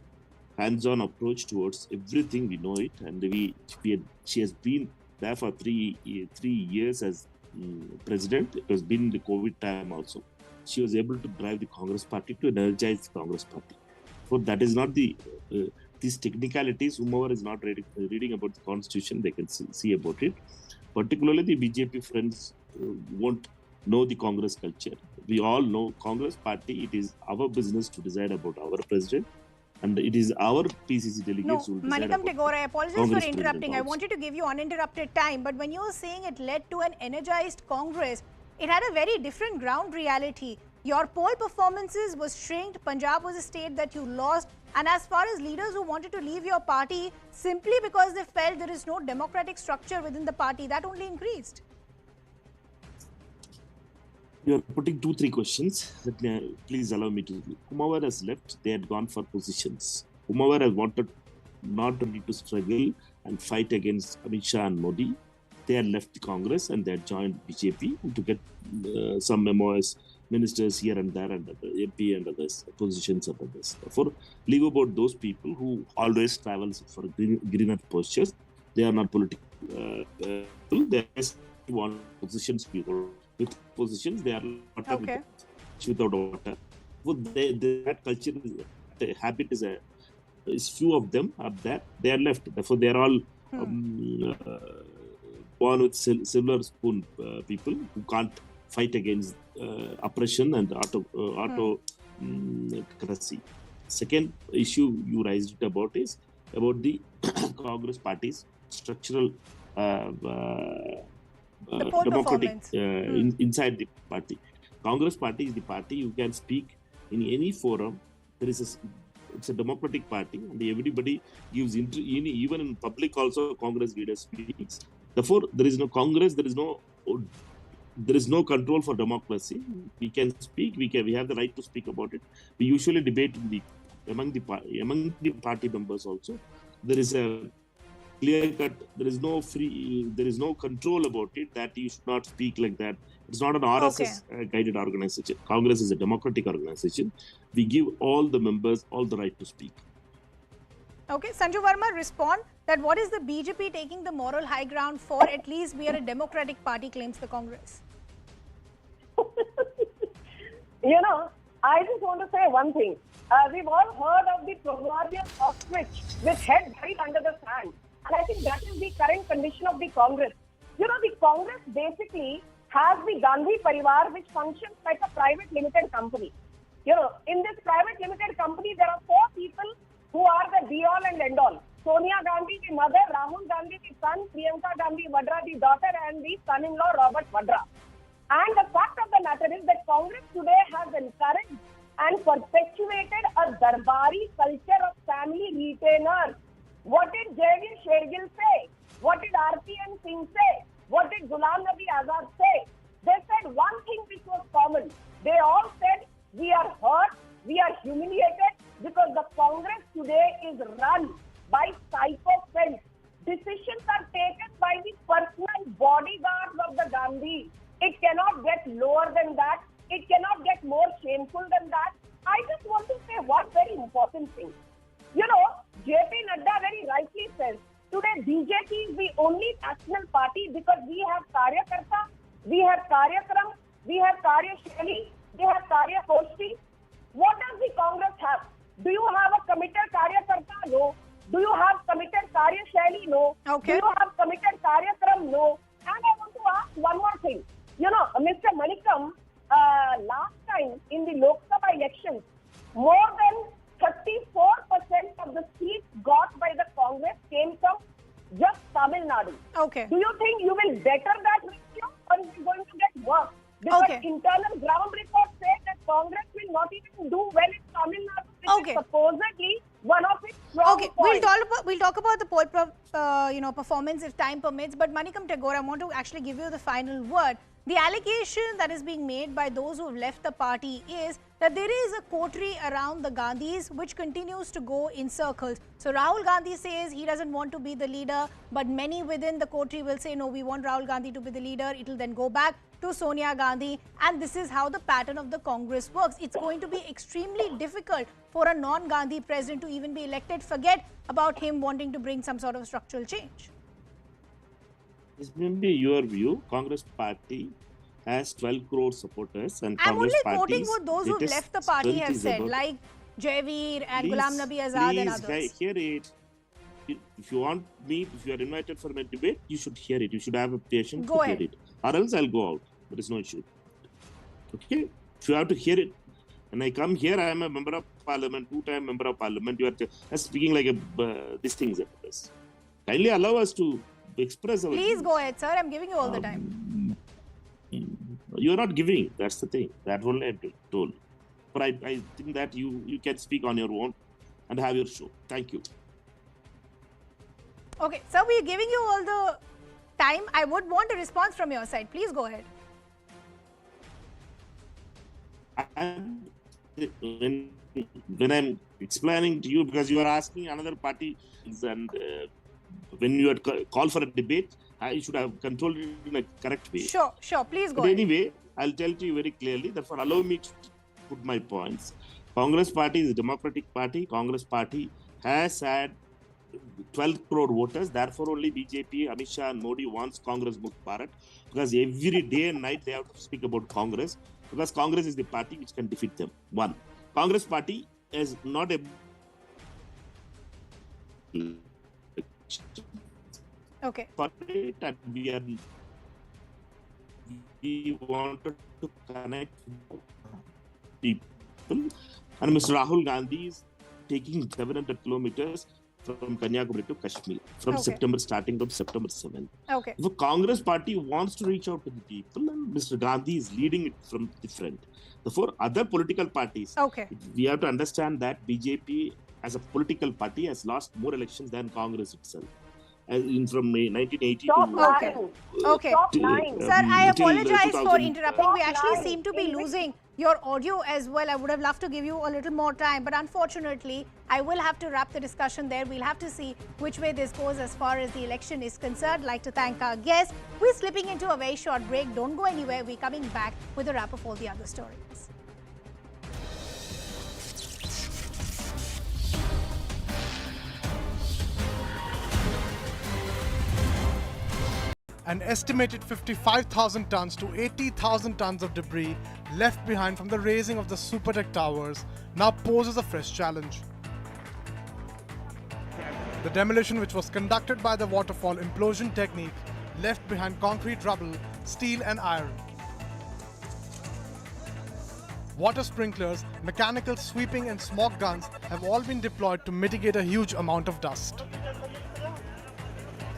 hands-on approach towards everything. We know it, and she has been there for three years as president. It has been the COVID time also. She was able to drive the Congress party to energize the Congress party. So that is not these technicalities. Whomever is not reading about the Constitution, they can see about it. Particularly the BJP friends won't know the Congress culture. We all know Congress party, it is our business to decide about our president, and it is our PCC delegates who will decide Manikam about Tagore, I apologize Congress for interrupting. I also. wanted to give you uninterrupted time, but when you were saying it led to an energized Congress, it had a very different ground reality. Your poll performances was shrinked. Punjab was a state that you lost. And as far as leaders who wanted to leave your party simply because they felt there is no democratic structure within the party, that only increased. You are putting 2-3 questions. Please allow me to. Whomever has left, they had gone for positions. Whomever has wanted not only to struggle and fight against Amit Shah and Modi, they had left the Congress and they had joined BJP to get some MOS ministers here and there and MP and others, positions and others. Therefore, leave about those people who always travel for greener postures. They are not political. They just want positions people. With positions, they are water without water. That culture, the habit is few of them are there. They are left. Therefore, they are all born with silver spoon people who can't fight against oppression and autocracy. Second issue you raised it about is about the Congress party's structural democratic inside the party. Congress party is the party you can speak in any forum. It's a democratic party, and everybody gives even in public also Congress leaders speaks. Therefore, there is no Congress. There is no control for democracy. We can speak. We have the right to speak about it. We usually debate among the party members also. There is a clear cut. There is no control about it that you should not speak like that. It's not an RSS guided organization. Congress is a democratic organization. We give all the members all the right to speak. Okay, Sanju Verma, respond that what is the BJP taking the moral high ground for? At least we are a democratic party, claims the Congress. I just want to say one thing. We've all heard of the proverbial ostrich with head buried under the sand. And I think that is the current condition of the Congress. The Congress basically has the Gandhi Parivar, which functions like a private limited company. In this private limited company, there are 4 people who are the be-all and end-all. Sonia Gandhi, the mother, Rahul Gandhi, the son, Priyanka Gandhi Vadra, the daughter, and the son-in-law, Robert Vadra. And the fact of the matter is that Congress today has encouraged and perpetuated a darbari culture of family retainers. What did J.V. Shergill say? What did R.P.N. Singh say? What did Ghulam Nabi Azad say? They said one thing which was common. They all said, we are hurt, we are humiliated because the Congress today is run by psychopaths. Decisions are taken by the personal bodyguards of the Gandhi. It cannot get lower than that. It cannot get more shameful than that. I just want to say one very important thing. J.P. Nadda very rightly says, today BJP is the only national party because we have Karyakarta, we have Karyakram, we have Karyashali, we have Karyakoshti. What does the Congress have? Do you have a committed Karyakarta? No. Do you have committed Karyashali? No. Okay. Do you have committed Karyakram? No. And I want to ask one more thing. Mr. Manikam, last time in the Lok Sabha elections, more than 34% of the seats got by the Congress came from just Tamil Nadu. Okay. Do you think you will better that ratio or is it going to get worse? Because internal ground reports say that Congress will not even do well in Tamil Nadu, which is supposedly one of its strong points. We'll talk about the poll performance if time permits. But Manikam Tagore, I want to actually give you the final word. The allegation that is being made by those who have left the party is that there is a coterie around the Gandhis which continues to go in circles. So Rahul Gandhi says he doesn't want to be the leader, but many within the coterie will say, no, we want Rahul Gandhi to be the leader. It will then go back to Sonia Gandhi. And this is how the pattern of the Congress works. It's going to be extremely difficult for a non-Gandhi president to even be elected. Forget about him wanting to bring some sort of structural change. This may be your view. Congress party has 12 crore supporters, and I'm Congress only quoting what those who left the party have said, like Javeer and Ghulam Nabi Azad and others. Please hear it. If you want me, if you are invited for a debate, you should hear it. You should have a patience to hear it. Or else I'll go out. There is no issue. Okay? If you have to hear it. When I come here, I am a member of parliament, 2-time member of parliament. You are speaking like these things. Kindly allow us to express our Please go ahead, sir. I'm giving you all the time. You are not giving. That's the thing. That's what I told. But I think that you can speak on your own and have your show. Thank you. Okay, sir, we're giving you all the time. I would want a response from your side. Please go ahead. When I'm explaining to you, because you are asking another party, and when you had called for a debate, I should have controlled it in a correct way. Sure. Please go ahead. Anyway, I'll tell to you very clearly, therefore allow me to put my points. Congress party is a democratic party. Congress party has had 12 crore voters. Therefore, only BJP, Amit Shah and Modi wants Congress Mukt Bharat, because every day and night they have to speak about Congress. because Congress is the party which can defeat them. One, Congress party is not a Okay. for it, and we wanted to connect people. And Mr. Rahul Gandhi is taking 700 kilometers from Kanyakumari to Kashmir from starting from September 7th. Okay. If a Congress party wants to reach out to the people, and Mr. Gandhi is leading it from the front. Therefore, other political parties, we have to understand that BJP as a political party has lost more elections than Congress itself. From 1980 Okay. Sir, I apologize for interrupting. We actually seem to be losing your audio as well. I would have loved to give you a little more time, but unfortunately, I will have to wrap the discussion there. We'll have to see which way this goes as far as the election is concerned. I'd like to thank our guests. We're slipping into a very short break. Don't go anywhere. We're coming back with a wrap of all the other stories. An estimated 55,000 tons to 80,000 tons of debris left behind from the raising of the Supertech towers now poses a fresh challenge. The demolition, which was conducted by the waterfall implosion technique, left behind concrete rubble, steel and iron. Water sprinklers, mechanical sweeping and smoke guns have all been deployed to mitigate a huge amount of dust.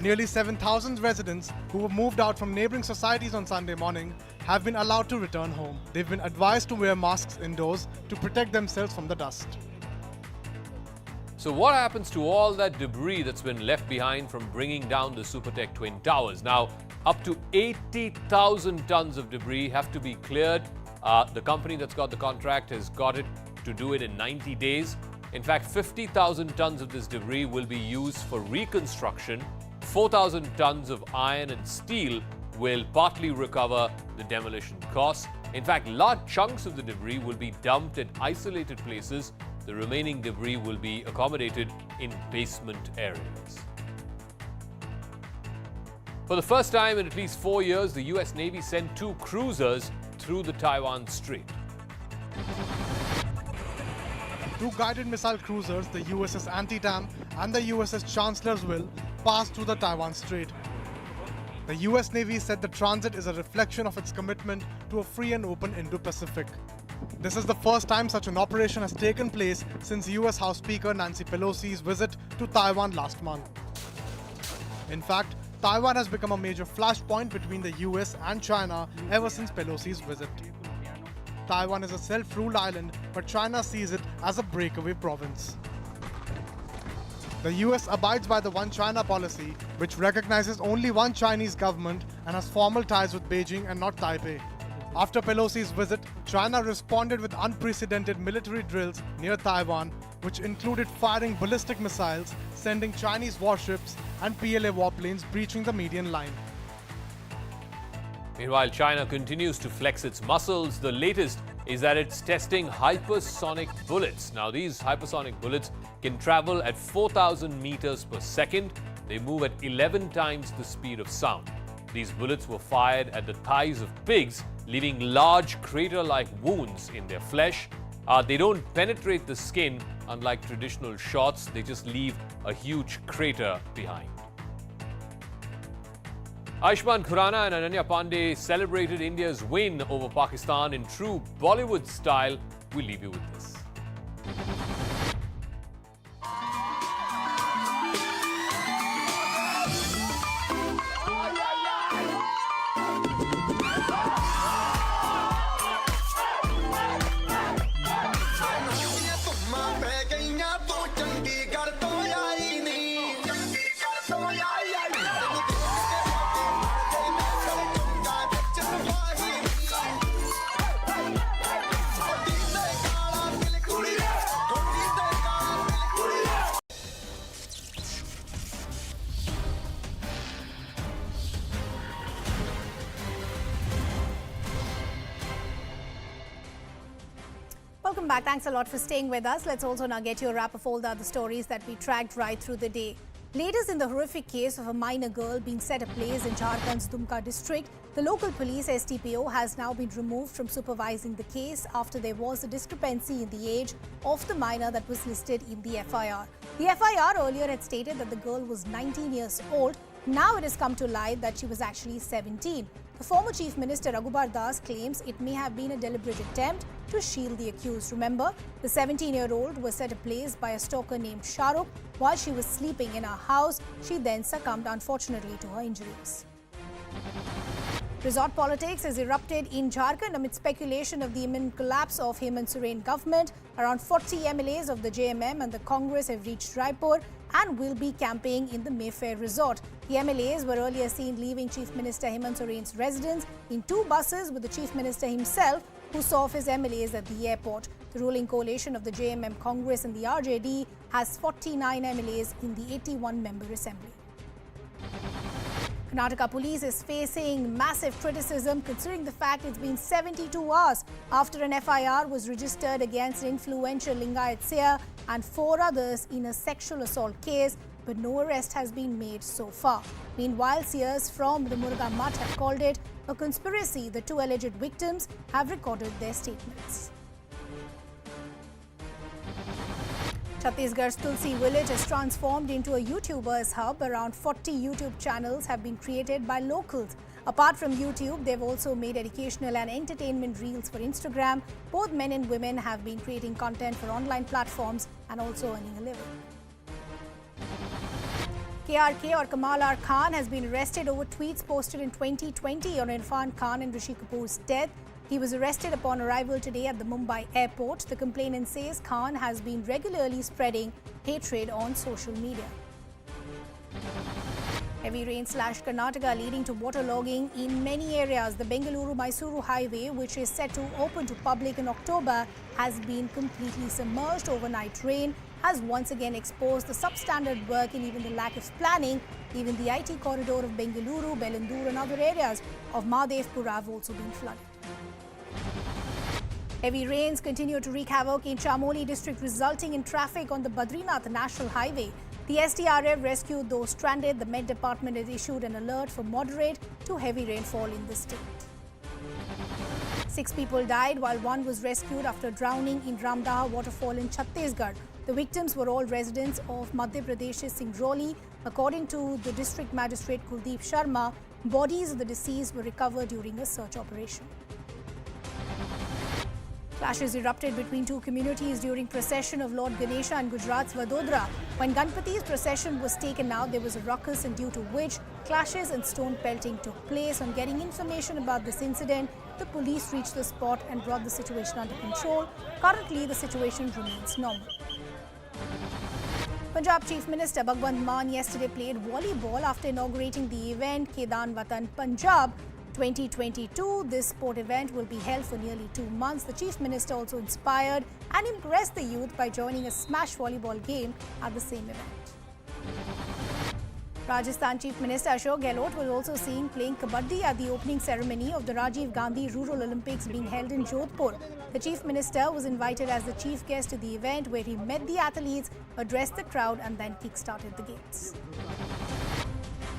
Nearly 7,000 residents who were moved out from neighbouring societies on Sunday morning have been allowed to return home. They've been advised to wear masks indoors to protect themselves from the dust. So what happens to all that debris that's been left behind from bringing down the Supertech Twin Towers? Now, up to 80,000 tons of debris have to be cleared. The company that's got the contract has got it to do it in 90 days. In fact, 50,000 tons of this debris will be used for reconstruction. 4,000 tons of iron and steel will partly recover the demolition costs. In fact, large chunks of the debris will be dumped at isolated places. The remaining debris will be accommodated in basement areas. For the first time in at least 4 years, the US Navy sent 2 cruisers through the Taiwan Strait. 2 guided missile cruisers, the USS Antietam and the USS Chancellorsville, passed through the Taiwan Strait. The US Navy said the transit is a reflection of its commitment to a free and open Indo-Pacific. This is the first time such an operation has taken place since US House Speaker Nancy Pelosi's visit to Taiwan last month. In fact, Taiwan has become a major flashpoint between the US and China ever since Pelosi's visit. Taiwan is a self-ruled island, but China sees it as a breakaway province. The US abides by the One China policy, which recognizes only one Chinese government and has formal ties with Beijing and not Taipei. After Pelosi's visit, China responded with unprecedented military drills near Taiwan, which included firing ballistic missiles, sending Chinese warships and PLA warplanes breaching the median line. Meanwhile, China continues to flex its muscles. The latest is that it's testing hypersonic bullets. Now, these hypersonic bullets can travel at 4,000 meters per second. They move at 11 times the speed of sound. These bullets were fired at the thighs of pigs, leaving large crater-like wounds in their flesh. They don't penetrate the skin, unlike traditional shots. They just leave a huge crater behind. Ayushmann Khurrana and Ananya Pandey celebrated India's win over Pakistan in true Bollywood style. We'll leave you with this. Welcome back. Thanks a lot for staying with us. Let's also now get you a wrap of all the other stories that we tracked right through the day. Latest in the horrific case of a minor girl being set ablaze in Jharkhand's Dumka district, the local police STPO has now been removed from supervising the case after there was a discrepancy in the age of the minor that was listed in the FIR. The FIR earlier had stated that the girl was 19 years old. Now it has come to light that she was actually 17. The former Chief Minister Raghubar Das claims it may have been a deliberate attempt to shield the accused. Remember, the 17-year-old was set ablaze by a stalker named Shahrukh while she was sleeping in her house. She then succumbed, unfortunately, to her injuries. Resort politics has erupted in Jharkhand amid speculation of the imminent collapse of Hemant Soren government. Around 40 MLAs of the JMM and the Congress have reached Raipur and will be camping in the Mayfair Resort. The MLAs were earlier seen leaving Chief Minister Hemant Soren's residence in 2 buses with the Chief Minister himself, who saw off his MLAs at the airport. The ruling coalition of the JMM Congress and the RJD has 49 MLAs in the 81-member assembly. Karnataka police is facing massive criticism considering the fact it's been 72 hours after an FIR was registered against influential Lingayat Seer and 4 others in a sexual assault case, but no arrest has been made so far. Meanwhile, seers from the Muruga Mutt have called it a conspiracy. The 2 alleged victims have recorded their statements. Chhattisgarh's Tulsi village has transformed into a YouTubers hub. Around 40 YouTube channels have been created by locals. Apart from YouTube, they've also made educational and entertainment reels for Instagram. Both men and women have been creating content for online platforms and also earning a living. KRK or Kamal R. Khan has been arrested over tweets posted in 2020 on Irfan Khan and Rishi Kapoor's death. He was arrested upon arrival today at the Mumbai airport. The complainant says Khan has been regularly spreading hatred on social media. Heavy rain slashed Karnataka, leading to waterlogging in many areas. The Bengaluru-Mysuru highway, which is set to open to public in October, has been completely submerged. Overnight rain has once again exposed the substandard work and even the lack of planning. Even the IT corridor of Bengaluru, Belandur and other areas of Mahadevpura have also been flooded. Heavy rains continue to wreak havoc in Chamoli district, resulting in traffic on the Badrinath National Highway. The SDRF rescued those stranded. The Met Department has issued an alert for moderate to heavy rainfall in the state. 6 people died while 1 was rescued after drowning in Ramdaha waterfall in Chhattisgarh. The victims were all residents of Madhya Pradesh's Singrauli. According to the district magistrate Kuldeep Sharma, bodies of the deceased were recovered during a search operation. Clashes erupted between 2 communities during procession of Lord Ganesha in Gujarat's Vadodara. When Ganpati's procession was taken out, there was a ruckus, and due to which clashes and stone pelting took place. On getting information about this incident, the police reached the spot and brought the situation under control. Currently, the situation remains normal. Punjab Chief Minister Bhagwant Mann yesterday played volleyball after inaugurating the event Kedan Watan Punjab 2022. This sport event will be held for nearly 2 months. The Chief Minister also inspired and impressed the youth by joining a smash volleyball game at the same event. Rajasthan Chief Minister Ashok Gehlot was also seen playing kabaddi at the opening ceremony of the Rajiv Gandhi Rural Olympics being held in Jodhpur. The Chief Minister was invited as the chief guest to the event, where he met the athletes, addressed the crowd and then kick-started the games.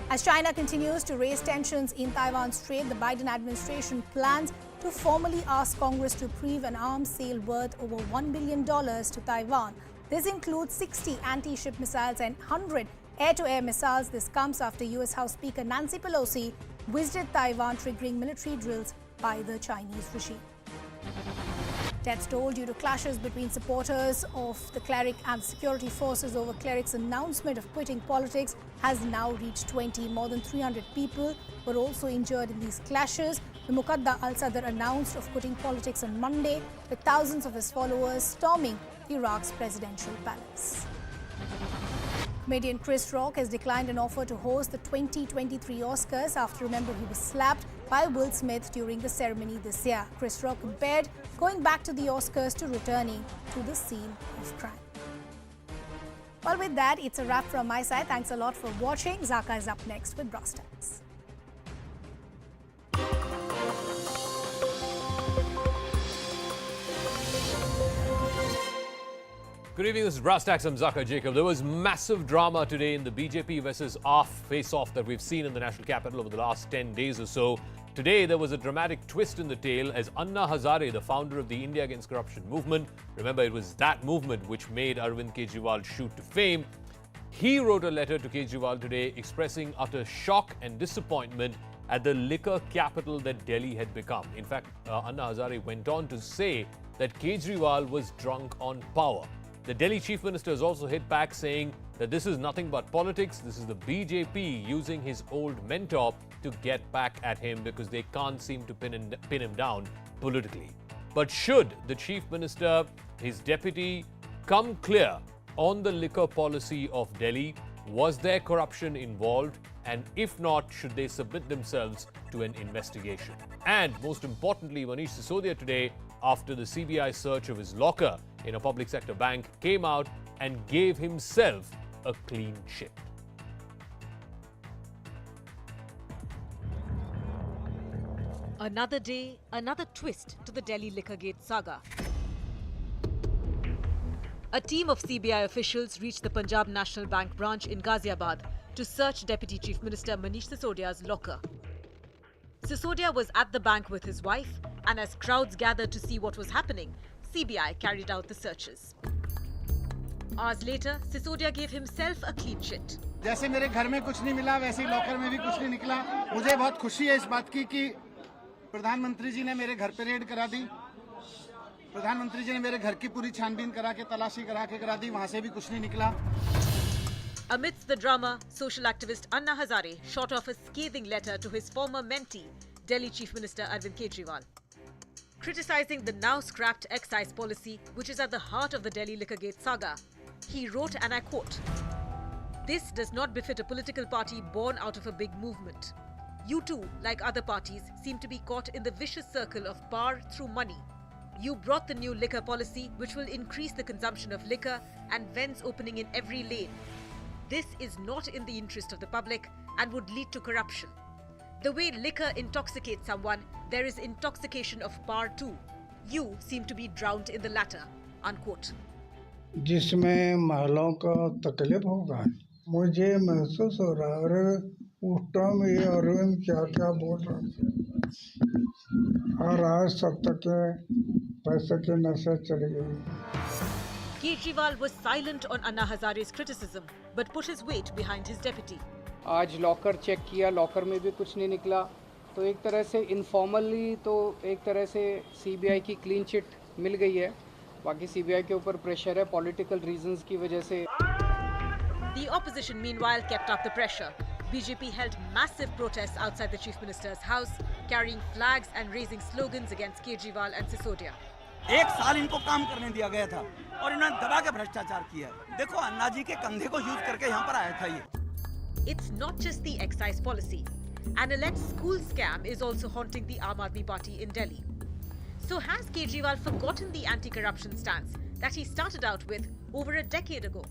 As China continues to raise tensions in Taiwan Strait, the Biden administration plans to formally ask Congress to approve an arms sale worth over $1 billion to Taiwan. This includes 60 anti-ship missiles and 100 air-to-air missiles. This comes after U.S. House Speaker Nancy Pelosi visited Taiwan, triggering military drills by the Chinese regime. Deaths toll due to clashes between supporters of the cleric and security forces over cleric's announcement of quitting politics has now reached 20. More than 300 people were also injured in these clashes. The Muqadda al-Sadr announced of quitting politics on Monday, with thousands of his followers storming Iraq's presidential palace. Comedian Chris Rock has declined an offer to host the 2023 Oscars after, remember, he was slapped by Will Smith during the ceremony this year. Chris Rock compared going back to the Oscars to returning to the scene of crime. Well, with that, it's a wrap from my side. Thanks a lot for watching. Zaka is up next with Brass Tacks. Good evening, this is Brass Tacks. I'm Zakir Jacob. There was massive drama today in the BJP versus AAF face-off that we've seen in the national capital over the last 10 days or so. Today, there was a dramatic twist in the tale as Anna Hazare, the founder of the India Against Corruption movement, remember it was that movement which made Arvind Kejriwal shoot to fame, he wrote a letter to Kejriwal today expressing utter shock and disappointment at the liquor capital that Delhi had become. In fact, Anna Hazare went on to say that Kejriwal was drunk on power. The Delhi Chief Minister has also hit back saying that this is nothing but politics. This is the BJP using his old mentor to get back at him because they can't seem to pin him down politically. But should the Chief Minister, his deputy, come clear on the liquor policy of Delhi? Was there corruption involved? And if not, should they submit themselves to an investigation? And most importantly, Manish Sisodia today, after the CBI search of his locker in a public sector bank, came out and gave himself a clean sheet. Another day, another twist to the Delhi Liquorgate saga. A team of CBI officials reached the Punjab National Bank branch in Ghaziabad to search Deputy Chief Minister Manish Sisodia's locker. Sisodia was at the bank with his wife, and as crowds gathered to see what was happening, CBI carried out the searches. Hours later, Sisodia gave himself a clean sheet. जैसे मेरे घर में कुछ नहीं मिला, वैसे ही locker में भी कुछ नहीं निकला। मुझे बहुत खुशी है इस बात की कि प्रधानमंत्री जी ने मेरे घर पे रेड करा दी। प्रधानमंत्री जी ने मेरे घर की पूरी छानबीन करा के तलाशी करा दी, वहां से भी कुछ नहीं निकला। Amidst the drama, social activist Anna Hazare shot off a scathing letter to his former mentee, Delhi Chief Minister Arvind Kejriwal, criticizing the now scrapped excise policy, which is at the heart of the Delhi Liquorgate saga. He wrote, and I quote, "This does not befit a political party born out of a big movement. You too, like other parties, seem to be caught in the vicious circle of power through money. You brought the new liquor policy, which will increase the consumption of liquor and vends opening in every lane. This is not in the interest of the public and would lead to corruption. The way liquor intoxicates someone, there is intoxication of power too. You seem to be drowned in the latter." Unquote. जिसमें महलों का तकलीफ होगा, मुझे महसूस हो रहा है अरे उस टाइम ये अरविंद क्या क्या बोल रहा और आज सब तक पैसे के नशे चढ़ गई। Kejriwal was silent on Anna Hazare's criticism, but put his weight behind his deputy. आज लॉकर चेक किया, लॉकर में भी कुछ नहीं निकला, तो एक तरह से इनफॉर्मली तो एक तरह से सीबीआई की क्लीन चिट मिल गई है। बाकी सीबीआई के ऊपर प्रेशर है पॉलिटिकल रीजंस की वजह से। The opposition meanwhile kept up the pressure. BJP held massive protests outside the Chief Minister's house, carrying flags and raising slogans against Kejriwal and Sisodia. एक साल इनको काम करने दिया गया था और इन्होंने दबा के भ्रष्टाचार किया। देखो अन्ना जी के कंधे को यूज करके यहाँ पर आया था ये। It's not just the excise policy. An alleged school scam is also haunting the Aam Aadmi Party in Delhi. So has Kejriwal forgotten the anti-corruption stance that he started out with over a decade ago?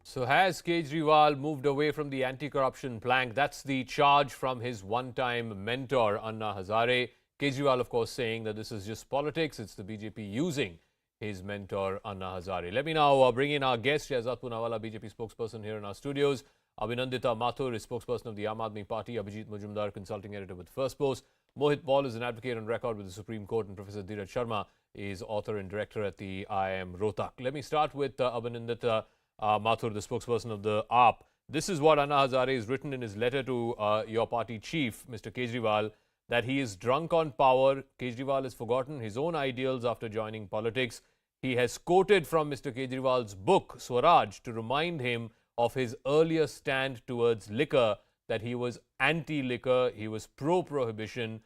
So has Kejriwal moved away from the anti-corruption plank? That's the charge from his one-time mentor, Anna Hazare. Kejriwal, of course, saying that this is just politics. It's the BJP using his mentor, Anna Hazare. Let me now bring in our guest, Shehzad Poonawala, BJP spokesperson here in our studios. Abhinandita Mathur is spokesperson of the Aam Aadmi Party. Abhijit Majumdar, consulting editor with First Post. Mohit Paul is an advocate on record with the Supreme Court. And Professor Dheeraj Sharma is author and director at the IIM Rohtak. Let me start with Abhinandita Mathur, the spokesperson of the AAP. This is what Anna Hazare has written in his letter to your party chief, Mr. Kejriwal, that he is drunk on power. Kejriwal has forgotten his own ideals after joining politics. He has quoted from Mr. Kejriwal's book, Swaraj, to remind him of his earlier stand towards liquor, that he was anti-liquor, he was pro-prohibition.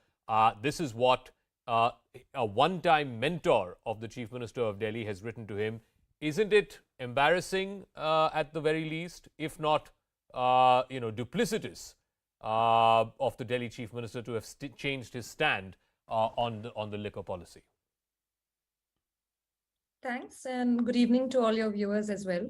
This is what a one-time mentor of the Chief Minister of Delhi has written to him. Isn't it embarrassing at the very least, if not, duplicitous of the Delhi Chief Minister to have changed his stand on the liquor policy? Thanks, and good evening to all your viewers as well.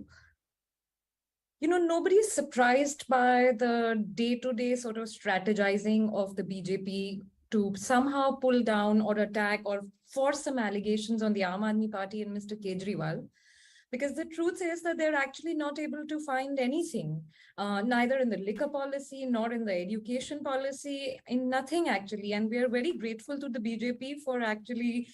You know, nobody is surprised by the day-to-day sort of strategizing of the BJP to somehow pull down or attack or force some allegations on the Aam Aadmi Party and Mr. Kejriwal. Because the truth is that they're actually not able to find anything, neither in the liquor policy, nor in the education policy, in nothing actually. And we are very grateful to the BJP for actually,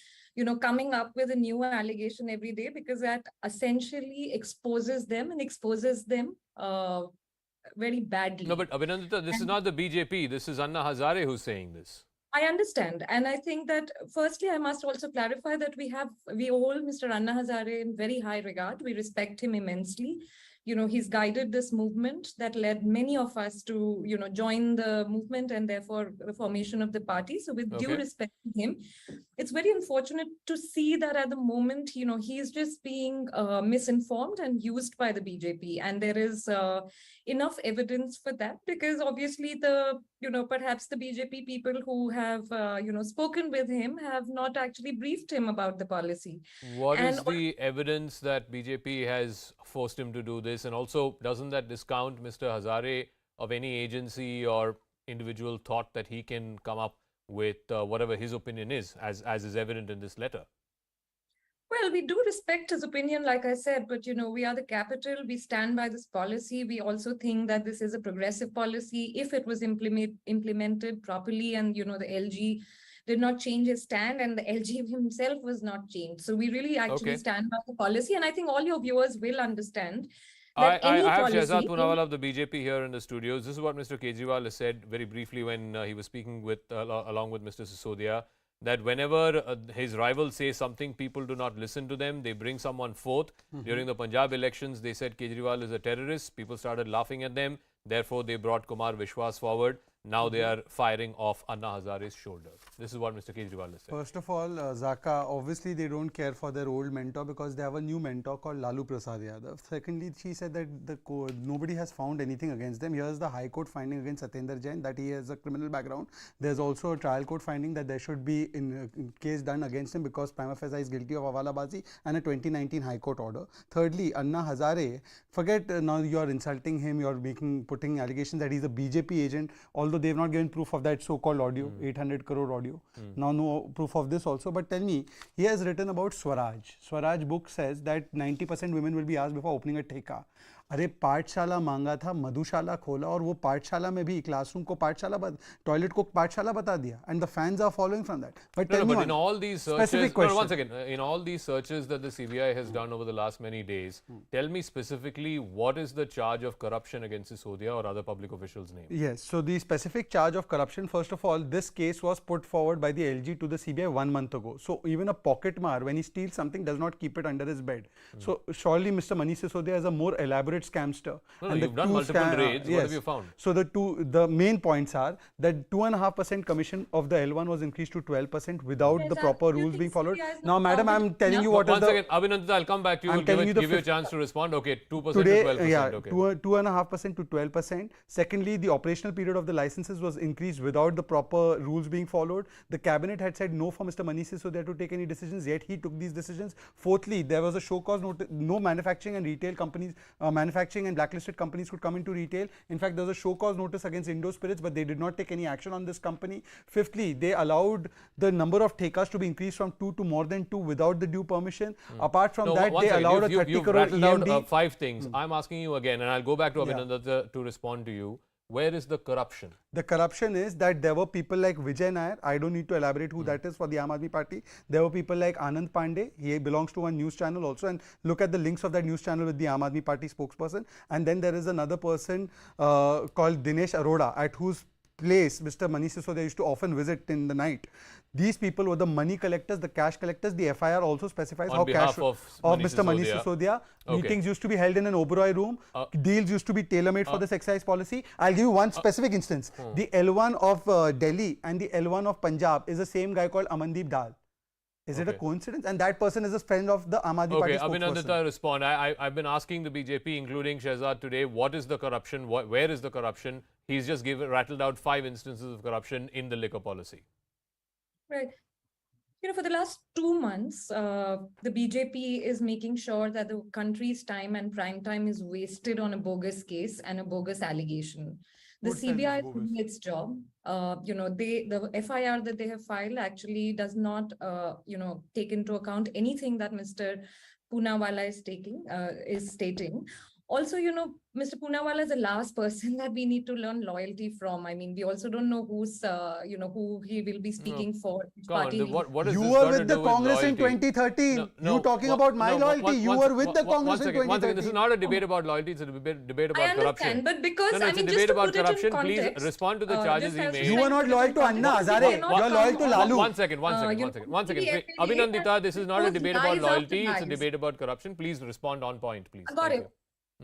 coming up with a new allegation every day, because that essentially exposes them very badly. No, but Abhinandita, this is not the BJP. This is Anna Hazare who's saying this. I understand. And I think that firstly, I must also clarify that we hold Mr. Anna Hazare in very high regard. We respect him immensely. He's guided this movement that led many of us to, join the movement and therefore the formation of the party. So with due respect to him, it's very unfortunate to see that at the moment, he's just being misinformed and used by the BJP. And there is enough evidence for that, because obviously perhaps the BJP people who have, spoken with him have not actually briefed him about the policy. What is the evidence that BJP has forced him to do this? And also, doesn't that discount Mr. Hazare of any agency or individual thought that he can come up with whatever his opinion is, as is evident in this letter? Well, we do respect his opinion, like I said, but we are the capital. We stand by this policy. We also think that this is a progressive policy if it was implemented properly, and the LG did not change his stand, and the LG himself was not changed. So we really actually stand by the policy, and I think all your viewers will understand. I have Shehzad Poonawala of the BJP here in the studios. This is what Mr. Kejriwal has said very briefly when he was speaking along with Mr. Sisodia, that whenever his rivals say something, people do not listen to them. They bring someone forth. During the Punjab elections, they said Kejriwal is a terrorist. People started laughing at them. Therefore, they brought Kumar Vishwas forward. Now they are firing off Anna Hazare's shoulder. This is what Mr. Kejriwal has said. First of all, Zaka, obviously they don't care for their old mentor because they have a new mentor called Lalu Prasad Yadav. Secondly, she said that nobody has found anything against them. Here's the High Court finding against Satyendra Jain that he has a criminal background. There's also a trial court finding that there should be a case done against him because prima facie is guilty of Hawalabazi, and a 2019 High Court order. Thirdly, Anna Hazare, forget now you're insulting him, you're putting allegations that he's a BJP agent, although they've not given proof of that so-called audio, 800 crore audio. Now no proof of this also, but tell me, he has written about Swaraj. Swaraj book says that 90% women will be asked before opening a theka. अरे पाठशाला मांगा था, मधुशाला खोला, और वो पाठशाला में भी क्लासरूम को पाठशाला, टॉयलेट को पाठशाला बता दिया, and the fans are following from that. But tell me in all these searches, once again, in all these searches that the CBI has done over the last many days, tell me specifically what is the charge of corruption against Sisodia or other public officials' names? Yes, so the specific charge of corruption, first of all, this case was put forward by the LG to the CBI 1 month ago. So even a pocket mar, when he steals something, does not keep it under his bed. So surely Mr. Manish Sisodia is a more elaborate scamster. No, and you've done multiple raids. What have you found? So the main points are that 2.5% commission of the L1 was increased to 12% without the proper rules being followed. Now, madam, I'm telling you what is the... Once again, Abhinandita, I'll come back to you. Give you a chance to respond. Okay, 2% to 12%. Yeah, okay. 2.5% to 12%. Secondly, the operational period of the licenses was increased without the proper rules being followed. The cabinet had said no for Mr. Manish Sisodia to take any decisions, yet he took these decisions. Fourthly, there was a show cause notice. No manufacturing and retail companies, manufacturing and blacklisted companies could come into retail. In fact, there was a show cause notice against Indo Spirits, but they did not take any action on this company. Fifthly, they allowed the number of thekas to be increased from 2 to more than 2 without the due permission. Apart from that, they allowed a 30 crore EMD. Out 5 things. I'm asking you again, and I'll go back to Abhinandita to respond to you. Where is the corruption? The corruption is that there were people like Vijay Nair. I don't need to elaborate who that is for the Aam Aadmi Party. There were people like Anand Pandey. He belongs to one news channel also. And look at the links of that news channel with the Aam Aadmi Party spokesperson. And then there is another person called Dinesh Arora, at whose place Mr. Manish Sisodia used to often visit in the night. These people were the money collectors, the cash collectors. The FIR also specifies how cash of Mr. Manish Sisodia. Meetings used to be held in an Oberoi room. Deals used to be tailor-made for this excise policy. I'll give you one specific instance. The L1 of Delhi and the L1 of Punjab is the same guy called Amandeep Dal. Is it a coincidence? And that person is a friend of the Aam Aadmi Party spokesperson. Abhinandita, respond. I've been asking the BJP, including Shehzad today, what is the corruption? Where is the corruption? He's just rattled out 5 instances of corruption in the liquor policy. Right. For the last 2 months, the BJP is making sure that the country's time and prime time is wasted on a bogus case and a bogus allegation. The Good sense, CBI is bogus. doing its job. The FIR that they have filed actually does not, take into account anything that Mr. Poonawalla is stating. Also, Mr. Poonawalla is the last person that we need to learn loyalty from. I mean, we also don't know who he will be speaking for. Which party What is You this were got to with do the Congress in loyalty? 2013. You talking about my loyalty. You were with the Congress in 2013. One second, this is not a debate about loyalty, it's a debate about corruption. But because, No, it's a just debate to about put it in corruption. context, Please respond to the charges he made. You were not loyal to Anna Hazare. You are loyal to Lalu. One second. Abhinandita, this is not a debate about loyalty, it's a debate about corruption. Please respond on point, please. Got it.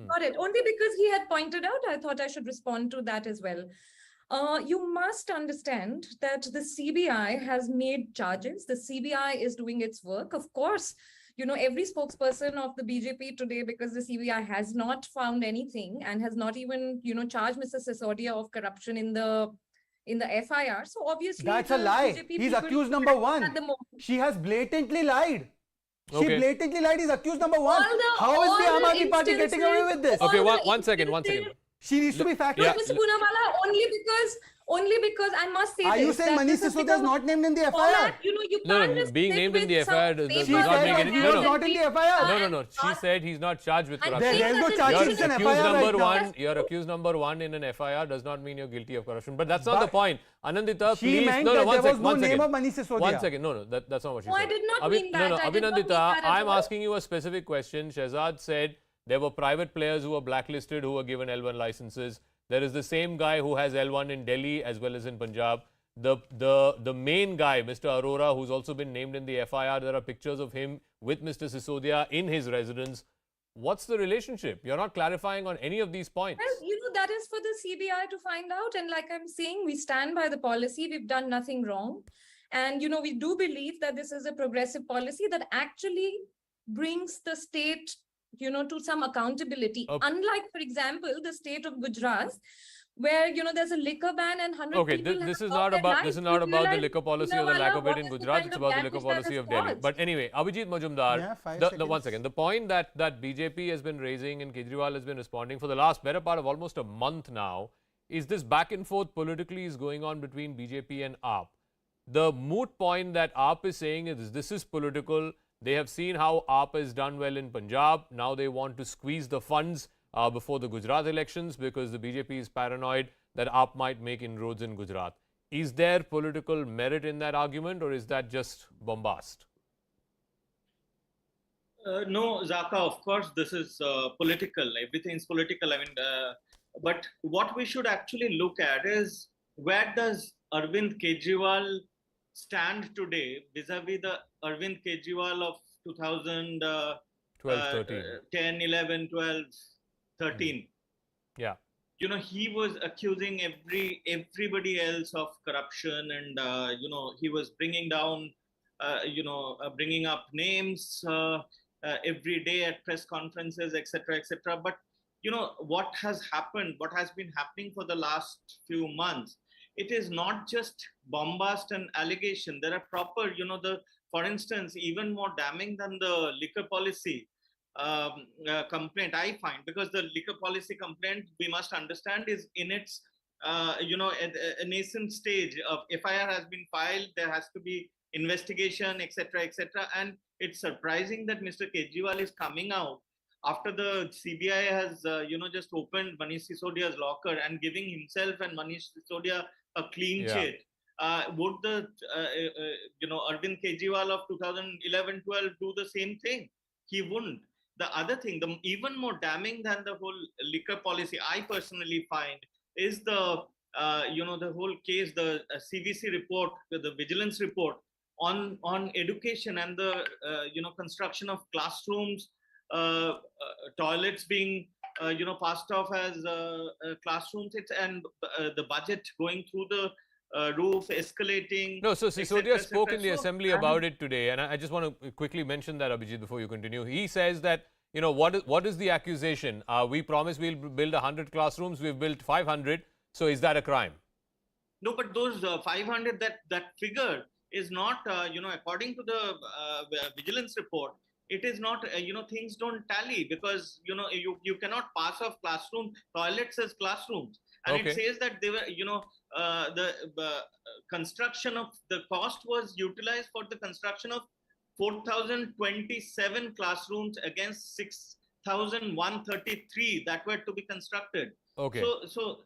Got it. Only because he had pointed out, I thought I should respond to that as well. You must understand that the CBI has made charges. The CBI is doing its work. Of course, every spokesperson of the BJP today, because the CBI has not found anything and has not even, charged Mr. Sisodia of corruption in the FIR. So obviously, that's a lie. BJP He's accused number one. She has blatantly lied. She blatantly lied. He's accused number one. How is the Aam Aadmi Party getting away with this? Okay, one second. She needs to be fact-checked. No, Mr. Poonawalla, only because I must say Are you saying Manish Sisodia is not named in the FIR? No, being named in the FIR does She not said make that it. he was not in the FIR. No. She said he's not charged with corruption. There's no charge sheet in FIR right now. You're accused number one in an FIR does not mean you're guilty of corruption. But that's not the point. Anandita, She please. meant that there was no name of Manish Sisodia. One second. No, that's not what she said. I did not mean that. No, I did not mean Abhinandita, that at I'm all. asking you a specific question. Shehzad said there were private players who were blacklisted who were given L1 licenses. There is the same guy who has L1 in Delhi as well as in Punjab. The main guy, Mr. Arora, who's also been named in the FIR, there are pictures of him with Mr. Sisodia in his residence. What's the relationship? You're not clarifying on any of these points. Well, that is for the CBI to find out. And like I'm saying, we stand by the policy. We've done nothing wrong. And, we do believe that this is a progressive policy that actually brings the state, to some accountability. Okay. Unlike, for example, the state of Gujarat, where, there's a liquor ban and 100 people this is have not lost about their this is lives. not You about the realize, liquor policy or the lack of it what in is the Gujarat. kind It's of about the damage liquor that policy has of Delhi. caused? But anyway, Abhijit Majumdar, Yeah, 5 one seconds. second. The point that BJP has been raising and Kejriwal has been responding for the last better part of almost a month now is this back and forth politically is going on between BJP and AAP. The moot point that AAP is saying is this is political. They have seen how AAP has done well in Punjab. Now they want to squeeze the funds before the Gujarat elections because the BJP is paranoid that AAP might make inroads in Gujarat. Is there political merit in that argument or is that just bombast? No, Zaka, of course, this is political. Everything is political. But what we should actually look at is where does Arvind Kejriwal stand today vis-a-vis the Arvind Kejriwal of 2010, 11, 12, 13. Yeah. He was accusing everybody else of corruption and, he was bringing down, bringing up names every day at press conferences, etc., etc. But, what has happened, what has been happening for the last few months, it is not just bombast and allegation. There are proper, for instance, even more damning than the liquor policy complaint, I find, because the liquor policy complaint, we must understand, is in its, a nascent stage of FIR has been filed, there has to be investigation, etc., etc. And it's surprising that Mr. Kejriwal is coming out after the CBI has, just opened Manish Sisodia's locker and giving himself and Manish Sisodia a clean chit. Would the, Arvind Kejriwal of 2011-12 do the same thing? He wouldn't. The other thing, even more damning than the whole liquor policy, I personally find, is the, the whole case, the CVC report, the vigilance report on education and the, construction of classrooms, toilets being, passed off as classrooms, and the budget going through the roof, escalating. No, so Sisodia spoke in the assembly about it today, and I just want to quickly mention that, Abhijit, before you continue. He says that, what is the accusation? We promised we'll build 100 classrooms, we've built 500, so is that a crime? No, but those 500, that figure is not, according to the vigilance report, it is not, things don't tally because, you cannot pass off classroom toilets as classrooms. and Okay. it says that they were, the construction of the cost was utilized for the construction of 4,027 classrooms against 6,133 that were to be constructed. Okay. So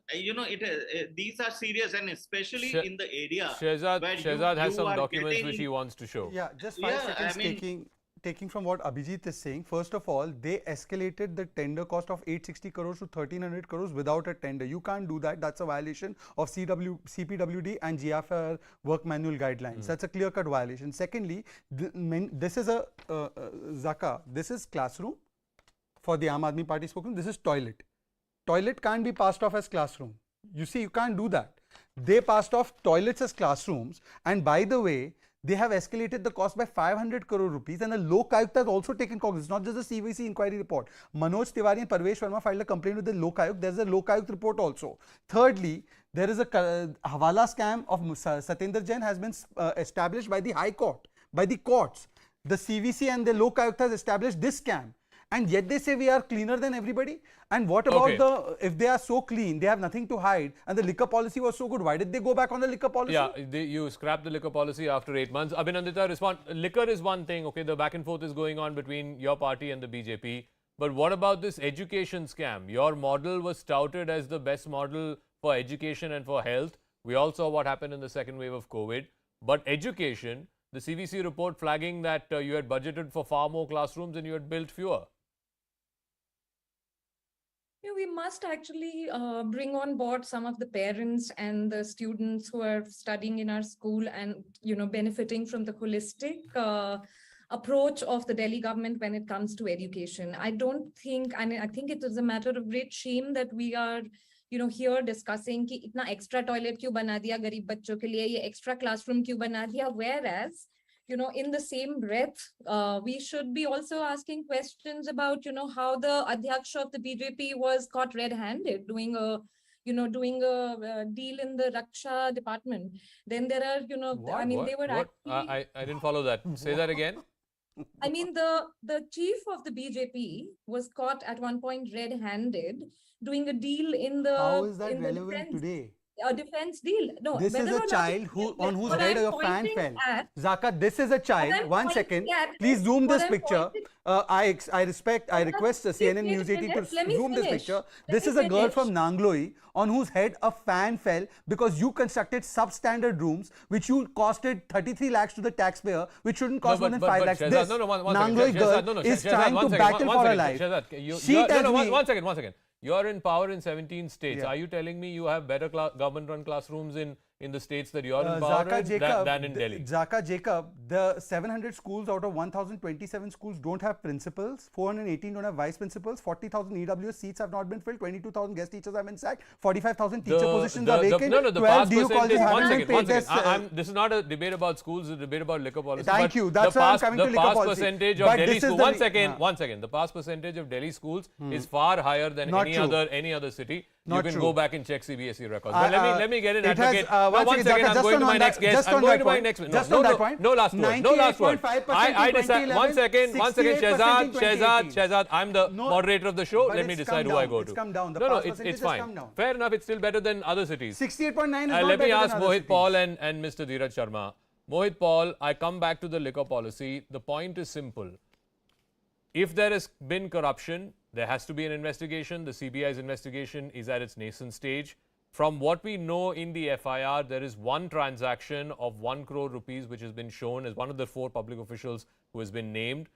these are serious, and especially in the area Shehzad where has you some are documents getting, which he wants to show. Yeah, just 5 seconds taking from what Abhijit is saying. First of all, they escalated the tender cost of 860 crores to 1,300 crores without a tender. You can't do that. That's a violation of CPWD and GFR work manual guidelines. That's a clear-cut violation. Secondly, this is a Zaka. This is classroom for the Aam Aadmi Party spokesman. This is toilet. Toilet can't be passed off as classroom. You see, you can't do that. They passed off toilets as classrooms, and by the way, they have escalated the cost by 500 crore rupees, and the Lok Ayukt has also taken cognizance. It's not just the CVC inquiry report. Manoj Tiwari and Parvesh Verma filed a complaint with the Lok Ayukt. There's a Lok Ayukt report also. Thirdly, there is a Hawala scam of Satyendra Jain has been established by the High Court, by the courts. The CVC and the Lok Ayukt has established this scam. And yet they say we are cleaner than everybody. And what about if they are so clean, they have nothing to hide, and the liquor policy was so good, why did they go back on the liquor policy? Yeah, you scrapped the liquor policy after 8 months. Abhinandita, respond. Liquor is one thing, okay, the back and forth is going on between your party and the BJP. But what about this education scam? Your model was touted as the best model for education and for health. We all saw what happened in the second wave of COVID. But education, the CVC report flagging that you had budgeted for far more classrooms and you had built fewer. We must actually bring on board some of the parents and the students who are studying in our school and, benefiting from the holistic approach of the Delhi government when it comes to education. I don't think, and I think it is a matter of great shame that we are, here discussing कि इतना extra toilet क्यों बना दिया गरीब बच्चों के लिए, ये extra classroom क्यों बना दिया, whereas in the same breath, we should be also asking questions about, how the Adhyaksha of the BJP was caught red-handed doing a deal in the Raksha department. Then there are, they were actually... I didn't follow that. Say that again. I mean, the chief of the BJP was caught at one point red-handed doing a deal in the... How is that relevant today? A defense deal. No, this is a child on whose head your fan fell. Zaka, this is a child. 1 second. Please zoom this picture. I request CNN News 18 to zoom this picture. This is a girl from Nangloi on whose head a fan fell because you constructed substandard rooms which you costed 33 lakhs to the taxpayer, which shouldn't cost more than 5 lakhs. This Nangloi girl is trying to battle for her life. One second. You are in power in 17 states. Are you telling me you have better government-run classrooms in the states that you are in power than in Delhi? Zaka Jacob, the 700 schools out of 1,027 schools don't have principals, 418 don't have vice principals, 40,000 EWS seats have not been filled, 22,000 guest teachers have been sacked, 45,000 teacher positions are vacant, the 12 DU colleges haven't been paid. This is not a debate about schools, it's a debate about liquor policy. Thank you, that's why I'm coming to liquor policy. Percentage of Delhi schools, one second, the past percentage of Delhi schools is far higher than any other city. You can go back and check CBSE records. But let me get an advocate. One second, I'm going to my next guest. I'm going to my next. No last word. No last word. I decide. One second, Shehzad. I'm the moderator of the show. Let me decide who I go to. No, it's fine. Fair enough. It's still better than other cities. 68.9 is not Let me ask better than Mohit Paul and Mr. Dheeraj Sharma. Mohit Paul, I come back to the liquor policy. The point is simple. If there has been corruption, there has to be an investigation. The CBI's investigation is at its nascent stage. From what we know in the FIR, there is one transaction of 1 crore rupees which has been shown as one of the 4 public officials who has been named.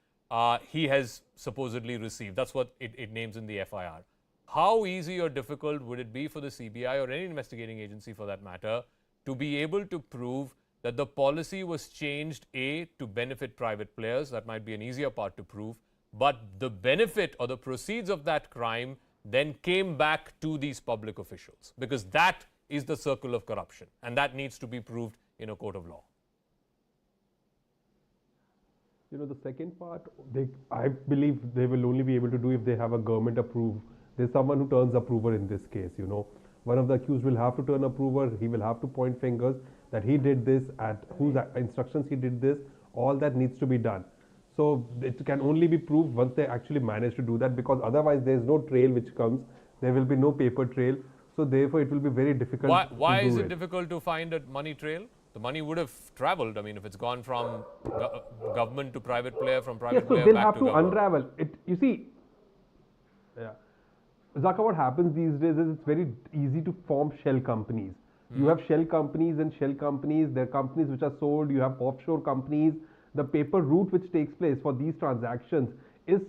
He has supposedly received. That's what it names in the FIR. How easy or difficult would it be for the CBI or any investigating agency for that matter to be able to prove that the policy was changed, A, to benefit private players? That might be an easier part to prove. But the benefit or the proceeds of that crime then came back to these public officials, because that is the circle of corruption and that needs to be proved in a court of law. The second part, I believe they will only be able to do if they have a government approve. There's someone who turns approver in this case, One of the accused will have to turn approver. He will have to point fingers that he did this, at whose instructions he did this. All that needs to be done. So it can only be proved once they actually manage to do that, because otherwise there is no trail which comes. There will be no paper trail. So therefore, it will be very difficult. Why to do is it difficult to find a money trail? The money would have traveled. I mean, if it's gone from government to private player, from private Yes, so player they'll back have to to government. unravel it. You see, yeah. Zaka, what happens these days is it's very easy to form shell companies. You have shell companies and shell companies. There are companies which are sold. You have offshore companies. The paper route which takes place for these transactions is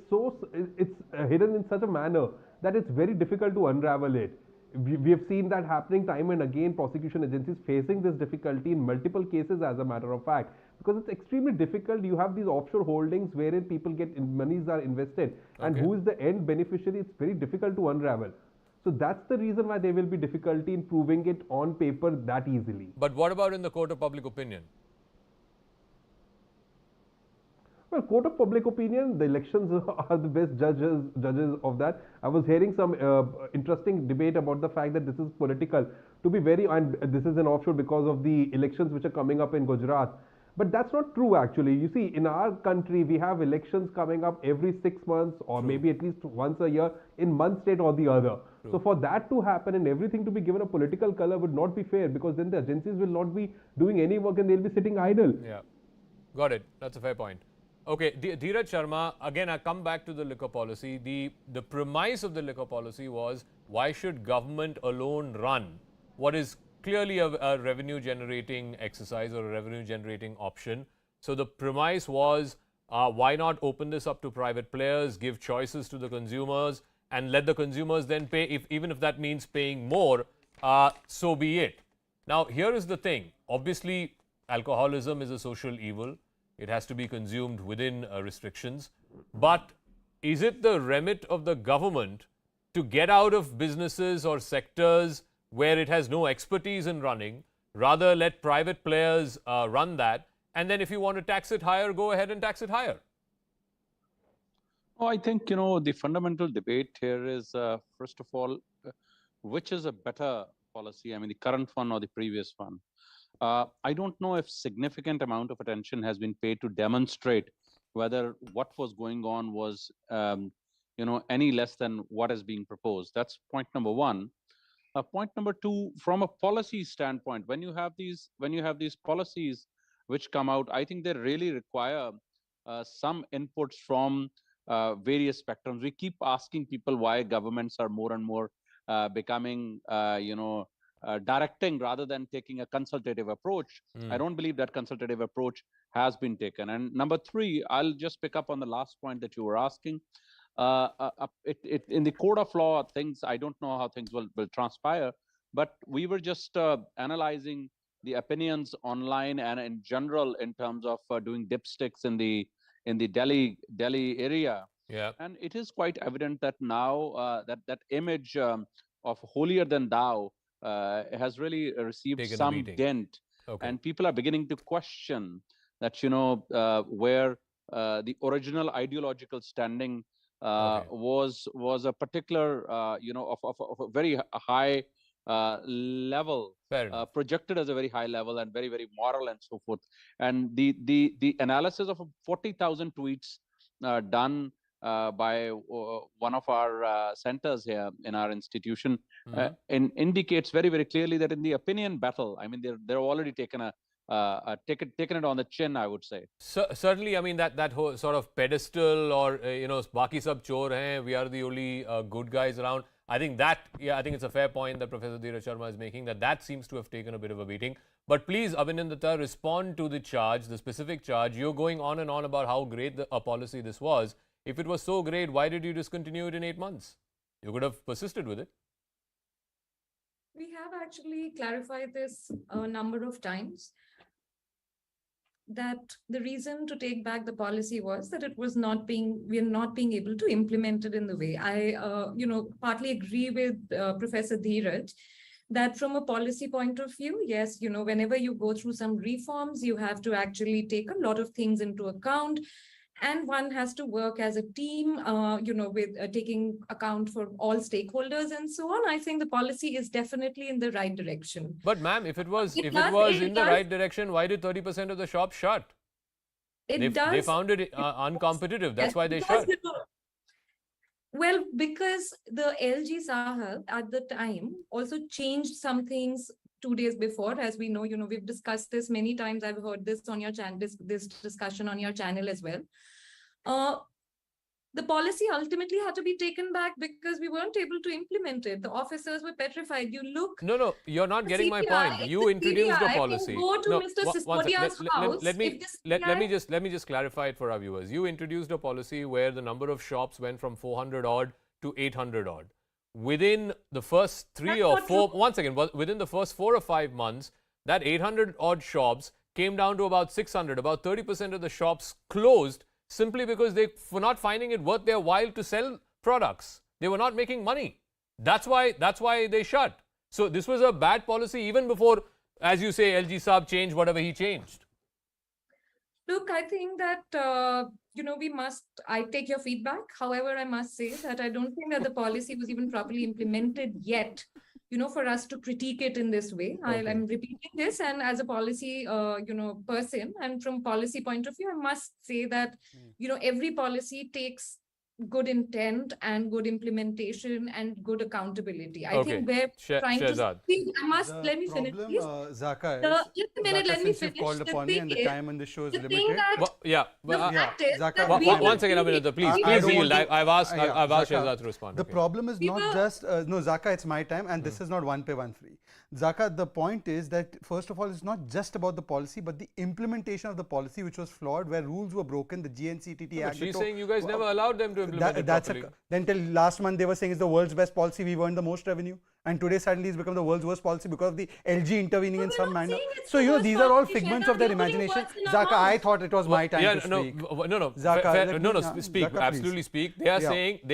it's hidden in such a manner that it's very difficult to unravel it. We have seen that happening time and again. Prosecution agencies facing this difficulty in multiple cases, as a matter of fact, because it's extremely difficult. You have these offshore holdings wherein people get monies are invested, and who is the end beneficiary? It's very difficult to unravel. So that's the reason why there will be difficulty in proving it on paper that easily. But what about in the court of public opinion? Well, court of public opinion, the elections are the best judges of that. I was hearing some interesting debate about the fact that this is political. To be very, and this is an offshore because of the elections which are coming up in Gujarat. But that's not true actually. You see, in our country, we have elections coming up every 6 months or maybe at least once a year in one state or the other. So for that to happen and everything to be given a political color would not be fair, because then the agencies will not be doing any work and they'll be sitting idle. Yeah, got it. That's a fair point. Okay, Dheeraj Sharma, again I come back to the liquor policy. The premise of the liquor policy was, why should government alone run what is clearly a revenue generating exercise or a revenue generating option? So the premise was, why not open this up to private players, give choices to the consumers, and let the consumers then pay, even if that means paying more, so be it. Now here is the thing, obviously alcoholism is a social evil. It has to be consumed within restrictions. But is it the remit of the government to get out of businesses or sectors where it has no expertise in running, rather let private players run that, and then if you want to tax it higher, go ahead and tax it higher? Oh, I think, the fundamental debate here is, first of all, which is a better policy? I mean, the current one or the previous one? I don't know if significant amount of attention has been paid to demonstrate whether what was going on was, any less than what is being proposed. That's point number one. Point number two, from a policy standpoint, when you have these policies which come out, I think they really require some inputs from various spectrums. We keep asking people why governments are more and more becoming, directing rather than taking a consultative approach. I don't believe that consultative approach has been taken. And number three, I'll just pick up on the last point that you were asking. In the code of law, I don't know how things will transpire, but we were just analyzing the opinions online and in general in terms of doing dipsticks in the Delhi area. Yeah. And it is quite evident that now that image of holier than thou has really received some dent, and people are beginning to question that where the original ideological standing was a particular of a very high level, projected as a very high level and very, very moral and so forth. And the analysis of 40,000 tweets done by one of our centers here in our institution indicates very, very clearly that in the opinion battle, I mean, they're already taken it on the chin, I would say. Certainly, I mean, that whole sort of pedestal or, baki sab chor hain, we are the only good guys around. I think it's a fair point that Professor Dheeraj Sharma is making, that seems to have taken a bit of a beating. But please, Abhinandan, respond to the charge, the specific charge. You're going on and on about how great a policy this was. If it was so great, why did you discontinue it in 8 months? You could have persisted with it. We have actually clarified this a number of times, that the reason to take back the policy was that we are not being able to implement it in the way. I, partly agree with Professor Dheeraj that from a policy point of view, yes, whenever you go through some reforms, you have to actually take a lot of things into account. And one has to work as a team, with taking account for all stakeholders and so on. I think the policy is definitely in the right direction. But ma'am, if it was in the right direction, why did 30% of the shops shut? They found it uncompetitive. That's why they shut. Well, because the LG Sahab at the time also changed some things 2 days before, as we know, we've discussed this many times. I've heard this on your channel, this discussion on your channel as well. The policy ultimately had to be taken back because we weren't able to implement it. The officers were petrified. You look. No, you're not getting my point. You introduced a policy. Go to Mr. Sisodia's house. Let me just clarify it for our viewers. You introduced a policy where the number of shops went from 400 odd to 800 odd. Within the first within the first 4 or 5 months, that 800 odd shops came down to about 600. About 30% of the shops closed simply because they were not finding it worth their while to sell products. They were not making money. That's why they shut. So this was a bad policy even before, as you say, LG Saab changed whatever he changed. Look, I think that, I take your feedback. However, I must say that I don't think that the policy was even properly implemented yet, for us to critique it in this way. Okay. I'm repeating this, and as a policy, person, and from policy point of view, I must say that, every policy takes good intent and good implementation and good accountability. I think we're trying to speak. Let me finish, please. Zaka, just a minute, let me finish. Called upon me and the time on the show is limited. One second, Abhinandan, please yield. I've asked Shehzad to respond. The problem is not just Zaka, it's my time, and this is not one pay one free. Zaka, the point is that first of all, it's not just about the policy, but the implementation of the policy, which was flawed, where rules were broken. The GNCTT Act. She's saying you guys never allowed them to implement it properly. Then till last month they were saying it's the world's best policy. We've earned the most revenue, and today suddenly it's become the world's worst policy because of the LG intervening in some manner. So these are all figments of their imagination. Zaka, I thought it was my time to speak. No. Speak. Absolutely speak. They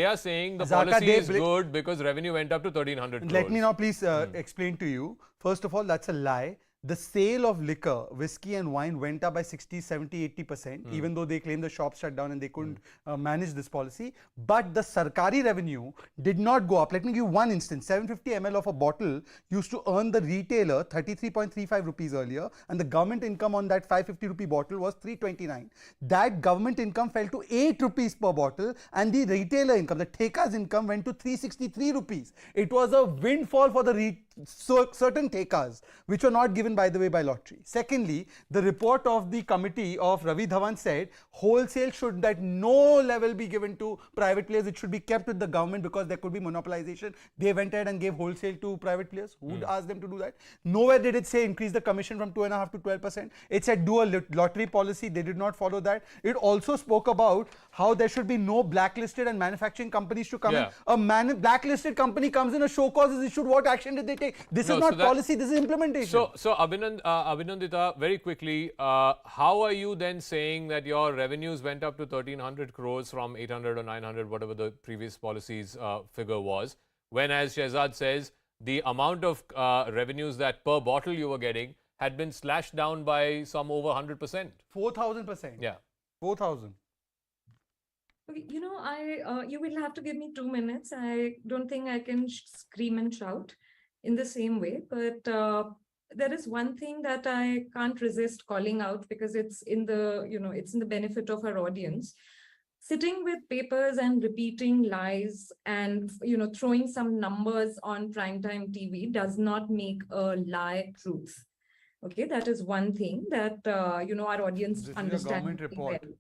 are saying the policy is good because revenue went up to 1,300 crores. Let me now please explain to you. First of all, that's a lie. The sale of liquor, whiskey and wine went up by 60, 70, 80%, even though they claim the shops shut down and they couldn't manage this policy. But the Sarkari revenue did not go up. Let me give you one instance. 750 ml of a bottle used to earn the retailer 33.35 rupees earlier, and the government income on that 550 rupee bottle was 329. That government income fell to 8 rupees per bottle, and the retailer income, the Theka's income, went to 363 rupees. It was a windfall for the certain Thekas, which were not given, by the way, by lottery. Secondly, the report of the committee of Ravi Dhawan said wholesale should at no level be given to private players. It should be kept with the government because there could be monopolization. They went ahead and gave wholesale to private players. Who would ask them to do that? Nowhere did it say increase the commission from 2.5% to 12%. It said do a lottery policy. They did not follow that. It also spoke about how there should be no blacklisted and manufacturing companies to come in. A blacklisted company comes in, a show cause is issued. What action did they take? This is not policy, this is implementation. So Abhinandita, very quickly, how are you then saying that your revenues went up to 1,300 crores from 800 or 900, whatever the previous policy's figure was, when, as Shehzad says, the amount of revenues that per bottle you were getting had been slashed down by some over 100%? 4,000%. Yeah. 4,000. Okay, you will have to give me 2 minutes. I don't think I can scream and shout in the same way, but there is one thing that I can't resist calling out because it's in the benefit of our audience. Sitting with papers and repeating lies and throwing some numbers on primetime TV does not make a lie truth. Okay, that is one thing that our audience understands. Government report. Well.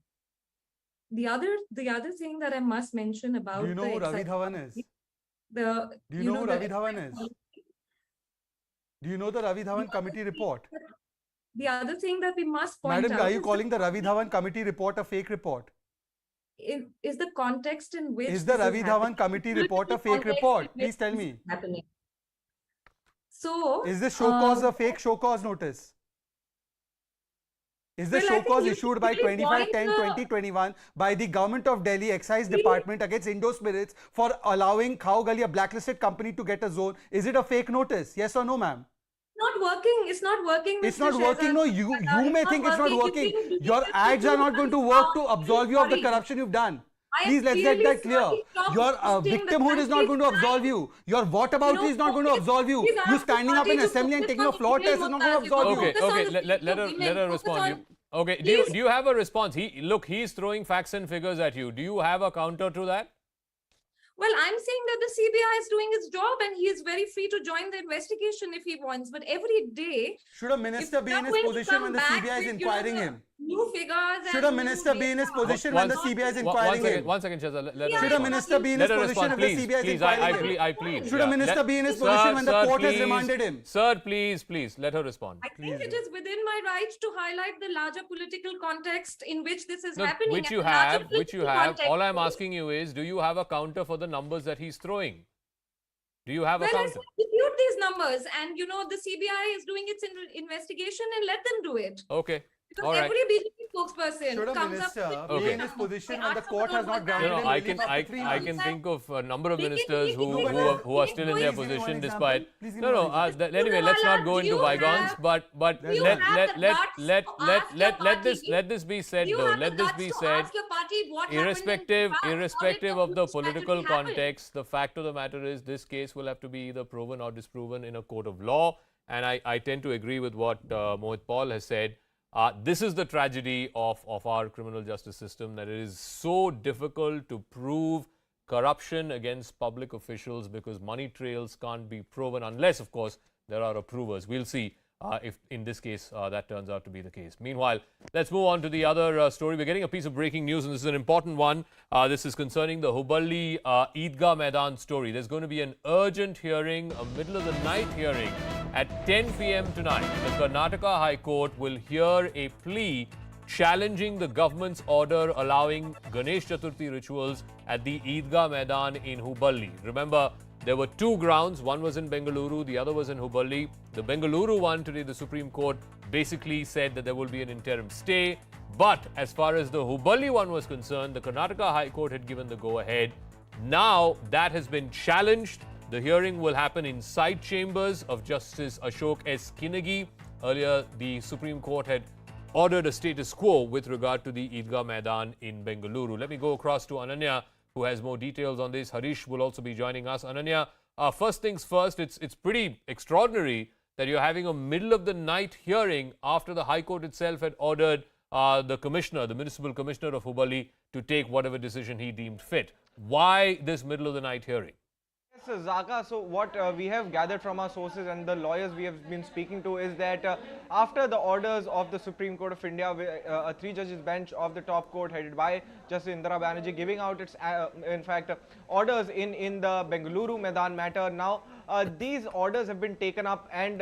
The other thing that I must mention about do you know who Ravi Dhawan is? Do you know who Ravi Dhawan is? Do you know the Ravi Dhawan committee report? The other thing that we must point out. Madam, are you calling the Ravi Dhawan committee report a fake report? Is the context in which is the Ravi Dhawan committee report a fake report? Please tell me. Happening. So is this show cause a fake show cause notice? Is the show cause issued by 25/10/2021 by the government of Delhi Excise Department against Indo Spirits for allowing Khao Gali, a blacklisted company, to get a zone? Is it a fake notice? Yes or no, ma'am? Not working. It's not working. It's not working. No, you may think it's not working. Your ads are not going to work to absolve you of the corruption you've done. Please, let's get that clear. Your victimhood is not going to absolve you. Your whataboutery is not going to absolve you. You standing up in assembly and taking a floor test is not going to absolve you. Okay. Let her respond. Okay. Do you have a response? He's throwing facts and figures at you. Do you have a counter to that? Well, I'm saying that the CBI is doing its job and he is very free to join the investigation if he wants. But every day, should a minister be in his position when the CBI is inquiring him? New figures. Should a minister be in his position when the CBI is inquiring him? One second, Shazza. Should a minister be in his position if the CBI is inquiring him? I plead. Should a minister be in his position when the court has remanded him? Sir, please, let her respond. I think it is within my right to highlight the larger political context in which this is happening. Which you have. All I'm asking you is, do you have a counter for the numbers that he's throwing? Do you have a counter? Let's dispute these numbers, and the CBI is doing its investigation, and let them do it. Okay. Because all right. every BJP spokesperson should a comes up minister be in his position when the court has not granted him I relief after 3 months? I can think of a number of ministers who are still in their position despite. Anyway, let's not go into bygones. But let this be said though. Let this be said. Irrespective of the political context, the fact of the matter is this case will have to be either proven or disproven in a court of law. And I tend to agree with what Mohit Paul has said. This is the tragedy of our criminal justice system, that it is so difficult to prove corruption against public officials because money trails can't be proven unless, of course, there are approvers. We'll see if in this case that turns out to be the case. Meanwhile, let's move on to the other story. We're getting a piece of breaking news, and this is an important one. This is concerning the Hubli Eidgah Maidan story. There's going to be an urgent hearing, a middle of the night hearing at 10 p.m. tonight. The Karnataka High Court will hear a plea challenging the government's order allowing Ganesh Chaturthi rituals at the Eidgah Maidan in Hubli. Remember, there were two grounds. One was in Bengaluru, the other was in Hubli. The Bengaluru one, today the Supreme Court basically said that there will be an interim stay. But as far as the Hubli one was concerned, the Karnataka High Court had given the go-ahead. Now that has been challenged. The hearing will happen in side chambers of Justice Ashok S. Kinagi. Earlier, the Supreme Court had ordered a status quo with regard to the Eidgah Maidan in Bengaluru. Let me go across to Ananya, who has more details on this. Harish will also be joining us. Ananya, first things first, it's pretty extraordinary that you're having a middle-of-the-night hearing after the High Court itself had ordered the municipal commissioner of Hubli, to take whatever decision he deemed fit. Why this middle-of-the-night hearing? Yes, Zaka, so what we have gathered from our sources and the lawyers we have been speaking to is that after the orders of the Supreme Court of India, a three-judges bench of the top court headed by Justice Indira Banerjee giving out its, orders in the Bengaluru Maidan matter. Now, these orders have been taken up and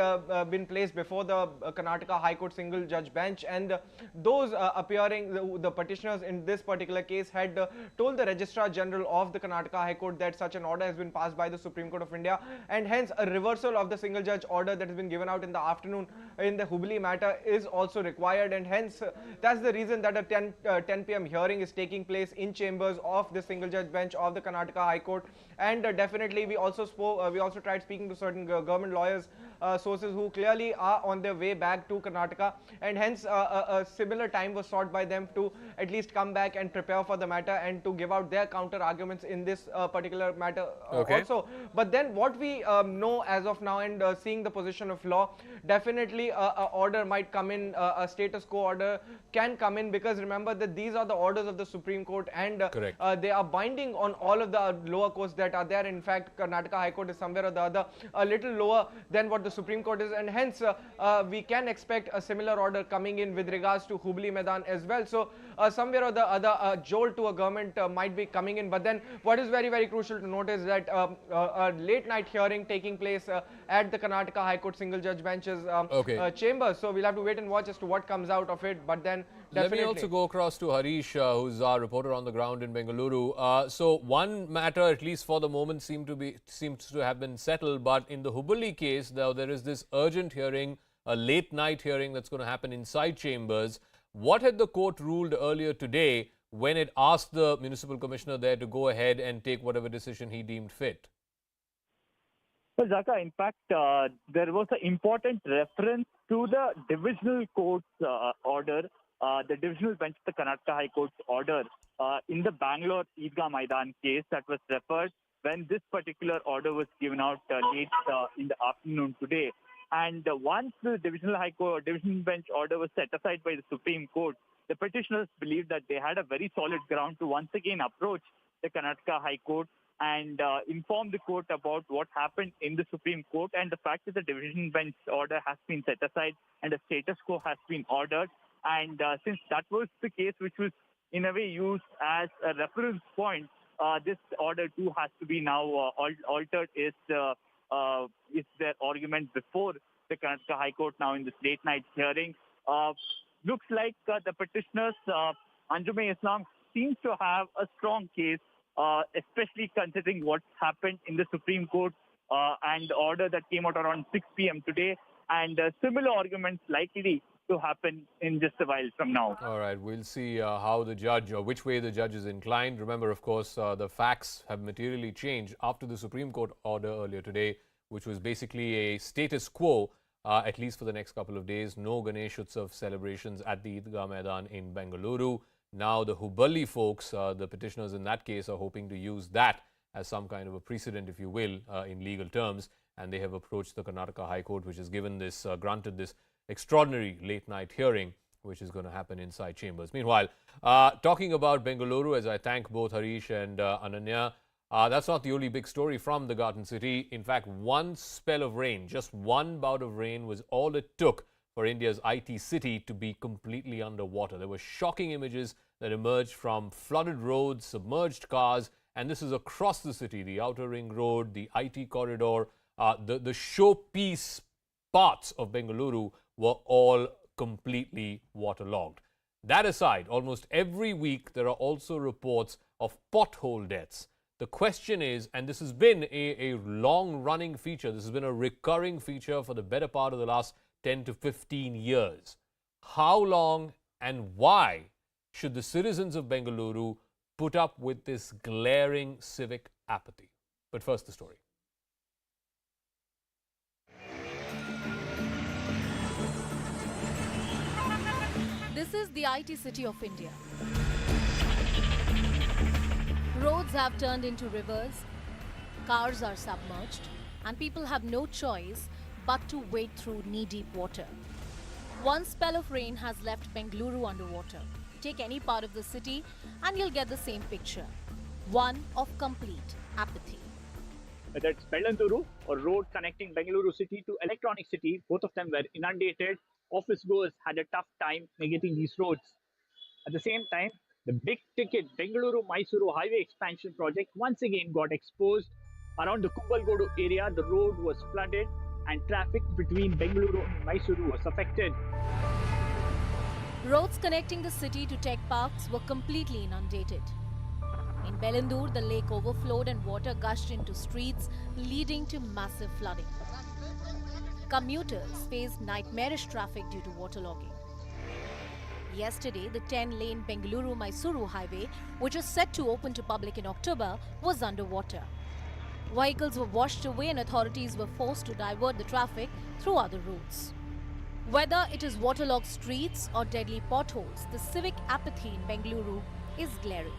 been placed before the Karnataka High Court single-judge bench, and those appearing, the petitioners in this particular case had told the Registrar General of the Karnataka High Court that such an order has been passed by the Supreme Court of India, and hence a reversal of the single-judge order that has been given out in the afternoon in the Hubli matter is also required, and hence that's the reason that a 10 p.m. hearing is taking place in chambers of the single-judge bench of the Karnataka High Court. And definitely we also tried speaking to certain government lawyers, sources who clearly are on their way back to Karnataka, and hence a similar time was sought by them to at least come back and prepare for the matter and to give out their counter arguments in this particular matter also. But then what we know as of now, and seeing the position of law, definitely a order might come in, a status quo order can come in, because remember that these are the orders of the Supreme Court, and they are binding on all of the lower courts that are there. In fact, Karnataka High Court is somewhere or the other a little lower than what the Supreme Court is, and hence we can expect a similar order coming in with regards to Hubli Maidan as well. So somewhere or the other a jolt to a government might be coming in. But then what is very, very crucial to note is that a late night hearing taking place at the Karnataka High Court single judge benches chamber. So we'll have to wait and watch as to what comes out of it. But then let me also go across to Harish, who's our reporter on the ground in Bengaluru. So one matter, at least for the moment, seems to have been settled. But in the Hubli case, now there is this urgent hearing, a late night hearing that's going to happen inside chambers. What had the court ruled earlier today when it asked the municipal commissioner there to go ahead and take whatever decision he deemed fit? Well, Zaka, in fact, there was an important reference to the divisional court's order, the divisional bench of the Karnataka High Court's order in the Bangalore Eidgah Maidan case that was referred when this particular order was given out late in the afternoon today. And once the divisional bench order was set aside by the Supreme Court, the petitioners believed that they had a very solid ground to once again approach the Karnataka High Court and inform the court about what happened in the Supreme Court and the fact that the division bench order has been set aside and a status quo has been ordered. And since that was the case which was in a way used as a reference point, this order too has to be now altered is their argument before the Karnataka High Court now in this late night hearing. Looks like the petitioners, Anjume Islam, seems to have a strong case, especially considering what's happened in the Supreme Court and the order that came out around 6 p.m. today, and similar arguments likely to happen in just a while from now. All right, we'll see how the judge, or which way the judge is inclined. Remember, of course, the facts have materially changed after the Supreme Court order earlier today, which was basically a status quo, at least for the next couple of days. No Ganesh Utsav celebrations at the Eidgah Maidan in Bengaluru. Now the Hubli folks, the petitioners in that case, are hoping to use that as some kind of a precedent, if you will, in legal terms. And they have approached the Karnataka High Court, which has given this, granted this extraordinary late-night hearing, which is going to happen inside chambers. Meanwhile, talking about Bengaluru, as I thank both Harish and Ananya, that's not the only big story from the Garden City. In fact, one spell of rain, just one bout of rain, was all it took for India's IT city to be completely underwater. There were shocking images that emerged from flooded roads, submerged cars, and this is across the city, the Outer Ring Road, the IT corridor, the showpiece parts of Bengaluru were all completely waterlogged. That aside, almost every week there are also reports of pothole deaths. The question is, and this has been a long-running feature, this has been a recurring feature for the better part of the last 10 to 15 years. How long and why should the citizens of Bengaluru put up with this glaring civic apathy? But first, the story. This is the IT city of India. Roads have turned into rivers, cars are submerged, and people have no choice but to wade through knee-deep water. One spell of rain has left Bengaluru underwater. Take any part of the city and you'll get the same picture. One of complete apathy. Whether it's Bengaluru or road connecting Bengaluru city to Electronic City, both of them were inundated. Office goers had a tough time navigating these roads. At the same time, the big-ticket Bengaluru-Mysuru highway expansion project once again got exposed. Around the Kumbalgodu area, the road was flooded and traffic between Bengaluru and Mysuru was affected. Roads connecting the city to tech parks were completely inundated. In Bengaluru, the lake overflowed and water gushed into streets, leading to massive flooding. Commuters faced nightmarish traffic due to waterlogging. Yesterday, the 10-lane Bengaluru-Mysuru highway, which is set to open to public in October, was underwater. Vehicles were washed away and authorities were forced to divert the traffic through other routes. Whether it is waterlogged streets or deadly potholes, the civic apathy in Bengaluru is glaring.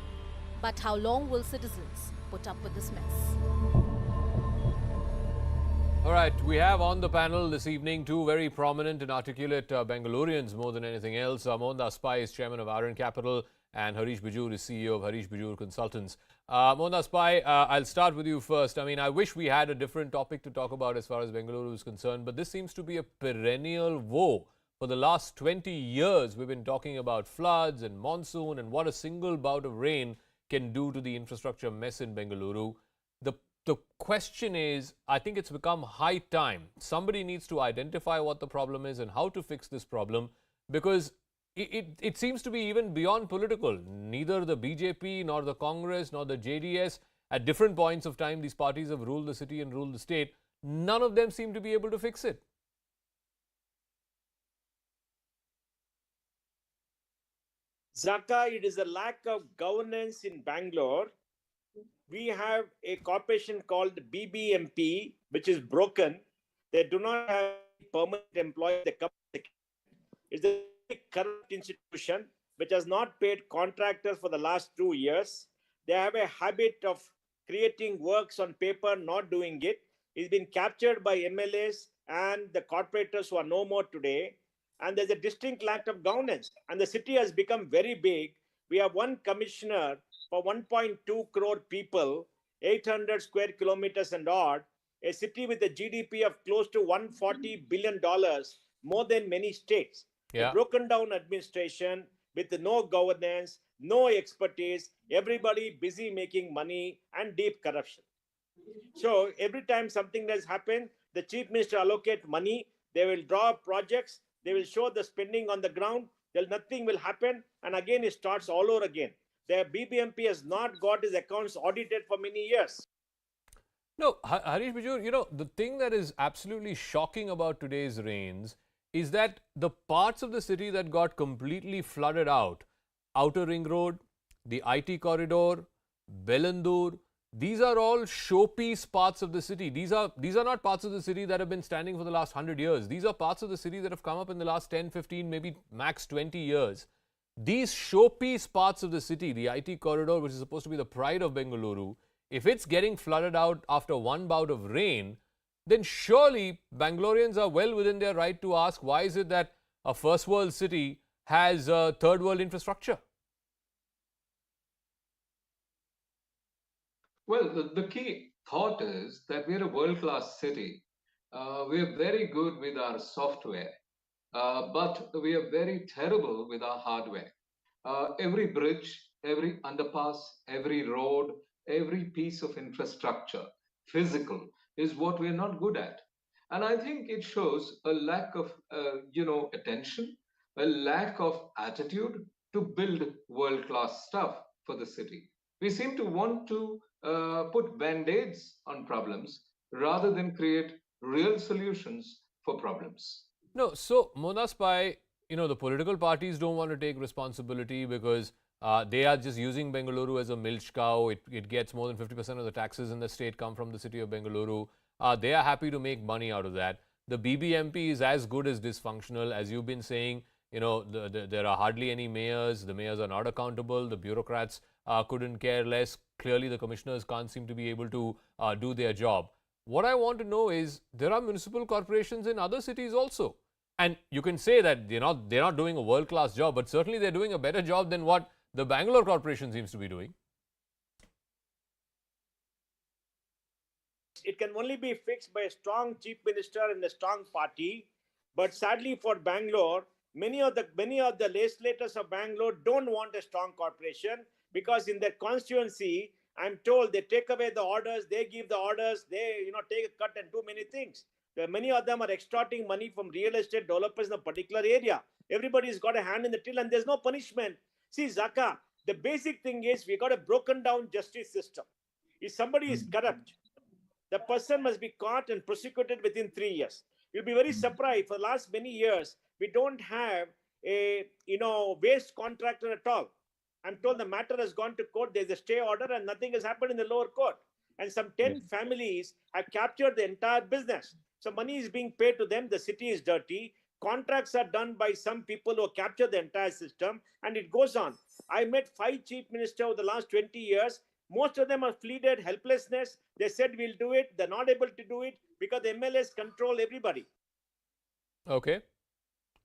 But how long will citizens put up with this mess? All right, we have on the panel this evening two very prominent and articulate Bengalurians more than anything else. Mohandas Pai is chairman of Iron Capital and Harish Bijur is CEO of Harish Bijur Consultants. Mohandas Pai, I'll start with you first. I mean, I wish we had a different topic to talk about as far as Bengaluru is concerned, but this seems to be a perennial woe. For the last 20 years, we've been talking about floods and monsoon and what a single bout of rain can do to the infrastructure mess in Bengaluru. The question is, I think it's become high time. Somebody needs to identify what the problem is and how to fix this problem, because it seems to be even beyond political. Neither the BJP nor the Congress nor the JDS, at different points of time, these parties have ruled the city and ruled the state. None of them seem to be able to fix it. Zaka, it is a lack of governance in Bangalore. We have a corporation called BBMP, which is broken. They do not have permanent employees. It's a very corrupt institution which has not paid contractors for the last 2 years. They have a habit of creating works on paper, not doing it. It's been captured by MLAs and the corporators who are no more today. And there's a distinct lack of governance. And the city has become very big. We have one commissioner for 1.2 crore people. 800 square kilometers and odd, a city with a GDP of close to $140 billion, more than many states. Yeah. A broken down administration with no governance, no expertise, everybody busy making money and deep corruption. So every time something has happened, the chief minister allocate money, they will draw projects, they will show the spending on the ground, then nothing will happen, and again it starts all over again. The BBMP has not got his accounts audited for many years. No, Harish Bijur, the thing that is absolutely shocking about today's rains is that the parts of the city that got completely flooded out, Outer Ring Road, the IT corridor, Bengaluru, these are all showpiece parts of the city. These are not parts of the city that have been standing for the last 100 years. These are parts of the city that have come up in the last 10, 15, maybe max 20 years. These showpiece parts of the city, the IT corridor, which is supposed to be the pride of Bengaluru, if it's getting flooded out after one bout of rain, then surely Bangaloreans are well within their right to ask, why is it that a first world city has third world infrastructure? Well, the key thought is that we're a world-class city. We're very good with our software, but we are very terrible with our hardware. Every bridge, every underpass, every road, every piece of infrastructure, physical, is what we're not good at. And I think it shows a lack of, attention, a lack of attitude to build world-class stuff for the city. We seem to want to put band-aids on problems rather than create real solutions for problems. No, so Mona Spy, the political parties don't want to take responsibility because they are just using Bengaluru as a milch cow. It gets more than 50% of the taxes in the state come from the city of Bengaluru. They are happy to make money out of that. The BBMP is as good as dysfunctional. As you've been saying, there are hardly any mayors. The mayors are not accountable. The bureaucrats couldn't care less. Clearly, the commissioners can't seem to be able to do their job. What I want to know is, there are municipal corporations in other cities also. And you can say that they're not doing a world-class job, but certainly they're doing a better job than what the Bangalore Corporation seems to be doing. It can only be fixed by a strong chief minister and a strong party. But sadly for Bangalore, many of the legislators of Bangalore don't want a strong corporation, because in their constituency, I'm told they take away the orders, they give the orders, they take a cut and do many things. Many of them are extorting money from real estate developers in a particular area. Everybody's got a hand in the till and there's no punishment. See, Zaka, the basic thing is we got a broken down justice system. If somebody is corrupt, the person must be caught and prosecuted within 3 years. You'll be very surprised. For the last many years, we don't have a waste contractor at all. I'm told the matter has gone to court. There's a stay order and nothing has happened in the lower court. And some 10 families have captured the entire business. So money is being paid to them. The city is dirty. Contracts are done by some people who capture the entire system, and it goes on. I met 5 chief ministers over the last 20 years. Most of them are pleaded helplessness. They said we'll do it. They're not able to do it because the MLAs control everybody. Okay.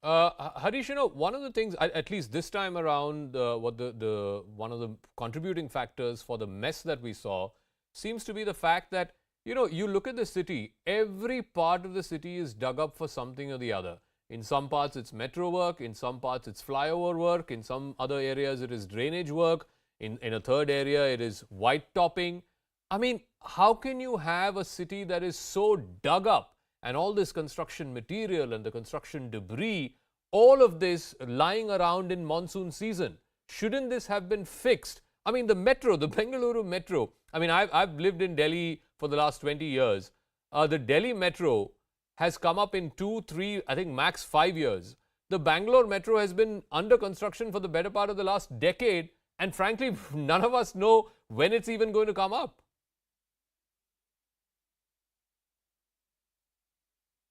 Harish, one of the things, at least this time around, one of the contributing factors for the mess that we saw seems to be the fact that, you look at the city, every part of the city is dug up for something or the other. In some parts, it's metro work. In some parts, it's flyover work. In some other areas, it is drainage work. In a third area, it is white topping. I mean, how can you have a city that is so dug up and all this construction material and the construction debris, all of this lying around in monsoon season? Shouldn't this have been fixed? I mean, the metro, the Bengaluru metro. I mean, I've lived in Delhi for the last 20 years. The Delhi metro has come up in 2, 3, I think max 5 years. The Bangalore metro has been under construction for the better part of the last decade. And frankly, none of us know when it's even going to come up.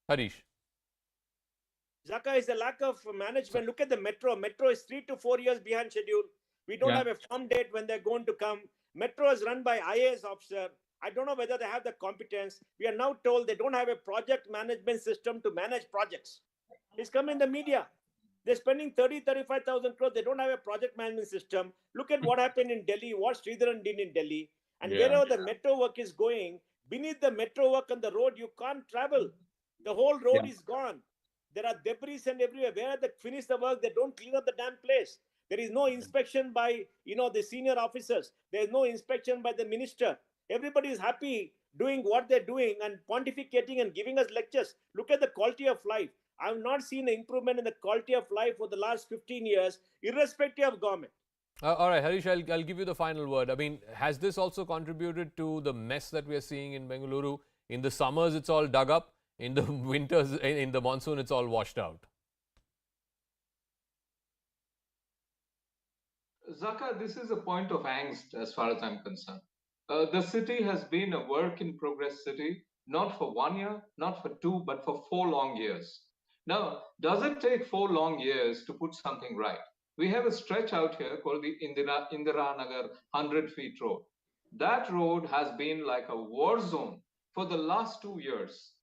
Harish. Zaka, is a lack of management. Look at the metro. Metro is 3 to 4 years behind schedule. We don't have a firm date when they're going to come. Metro is run by IAS officer. I don't know whether they have the competence. We are now told they don't have a project management system to manage projects. It's come in the media. They're spending 35,000 crores. They don't have a project management system. Look at what happened in Delhi, what Sridharan did in Delhi. And wherever the metro work is going, beneath the metro work on the road, you can't travel. The whole road is gone. There are debris and everywhere. Where they finish the work, they don't clean up the damn place. There is no inspection by, the senior officers. There is no inspection by the minister. Everybody is happy doing what they're doing and pontificating and giving us lectures. Look at the quality of life. I've not seen an improvement in the quality of life for the last 15 years, irrespective of government. All right, Harish, I'll give you the final word. I mean, has this also contributed to the mess that we are seeing in Bengaluru? In the summers, it's all dug up. In the winters, in the monsoon, it's all washed out. Zaka, this is a point of angst as far as I'm concerned. The city has been a work in progress city, not for 1 year, not for 2, but for 4 long years. Now, does it take 4 long years to put something right? We have a stretch out here called the Indira Nagar 100 feet road. That road has been like a war zone for the last 2 years.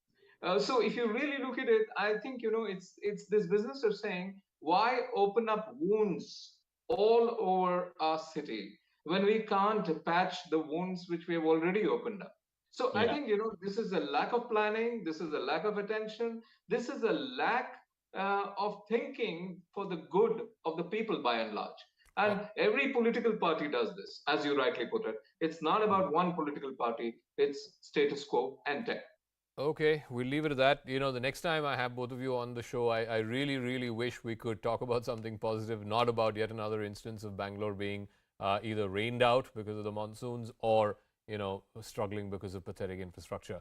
So if you really look at it, I think, it's this business of saying, why open up wounds all over our city when we can't patch the wounds which we have already opened up? So I think, this is a lack of planning. This is a lack of attention. This is a lack of thinking for the good of the people by and large. And every political party does this, as you rightly put it. It's not about one political party. It's status quo and tech. Okay, we'll leave it at that. The next time I have both of you on the show, I really, really wish we could talk about something positive, not about yet another instance of Bangalore being either rained out because of the monsoons or, struggling because of pathetic infrastructure.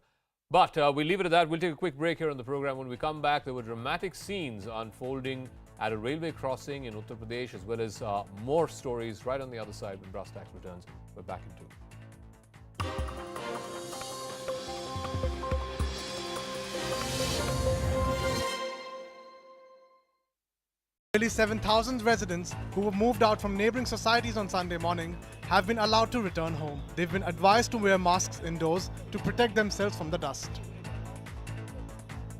But we'll leave it at that. We'll take a quick break here on the program. When we come back, there were dramatic scenes unfolding at a railway crossing in Uttar Pradesh, as well as more stories right on the other side when Brass Tax returns. We're back in 2. Nearly 7,000 residents who were moved out from neighbouring societies on Sunday morning have been allowed to return home. They've been advised to wear masks indoors to protect themselves from the dust.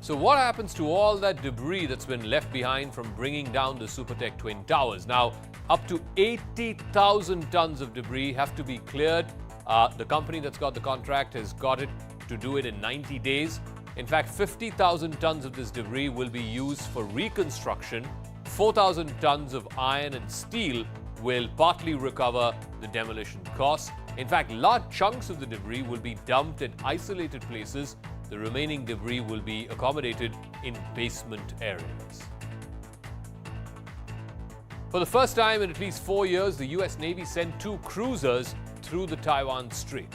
So what happens to all that debris that's been left behind from bringing down the Supertech Twin Towers? Now, up to 80,000 tons of debris have to be cleared. The company that's got the contract has got it to do it in 90 days. In fact, 50,000 tons of this debris will be used for reconstruction. 4,000 tons of iron and steel will partly recover the demolition costs. In fact, large chunks of the debris will be dumped at isolated places. The remaining debris will be accommodated in basement areas. For the first time in at least 4 years, the US Navy sent 2 cruisers through the Taiwan Strait.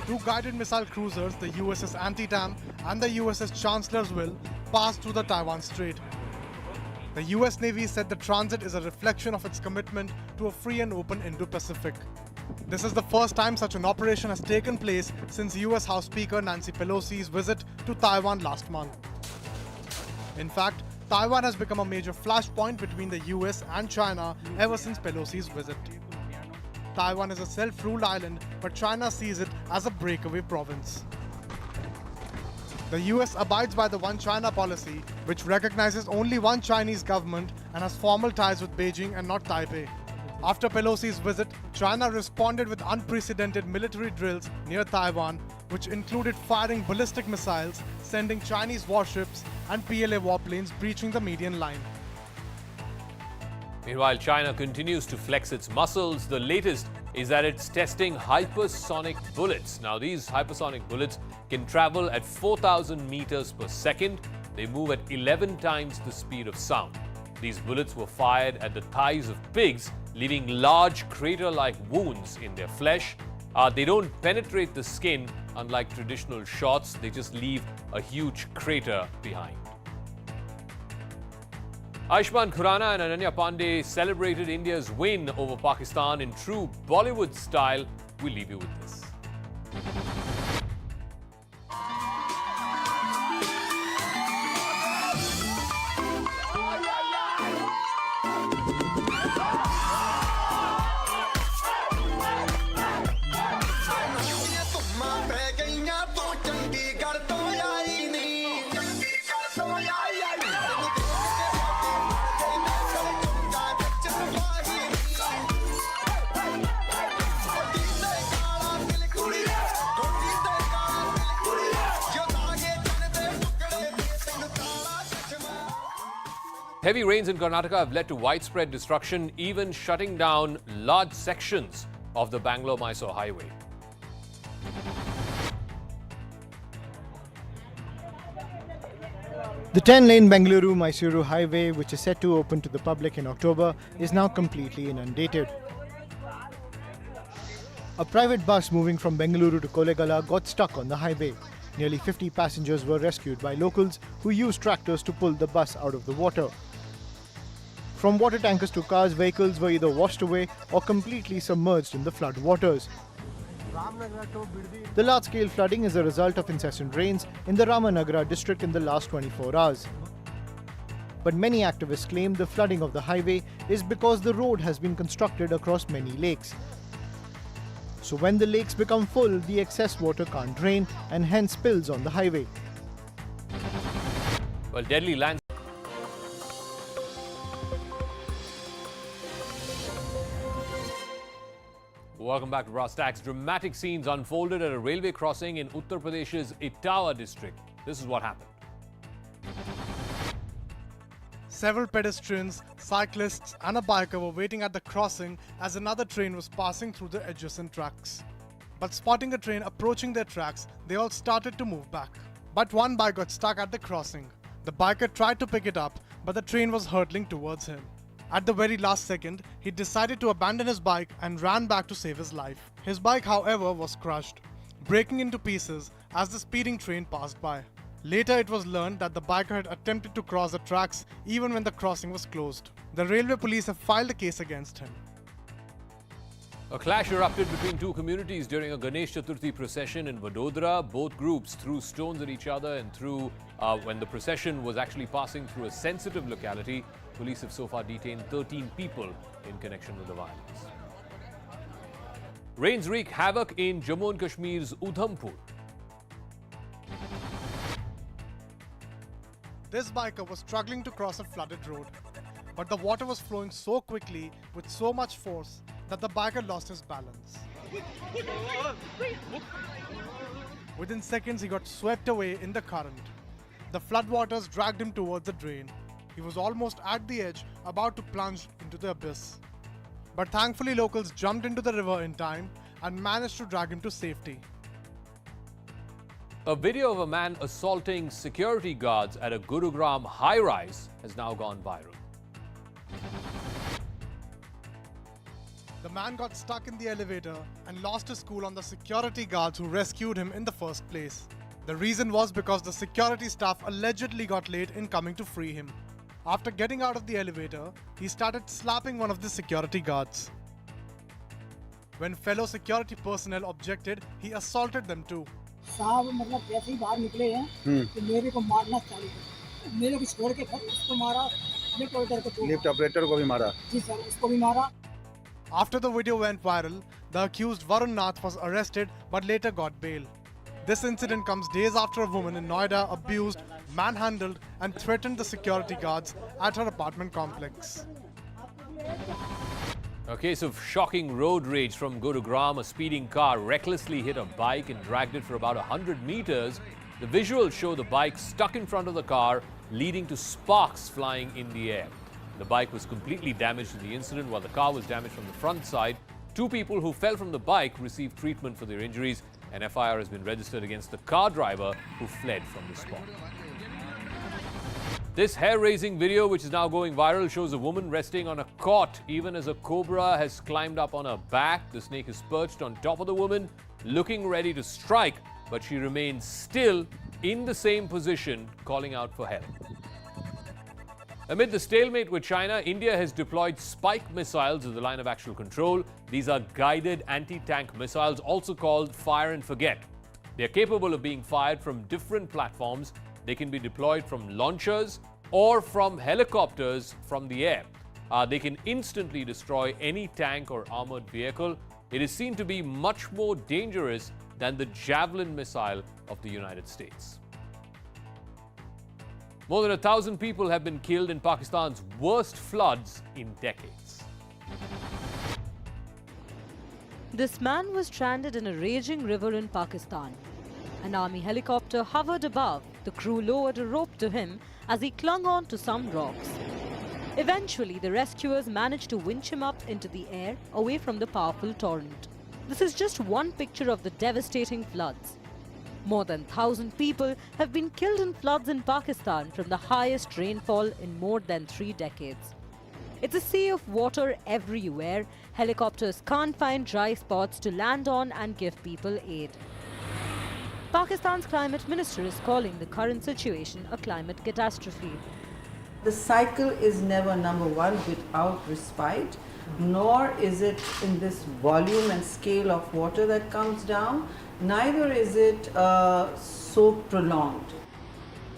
2 guided missile cruisers, the USS Antietam and the USS Chancellorsville, passed through the Taiwan Strait. The US Navy said the transit is a reflection of its commitment to a free and open Indo-Pacific. This is the first time such an operation has taken place since US House Speaker Nancy Pelosi's visit to Taiwan last month. In fact, Taiwan has become a major flashpoint between the US and China ever since Pelosi's visit. Taiwan is a self-ruled island, but China sees it as a breakaway province. The US abides by the One China policy, which recognizes only one Chinese government and has formal ties with Beijing and not Taipei. After Pelosi's visit, China responded with unprecedented military drills near Taiwan, which included firing ballistic missiles, sending Chinese warships and PLA warplanes breaching the median line. Meanwhile, China continues to flex its muscles. The latest is that it's testing hypersonic bullets. Now, these hypersonic bullets can travel at 4,000 meters per second. They move at 11 times the speed of sound. These bullets were fired at the thighs of pigs, leaving large crater-like wounds in their flesh. They don't penetrate the skin, unlike traditional shots. They just leave a huge crater behind. Ayushmann Khurrana and Ananya Pandey celebrated India's win over Pakistan in true Bollywood style. We'll leave you with this. Heavy rains in Karnataka have led to widespread destruction, even shutting down large sections of the Bangalore-Mysore highway. The 10-lane Bengaluru-Mysuru highway, which is set to open to the public in October, is now completely inundated. A private bus moving from Bengaluru to Kollegala got stuck on the highway. Nearly 50 passengers were rescued by locals who used tractors to pull the bus out of the water. From water tankers to cars, vehicles were either washed away or completely submerged in the flood waters. The large-scale flooding is a result of incessant rains in the Ramanagara district in the last 24 hours. But many activists claim the flooding of the highway is because the road has been constructed across many lakes. So when the lakes become full, the excess water can't drain and hence spills on the highway. Well, deadly lands. Welcome back to Brass Tacks. Dramatic scenes unfolded at a railway crossing in Uttar Pradesh's Etawah district. This is what happened. Several pedestrians, cyclists and a biker were waiting at the crossing as another train was passing through the adjacent tracks. But spotting a train approaching their tracks, they all started to move back. But one bike got stuck at the crossing. The biker tried to pick it up, but the train was hurtling towards him. At the very last second, he decided to abandon his bike and ran back to save his life. His bike, however, was crushed, breaking into pieces as the speeding train passed by. Later, it was learned that the biker had attempted to cross the tracks even when the crossing was closed. The railway police have filed a case against him. A clash erupted between two communities during a Ganesh Chaturthi procession in Vadodara. Both groups threw stones at each other and when the procession was actually passing through a sensitive locality. Police have so far detained 13 people in connection with the violence. Rains wreak havoc in Jammu and Kashmir's Udhampur. This biker was struggling to cross a flooded road, but the water was flowing so quickly with so much force that the biker lost his balance. Within seconds, he got swept away in the current. The floodwaters dragged him towards the drain. He was almost at the edge, about to plunge into the abyss. But thankfully, locals jumped into the river in time and managed to drag him to safety. A video of a man assaulting security guards at a Gurugram high-rise has now gone viral. The man got stuck in the elevator and lost his cool on the security guards who rescued him in the first place. The reason was because the security staff allegedly got late in coming to free him. After getting out of the elevator, he started slapping one of the security guards. When fellow security personnel objected, he assaulted them too. साहब मतलब जैसे ही बाहर निकले हैं तो मेरे को मारना चालू किया मेरे को छोड़ के उसको मारा लिफ्ट ऑपरेटर को भी मारा जी सर उसको भी मारा. After the video went viral, the accused Varun Nath was arrested but later got bail. This incident comes days after a woman in Noida abused, manhandled and threatened the security guards at her apartment complex. A case of shocking road rage from Gurugram. A speeding car recklessly hit a bike and dragged it for about 100 meters. The visuals show the bike stuck in front of the car, leading to sparks flying in the air. The bike was completely damaged in the incident, while the car was damaged from the front side. Two people who fell from the bike received treatment for their injuries. An FIR has been registered against the car driver who fled from the spot. This hair-raising video, which is now going viral, shows a woman resting on a cot even as a cobra has climbed up on her back. The snake is perched on top of the woman, looking ready to strike, but she remains still in the same position, calling out for help. Amid the stalemate with China, India has deployed Spike missiles as the line of actual control. These are guided anti-tank missiles, also called fire and forget. They are capable of being fired from different platforms. They can be deployed from launchers or from helicopters from the air. They can instantly destroy any tank or armored vehicle. It is seen to be much more dangerous than the Javelin missile of the United States. More than 1,000 people have been killed in Pakistan's worst floods in decades. This man was stranded in a raging river in Pakistan. An army helicopter hovered above. The crew lowered a rope to him as he clung on to some rocks. Eventually, the rescuers managed to winch him up into the air, away from the powerful torrent. This is just one picture of the devastating floods. More than 1,000 people have been killed in floods in Pakistan from the highest rainfall in more than 3 decades. It's a sea of water everywhere. Helicopters can't find dry spots to land on and give people aid. Pakistan's climate minister is calling the current situation a climate catastrophe. The cycle is never, number one, without respite, nor is it in this volume and scale of water that comes down, neither is it so prolonged.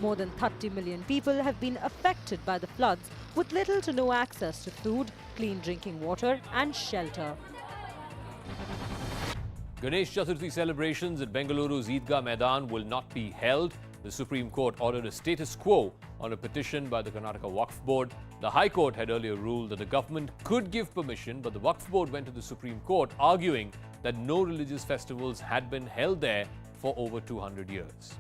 More than 30 million people have been affected by the floods, with little to no access to food, clean drinking water and shelter. Ganesh Chaturthi celebrations at Bengaluru's Eidgah Maidan will not be held. The Supreme Court ordered a status quo on a petition by the Karnataka Wakf Board. The High Court had earlier ruled that the government could give permission, but the Wakf Board went to the Supreme Court arguing that no religious festivals had been held there for over 200 years.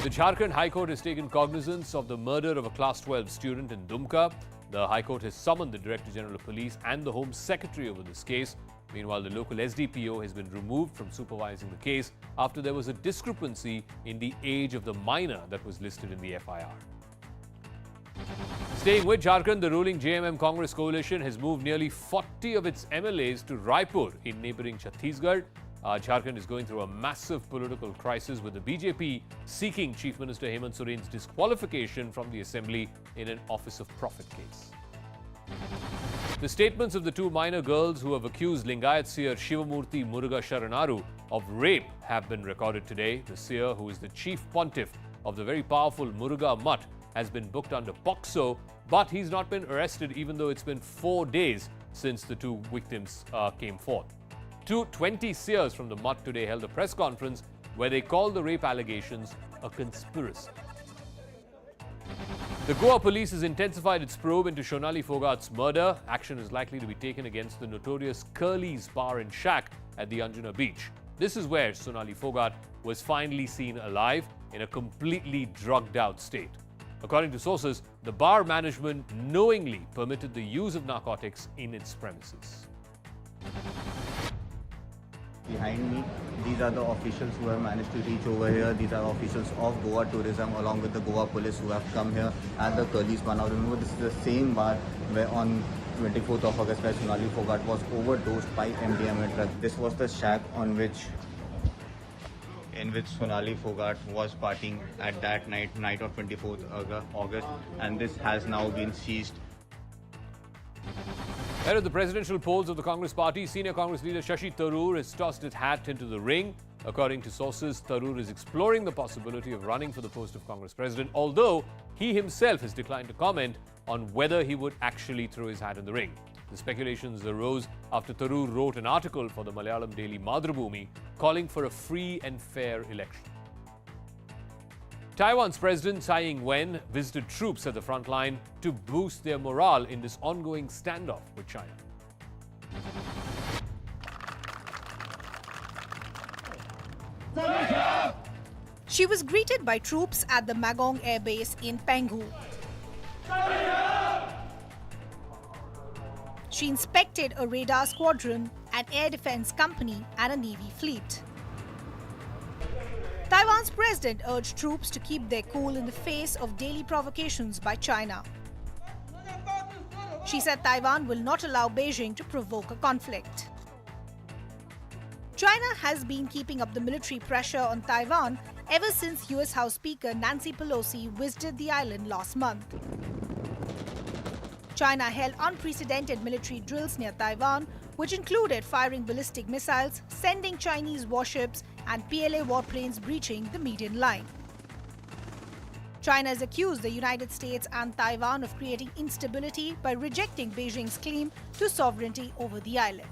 The Jharkhand High Court has taken cognizance of the murder of a Class 12 student in Dumka. The High Court has summoned the Director General of Police and the Home Secretary over this case. Meanwhile, the local SDPO has been removed from supervising the case after there was a discrepancy in the age of the minor that was listed in the FIR. Staying with Jharkhand, the ruling JMM Congress coalition has moved nearly 40 of its MLAs to Raipur in neighbouring Chhattisgarh. Jharkhand is going through a massive political crisis, with the BJP seeking Chief Minister Hemant Soren's disqualification from the assembly in an Office of Profit case. The statements of the 2 minor girls who have accused Lingayat Seer Shivamurthy Muruga Sharanaru of rape have been recorded today. The seer, who is the chief pontiff of the very powerful Muruga Mutt, has been booked under POCSO, but he's not been arrested, even though it's been 4 days since the 2 victims came forth. 20 seers from the Mutt today held a press conference where they called the rape allegations a conspiracy. The Goa police has intensified its probe into Sonali Phogat's murder. Action is likely to be taken against the notorious Curly's Bar and Shack at the Anjuna beach. This is where Sonali Phogat was finally seen alive in a completely drugged out state. According to sources, the bar management knowingly permitted the use of narcotics in its premises. Behind me, these are the officials who have managed to reach over here. These are officials of Goa Tourism along with the Goa police who have come here at the Curly's Bar. Now remember, this is the same bar where on 24th of August where Sonali Phogat was overdosed by MDMA drug. This was the shack in which Sonali Phogat was partying at that night of 24th August, and this has now been seized. Ahead of the presidential polls of the Congress party, senior Congress leader Shashi Tharoor has tossed his hat into the ring. According to sources, Tharoor is exploring the possibility of running for the post of Congress president, although he himself has declined to comment on whether he would actually throw his hat in the ring. The speculations arose after Tharoor wrote an article for the Malayalam daily Madhubhumi calling for a free and fair election. Taiwan's President Tsai Ing-wen visited troops at the front line to boost their morale in this ongoing standoff with China. She was greeted by troops at the Magong Air Base in Penghu. She inspected a radar squadron, an air defense company, and a navy fleet. Taiwan's president urged troops to keep their cool in the face of daily provocations by China. She said Taiwan will not allow Beijing to provoke a conflict. China has been keeping up the military pressure on Taiwan ever since US House Speaker Nancy Pelosi visited the island last month. China held unprecedented military drills near Taiwan, which included firing ballistic missiles, sending Chinese warships, and PLA warplanes breaching the median line. China has accused the United States and Taiwan of creating instability by rejecting Beijing's claim to sovereignty over the island.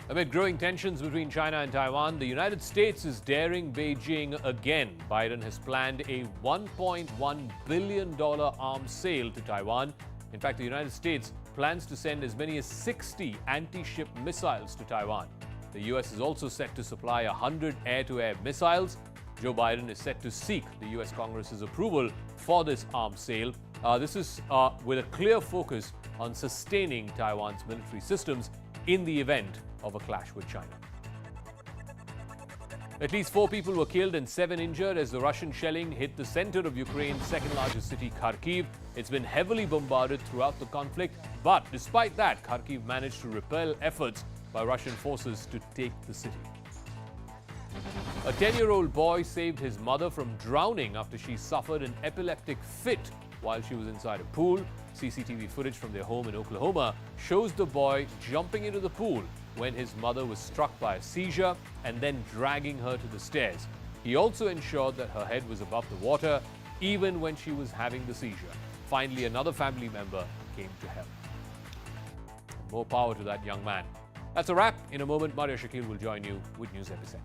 Amid growing tensions between China and Taiwan, the United States is daring Beijing again. Biden has planned a $1.1 billion arms sale to Taiwan. In fact, the United States plans to send as many as 60 anti-ship missiles to Taiwan. The US is also set to supply 100 air-to-air missiles. Joe Biden is set to seek the US Congress's approval for this arms sale. This is with a clear focus on sustaining Taiwan's military systems in the event of a clash with China. At least 4 people were killed and 7 injured as the Russian shelling hit the center of Ukraine's second largest city, Kharkiv. It's been heavily bombarded throughout the conflict, but despite that, Kharkiv managed to repel efforts by Russian forces to take the city. A 10-year-old boy saved his mother from drowning after she suffered an epileptic fit while she was inside a pool. CCTV footage from their home in Oklahoma shows the boy jumping into the pool when his mother was struck by a seizure and then dragging her to the stairs. He also ensured that her head was above the water even when she was having the seizure. Finally, another family member came to help. More power to that young man. That's a wrap. In a moment, Maria Shakil will join you with News Epicenter.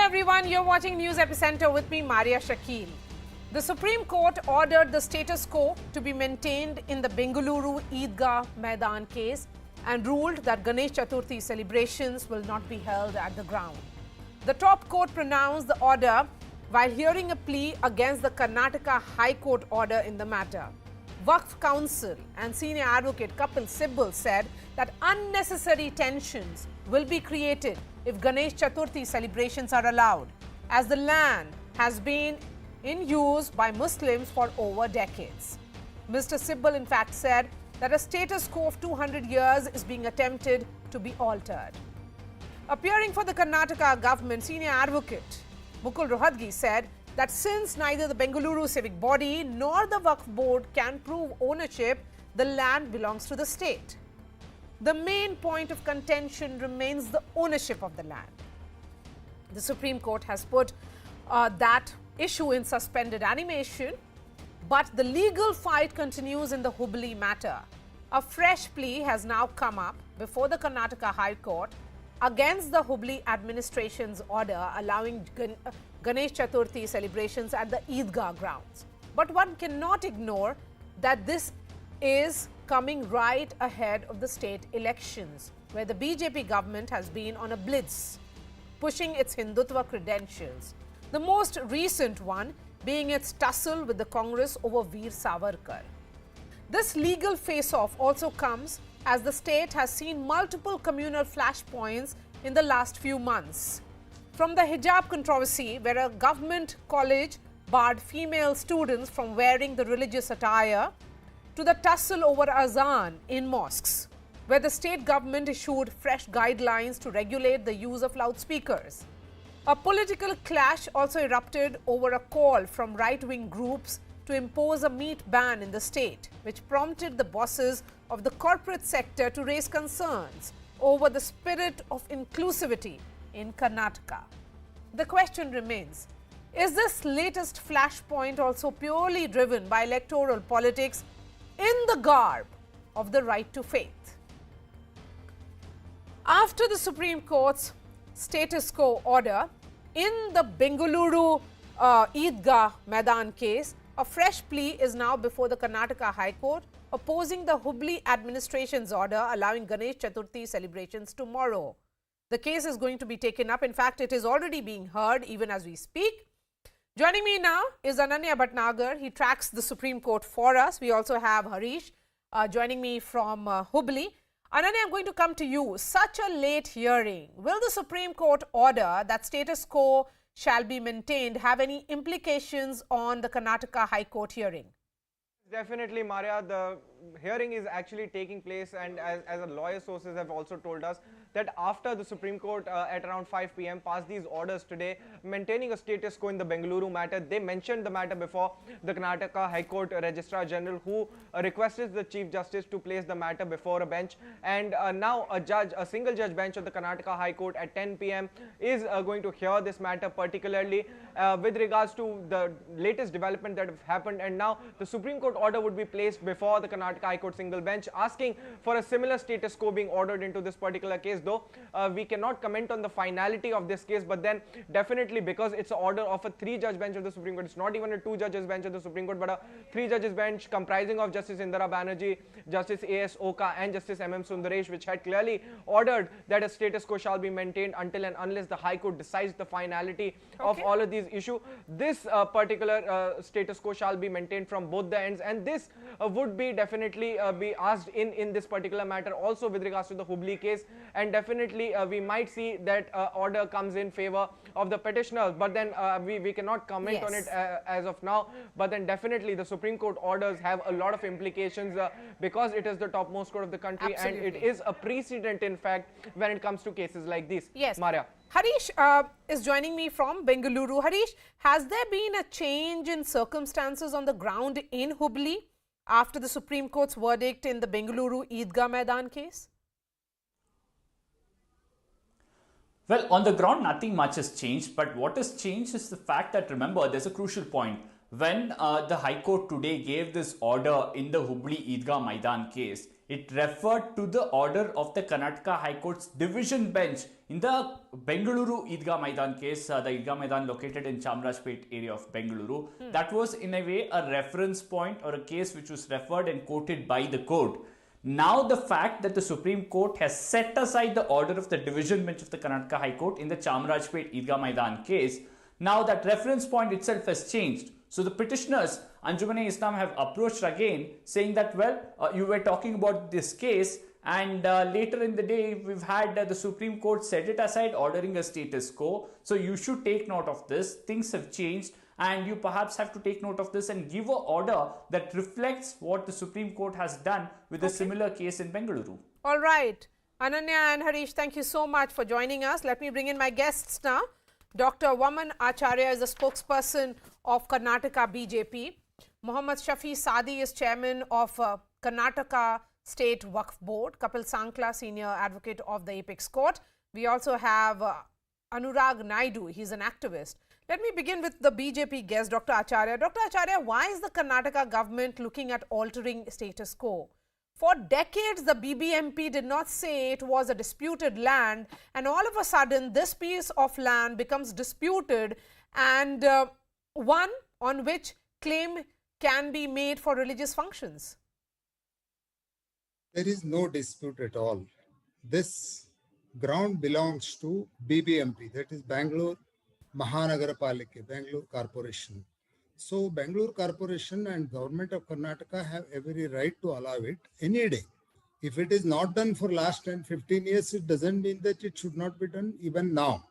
Everyone, you're watching News Epicenter with me, Maria Shakil. The Supreme Court ordered the status quo to be maintained in the Bengaluru Eidgah Maidan case and ruled that Ganesh Chaturthi celebrations will not be held at the ground. The top court pronounced the order while hearing a plea against the Karnataka High Court order in the matter. Wakf counsel and senior advocate Kapil Sibal said that unnecessary tensions will be created if Ganesh Chaturthi celebrations are allowed, as the land has been in use by Muslims for over decades. Mr. Sibal in fact said that a status quo of 200 years is being attempted to be altered. Appearing for the Karnataka government, senior advocate Mukul Rohatgi said that since neither the Bengaluru civic body nor the Wakf board can prove ownership, the land belongs to the state. The main point of contention remains the ownership of the land. The Supreme Court has put that issue in suspended animation, but the legal fight continues in the Hubli matter. A fresh plea has now come up before the Karnataka High Court against the Hubli administration's order allowing Ganesh Chaturthi celebrations at the Eidgah grounds. But one cannot ignore that this is coming right ahead of the state elections, where the BJP government has been on a blitz, pushing its Hindutva credentials. The most recent one being its tussle with the Congress over Veer Savarkar. This legal face-off also comes as the state has seen multiple communal flashpoints in the last few months. From the hijab controversy, where a government college barred female students from wearing the religious attire, to the tussle over azan in mosques, where the state government issued fresh guidelines to regulate the use of loudspeakers. A political clash also erupted over a call from right-wing groups to impose a meat ban in the state, which prompted the bosses of the corporate sector to raise concerns over the spirit of inclusivity in Karnataka. The question remains, is this latest flashpoint also purely driven by electoral politics in the garb of the right to faith? After the Supreme Court's status quo order in the Bengaluru Eidgah Maidan case, a fresh plea is now before the Karnataka High Court opposing the Hubli administration's order allowing Ganesh Chaturthi celebrations tomorrow. The case is going to be taken up. In fact, it is already being heard even as we speak. Joining me now is Ananya Bhatnagar. He tracks the Supreme Court for us. We also have Harish joining me from Hubli. Ananya, I'm going to come to you. Such a late hearing. Will the Supreme Court order that status quo shall be maintained have any implications on the Karnataka High Court hearing? Definitely, Maria. The hearing is actually taking place, and as a lawyer sources have also told us, that after the Supreme Court at around 5 p.m. passed these orders today, maintaining a status quo in the Bengaluru matter, they mentioned the matter before the Karnataka High Court Registrar General, who requested the Chief Justice to place the matter before a bench. And now a single judge bench of the Karnataka High Court at 10 p.m. is going to hear this matter, particularly with regards to the latest development that have happened. And now the Supreme Court order would be placed before the Karnataka High Court single bench, asking for a similar status quo being ordered into this particular case. Though we cannot comment on the finality of this case, but then definitely, because it's an order of a 3-judge bench of the Supreme Court, it's not even a 2-judges bench of the Supreme Court, but a 3-judges bench comprising of Justice Indira Banerjee, Justice A.S. Oka and Justice M.M. Sundaresh, which had clearly ordered that a status quo shall be maintained until and unless the High Court decides the finality of all of these issues. This particular status quo shall be maintained from both the ends, and this would be definitely be asked in this particular matter also with regards to the Hubli case, and definitely we might see that order comes in favor of the petitioners, but then we cannot comment on it as of now. But then definitely the Supreme Court orders have a lot of implications because it is the topmost court of the country. Absolutely. And it is a precedent, in fact, when it comes to cases like this. Yes. Maria. Harish is joining me from Bengaluru. Harish, has there been a change in circumstances on the ground in Hubli after the Supreme Court's verdict in the Bengaluru Eidgah Maidan case? Well, on the ground, nothing much has changed. But what has changed is the fact that, remember, there's a crucial point. When the High Court today gave this order in the Hubli Eidgah Maidan case, it referred to the order of the Karnataka High Court's division bench in the Bengaluru Eidgah Maidan case, the Eidgah Maidan located in Chamrajpet area of Bengaluru. That was in a way a reference point or a case which was referred and quoted by the court. Now the fact that the Supreme Court has set aside the order of the division bench of the Karnataka High Court in the Chamrajpet Eidgah Maidan case, now that reference point itself has changed. So the petitioners, Anjuman-e-Islam, have approached again saying that, well, you were talking about this case, and later in the day we've had the Supreme Court set it aside, ordering a status quo. So you should take note of this. Things have changed, and you perhaps have to take note of this and give an order that reflects what the Supreme Court has done with a similar case in Bengaluru. All right. Ananya and Harish, thank you so much for joining us. Let me bring in my guests now. Dr. Vaman Acharya is the spokesperson of Karnataka BJP. Muhammad Shafi Sadi is chairman of Karnataka State Wakf Board. Kapil Sankla, senior advocate of the Apex Court. We also have Anurag Naidu. He's an activist. Let me begin with the BJP guest, Dr. Acharya. Dr. Acharya, why is the Karnataka government looking at altering status quo? For decades, the BBMP did not say it was a disputed land, and all of a sudden, this piece of land becomes disputed, and one on which claim can be made for religious functions. There is no dispute at all. This ground belongs to BBMP, that is Bangalore Mahanagarapalike, Bangalore Corporation. So Bangalore Corporation and Government of Karnataka have every right to allow it any day. If it is not done for last 10-15 years, it doesn't mean that it should not be done even now.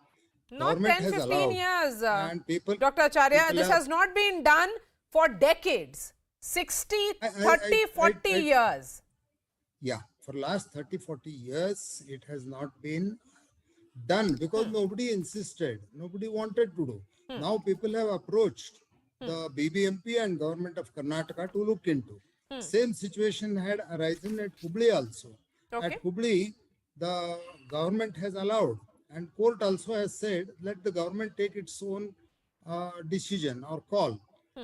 Not 10-15 years. And people, Dr. Acharya, this has not been done for decades. 60, 30, 40 years. Yeah, for last 30-40 years, it has not been done because nobody insisted. Nobody wanted to do. Now people have approached the BBMP and Government of Karnataka to look into. Same situation had arisen at Hubli also. At Hubli, the government has allowed, and court also has said, let the government take its own decision or call.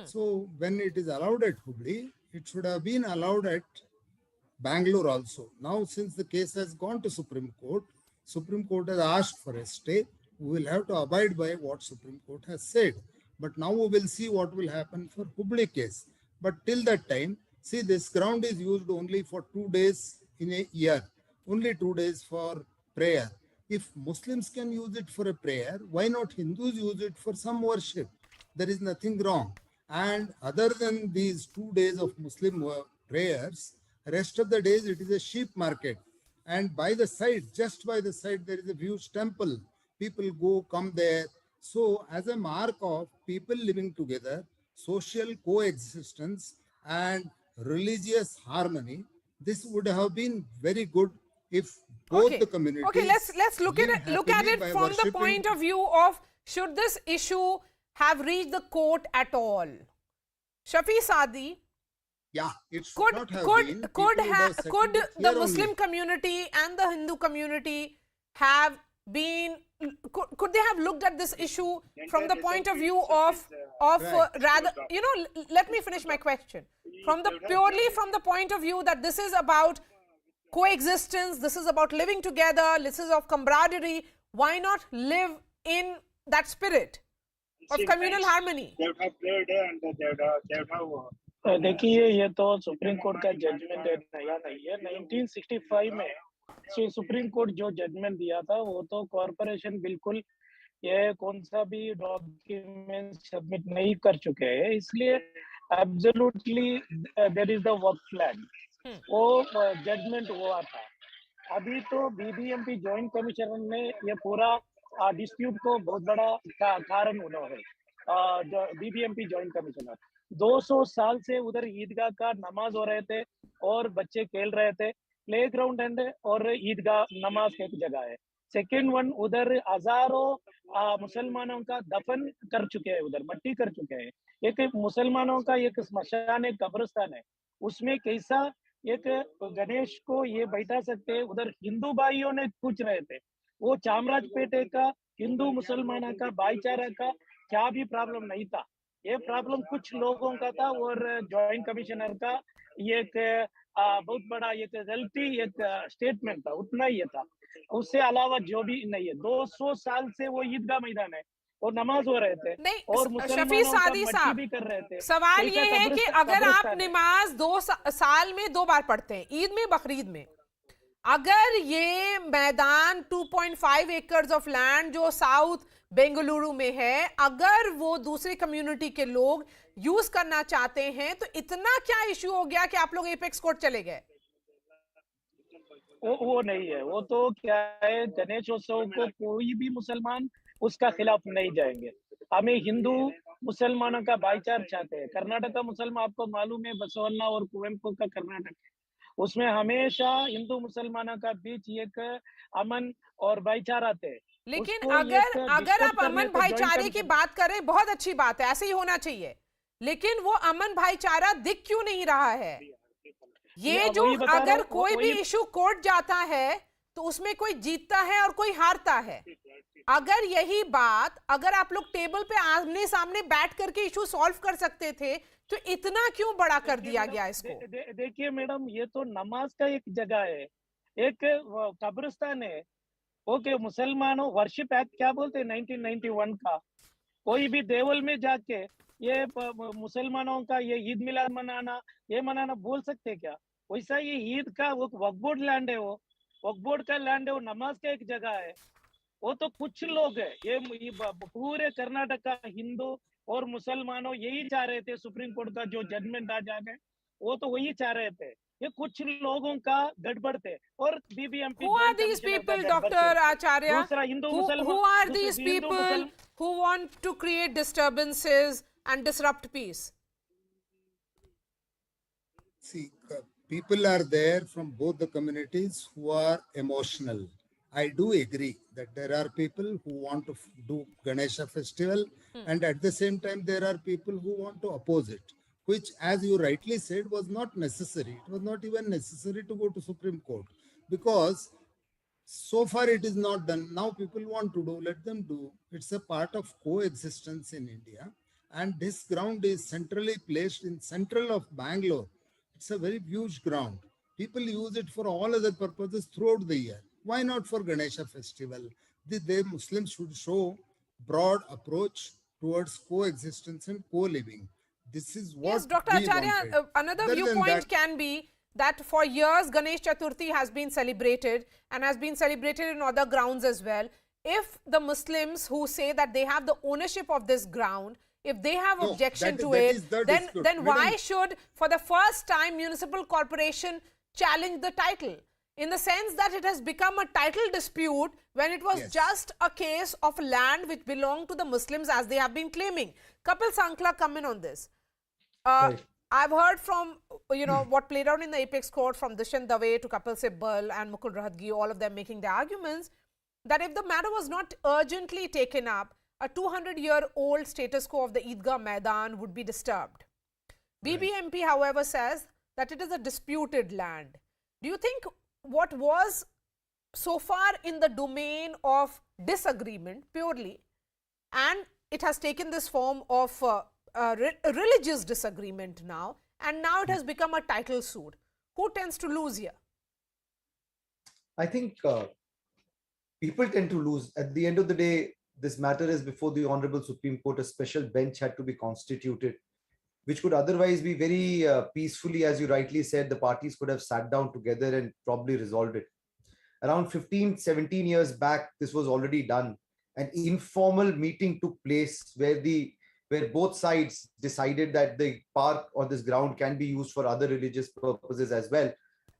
So when it is allowed at Hubli, it should have been allowed at Bangalore also. Now, since the case has gone to Supreme Court has asked for a stay. We will have to abide by what Supreme Court has said. But now we will see what will happen for Hubli case. But till that time, see, this ground is used only for 2 days in a year. Only 2 days for prayer. If Muslims can use it for a prayer, why not Hindus use it for some worship? There is nothing wrong. And other than these 2 days of Muslim prayers, rest of the days it is a sheep market. And by the side, just by the side, there is a huge temple. People come there. So as a mark of people living together, social coexistence and religious harmony, this would have been very good if both the communities. Okay, let's look at it from the point of view of, should this issue have reached the court at all? Shafi Saadi. Yeah, it should could not have been. Could the Muslim community and the Hindu community have been, could they have looked at this issue from the point of view of rather, you know, let me finish my question. Purely from the point of view that this is about coexistence, this is about living together, this is of camaraderie, why not live in that spirit of communal harmony? देखिए, ये तो supreme court का judgement नया नहीं है। 1965 में supreme court जो judgement दिया था, वो तो कॉर्पोरेशन बिल्कुल ये कौन सा भी डॉक्यूमेंट सबमिट नहीं कर चुके हैं, इसलिए absolutely there is the Waqf land, वो जजमेंट हुआ था। अभी तो बीबीएमपी जॉइंट कमिश्नर ने ये पूरा डिस्प्यूट को बहुत बड़ा कारण उन्होंने बीबीएमपी जॉइंट कमिश्नर 200 साल से उधर ईदगाह का नमाज हो रहे थे और बच्चे खेल रहे थे, प्ले ग्राउंड एंड और ईदगाह नमाज की एक जगह है। सेकेंड वन, उधर हजारों मुसलमानों का दफन कर चुके हैं, उधर मट्टी कर चुके हैं। एक मुसलमानों का एक स्मशान, एक कब्रिस्तान है, उसमें कैसा एक गणेश को ये बैठा सकते हैं? उधर हिंदू भाइयों ने पूछ रहे थे, वो चामराजपेटे का हिंदू मुसलमानों का भाईचारा का क्या भी प्रॉब्लम नहीं था, ये प्रॉब्लम कुछ लोगों का था और जॉइंट कमिश्नर का ये एक बहुत बड़ा एक गलती एक स्टेटमेंट था, उतना ही था, उससे अलावा जो भी नहीं है। 200 साल से वो ईदगाह मैदान है और नमाज हो रहे थे और शफी सादी साहब भी कर रहे थे। सवाल ये है कि अगर आप नमाज 2 साल में 2 बार पढ़ते हैं, ईद में बकरीद में, अगर ये मैदान 2.5 एकर्स ऑफ लैंड जो साउथ बेंगलुरु में है, अगर वो दूसरी कम्युनिटी के लोग यूज करना चाहते हैं, तो इतना क्या इश्यू हो गया कि आप लोग एपेक्स कोर्ट चले गए? वो नहीं है, वो तो क्या है, गणेश उत्सव को कोई भी मुसलमान उसका खिलाफ नहीं जाएंगे। हमें हिंदू मुसलमानों का भाईचारा चाहते हैं। कर्नाटका मुसलमान आपको मालूम है, बसवन्ना और कुवेंपु का कर्नाटक, उसमें हमेशा हिंदू मुसलमानों का बीच एक अमन और भाईचारा थे। लेकिन अगर आप अमन भाईचारे की बात करें, बहुत अच्छी बात है, ऐसे ही होना चाहिए, लेकिन वो अमन भाईचारा दिख क्यों नहीं रहा है? ये जो अगर कोई भी इशू कोर्ट जाता है तो उसमें कोई जीतता है और कोई हारता है। अगर यही बात अगर आप लोग टेबल पे आमने सामने बैठ करके इशू सॉल्व कर सकते थे, तो इतना क्यों बड़ा कर दिया गया इसको? देखिए मैडम, ये तो नमाज का एक जगह है, एक कब्रिस्तान है। ओके, मुसलमानों वर्शिप एक्ट क्या बोलते हैं 1991 का, कोई भी देवल में जाके ये मुसलमानों का ये ईद मिलाद मनाना, ये मनाना बोल सकते हैं क्या? वैसा ये ईद का वो वक्फ बोर्ड लैंड है, वो वक्फ बोर्ड का लैंड है, वो नमाज का एक जगह है। वो तो कुछ लोग है, ये पूरे कर्नाटक का हिंदू और मुसलमानों यही चाह रहे थे, सुप्रीम कोर्ट का जो जजमेंट आ जाए वो तो वही चाह रहे थे। ये कुछ लोगों का गड़बड़ थे और BBMP. Who are these people, Dr. Acharya? Who are these people who want to create disturbances and disrupt peace? See, people are there from both the communities who are emotional. I do agree that there are people who want to do Ganesha festival, and at the same time there are people who want to oppose it, which, as you rightly said, was not necessary. It was not even necessary to go to Supreme Court, because so far it is not done. Now people want to do, let them do. It's a part of coexistence in India, and this ground is centrally placed in central of Bangalore. It's a very huge ground. People use it for all other purposes throughout the year. Why not for Ganesha festival? The Muslims should show broad approach towards coexistence and co-living. This is what yes, Dr. Acharya, another viewpoint can be that for years Ganesh Chaturthi has been celebrated and has been celebrated in other grounds as well. If the Muslims who say that they have the ownership of this ground, if they have objection to it, then why should, for the first time, municipal corporation challenge the title? In the sense that it has become a title dispute when it was just a case of land which belonged to the Muslims as they have been claiming. Kapil Sankla, come in on this. I've heard from, what played out in the apex court from Dushyant Dave to Kapil Sibal and Mukul Rohatgi, all of them making the arguments that if the matter was not urgently taken up, a 200-year-old status quo of the Eidgah Maidan would be disturbed. BBMP, however, says that it is a disputed land. Do you think what was so far in the domain of disagreement purely, and it has taken this form of religious disagreement now, and now it has become a title suit? Who tends to lose here? I think people tend to lose. At the end of the day, this matter is before the Honorable Supreme Court. A special bench had to be constituted, which could otherwise be very peacefully, as you rightly said, the parties could have sat down together and probably resolved it. Around 15, 17 years back, this was already done. An informal meeting took place where both sides decided that the park or this ground can be used for other religious purposes as well.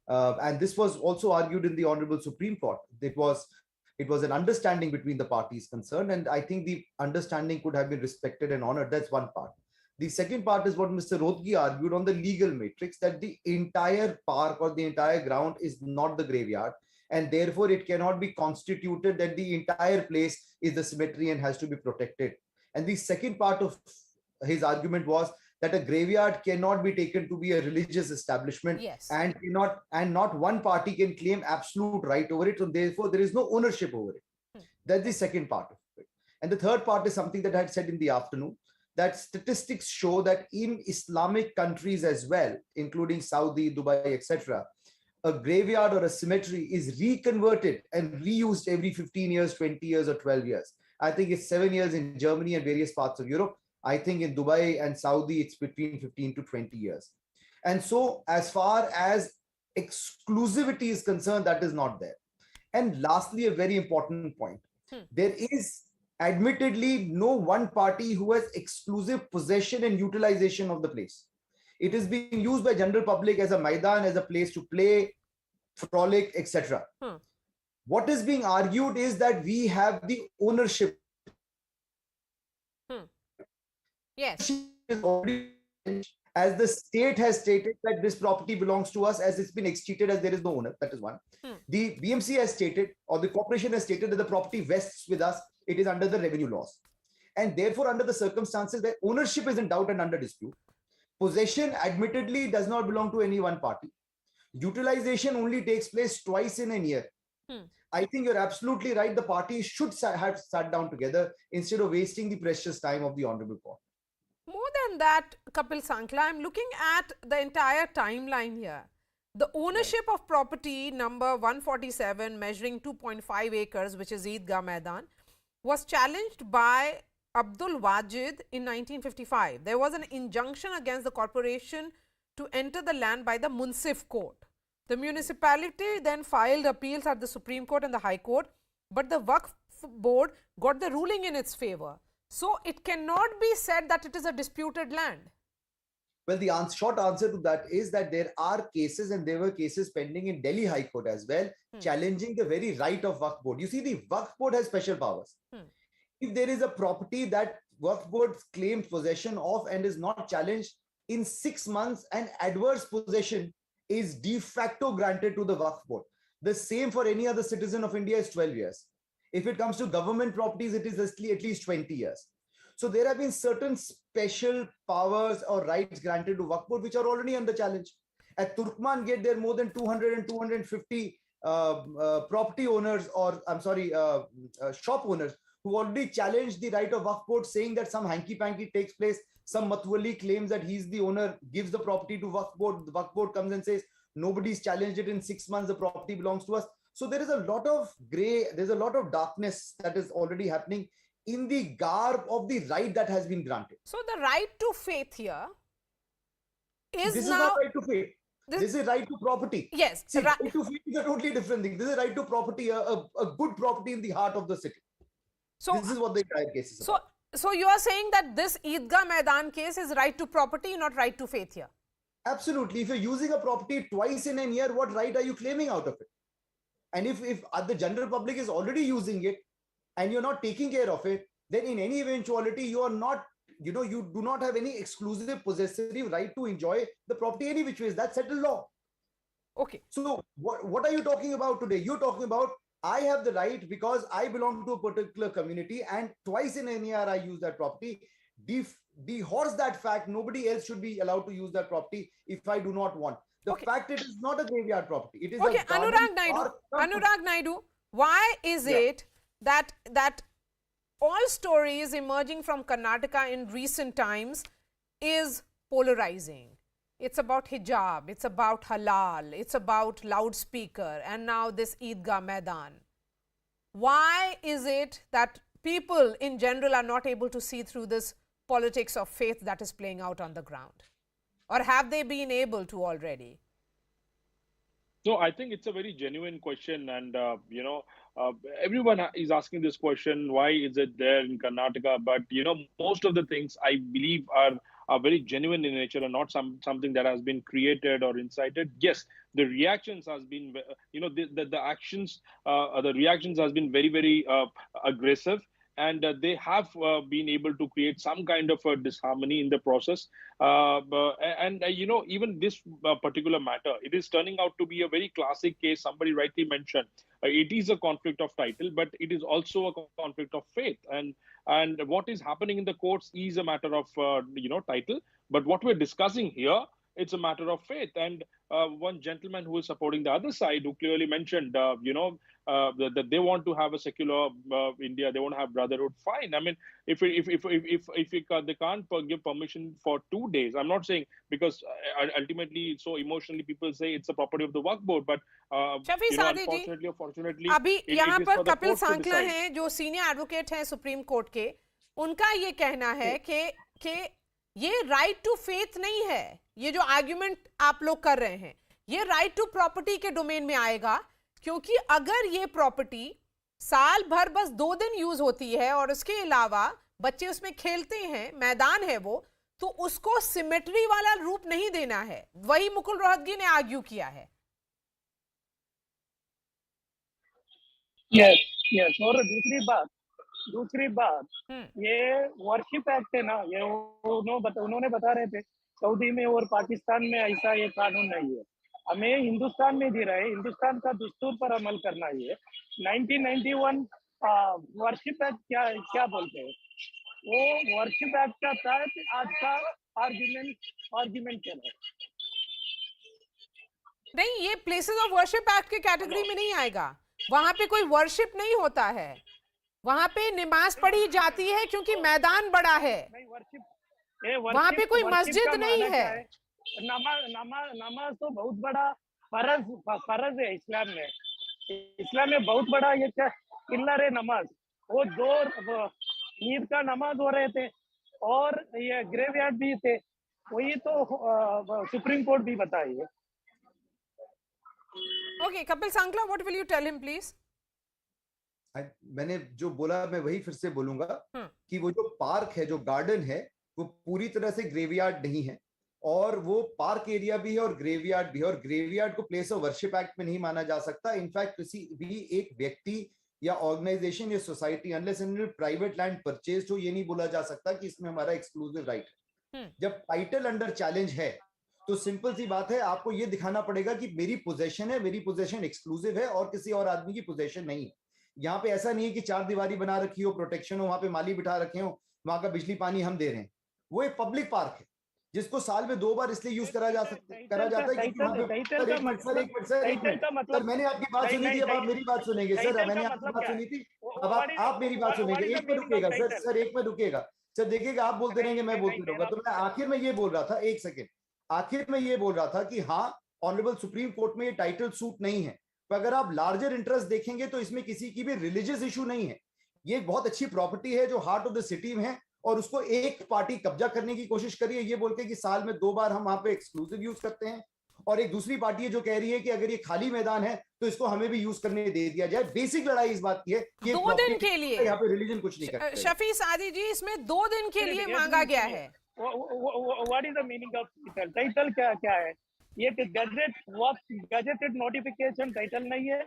And this was also argued in the Honorable Supreme Court. It was an understanding between the parties concerned, and I think the understanding could have been respected and honored. That's one part. The second part is what Mr. Rohatgi argued on the legal matrix, that the entire park or the entire ground is not the graveyard, and therefore it cannot be constituted that the entire place is the cemetery and has to be protected. And the second part of his argument was that a graveyard cannot be taken to be a religious establishment, and not one party can claim absolute right over it, so therefore there is no ownership over it. That's the second part of it. And the third part is something that I had said in the afternoon, that statistics show that in Islamic countries as well, including Saudi, Dubai, etc., a graveyard or a cemetery is reconverted and reused every 15 years, 20 years, or 12 years. I think it's 7 years in Germany and various parts of Europe. I think in Dubai and Saudi, it's between 15 to 20 years. And so as far as exclusivity is concerned, that is not there. And lastly, a very important point. There is admittedly no one party who has exclusive possession and utilization of the place. It is being used by general public as a Maidan, as a place to play, frolic, etc. What is being argued is that we have the ownership. Yes. As the state has stated that this property belongs to us, as it's been excheated, as there is no owner. That is one. The BMC has stated, or the corporation has stated, that the property vests with us. It is under the revenue laws. And therefore, under the circumstances where ownership is in doubt and under dispute, possession admittedly does not belong to any one party. Utilization only takes place twice in a year. I think you're absolutely right. The parties should have sat down together instead of wasting the precious time of the Honorable Court. More than that, Kapil Sankla, I'm looking at the entire timeline here. The ownership of property number 147, measuring 2.5 acres, which is Eidgah Maidan, was challenged by Abdul Wajid in 1955. There was an injunction against the corporation to enter the land by the Munsif Court. The municipality then filed appeals at the Supreme Court and the High Court, but the Wakf Board got the ruling in its favor. So it cannot be said that it is a disputed land. Well, the short answer to that is that there are cases, and there were cases pending in Delhi High Court as well, challenging the very right of Wakf Board. You see, the Wakf Board has special powers. If there is a property that Wakf Board claims possession of and is not challenged, in 6 months, an adverse possession is de facto granted to the Wakf Board. The same for any other citizen of India is 12 years. If it comes to government properties, it is at least 20 years. So there have been certain special powers or rights granted to Wakf Board which are already under challenge. At Turkman Gate, there are more than 200 and 250 property owners, or shop owners, who already challenged the right of Wakf Board, saying that some hanky-panky takes place. Some Matwali claims that he's the owner, gives the property to Wakf Board. The Wakf Board comes and says, nobody's challenged it in 6 months, the property belongs to us. So there is a lot of grey, there's a lot of darkness that is already happening in the garb of the right that has been granted. So the right to faith here is this now... is not right to faith. This is right to property. Yes. See, right to faith is a totally different thing. This is right to property, a good property in the heart of the city. So this is what the entire case is about. So you are saying that this Eidgah Maidan case is right to property, not right to faith here? Absolutely. If you're using a property twice in a year, what right are you claiming out of it? And if the general public is already using it and you're not taking care of it, then in any eventuality, you are not you do not have any exclusive possessive right to enjoy the property any which ways. That's settled law. Okay. So what are you talking about today? You're talking about I have the right because I belong to a particular community and twice in a year I use that property. Dehorse that fact. Nobody else should be allowed to use that property if I do not want. The fact it is not a graveyard property. It is okay, a garden. Anurag Naidu, why is it that all stories emerging from Karnataka in recent times is polarizing? It's about hijab, it's about halal, it's about loudspeaker, and now this Eidgah Maidan. Why is it that people in general are not able to see through this politics of faith that is playing out on the ground? Or have they been able to already? So I think it's a very genuine question, and everyone is asking this question: why is it there in Karnataka? But most of the things I believe are very genuine in nature and not something that has been created or incited. Yes, the reactions has been, the actions, the reactions has been very, very aggressive. And they have been able to create some kind of a disharmony in the process. Even this particular matter, it is turning out to be a very classic case. Somebody rightly mentioned it is a conflict of title, but it is also a conflict of faith. And what is happening in the courts is a matter of title. But what we're discussing here, it's a matter of faith. And one gentleman who is supporting the other side, who clearly mentioned, that they want to have a secular India, they want to have brotherhood. Fine. I mean, if they can't give permission for 2 days, I'm not saying because ultimately, so emotionally, people say it's a property of the Wakf board, but unfortunately or fortunately, अभी यहाँ पर कपिल सांकला हैं जो senior advocate हैं supreme court के, उनका ये कहना है कि ये राइट टू फेथ नहीं है, ये जो आर्ग्यूमेंट आप लोग कर रहे हैं, ये राइट टू प्रॉपर्टी के डोमेन में आएगा, क्योंकि अगर ये प्रॉपर्टी साल भर बस 2 दिन यूज होती है और उसके अलावा बच्चे उसमें खेलते हैं, मैदान है वो, तो उसको सिमेट्री वाला रूप नहीं देना है. वही मुकुल रोहतगी ने आर्ग्यू किया है. यस और दूसरी बात ये वर्शिप एक्ट है ना, ये उन्होंने बता रहे थे सऊदी में और पाकिस्तान में ऐसा ये कानून नहीं है. हमें हिंदुस्तान में दे रहा है, हिंदुस्तान का दस्तूर पर अमल करना है. 1991 वर्शिप एक्ट क्या बोलते हैं, वो वर्शिप एक्ट का तहत आज का आर्ग्यूमेंट क्या है. नहीं, ये प्लेसेस ऑफ वर्शिप एक्ट के कैटेगरी में नहीं आएगा. वहां पे कोई वर्शिप नहीं होता है, वहां पे नमाज पढ़ी जाती है क्योंकि मैदान बड़ा है. वहां पे कोई मस्जिद नहीं है. नमाज तो बहुत बड़ा फर्ज है इस्लाम में बहुत बड़ा ये पिलर है नमाज. वो 2 ईद का नमाज हो रहे थे और ये ग्रेवयार्ड भी थे, वही तो सुप्रीम कोर्ट भी बताइए. Okay, Kapil Sankla, what will you tell him please? मैंने जो बोला मैं वही फिर से बोलूंगा कि वो जो पार्क है, जो गार्डन है, वो पूरी तरह से ग्रेवयार्ड नहीं है, और वो पार्क एरिया भी है और ग्रेवयार्ड भी है, और ग्रेवयार्ड को प्लेस ऑफ वर्शिप एक्ट में नहीं माना जा सकता. इनफैक्ट किसी भी एक व्यक्ति या ऑर्गेनाइजेशन या society unless and private land purchase हो, ये नहीं बोला जा सकता कि इसमें हमारा एक्सक्लूसिव राइट है. जब टाइटल अंडर चैलेंज है तो सिंपल सी बात है, आपको ये दिखाना पड़ेगा कि मेरी पोजेशन है, मेरी पोजेशन एक्सक्लूसिव है और किसी और आदमी की पोजेशन नहीं है. यहाँ पे ऐसा नहीं है कि 4 दीवारी बना रखी हो, प्रोटेक्शन हो, वहां पे माली बिठा रखे हो, वहां का बिजली पानी हम दे रहे हैं. वो एक पब्लिक पार्क है जिसको साल में 2 बार इसलिए यूज करा जाता है सर, मैंने आपकी बात सुनी थी, अब आप मेरी बात सुनेंगे सर. मैंने आपकी बात सुनी थी, अब आप मेरी बात सुनेंगे. एक में रुकेगा सर, एक में रुकेगा सर, देखिएगा आप बोलते रहेंगे, मैं बोलते रहूंगा. तो मैं आखिर में ये बोल रहा था, एक सेकेंड, आखिर में ये बोल रहा था कि हाँ, ऑनरेबल सुप्रीम कोर्ट में ये टाइटल सूट नहीं है, पर अगर आप लार्जर इंटरेस्ट देखेंगे तो इसमें किसी की भी रिलीजियस इशू नहीं है. ये एक बहुत अच्छी प्रॉपर्टी है जो हार्ट ऑफ द सिटी में है, और उसको एक पार्टी कब्जा करने की कोशिश कर रही है ये बोल के कि साल में 2 बार हम वहां पे एक्सक्लूसिव यूज करते हैं, और एक दूसरी पार्टी है जो कह रही है कि अगर ये खाली मैदान है तो इसको हमें भी यूज करने दे दिया जाए. बेसिक लड़ाई इस बात की है कि 2 दिन के लिए यहाँ पे रिलीजन कुछ नहीं करता. शफी सादी जी, इसमें 2 दिन के लिए मांगा गया है. What is the meaning of title? क्या है ये? गजेटेड नोटिफिकेशन टाइटल नहीं है.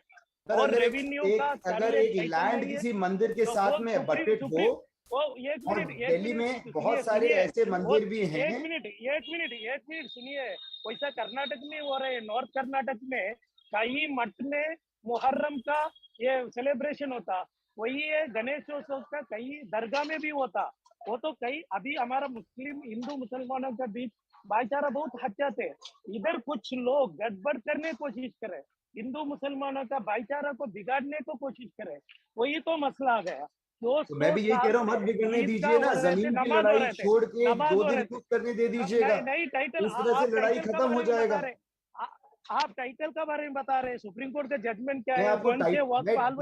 और रेवेन्यू का अगर एक लैंड किसी मंदिर के साथ में बटेड हो वो एक और मिनट दिल्ली में बहुत सारे ऐसे मंदिर भी हैं। एक मिनट सुनिए, वैसा कर्नाटक में हो रहे, नॉर्थ कर्नाटक में कई मठ में मुहर्रम का ये सेलिब्रेशन होता, वही है गणेशोत्सव का कई दरगाह में भी होता। वो तो कई अभी हमारा मुस्लिम हिंदू मुसलमानों के बीच भाईचारा बहुत अच्छा थे, इधर कुछ लोग गड़बड़ करने की कोशिश करे, हिंदू मुसलमानों का भाईचारा को बिगाड़ने को कोशिश करे, वही तो मसला आ गया। तो मैं भी यही कह रहा हूँ, मत बिगड़ने दीजिए ना, जमीन की लड़ाई छोड़ के 2 दिन कुछ करने दे दीजिएगा, नहीं टाइटल, इस तरह से लड़ाई खत्म हो जाएगा। आप टाइटल का बारे में बता रहे हैं, सुप्रीम कोर्ट का जजमेंट क्या मैं है? आपको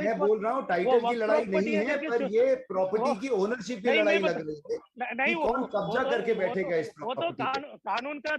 मैं बोल रहा हूँ टाइटल की लड़ाई नहीं है, पर ये प्रॉपर्टी की ओनरशिप की लड़ाई लग रही है कि कौन कब्जा करके बैठेगा इस वो तो कानून का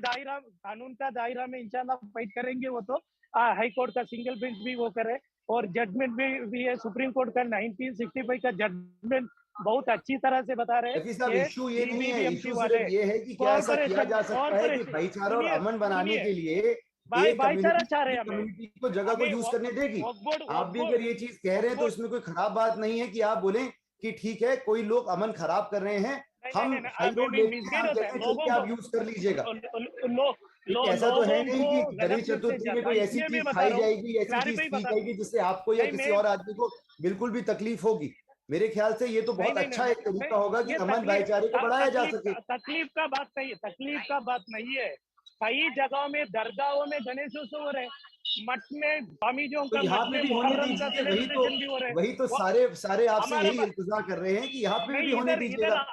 दायरा में इंशाल्लाह फाइट करेंगे। वो तो हाई कोर्ट का सिंगल बेंच भी वो करे, और जजमेंट भी है सुप्रीम कोर्ट का 1965 का जजमेंट बहुत अच्छी तरह से बता रहे हैं। साहब इशू ये नहीं है, इशू सिर्फ ये है कि क्या ऐसा किया जा सकता है कि भाईचारा और अमन बनाने के लिए भाईचारा चाह रहे हैं कम्युनिटी को जगह को यूज करने देगी। आप भी अगर ये चीज कह रहे हैं तो इसमें कोई खराब बात नहीं है कि आप बोलें कि ठीक है कोई लोग अमन खराब कर रहे हैं, हम हाई रोड लेके आप यूज कर लीजिएगा। ऐसा तो है नहीं कि गणेश चतुर्थी में कोई ऐसी चीज खाई जाएगी, ऐसी चीज पी जाएगी जिससे आपको या किसी और आदमी को बिल्कुल भी तकलीफ होगी। मेरे ख्याल से ये तो बहुत अच्छा एक तरीका होगा कि अमन भाईचारे को बढ़ाया जा सके। तकलीफ का बात नहीं है। कई जगहों में दरगाहों में गणेशोत्सव हो रहे, मठ में स्वामीजियों का यहाँ पे भी होने दीजिए, वही तो सारे आपसे यही इंतजार कर रहे हैं कि यहाँ पे भी होने दीजिएगा।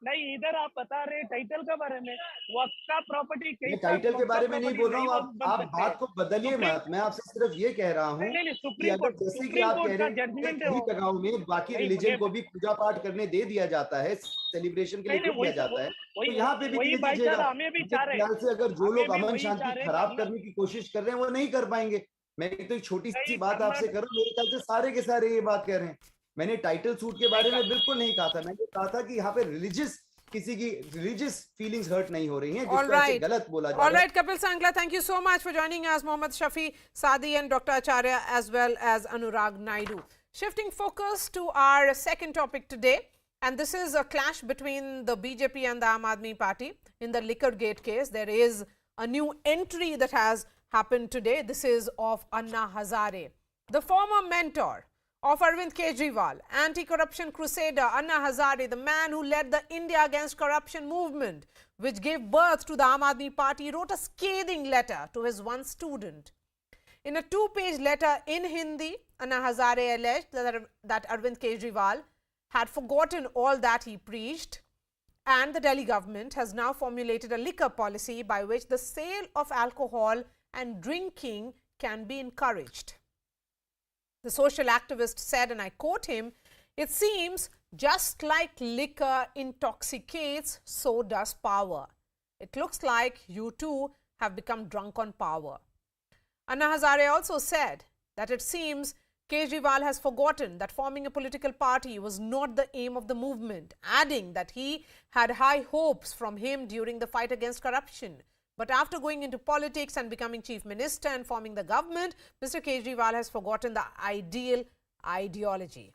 नहीं, इधर आप बता रहे टाइटल के बारे में, वक्फ का प्रॉपर्टी टाइटल के बारे में नहीं बोल रहा हूँ, आप बात को बदलिए मत। मैं आपसे सिर्फ ये कह रहा हूँ कि अगर जैसे कि आप कह रहे हैं कई जगहों में बाकी रिलीजन को भी पूजा पाठ करने दे दिया जाता है, सेलिब्रेशन के लिए दिया जाता है, तो यहाँ पे भी दे दीजिएगा। ख्याल से अगर जो लोग अमन शांति खराब करने की कोशिश कर रहे हैं वो नहीं कर पाएंगे। मैं तो एक छोटी सी बात आपसे करूँ, मेरे ख्याल से सारे के सारे ये बात कह रहे हैं। मैंने टाइटल सूट के बारे में बिल्कुल नहीं कहा था, मैंने कहा था कि यहाँ पे किसी की रिलीजियस फीलिंग्स हर्ट नहीं हो रही हैं, जिस तरह से गलत बोला जा रहा है। All right, Kapil Sangla, thank you so much for joining us, Mohammad Shafi Sadi and Dr. Acharya, as well as Anurag Naidu. Shifting focus to our second topic today, and this is a clash between the BJP and the Aam Aadmi Party in the liquor gate case. There is a new entry that has happened today. This is of Anna Hazare, the former mentor of Arvind Kejriwal, anti-corruption crusader Anna Hazare, the man who led the India Against Corruption movement, which gave birth to the Aam Aadmi Party, wrote a scathing letter to his one student. In a 2-page letter in Hindi, Anna Hazare alleged that Arvind Kejriwal had forgotten all that he preached, and the Delhi government has now formulated a liquor policy by which the sale of alcohol and drinking can be encouraged. The social activist said, and I quote him, "It seems just like liquor intoxicates, so does power. It looks like you too have become drunk on power." Anna Hazare also said that it seems Kejriwal has forgotten that forming a political party was not the aim of the movement, adding that he had high hopes from him during the fight against corruption. But after going into politics and becoming chief minister and forming the government, Mr. Kejriwal has forgotten the ideal ideology.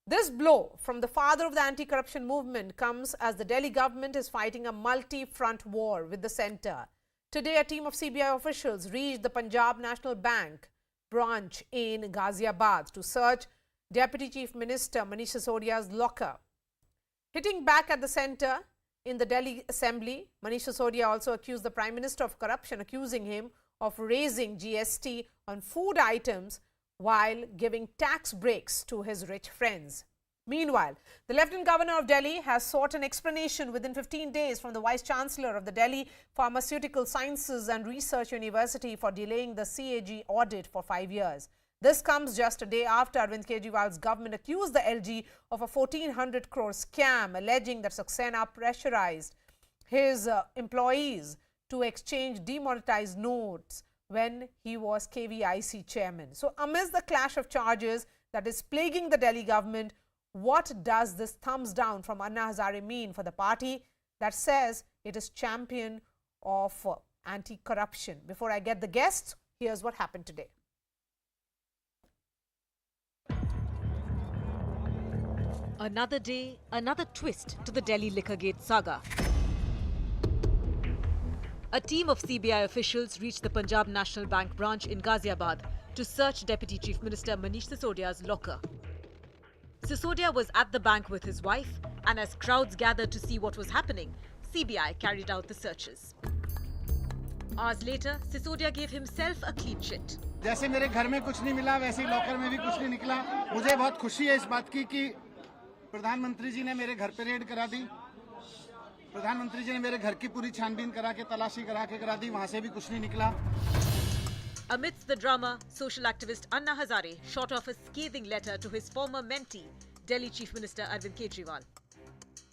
This blow from the father of the anti-corruption movement comes as the Delhi government is fighting a multi-front war with the centre. Today, a team of CBI officials reached the Punjab National Bank branch in Ghaziabad to search Deputy Chief Minister Manish Sisodia's locker. Hitting back at the centre, in the Delhi Assembly, Manish Sisodia also accused the Prime Minister of corruption, accusing him of raising GST on food items while giving tax breaks to his rich friends. Meanwhile, the Lieutenant Governor of Delhi has sought an explanation within 15 days from the Vice Chancellor of the Delhi Pharmaceutical Sciences and Research University for delaying the CAG audit for 5 years. This comes just a day after Arvind Kejriwal's government accused the LG of a 1,400 crore scam, alleging that Saxena pressurized his employees to exchange demonetized notes when he was KVIC chairman. So, amidst the clash of charges that is plaguing the Delhi government, what does this thumbs down from Anna Hazare mean for the party that says it is champion of anti-corruption? Before I get the guests, here's what happened today. Another day, another twist to the Delhi Liquorgate saga. A team of CBI officials reached the Punjab National Bank branch in Ghaziabad to search Deputy Chief Minister Manish Sisodia's locker. Sisodia was at the bank with his wife, and as crowds gathered to see what was happening, CBI carried out the searches. Hours later, Sisodia gave himself a clean sheet. जैसे मेरे घर में कुछ नहीं मिला वैसे ही locker में भी कुछ नहीं निकला मुझे बहुत खुशी है इस बात की कि प्रधानमंत्री जी ने मेरे घर पे रेड करा दी प्रधानमंत्री जी ने मेरे घर की पूरी छानबीन करा के तलाशी करा दी वहां से भी कुछ नहीं निकला. Amidst the drama, social activist Anna Hazare shot off a scathing letter to his former mentee, Delhi Chief Minister Arvind Kejriwal.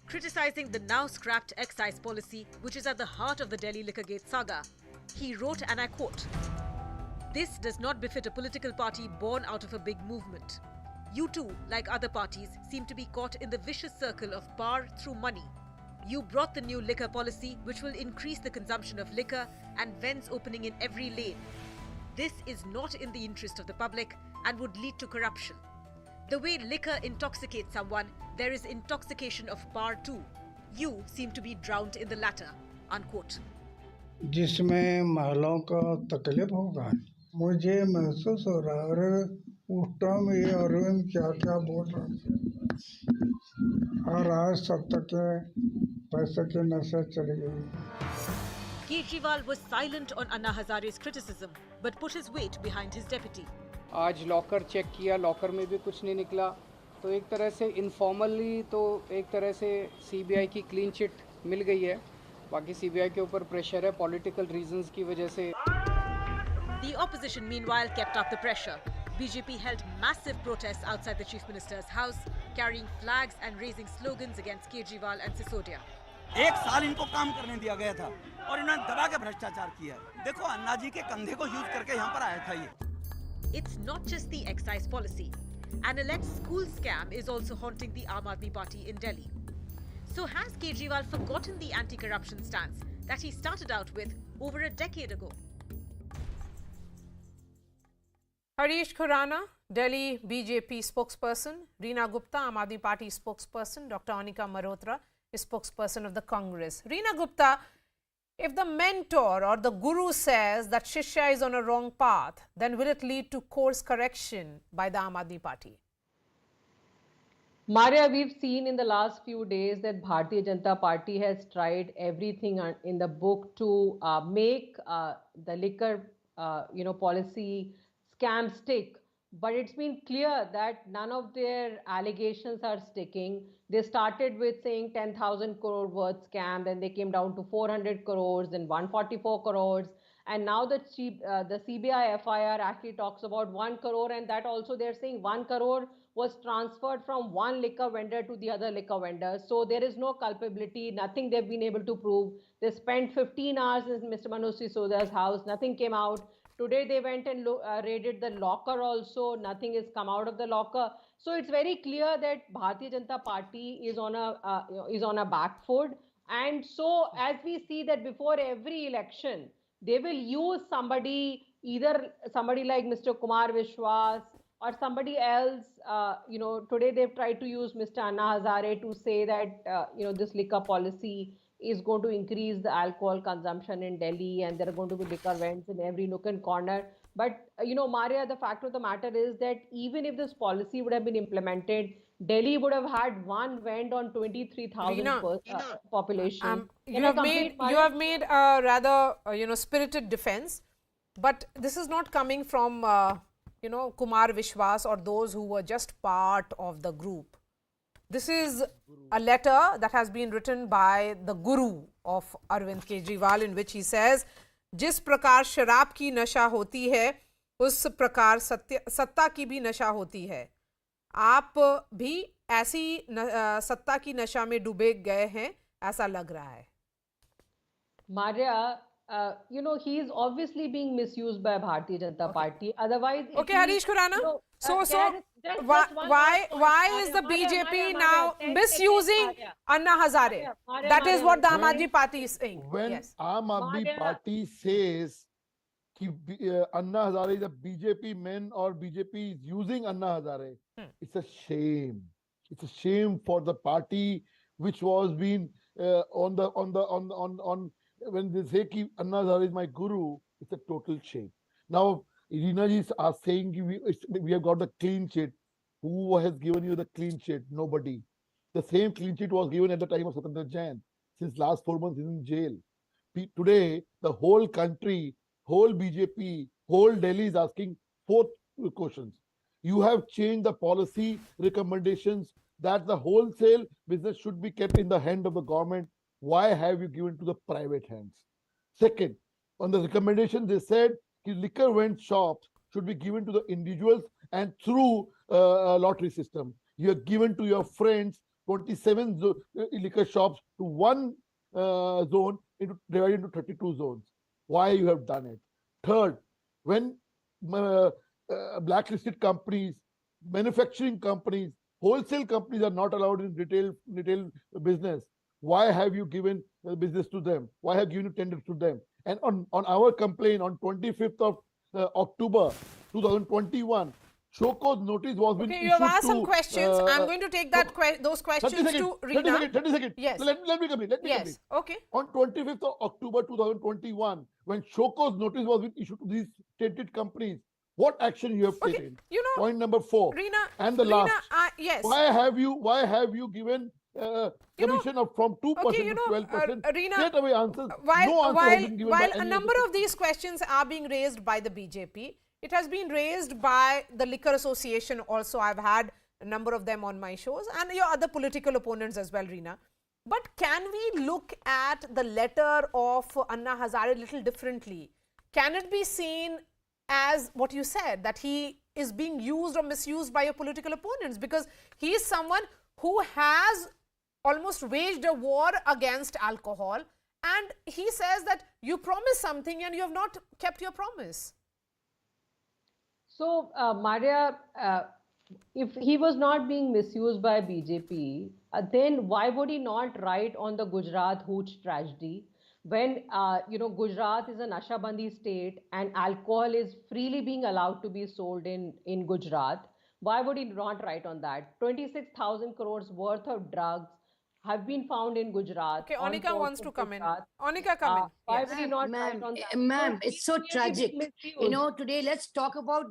Criticizing the now scrapped excise policy, which is at the heart of the Delhi Liquorgate saga, he wrote, and I quote, "This does not befit a political party born out of a big movement. You too, like other parties, seem to be caught in the vicious circle of power through money. You brought the new liquor policy, which will increase the consumption of liquor and vends opening in every lane. This is not in the interest of the public and would lead to corruption. The way liquor intoxicates someone, there is intoxication of power too. You seem to be drowned in the latter." Unquote. जिसमें महलों का तकलीफ होगा मुझे महसूस हो रहा है और उस टाइम ये अरविंद क्या क्या बोल रहा और आज सत्ता के पैसे के नशे चली गई. Kejriwal was silent on Anna Hazare's criticism, but put his weight behind his deputy. आज लॉकर चेक किया लॉकर में भी कुछ नहीं निकला तो एक तरह से इनफॉर्मली तो एक तरह से सीबीआई की क्लीन चिट मिल गई है बाकी सीबीआई के ऊपर प्रेशर है पॉलिटिकल रीजंस की वजह से. The opposition meanwhile kept up the pressure. BJP held massive protests outside the Chief Minister's house, carrying flags and raising slogans against Kejriwal and Sisodia. एक साल इनको काम करने दिया गया था और इन्होंने दबा के भ्रष्टाचार किया. देखो अन्ना जी के कंधे को यूज करके यहाँ पर आया था ये. It's not just the excise policy. An alleged school scam is also haunting the Aam Aadmi Party in Delhi. So has Kejriwal forgotten the anti-corruption stance that he started out with over a decade ago? Harish Khurana, Delhi BJP spokesperson, Reena Gupta, Aam Aadmi Party spokesperson, Dr. Anika Malhotra, spokesperson of the Congress. Reena Gupta, if the mentor or the guru says that Shishya is on a wrong path, then will it lead to course correction by the Aam Aadmi Party? Maria, we've seen in the last few days that Bharatiya Janata Party has tried everything in the book to make the liquor, policy scam stick. But it's been clear that none of their allegations are sticking. They started with saying 10,000 crore worth scam, then they came down to 400 crores and 144 crores. And now the CBI FIR actually talks about 1 crore, and that also they're saying 1 crore was transferred from one liquor vendor to the other liquor vendor. So there is no culpability, nothing they've been able to prove. They spent 15 hours in Mr. Manish Sisodia's house, nothing came out. Today they went and raided the locker also, nothing has come out of the locker. So it's very clear that Bharatiya Janata Party is on a back foot. And so as we see that before every election, they will use somebody, either somebody like Mr. Kumar Vishwas or somebody else. Today they've tried to use Mr. Anna Hazare to say that, this liquor policy is going to increase the alcohol consumption in Delhi and there are going to be liquor vents in every nook and corner. But, Maria, the fact of the matter is that even if this policy would have been implemented, Delhi would have had one vent on 23,000 population. You have made a rather, spirited defense, but this is not coming from, Kumar Vishwas or those who were just part of the group. This is a letter that has been written by the guru of Arvind Kejriwal, in which he says, जिस प्रकार शराब की नशा होती है, उस प्रकार सत्ता की भी नशा होती है. आप भी ऐसी सत्ता की नशा में डूबे गए हैं, ऐसा लग रहा है. Maria, he is obviously being misused by Bharatiya Janata Party. Otherwise, okay, Harish Khurana. Why is the BJP now misusing Anna Hazare? That is what the Aam Aadmi Party is saying. When Aam Aadmi Party says that Anna Hazare is a BJP man or BJP is using Anna Hazare, it's a shame. It's a shame for the party which was being on when they say ki Anna Hazare is my guru. It's a total shame. Now Irina ji are saying we have got the clean sheet. Who has given you the clean sheet? Nobody. The same clean sheet was given at the time of Swatantra Jain. Since last 4 months, he's in jail. Today, the whole country, whole BJP, whole Delhi is asking 4 questions. You have changed the policy recommendations that the wholesale business should be kept in the hand of the government. Why have you given to the private hands? Second, on the recommendation, they said liquor vend shops should be given to the individuals and through a lottery system. You have given to your friends 27 liquor shops to one zone divided into 32 zones. Why you have done it? Third, when blacklisted companies, manufacturing companies, wholesale companies are not allowed in retail business, why have you given business to them? Why have you given tenders to them? And on our complaint on 25th of October 2021, show cause notice was been Okay, issued you have asked some to, questions. I'm going to take those questions 30 to seconds, Reena. 30 seconds. Yes. Let me complete. Yes. Okay. On 25th of October 2021, when show cause notice was been issued to these stated companies, what action you have taken? You know, point number 4. Reena, and the last. Yes. Why have you given commission of from 2% Okay, to 12%? Reena, Straight away answers. while, No answer has been given by while any a of number the of these questions are being raised by the BJP, it has been raised by the Liquor Association also. I've had a number of them on my shows and your other political opponents as well, Reena. But can we look at the letter of Anna Hazare a little differently? Can it be seen as what you said, that he is being used or misused by your political opponents? Because he is someone who has almost waged a war against alcohol, and he says that you promised something and you have not kept your promise. So, Maria, if he was not being misused by BJP, then why would he not write on the Gujarat hooch tragedy? When, Gujarat is a Nashabandi state and alcohol is freely being allowed to be sold in Gujarat, why would he not write on that? 26,000 crores worth of drugs have been found in Gujarat. Okay, Anika wants to come in. Anika, come in. Why would he not write on that? Ma'am, it's so tragic. misused. Today let's talk about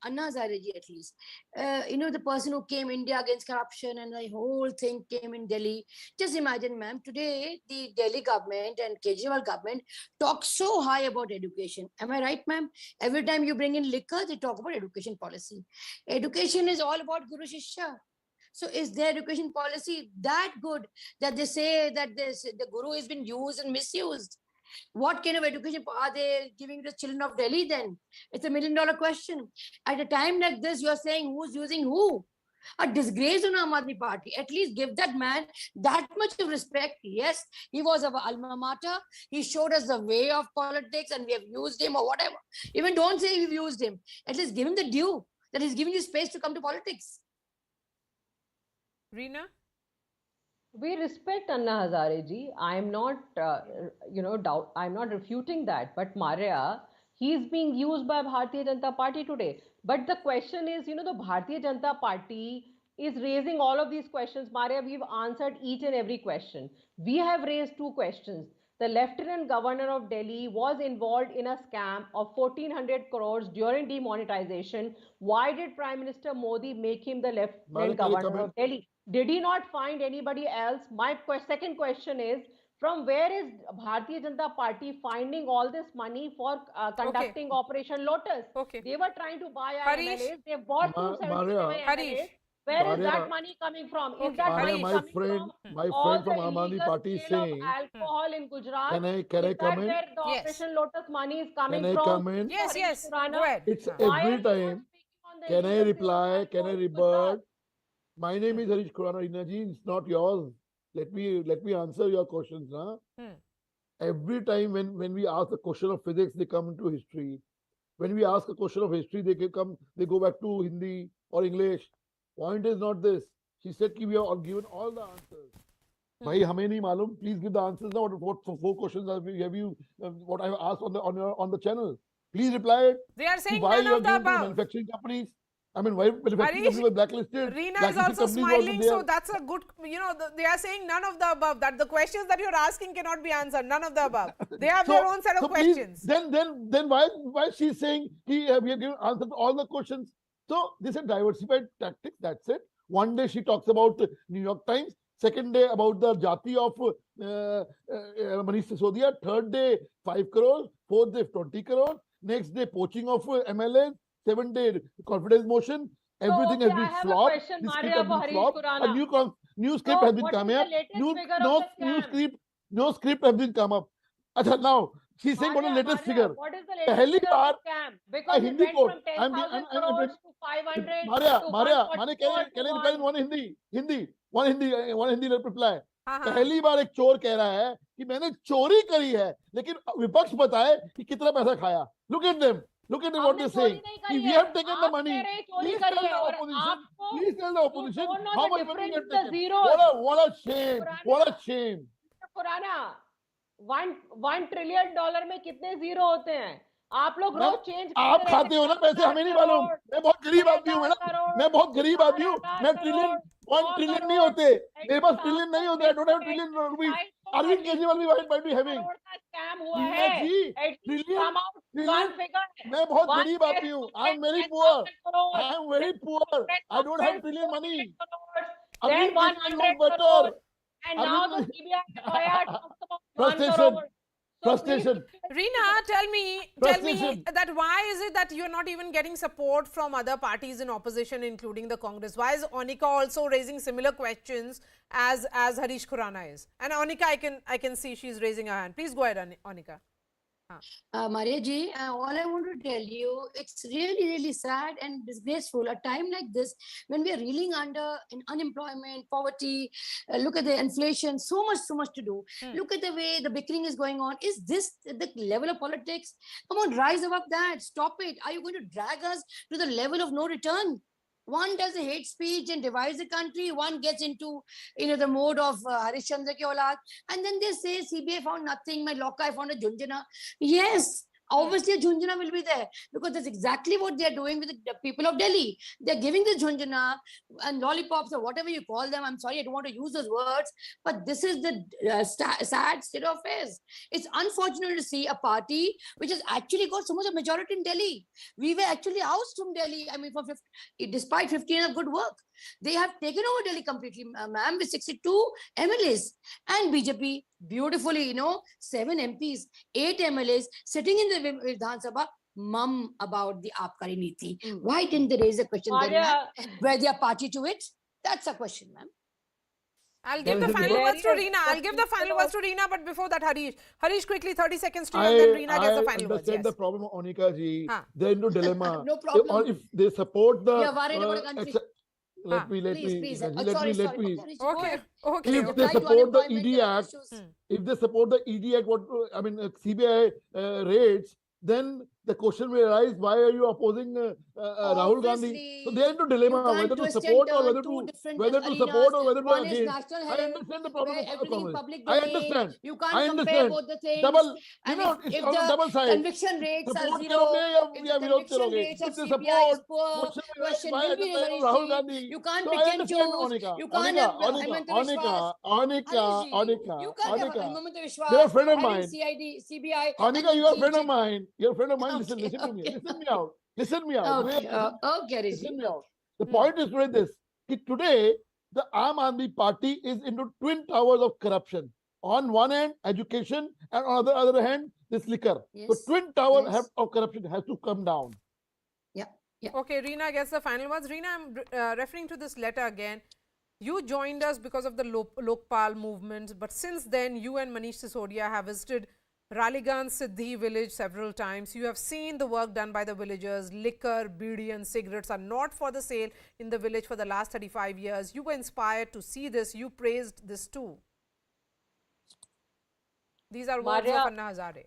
Anna Hazare ji at least. The person who came India against corruption and the whole thing came in Delhi. Just imagine, ma'am, today the Delhi government and Kejriwal government talk so high about education. Am I right, ma'am? Every time you bring in liquor, they talk about education policy. Education is all about Guru Shishya. So is their education policy that good that they say that the Guru has been used and misused? What kind of education are they giving the children of Delhi then? It's $1 million question. At a time like this, you're saying who's using who? A disgrace on Aam Aadmi Party. At least give that man that much of respect. Yes, he was our alma mater. He showed us the way of politics and we have used him or whatever. Even don't say we've used him. At least give him the due that he's giving you space to come to politics. Reena? We respect Anna Hazare ji. I am not, I'm not refuting that. But Maria, he is being used by Bharatiya Janata Party today. But the question is, the Bharatiya Janata Party is raising all of these questions. Maria, we've answered each and every question. We have raised 2 questions. The Lieutenant Governor of Delhi was involved in a scam of 1,400 crores during demonetization. Why did Prime Minister Modi make him the Lieutenant Governor of Delhi? Did he not find anybody else? My second question is, from where is Bharatiya Janata Party finding all this money for conducting Operation Lotus? They were trying to buy our MLAs. They bought 275 MLAs. Where is that money coming from? Is that money coming from my all friend from the Aam Aadmi illegal Party is sale of saying, alcohol in Gujarat? Can I Is come that in? where the Operation Lotus money is coming Can I from? come in? Yes, yes. Go ahead. It's Why are every you not time. the Can I illegal reply? Can I rebut? My name is Harish Khurana Rinaji. It's not yours. Let me answer your questions. Huh? Every time when we ask a question of physics, they come into history. When we ask a question of history, they go back to Hindi or English. Point is not this. She said we are given all the answers. Bhai, hame nahi malum. Please give the answers now. What 4 questions have you what I have asked on the channel? Please reply it. They are saying why none you are of the giving to above. manufacturing companies. I mean, why manufacturing companies were blacklisted? Reena is also smiling, so that's a good, they are saying none of the above, that the questions that you're asking cannot be answered, none of the above. They have their own set of questions. Then why she's saying we have given answer to all the questions? So this is diversified tactics, that's it. One day she talks about New York Times, second day about the Jati of Manish Sisodia, third day 5 crore, fourth day 20 crore, next day poaching of MLAs, 7-day confidence motion, everything has been flopped. This script has been flopped. A new script has been come here. No script has been come up. Achha, now she's saying what is the latest figure? What is the latest figure of the scam? Because it went from 10,000 crores to 500 Maria, can I reply in one Hindi reply? पहली बार एक चोर कह रहा है कि मैंने चोरी करी है, लेकिन विपक्ष बताए कि कितना पैसा खाया. Look at them what they're saying. We have taken the money. Please tell the opposition how much money we have taken. What a shame. पुराना $1 trillion में कितने जीरो होते हैं? आप लोग रोज चेंज आप खाते हो ना पैसे, हमें नहीं मालूम. मैं बहुत गरीब आदमी हूँ मैडम, मैं बहुत गरीब आदमी हूँ. मैं $1 trillion नहीं होते, मेरे पास $1 trillion नहीं होते. I don't have $1 trillion. Arvind Kejriwal भी might be having. मैं बहुत गरीब आदमी हूँ. I am very poor. I don't have $1 trillion money. Then 100 crores. And now the CBI lawyer talks about 1 crore. Frustration. Reena, tell me that why is it that you're not even getting support from other parties in opposition, including the Congress? Why is Onika also raising similar questions as Harish Khurana is? And Onika, I can see she's raising her hand. Please go ahead, Onika. Maria ji, all I want to tell you, it's really, really sad and disgraceful. A time like this, when we are reeling under unemployment, poverty, look at the inflation, so much to do. Look at the way the bickering is going on. Is this the level of politics? Come on, rise above that. Stop it. Are you going to drag us to the level of no return? One does a hate speech and divides the country. One gets into, the mode of Harish Chandra ki aulad. And then they say CBI found nothing. My Loka, I found a Junjana. Yes, obviously a Junjana will be there, because that's exactly what they are doing with the people of Delhi. They're giving the Junjana and lollipops or whatever you call them. I'm sorry, I don't want to use those words, but this is the sad state of affairs. It's unfortunate to see a party which has actually got so much of majority in Delhi. We were actually ousted from Delhi. I mean, despite 15 years of good work, they have taken over Delhi completely, ma'am, with 62 MLAs. And BJP, beautifully, 7 MPs, 8 MLAs sitting in the Vidhan Sabha, mum about the Aabkari Niti. Why didn't they raise a question then, where they are party to it? That's a question, ma'am. I'll give the final words to Reena. But before that, Harish, quickly, 30 seconds to you, and then Reena gets the final words. I understand the problem, Onika ji. They're into dilemma. No problem. If they support the... We are worried about the country. Let me. Okay. If they support the ED Act, CBI raids, then the question will arise: why are you opposing Rahul Gandhi? So they are into dilemma whether to support or whether to against. I understand the problem of Congress. I understand. You can't compare both the things. It's on double side. Conviction rates are zero. If the CBI is poor, question will be Rahul Gandhi. You can't pick and choose. You can't have Onika. You're a friend of mine. CBI. Onika, you're a friend of mine. You're a friend of mine. Listen to me. Listen me out. Listen me out. The point is this: today the Aam Aadmi Party is into twin towers of corruption. On one hand, education, and on the other hand, this liquor. So twin tower of corruption has to come down. Yeah. Okay, Reena gets the final words. Reena, I'm referring to this letter again. You joined us because of the Lokpal movement, but since then, you and Manish Sisodia have visited Raliganj Siddhi village several times. You have seen the work done by the villagers. Liquor, bidi and cigarettes are not for the sale in the village for the last 35 years. You were inspired to see this. You praised this too. These are words of Anna Hazare.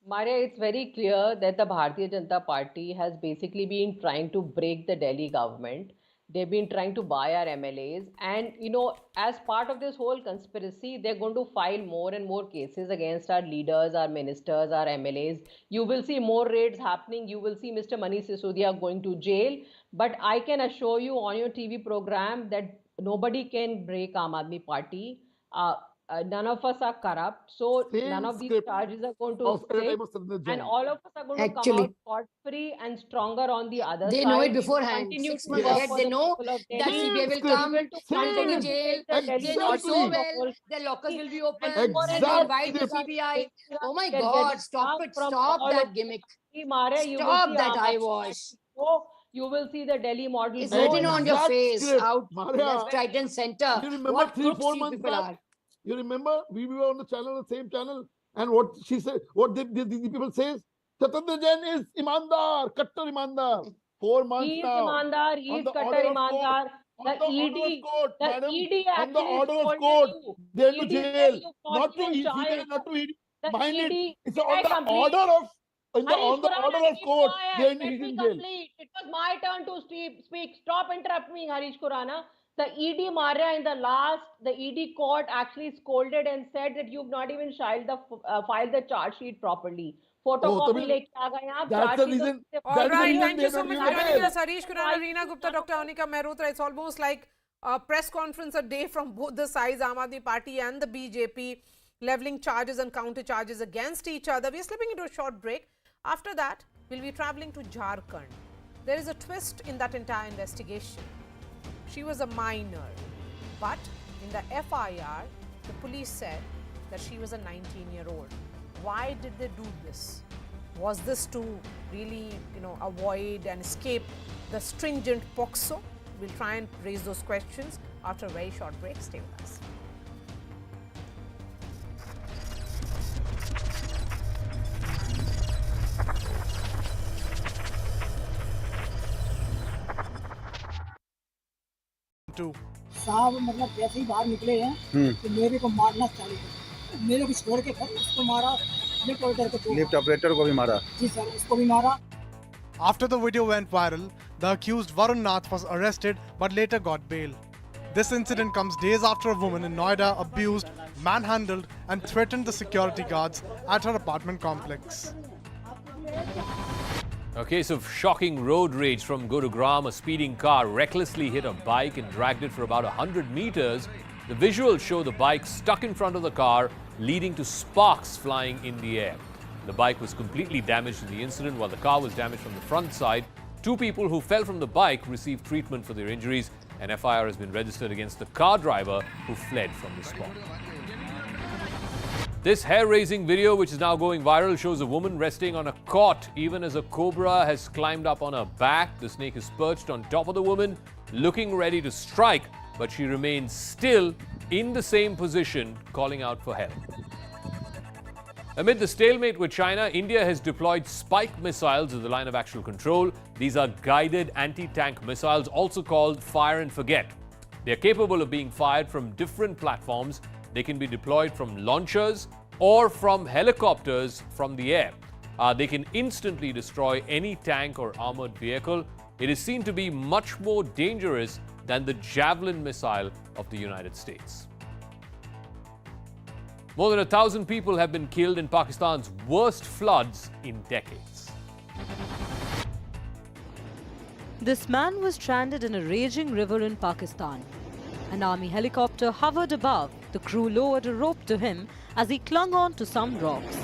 Maria, it's very clear that the Bharatiya Janata Party has basically been trying to break the Delhi government. They've been trying to buy our MLAs. And, you know, as part of this whole conspiracy, they're going to file more and more cases against our leaders, our ministers, our MLAs. You will see more raids happening. You will see Mr. Manish Sisodia going to jail. But I can assure you on your TV program that nobody can break Aam Aadmi Party. None of us are corrupt. So none of these charges are going to stick. And all of us are going to come out scot-free and stronger on the other side. They know it We will beforehand. continue 6 to months work ahead, for they the know people of that Delhi. CBI will We come, will to they'll take you continue to jail. take the They know so well. Their lockers will be open. They'll invite the CBI. Oh my God, stop it. Stop that gimmick. Stop that eyewash. You will see the Delhi model. It's written on your face, out, Maria, left, right, and center. You remember What 3-4 crooks you months people back? are. You remember we were on the channel, the same channel, and what she said, what the people says, Satendra Jain is imandar, kattar imandar. 4 months He is now. imandar, he is kattar imandar. The ED, the ED actually scolded you. They're in ED jail, said you not to fraudulent ECB, charge. not to ED. The Mind ED, it, it's did on I the complete? order of, on the Harish order Khurana, of keep court. quiet. They're Let me in jail. complete. It was my turn to speak. Stop interrupting me, Harish Khurana. The ED Maria in the ED court actually scolded and said that you've not even filed the charge sheet properly. Photocopy leke aa gaye aap, That's charge the sheet reason. All right, thank you they're so not much giving for the joining bail. us, Harish Khurana, Reena Gupta, Dr. Anika Mehrotra. It's almost like a press conference a day from both the sides, Aam Aadmi Party and the BJP, levelling charges and counter charges against each other. We're slipping into a short break. After that, we'll be travelling to Jharkhand. There is a twist in that entire investigation. She was a minor, but in the FIR, the police said that she was a 19-year-old. Why did they do this? Was this to really, avoid and escape the stringent POCSO? We'll try and raise those questions after a very short break. Stay with us. साहब मतलब जैसे ही बाहर निकले हैं तो मेरे को मारना चालू कर, मेरे को छोड़ के फिर उसको मारा, लिफ्ट ऑपरेटर को भी मारा। जी सर, उसको भी मारा। After the video went viral, the accused Varun Nath was arrested but later got bail. This incident comes days after a woman in Noida abused, manhandled and threatened the security guards at her apartment complex. A case of shocking road rage from Gurugram. A speeding car recklessly hit a bike and dragged it for about 100 meters. The visuals show the bike stuck in front of the car, leading to sparks flying in the air. The bike was completely damaged in the incident, while the car was damaged from the front side. 2 people who fell from the bike received treatment for their injuries. An FIR has been registered against the car driver who fled from the spot. This hair-raising video, which is now going viral, shows a woman resting on a cot even as a cobra has climbed up on her back. The snake is perched on top of the woman, looking ready to strike, but she remains still in the same position, calling out for help. Amid the stalemate with China, India has deployed Spike missiles as the line of actual control. These are guided anti-tank missiles, also called fire and forget. They are capable of being fired from different platforms. They can be deployed from launchers or from helicopters from the air. They can instantly destroy any tank or armored vehicle. It is seen to be much more dangerous than the Javelin missile of the United States. More than 1,000 people have been killed in Pakistan's worst floods in decades. This man was stranded in a raging river in Pakistan. An army helicopter hovered above. The crew lowered a rope to him as he clung on to some rocks.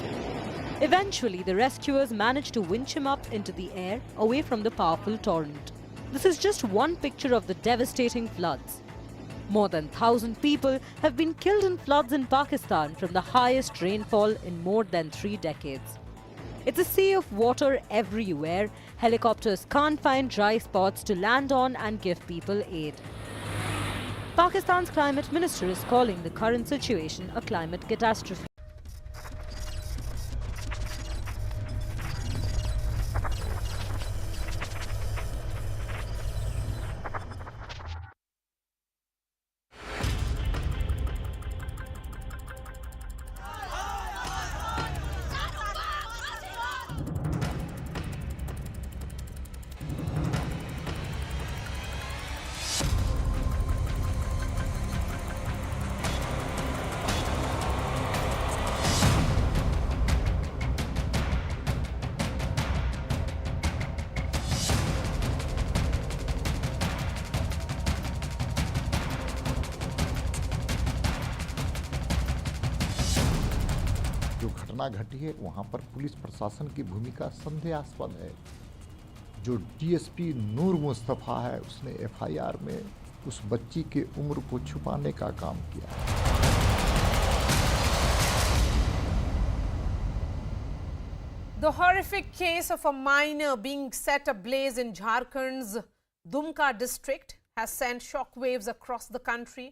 Eventually, the rescuers managed to winch him up into the air, away from the powerful torrent. This is just one picture of the devastating floods. More than 1,000 people have been killed in floods in Pakistan from the highest rainfall in more than 3 decades. It's a sea of water everywhere. Helicopters can't find dry spots to land on and give people aid. Pakistan's climate minister is calling the current situation a climate catastrophe. घटना घटी है वहाँ पर police प्रशासन की भूमिका संदेहास्पद है। जो डीएसपी नूर मुस्तफ़ा है उसने एफआईआर में उस बच्ची के उम्र को छुपाने का काम किया। The horrific case of a minor being set ablaze in Jharkhand's Dumka district has sent shockwaves across the country,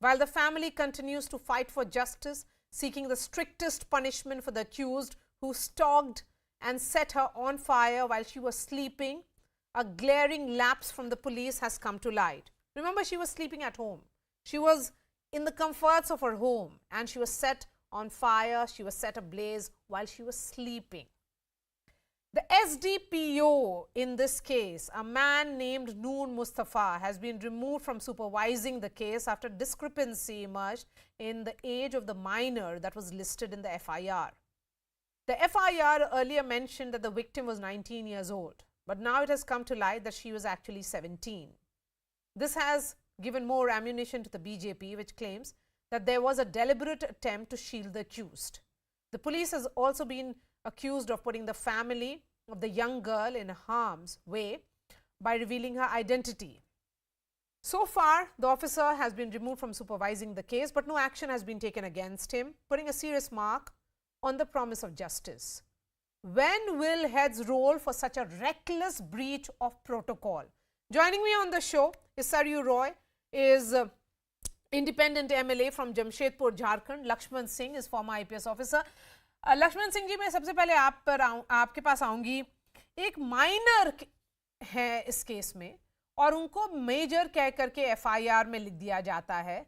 while the family continues to fight for justice, seeking the strictest punishment for the accused who stalked and set her on fire while she was sleeping. A glaring lapse from the police has come to light. Remember, she was sleeping at home. She was in the comforts of her home and she was set on fire, she was set ablaze while she was sleeping. The SDPO in this case, a man named Noor Mustafa, has been removed from supervising the case after discrepancy emerged in the age of the minor that was listed in the FIR. The FIR earlier mentioned that the victim was 19 years old, but now it has come to light that she was actually 17. This has given more ammunition to the BJP, which claims that there was a deliberate attempt to shield the accused. The police has also been accused of putting the family of the young girl in harm's way by revealing her identity. So far, the officer has been removed from supervising the case, but no action has been taken against him, putting a serious mark on the promise of justice. When will heads roll for such a reckless breach of protocol? Joining me on the show is Saryu Roy, is independent MLA from Jamshedpur, Jharkhand. Lakshman Singh is former IPS officer. Lakshman Singh ji, मैं सबसे पहले आपके पास आऊंगी। एक minor है इस case में और उनको मेजर कह करके एफआईआर में लिख दिया जाता है।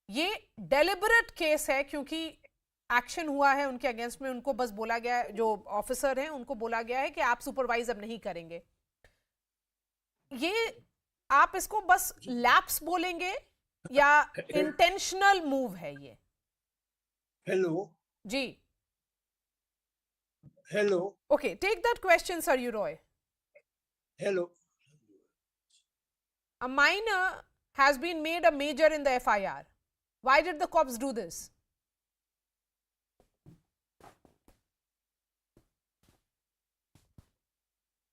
ये डेलिबरेट केस है क्योंकि एक्शन हुआ है उनके अगेंस्ट में, उनको बस बोला गया है, जो ऑफिसर हैं उनको बोला गया है कि आप सुपरवाइज अब नहीं करेंगे। ये आप इसको बस लैप्स बोलेंगे या इंटेंशनल मूव है ये? Hello ji, Hello. Okay, take that question, Saryu Roy. Hello. A minor has been made a major in the FIR. Why did the cops do this?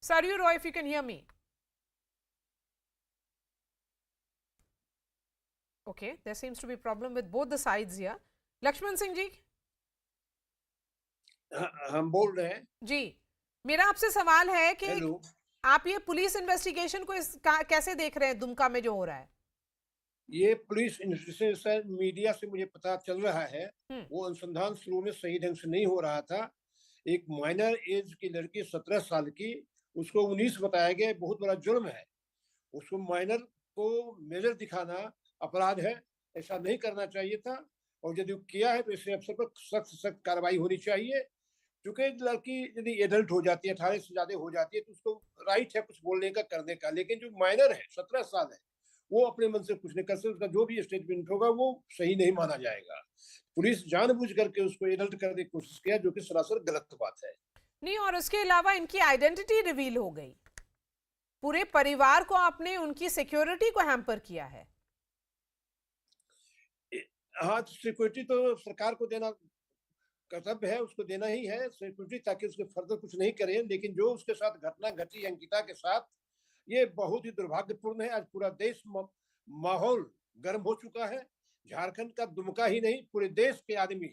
Saryu Roy, if you can hear me. Okay, there seems to be a problem with both the sides here. Lakshman Singh ji. हम बोल रहे हैं जी, मेरा आपसे सवाल है कि आप ये पुलिस इन्वेस्टिगेशन को कैसे देख रहे हैं दुमका में जो हो रहा है? ये पुलिस इन्वेस्टिगेशन मीडिया से मुझे पता चल रहा है, वो अनुसंधान शुरू में सही ढंग से नहीं हो रहा था। एक माइनर एज की लड़की 17 साल की, उसको 19 बताया गया, बहुत बड़ा जुर्म है। उसको माइनर को मेजर दिखाना अपराध है, ऐसा नहीं करना चाहिए था। और यदि किया है तो इससे अफसर पर सख्त कार्रवाई होनी चाहिए, क्योंकि लड़की यदि एडल्ट हो जाती है, 18 से ज्यादा हो जाती है, तो उसको राइट है कुछ बोलने का, करने का। लेकिन जो माइनर है 17 साल है, वो अपने मन से कुछ नहीं कर सकता। उसका जो भी स्टेटमेंट होगा वो सही नहीं माना जाएगा। पुलिस जानबूझ करके उसको एडल्ट करने की कोशिश किया, जो कि सरासर गलत बात है। नहीं, और उसके अलावा इनकी आइडेंटिटी रिवील हो गई, पूरे परिवार को आपने उनकी सिक्योरिटी को हैम्पर किया है। हाँ, सिक्योरिटी तो सरकार को देना कर्तव्य है, उसको देना ही है सिक्योरिटी, ताकि उसके फर्दर कुछ नहीं करें। लेकिन जो उसके साथ घटना घटी अंकिता के साथ, ये बहुत ही दुर्भाग्यपूर्ण है। आज पूरा देश माहौल गर्म हो चुका है। झारखंड का दुमका ही नहीं, पूरे देश के आदमी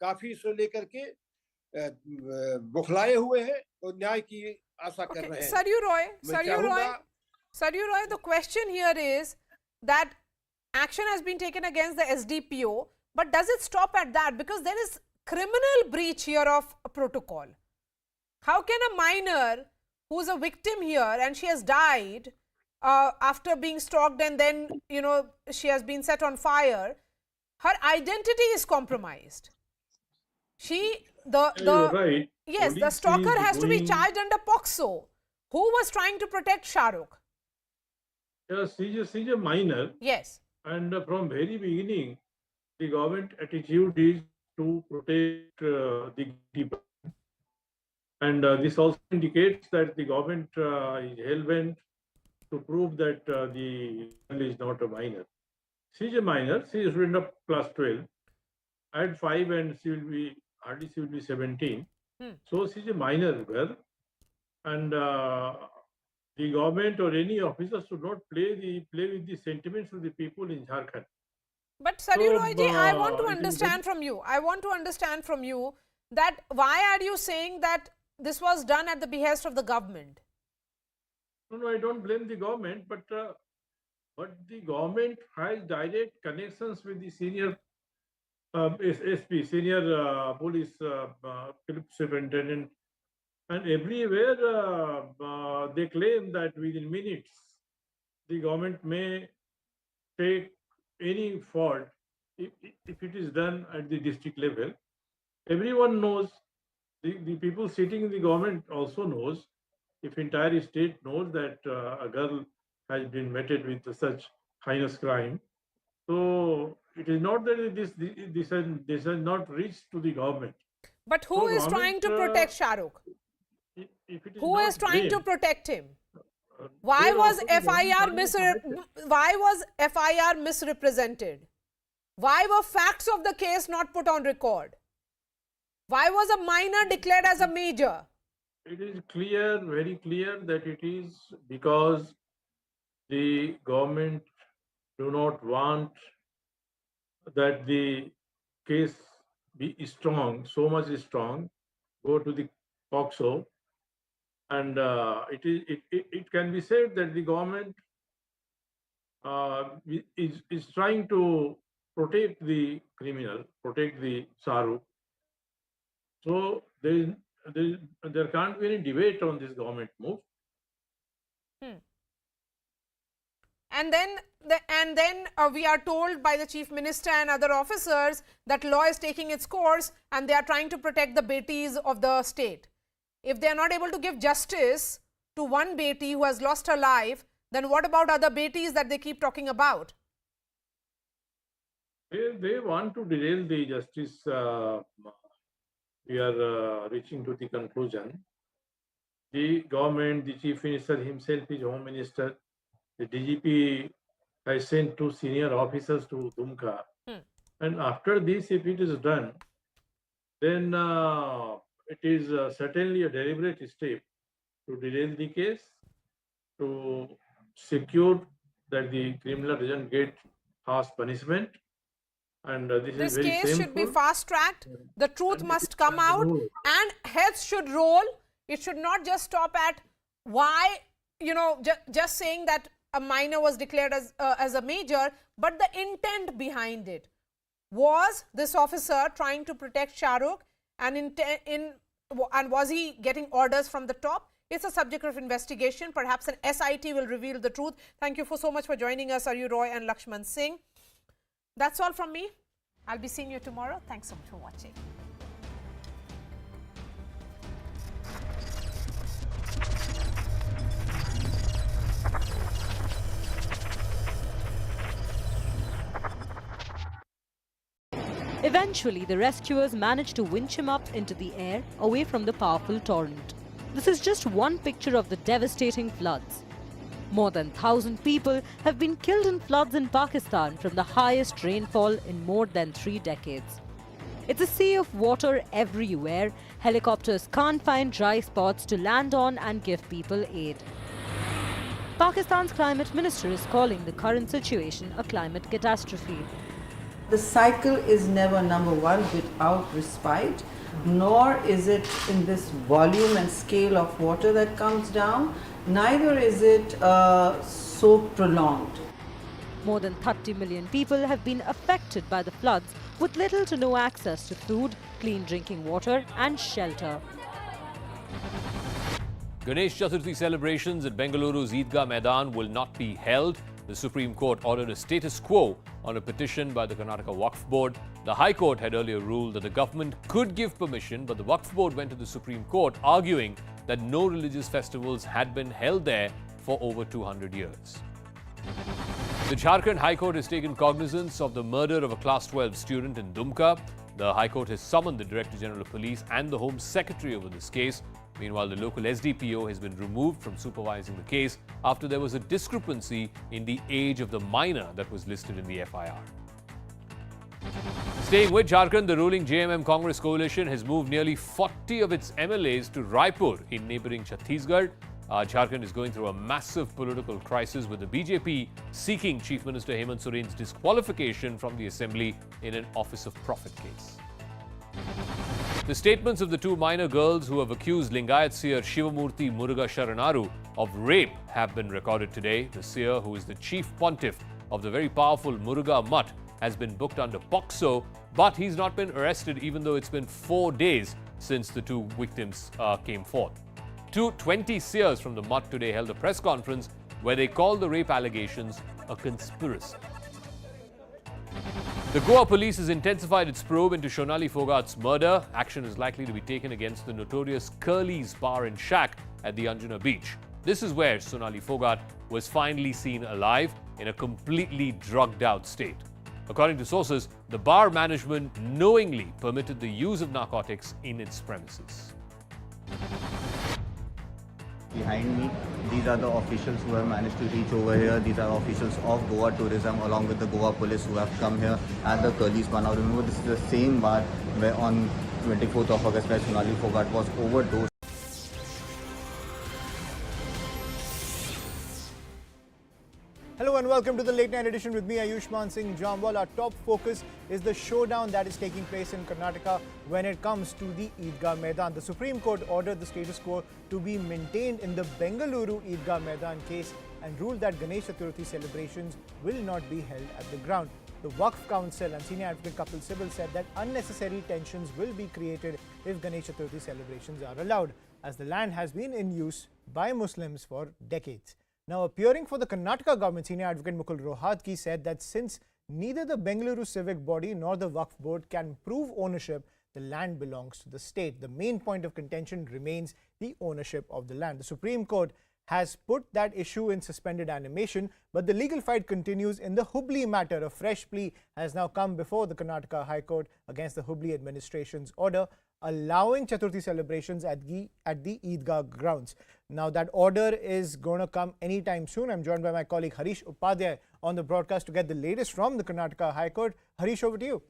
काफी इसे लेकर के बुखलाए हुए हैं और न्याय की आशा कर रहे हैं। Saryu Roy, the question here is that action has been taken against the SDPO, but does it stop at that? Because there is criminal breach here of a protocol. How can a minor who's a victim here and she has died after being stalked and then, you know, she has been set on fire, her identity is compromised. Right. Yes, the stalker has to be charged under POCSO. Who was trying to protect Shahrukh? Yes, she's a minor. Yes. And from very beginning, the government attitude is to protect the people. And this also indicates that the government is hell-bent to prove that the girl is not a minor. She is a minor. She is a student of class 12. Add 5 and she will be hardly she will be 17. So she's a minor girl, and the government or any officer should not play with the sentiments of the people in Jharkhand. But Saryu Roy ji, I want to understand from you. I want to understand from you that why are you saying that this was done at the behest of the government? No, I don't blame the government, but the government has direct connections with the senior SP, senior police superintendent, and everywhere they claim that within minutes the government may take any fault if it is done at the district level. Everyone knows, the people sitting in the government also knows, if entire state knows that a girl has been meted with such heinous crime. So it is not that this has not reached to the government. But who is trying to protect Shah Rukh? Who is trying to protect him? Why was FIR misrepresented? Why were facts of the case not put on record? Why was a minor declared as a major? It is clear, very clear, that it is because the government do not want that the case be strong, so much strong, go to the POCSO, and it can be said that the government is trying to protect the criminal, protect the Shah Rukh. So there can't be any debate on this government move. And then we are told by the Chief Minister and other officers that law is taking its course and they are trying to protect the betis of the state. If they are not able to give justice to one beti who has lost her life, then what about other betis that they keep talking about? They want to derail the justice. We are reaching to the conclusion. The government, the Chief Minister himself, his Home Minister, the DGP has sent 2 senior officers to Dumka. And after this, if it is done, then it is certainly a deliberate step to derail the case, to secure that the criminal doesn't get harsh punishment. And this case should be fast-tracked. The truth must come out and heads should roll. It should not just stop at why, just saying that a minor was declared as a major, but the intent behind it. Was this officer trying to protect Shah Rukh, and was he getting orders from the top? It's a subject of investigation. Perhaps an SIT will reveal the truth. Thank you so much for joining us, Saryu Roy and Lakshman Singh. That's all from me. I'll be seeing you tomorrow. Thanks so much for watching. Eventually, the rescuers managed to winch him up into the air, away from the powerful torrent. This is just one picture of the devastating floods. More than 1,000 people have been killed in floods in Pakistan from the highest rainfall in more than 3 decades. It's a sea of water everywhere. Helicopters can't find dry spots to land on and give people aid. Pakistan's climate minister is calling the current situation a climate catastrophe. The cycle is never, number one, without respite, nor is it in this volume and scale of water that comes down, neither is it so prolonged. More than 30 million people have been affected by the floods, with little to no access to food, clean drinking water and shelter. Ganesh Chaturthi celebrations at Bengaluru's Eidgah Maidan will not be held. The Supreme Court ordered a status quo on a petition by the Karnataka Wakf Board. The High Court had earlier ruled that the government could give permission, but the Wakf Board went to the Supreme Court arguing that no religious festivals had been held there for over 200 years. The Jharkhand High Court has taken cognizance of the murder of a Class 12 student in Dumka. The High Court has summoned the Director General of Police and the Home Secretary over this case. Meanwhile, the local SDPO has been removed from supervising the case after there was a discrepancy in the age of the minor that was listed in the FIR. Staying with Jharkhand, the ruling JMM Congress coalition has moved nearly 40 of its MLAs to Raipur in neighbouring Chhattisgarh. Jharkhand is going through a massive political crisis with the BJP seeking Chief Minister Hemant Soren's disqualification from the assembly in an Office of Profit case. The statements of the two minor girls who have accused Lingayat Seer Shivamurthy Muruga Sharanaru of rape have been recorded today. The seer, who is the chief pontiff of the very powerful Muruga Mutt, has been booked under POCSO, but he's not been arrested even though it's been 4 days since the two victims came forth. 20 seers from the Mutt today held a press conference where they called the rape allegations a conspiracy. The Goa police has intensified its probe into Sonali Phogat's murder. Action is likely to be taken against the notorious Curly's Bar and Shack at the Anjuna beach. This is where Sonali Phogat was finally seen alive in a completely drugged out state. According to sources, the bar management knowingly permitted the use of narcotics in its premises. Behind me, these are the officials who have managed to reach over here. These are officials of Goa Tourism along with the Goa police who have come here at the Curly's Bar. Now remember, this is the same bar where on 24th of August where Sonali Phogat was overdosed. Hello and welcome to the late night edition with me, Ayushman Singh Jambal. Our top focus is the showdown that is taking place in Karnataka when it comes to the Eidgah Maidan. The Supreme Court ordered the status quo to be maintained in the Bengaluru Eidgah Maidan case and ruled that Ganesh Chaturthi celebrations will not be held at the ground. The Wakf Council and senior advocate Kapil Sibal said that unnecessary tensions will be created if Ganesh Chaturthi celebrations are allowed, as the land has been in use by Muslims for decades. Now, appearing for the Karnataka government, senior advocate Mukul Rohatgi said that since neither the Bengaluru civic body nor the Wakf board can prove ownership, the land belongs to the state. The main point of contention remains the ownership of the land. The Supreme Court has put that issue in suspended animation, but the legal fight continues in the Hubli matter. A fresh plea has now come before the Karnataka High Court against the Hubli administration's order allowing Chaturthi celebrations at the Eidgah grounds. Now that order is going to come anytime soon. I'm joined by my colleague Harish Upadhyay on the broadcast to get the latest from the Karnataka High Court. Harish, over to you.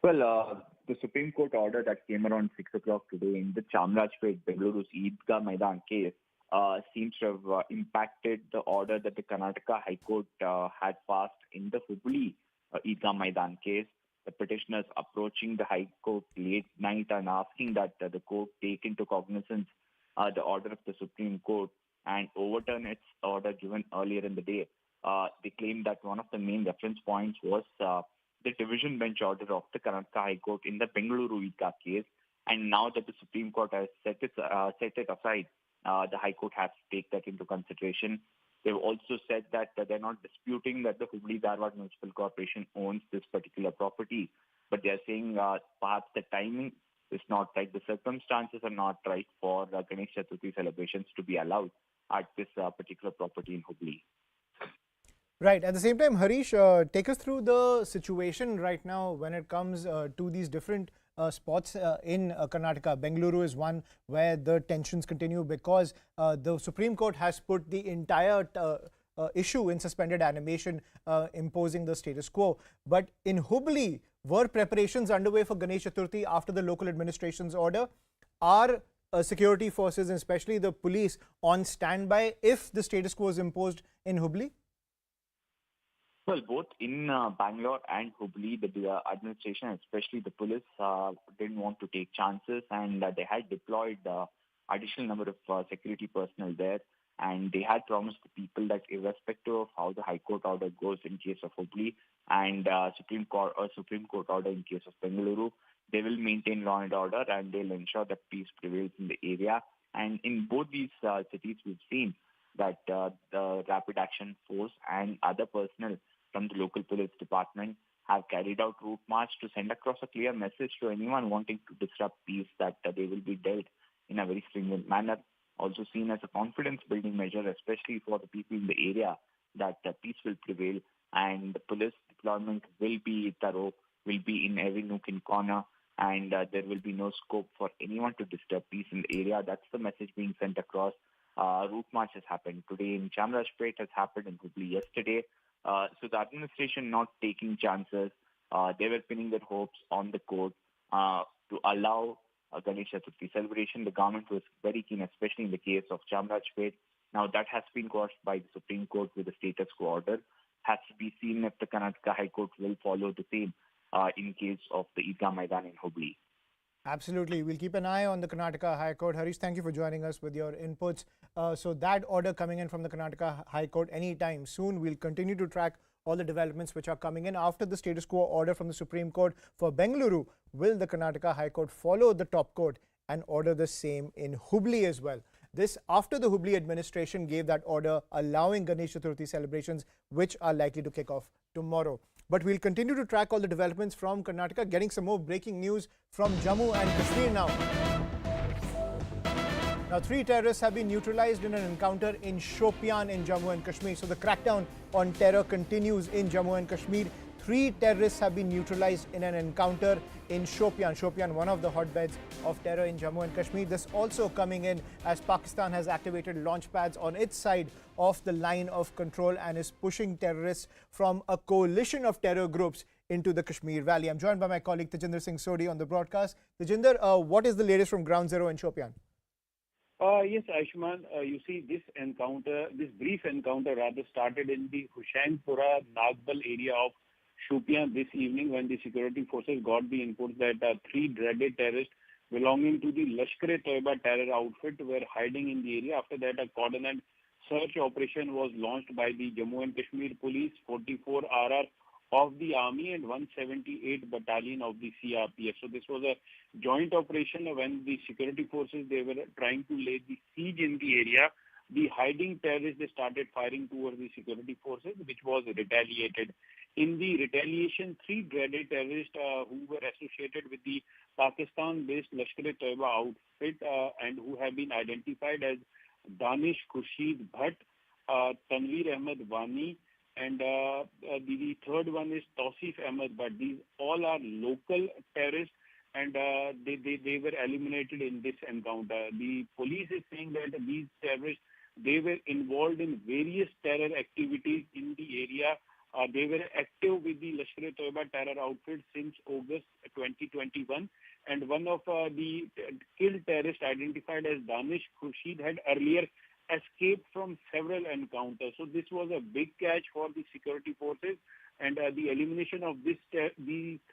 Well, the Supreme Court order that came around 6 o'clock today in the Chamarajpet, Bengaluru's Eidgah Maidan case seems to have impacted the order that the Karnataka High Court had passed in the Hubli Eidgah Maidan case. The petitioners approaching the High Court late night and asking that the court take into cognizance the order of the Supreme Court and overturn its order given earlier in the day. They claim that one of the main reference points was the division bench order of the Karnataka High Court in the Bengaluru Eidgah case. And now that the Supreme Court has set it aside, the High Court has to take that into consideration. They've also said that they're not disputing that the Hubli Dharwad Municipal Corporation owns this particular property, but they're saying perhaps the timing is not right. The circumstances are not right for Ganesh Chaturthi celebrations to be allowed at this particular property in Hubli. Right. At the same time, Harish, take us through the situation right now when it comes to these different spots in Karnataka. Bengaluru is one where the tensions continue because the Supreme Court has put the entire issue in suspended animation, imposing the status quo. But in Hubli, were preparations underway for Ganesh Chaturthi after the local administration's order? Are security forces, and especially the police, on standby if the status quo is imposed in Hubli? Well, both in Bangalore and Hubli, the administration, especially the police, didn't want to take chances, and they had deployed additional number of security personnel there, and they had promised the people that irrespective of how the High Court order goes in case of Hubli and Supreme Court order in case of Bengaluru, they will maintain law and order and they'll ensure that peace prevails in the area. And in both these cities, we've seen that the Rapid Action Force and other personnel from the local police department have carried out route march to send across a clear message to anyone wanting to disrupt peace that they will be dealt in a very stringent manner. Also seen as a confidence-building measure, especially for the people in the area, that peace will prevail and the police deployment will be thorough, will be in every nook and corner, and there will be no scope for anyone to disturb peace in the area. That's the message being sent across. Route march has happened today in Chamarajpet, has happened in Hubli yesterday. So the administration not taking chances, they were pinning their hopes on the court to allow Ganesh Chaturthi celebration. The government was very keen, especially in the case of Chamrajpet. Now that has been quashed by the Supreme Court with the status quo order. Has to be seen if the Karnataka High Court will follow the same in case of the Eidgah Maidan in Hubli. Absolutely. We'll keep an eye on the Karnataka High Court. Harish, thank you for joining us with your inputs. So that order coming in from the Karnataka High Court anytime soon. We'll continue to track all the developments which are coming in after the status quo order from the Supreme Court for Bengaluru. Will the Karnataka High Court follow the top court and order the same in Hubli as well? This after the Hubli administration gave that order allowing Ganesh Chaturthi celebrations, which are likely to kick off tomorrow. But we'll continue to track all the developments from Karnataka, getting some more breaking news from Jammu and Kashmir now. Now, 3 terrorists have been neutralized in an encounter in Shopian in Jammu and Kashmir. So the crackdown on terror continues in Jammu and Kashmir. 3 terrorists have been neutralized in an encounter in Shopian. Shopian, one of the hotbeds of terror in Jammu and Kashmir. This also coming in as Pakistan has activated launch pads on its side of the line of control and is pushing terrorists from a coalition of terror groups into the Kashmir Valley. I'm joined by my colleague Tejinder Singh Sodhi on the broadcast. Tejinder, what is the latest from Ground Zero in Shopian? Yes, Ayushman, you see this brief encounter rather started in the Hussainpura Nagbal area of Shopian this evening when the security forces got the input that 3 dreaded terrorists belonging to the Lashkar-e-Toiba terror outfit were hiding in the area. After that, a coordinated search operation was launched by the Jammu and Kashmir Police, 44 RR of the Army and 178 Battalion of the CRPF. So this was a joint operation when the security forces, they were trying to lay the siege in the area. The hiding terrorists, they started firing towards the security forces, which was retaliated. In the retaliation, 3 dreaded terrorists who were associated with the Pakistan-based Lashkar-e-Toiba outfit and who have been identified as Danish Khurshid Bhatt, Tanveer Ahmed Wani, and the third one is Tausif Ahmed Bhatt. These all are local terrorists and they were eliminated in this encounter. The police is saying that these terrorists, they were involved in various terror activities in the area. They were active with the Lashkar-e-Toiba terror outfit since August 2021. And one of the killed terrorists identified as Danish Khurshid had earlier escaped from several encounters. So this was a big catch for the security forces. And the elimination of the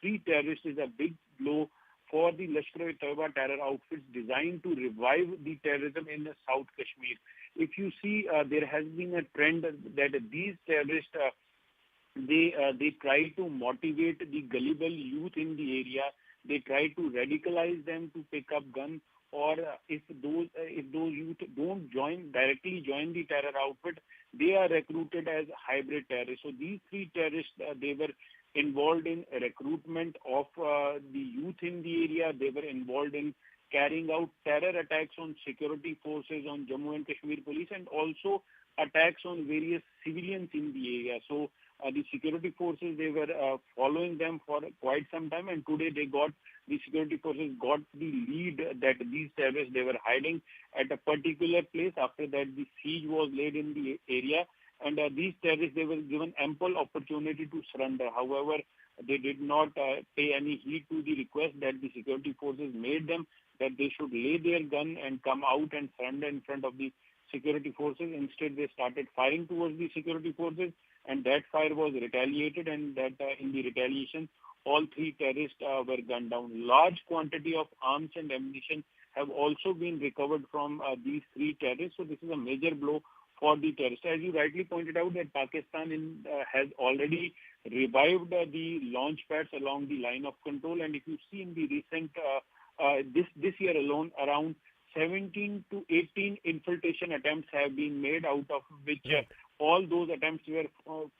3 terrorists is a big blow for the Lashkar-e-Toiba terror outfits designed to revive the terrorism in South Kashmir. If you see, there has been a trend that these terrorists, they try to motivate the gullible youth in the area. They try to radicalize them to pick up guns, or if those youth don't directly join the terror outfit, they are recruited as hybrid terrorists. So these 3 terrorists, they were involved in recruitment of the youth in the area. They were involved in carrying out terror attacks on security forces, on Jammu and Kashmir police, and also attacks on various civilians in the area. So the security forces, they were following them for quite some time, and today the security forces got the lead that these terrorists, they were hiding at a particular place. After that, the siege was laid in the area, and these terrorists, they were given ample opportunity to surrender. However, they did not pay any heed to the request that the security forces made them, that they should lay their gun and come out and surrender in front of the security forces. Instead, they started firing towards the security forces, and that fire was retaliated, and that in the retaliation, all 3 terrorists were gunned down. Large quantity of arms and ammunition have also been recovered from these 3 terrorists. So this is a major blow for the terrorists. As you rightly pointed out, that Pakistan has already revived the launch pads along the line of control. And if you see in the recent, this year alone, around 17 to 18 infiltration attempts have been made, out of which all those attempts were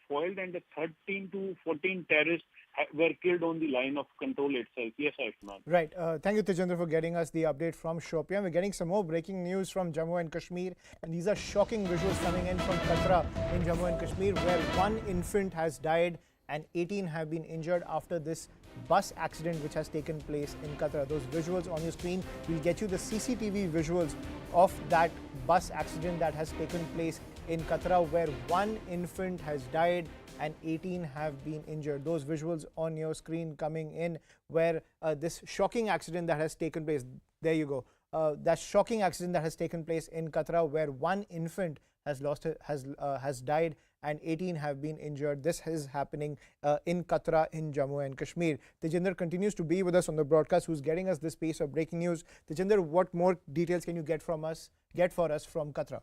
foiled, and 13 to 14 terrorists were killed on the line of control itself. Yes, Ayushman. Right. Thank you, Tejinder, for getting us the update from Shopian. We're getting some more breaking news from Jammu and Kashmir, and these are shocking visuals coming in from Katra in Jammu and Kashmir, where 1 infant has died and 18 have been injured after this bus accident which has taken place in Katra. Those visuals on your screen, we'll get you the CCTV visuals of that bus accident that has taken place in Katra, where 1 infant has died and 18 have been injured. Those visuals on your screen coming in where this shocking accident that has taken place, there you go, that shocking accident that has taken place in Katra where one infant has died and 18 have been injured. This is happening in Katra in Jammu and Kashmir. Tejinder continues to be with us on the broadcast, who's getting us this piece of breaking news. Tejinder, what more details can you get for us from Katra?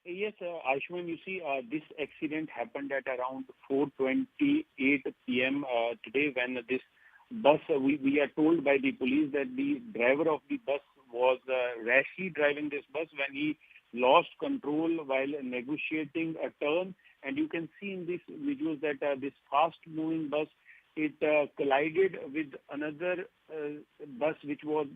Yes, Ayushman, you see, this accident happened at around 4:28 p.m. Today when this bus, we are told by the police that the driver of the bus was rashly driving this bus when he lost control while negotiating a turn. And you can see in this visuals that this fast-moving bus, it collided with another bus which was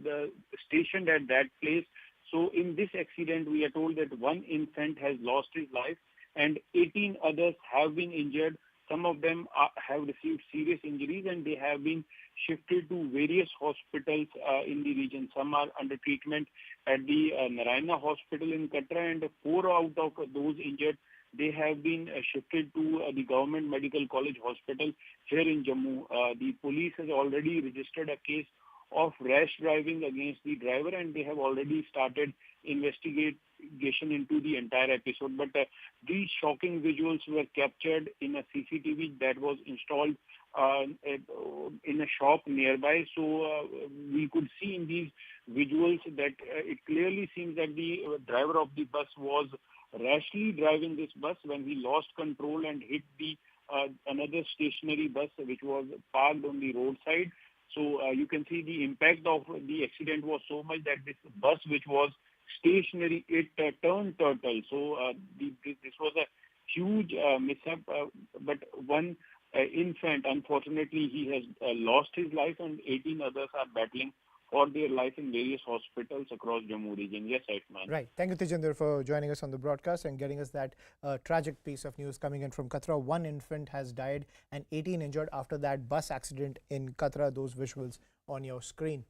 stationed at that place. So in this accident, we are told that one infant has lost his life and 18 others have been injured. Some of them have received serious injuries and they have been shifted to various hospitals in the region. Some are under treatment at the Narayana Hospital in Katra, and 4 out of those injured, they have been shifted to the Government Medical College Hospital here in Jammu. The police has already registered a case of rash driving against the driver and they have already started investigation into the entire episode. But these shocking visuals were captured in a CCTV that was installed in a shop nearby. So we could see in these visuals that it clearly seems that the driver of the bus was rashly driving this bus when he lost control and hit the another stationary bus which was parked on the roadside. So you can see the impact of the accident was so much that this bus which was stationary, it turned turtle. So this was a huge mishap, but one infant, unfortunately, he has lost his life and 18 others are battling for their life in various hospitals across Jammu region. Yes, Ayushman. Right. Thank you, Tejinder, for joining us on the broadcast and getting us that tragic piece of news coming in from Katra. One infant has died and 18 injured after that bus accident in Katra. Those visuals on your screen.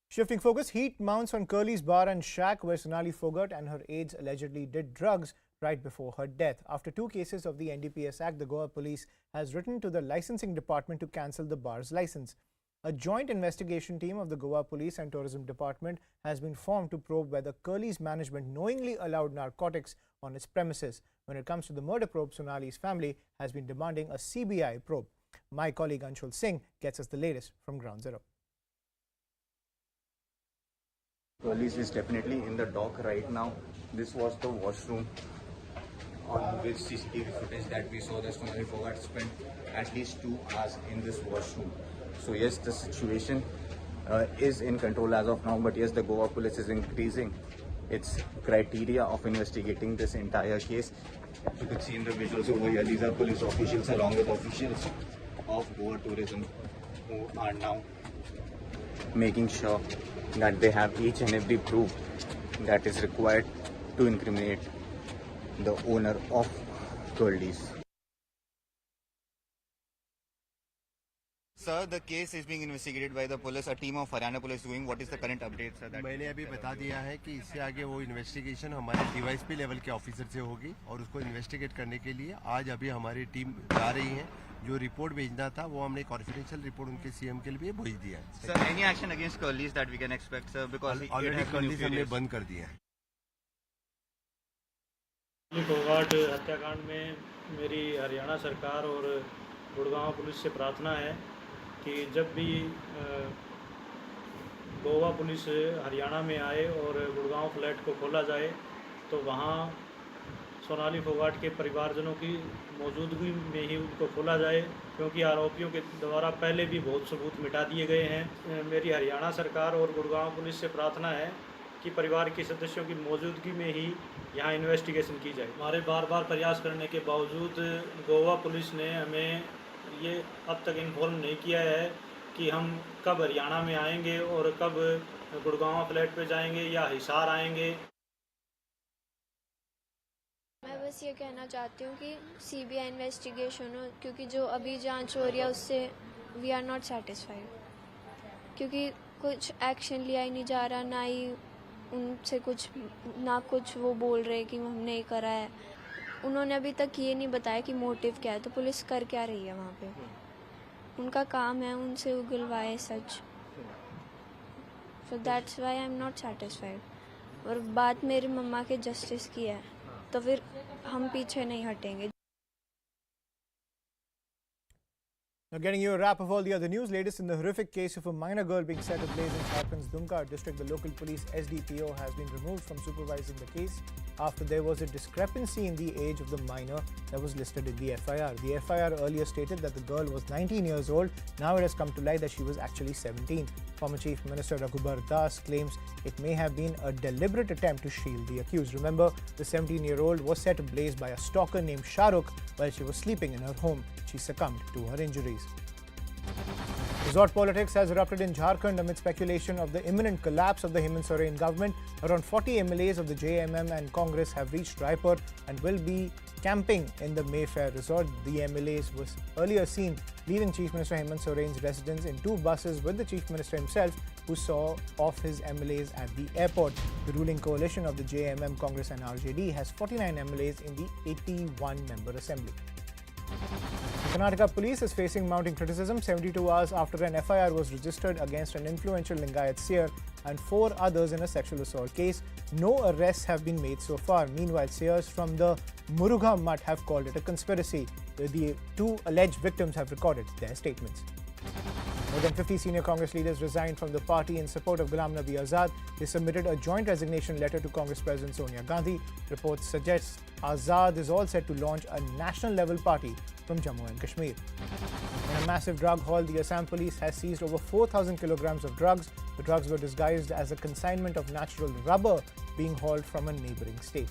Shifting focus, heat mounts on Curly's bar and shack where Sonali Phogat and her aides allegedly did drugs right before her death. After 2 cases of the NDPS Act, the Goa police has written to the licensing department to cancel the bar's license. A joint investigation team of the Goa Police and Tourism Department has been formed to probe whether Curly's management knowingly allowed narcotics on its premises. When it comes to the murder probe, Sonali's family has been demanding a CBI probe. My colleague Anshul Singh gets us the latest from Ground Zero. Curly's is definitely in the dock right now. This was the washroom on which CCTV footage that we saw that Sonali Phogat spent at least 2 hours in this washroom. So yes, the situation is in control as of now, but yes, the Goa police is increasing its criteria of investigating this entire case. You can see in the visuals over here, these are police officials along with officials of Goa Tourism who are now making sure that they have each and every proof that is required to incriminate the owner of Curly's. Sir, the case is being investigated by the police. A team of Haryana police doing. What is the current update, sir? मैंने अभी बता दिया है कि इससे आगे वो investigation हमारे डीवाईएसपी लेवल के ऑफिसर से होगी और उसको इन्वेस्टिगेट करने के लिए आज अभी हमारी टीम जा रही है. जो रिपोर्ट भेजना था वो हमने कॉन्फिडेंशियल रिपोर्ट उनके सीएम के लिए भेज दिया है. Sir, any action against Curly's that we can expect, sir? Because already Curly's हमने बंद कर दिया है. फोगाट हत्याकांड में मेरी हरियाणा सरकार और गुड़गांव पुलिस से प्रार्थना है कि जब भी गोवा पुलिस हरियाणा में आए और गुड़गांव फ्लैट को खोला जाए तो वहां सोनाली फोगाट के परिवारजनों की मौजूदगी में ही उनको खोला जाए, क्योंकि आरोपियों के द्वारा पहले भी बहुत सबूत मिटा दिए गए हैं. मेरी हरियाणा सरकार और गुड़गांव पुलिस से प्रार्थना है कि परिवार के सदस्यों की मौजूदगी में ही यहाँ इन्वेस्टिगेशन की जाए. हमारे बार बार प्रयास करने के बावजूद गोवा पुलिस ने हमें ये अब तक इन्फॉर्म नहीं किया है कि हम कब हरियाणा में आएंगे और कब गुड़गांव फ्लैट पे जाएंगे या हिसार आएंगे. मैं बस ये कहना चाहती हूँ कि सीबीआई इन्वेस्टिगेशन हो, क्योंकि जो अभी जांच हो रही है उससे वी आर नॉट सेटिस्फाइड, क्योंकि कुछ एक्शन लिया ही नहीं जा रहा, ना ही उनसे कुछ वो बोल रहे कि हमने करा है. उन्होंने अभी तक ये नहीं बताया कि मोटिव क्या है, तो पुलिस कर क्या रही है वहाँ पे? उनका काम है उनसे उगलवाए सच। So that's why I am not satisfied. और बात मेरी मम्मा के जस्टिस की है, तो फिर हम पीछे नहीं हटेंगे। Now getting you a wrap of all the other news, latest in the horrific case of a minor girl being set ablaze in Jharkhand's Lingayat district, the local police SDPO has been removed from supervising the case after there was a discrepancy in the age of the minor that was listed in the FIR. The FIR earlier stated that the girl was 19 years old. Now it has come to light that she was actually 17. Former Chief Minister Raghubar Das claims it may have been a deliberate attempt to shield the accused. Remember, the 17-year-old was set ablaze by a stalker named Shahrukh while she was sleeping in her home. She succumbed to her injuries. Resort politics has erupted in Jharkhand amid speculation of the imminent collapse of the Hemant Soren government. Around 40 MLAs of the JMM and Congress have reached Raipur and will be camping in the Mayfair resort. The MLAs was earlier seen leaving Chief Minister Hemant Soren's residence in 2 buses with the Chief Minister himself, who saw off his MLAs at the airport. The ruling coalition of the JMM, Congress and RJD has 49 MLAs in the 81-member assembly. The Karnataka police is facing mounting criticism 72 hours after an FIR was registered against an influential Lingayat Seer and 4 others in a sexual assault case. No arrests have been made so far. Meanwhile, seers from the Muruga Mutt have called it a conspiracy. The 2 alleged victims have recorded their statements. More than 50 senior Congress leaders resigned from the party in support of Ghulam Nabi Azad. They submitted a joint resignation letter to Congress President Sonia Gandhi. Reports suggest Azad is all set to launch a national-level party from Jammu and Kashmir. In a massive drug haul, the Assam police has seized over 4,000 kilograms of drugs. The drugs were disguised as a consignment of natural rubber being hauled from a neighbouring state.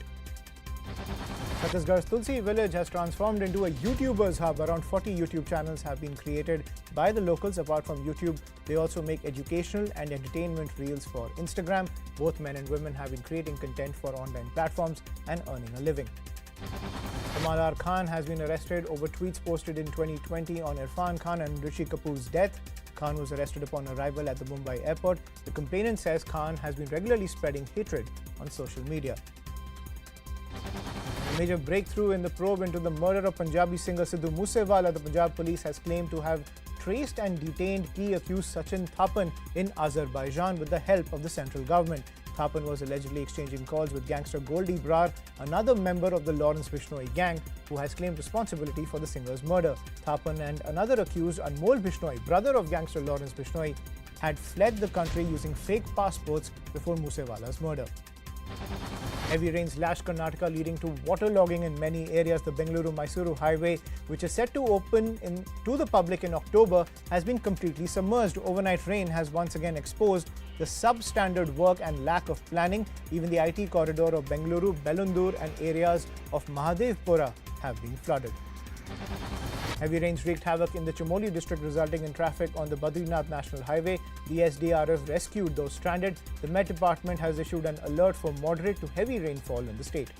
Chhattisgarh's Tulsi village has transformed into a YouTubers hub. Around 40 YouTube channels have been created by the locals. Apart from YouTube, they also make educational and entertainment reels for Instagram. Both men and women have been creating content for online platforms and earning a living. Kamalar Khan has been arrested over tweets posted in 2020 on Irfan Khan and Rishi Kapoor's death. Khan was arrested upon arrival at the Mumbai airport. The complainant says Khan has been regularly spreading hatred on social media. A major breakthrough in the probe into the murder of Punjabi singer Sidhu Moosewala. The Punjab police has claimed to have traced and detained key accused Sachin Thapan in Azerbaijan with the help of the central government. Thapan was allegedly exchanging calls with gangster Goldie Brar, another member of the Lawrence Bishnoi gang, who has claimed responsibility for the singer's murder. Thapan and another accused, Anmol Bishnoi, brother of gangster Lawrence Bishnoi, had fled the country using fake passports before Moosewala's murder. Heavy rains lashed Karnataka, leading to waterlogging in many areas. The Bengaluru-Mysuru highway, which is set to open to the public in October, has been completely submerged. Overnight rain has once again exposed the substandard work and lack of planning. Even the IT corridor of Bengaluru, Belundur and areas of Mahadevpura have been flooded. Heavy rains wreaked havoc in the Chamoli district, resulting in traffic on the Badrinath National Highway. The SDRF rescued those stranded. The Met Department has issued an alert for moderate to heavy rainfall in the state.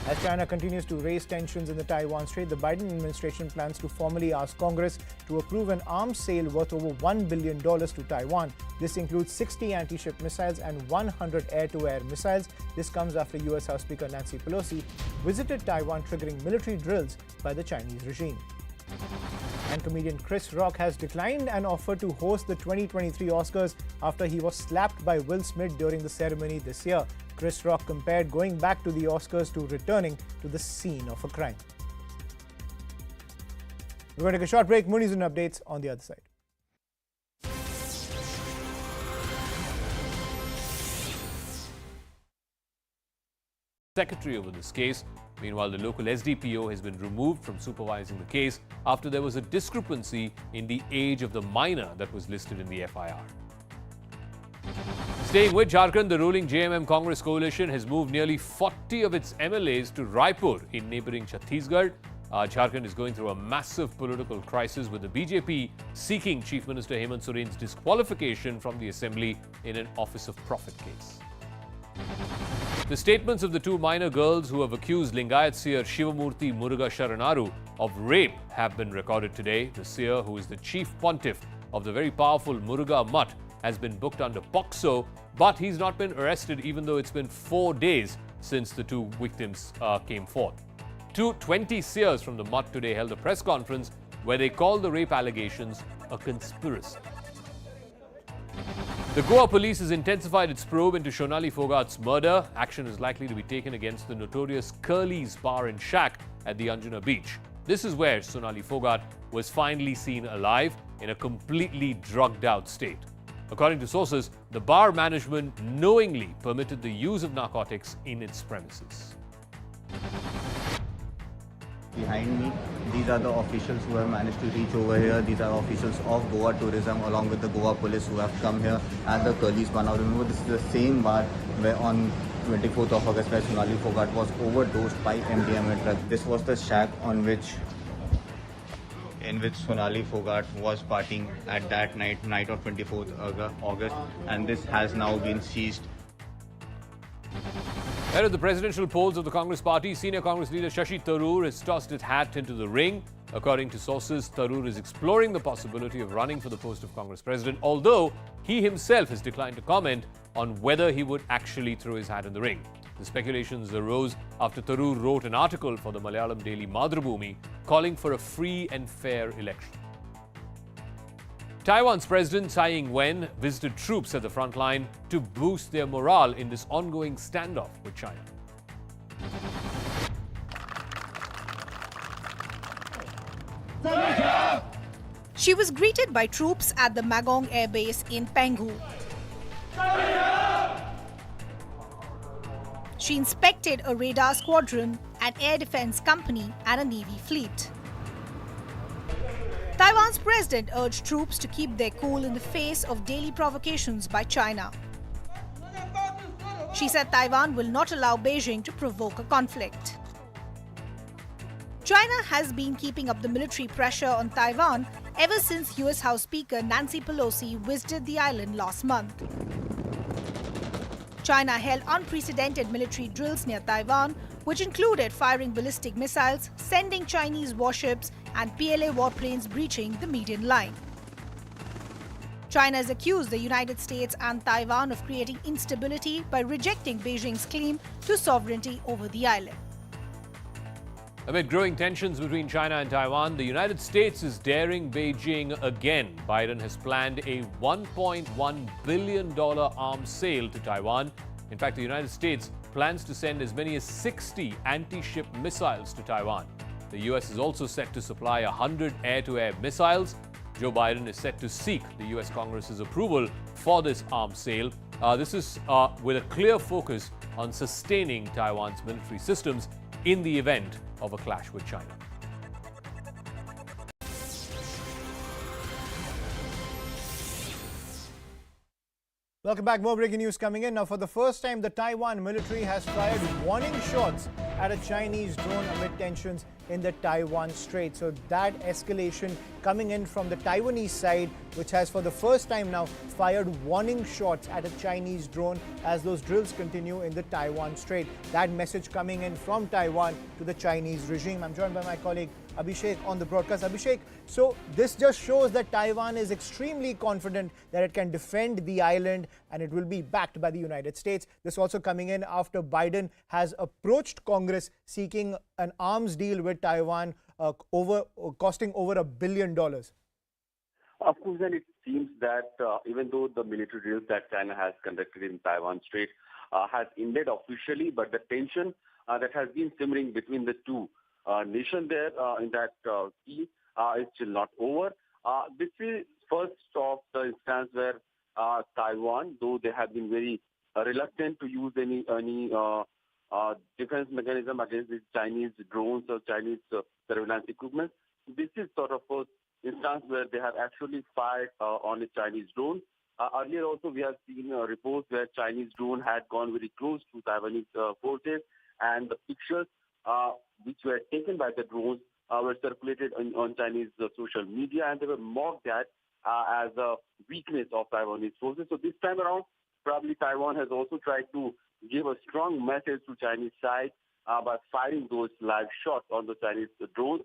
As China continues to raise tensions in the Taiwan Strait, the Biden administration plans to formally ask Congress to approve an arms sale worth over $1 billion to Taiwan. This includes 60 anti-ship missiles and 100 air-to-air missiles. This comes after U.S. House Speaker Nancy Pelosi visited Taiwan, triggering military drills by the Chinese regime. And comedian Chris Rock has declined an offer to host the 2023 Oscars after he was slapped by Will Smith during the ceremony this year. Chris Rock compared going back to the Oscars to returning to the scene of a crime. We're going to take a short break. More news and updates on the other side. Secretary over this case. Meanwhile, the local SDPO has been removed from supervising the case after there was a discrepancy in the age of the minor that was listed in the FIR. Staying with Jharkhand, the ruling JMM Congress coalition has moved nearly 40 of its MLAs to Raipur in neighbouring Chhattisgarh. Jharkhand is going through a massive political crisis, with the BJP seeking Chief Minister Hemant Soren's disqualification from the assembly in an Office of Profit case. The statements of the 2 minor girls who have accused Lingayat Seer Shivamurthy Muruga Sharanaru of rape have been recorded today. The Seer, who is the chief pontiff of the very powerful Muruga Mutt, has been booked under POCSO, but he's not been arrested, even though it's been 4 days since the 2 victims came forth. Two 20 seers from the Mutt today held a press conference where they called the rape allegations a conspiracy. The Goa police has intensified its probe into Sonali Phogat's murder. Action is likely to be taken against the notorious Curly's Bar and Shack at the Anjuna beach. This is where Sonali Phogat was finally seen alive in a completely drugged out state. According to sources, the bar management knowingly permitted the use of narcotics in its premises. Behind me, these are the officials who have managed to reach over here. These are officials of Goa Tourism along with the Goa police who have come here at the Curly's Bar. Now remember, this is the same bar where on 24th of August where Sonali Phogat was overdosed by MDMA drug. This was the shack in which Sonali Phogat was partying at that night of 24th August, and this has now been seized. Ahead of the presidential polls of the Congress party, senior Congress leader Shashi Tharoor has tossed his hat into the ring. According to sources, Tharoor is exploring the possibility of running for the post of Congress president, although he himself has declined to comment on whether he would actually throw his hat in the ring. The speculations arose after Tharoor wrote an article for the Malayalam daily Madhubhumi calling for a free and fair election. Taiwan's President Tsai Ing-wen visited troops at the front line to boost their morale in this ongoing standoff with China. She was greeted by troops at the Magong Air Base in Penghu. She inspected a radar squadron, an air defense company, and a navy fleet. Taiwan's president urged troops to keep their cool in the face of daily provocations by China. She said Taiwan will not allow Beijing to provoke a conflict. China has been keeping up the military pressure on Taiwan ever since US House Speaker Nancy Pelosi visited the island last month. China held unprecedented military drills near Taiwan, which included firing ballistic missiles, sending Chinese warships, and PLA warplanes breaching the median line. China has accused the United States and Taiwan of creating instability by rejecting Beijing's claim to sovereignty over the island. Amid growing tensions between China and Taiwan, the United States is daring Beijing again. Biden has planned a $1.1 billion arms sale to Taiwan. In fact, the United States plans to send as many as 60 anti-ship missiles to Taiwan. The U.S. is also set to supply 100 air-to-air missiles. Joe Biden is set to seek the U.S. Congress's approval for this arms sale. This is with a clear focus on sustaining Taiwan's military systems in the event of a clash with China. Welcome back. More breaking news coming in. Now, for the first time, the Taiwan military has fired warning shots at a Chinese drone amid tensions in the Taiwan Strait. So that escalation coming in from the Taiwanese side, which has for the first time now fired warning shots at a Chinese drone as those drills continue in the Taiwan Strait. That message coming in from Taiwan to the Chinese regime. I'm joined by my colleague Abhishek on the broadcast. Abhishek, so this just shows that Taiwan is extremely confident that it can defend the island and it will be backed by the United States. This also coming in after Biden has approached Congress seeking an arms deal with Taiwan costing over $1 billion. Of course, then it seems that even though the military drills that China has conducted in Taiwan Strait has ended officially, but the tension that has been simmering between the two nations there in that sea is still not over. This is first of the instance where Taiwan, though they have been very reluctant to use any defense mechanism against these Chinese drones or Chinese surveillance equipment, this is sort of first instance where they have actually fired on a Chinese drone. Earlier also we have seen reports where Chinese drone had gone very close to Taiwanese forces, and the pictures which were taken by the drones were circulated on Chinese social media, and they were mocked at as a weakness of Taiwanese forces. So this time around, probably Taiwan has also tried to give a strong message to Chinese side by firing those live shots on the Chinese drones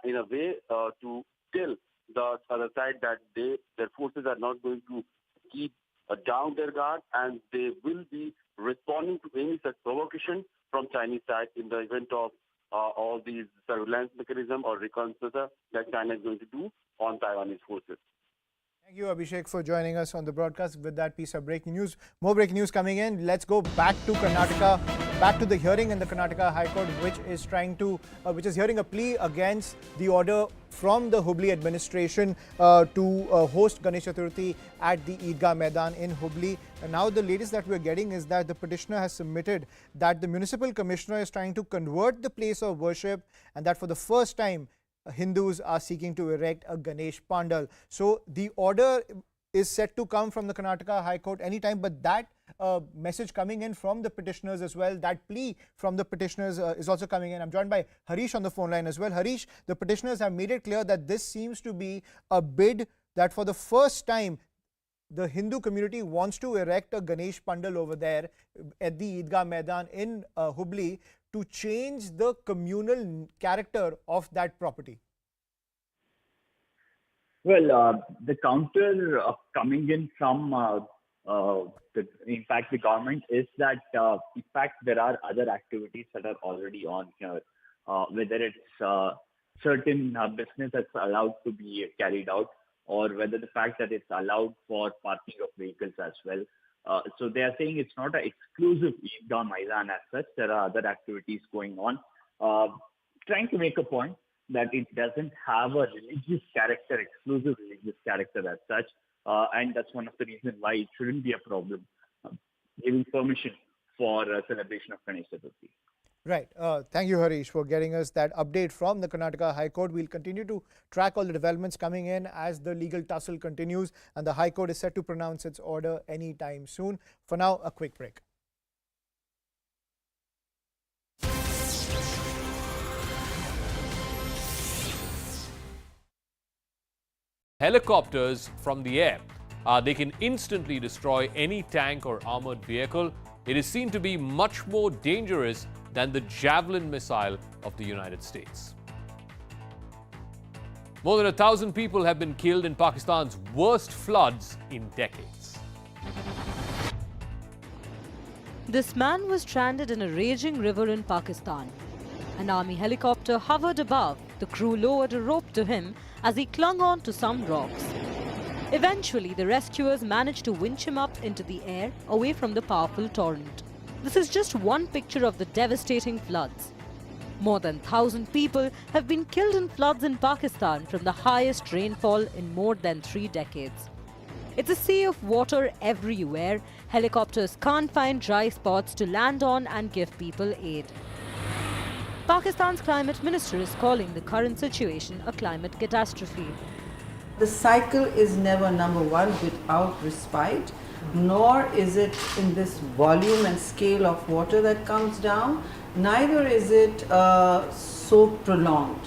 in a way to tell the other side that their forces are not going to keep down their guard, and they will be responding to any such provocation from Chinese side in the event of all these surveillance mechanism or reconnaissance that China is going to do on Taiwanese forces. Thank you, Abhishek, for joining us on the broadcast with that piece of breaking news. More breaking news coming in. Let's go back to Karnataka, back to the hearing in the Karnataka High Court, which is hearing a plea against the order from the Hubli administration to host Ganesh Chaturthi at the Eidgah Maidan in Hubli. And now the latest that we're getting is that the petitioner has submitted that the municipal commissioner is trying to convert the place of worship, and that for the first time Hindus are seeking to erect a Ganesh Pandal. So the order is set to come from the Karnataka High Court anytime, but that message coming in from the petitioners as well, that plea from the petitioners is also coming in. I'm joined by Harish on the phone line as well. Harish, the petitioners have made it clear that this seems to be a bid that for the first time the Hindu community wants to erect a Ganesh Pandal over there at the Eidgah Maidan in Hubli to change the communal character of that property. Well, the counter coming in from, in fact, the government is that, in fact, there are other activities that are already on here, whether it's certain business that's allowed to be carried out, or whether the fact that it's allowed for parking of vehicles as well. So they are saying it's not an exclusive Eidgah Maidan as such. There are other activities going on, trying to make a point that it doesn't have a religious character, exclusive religious character as such. And that's one of the reasons why it shouldn't be a problem giving permission for celebration of Ganesh Chaturthi. Right. Thank you, Harish, for getting us that update from the Karnataka High Court. We'll continue to track all the developments coming in as the legal tussle continues, and the High Court is set to pronounce its order anytime soon. For now, a quick break. Helicopters from the air. They can instantly destroy any tank or armored vehicle. It is seen to be much more dangerous than the Javelin missile of the United States. More than 1,000 people have been killed in Pakistan's worst floods in decades. This man was stranded in a raging river in Pakistan. An army helicopter hovered above. The crew lowered a rope to him as he clung on to some rocks. Eventually, the rescuers managed to winch him up into the air away from the powerful torrent. This is just one picture of the devastating floods. More than 1,000 people have been killed in floods in Pakistan from the highest rainfall in more than 3 decades. It's a sea of water everywhere. Helicopters can't find dry spots to land on and give people aid. Pakistan's climate minister is calling the current situation a climate catastrophe. The cycle is never, number one, without respite, nor is it in this volume and scale of water that comes down, neither is it so prolonged.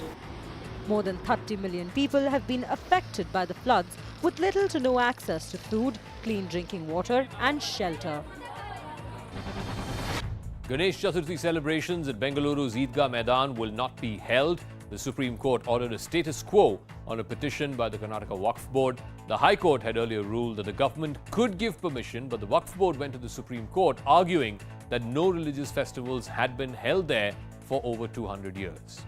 More than 30 million people have been affected by the floods with little to no access to food, clean drinking water and shelter. Ganesh Chaturthi celebrations at Bengaluru's Eidgah Maidan will not be held. The Supreme Court ordered a status quo on a petition by the Karnataka Wakf Board. The High Court had earlier ruled that the government could give permission, but the Wakf Board went to the Supreme Court arguing that no religious festivals had been held there for over 200 years.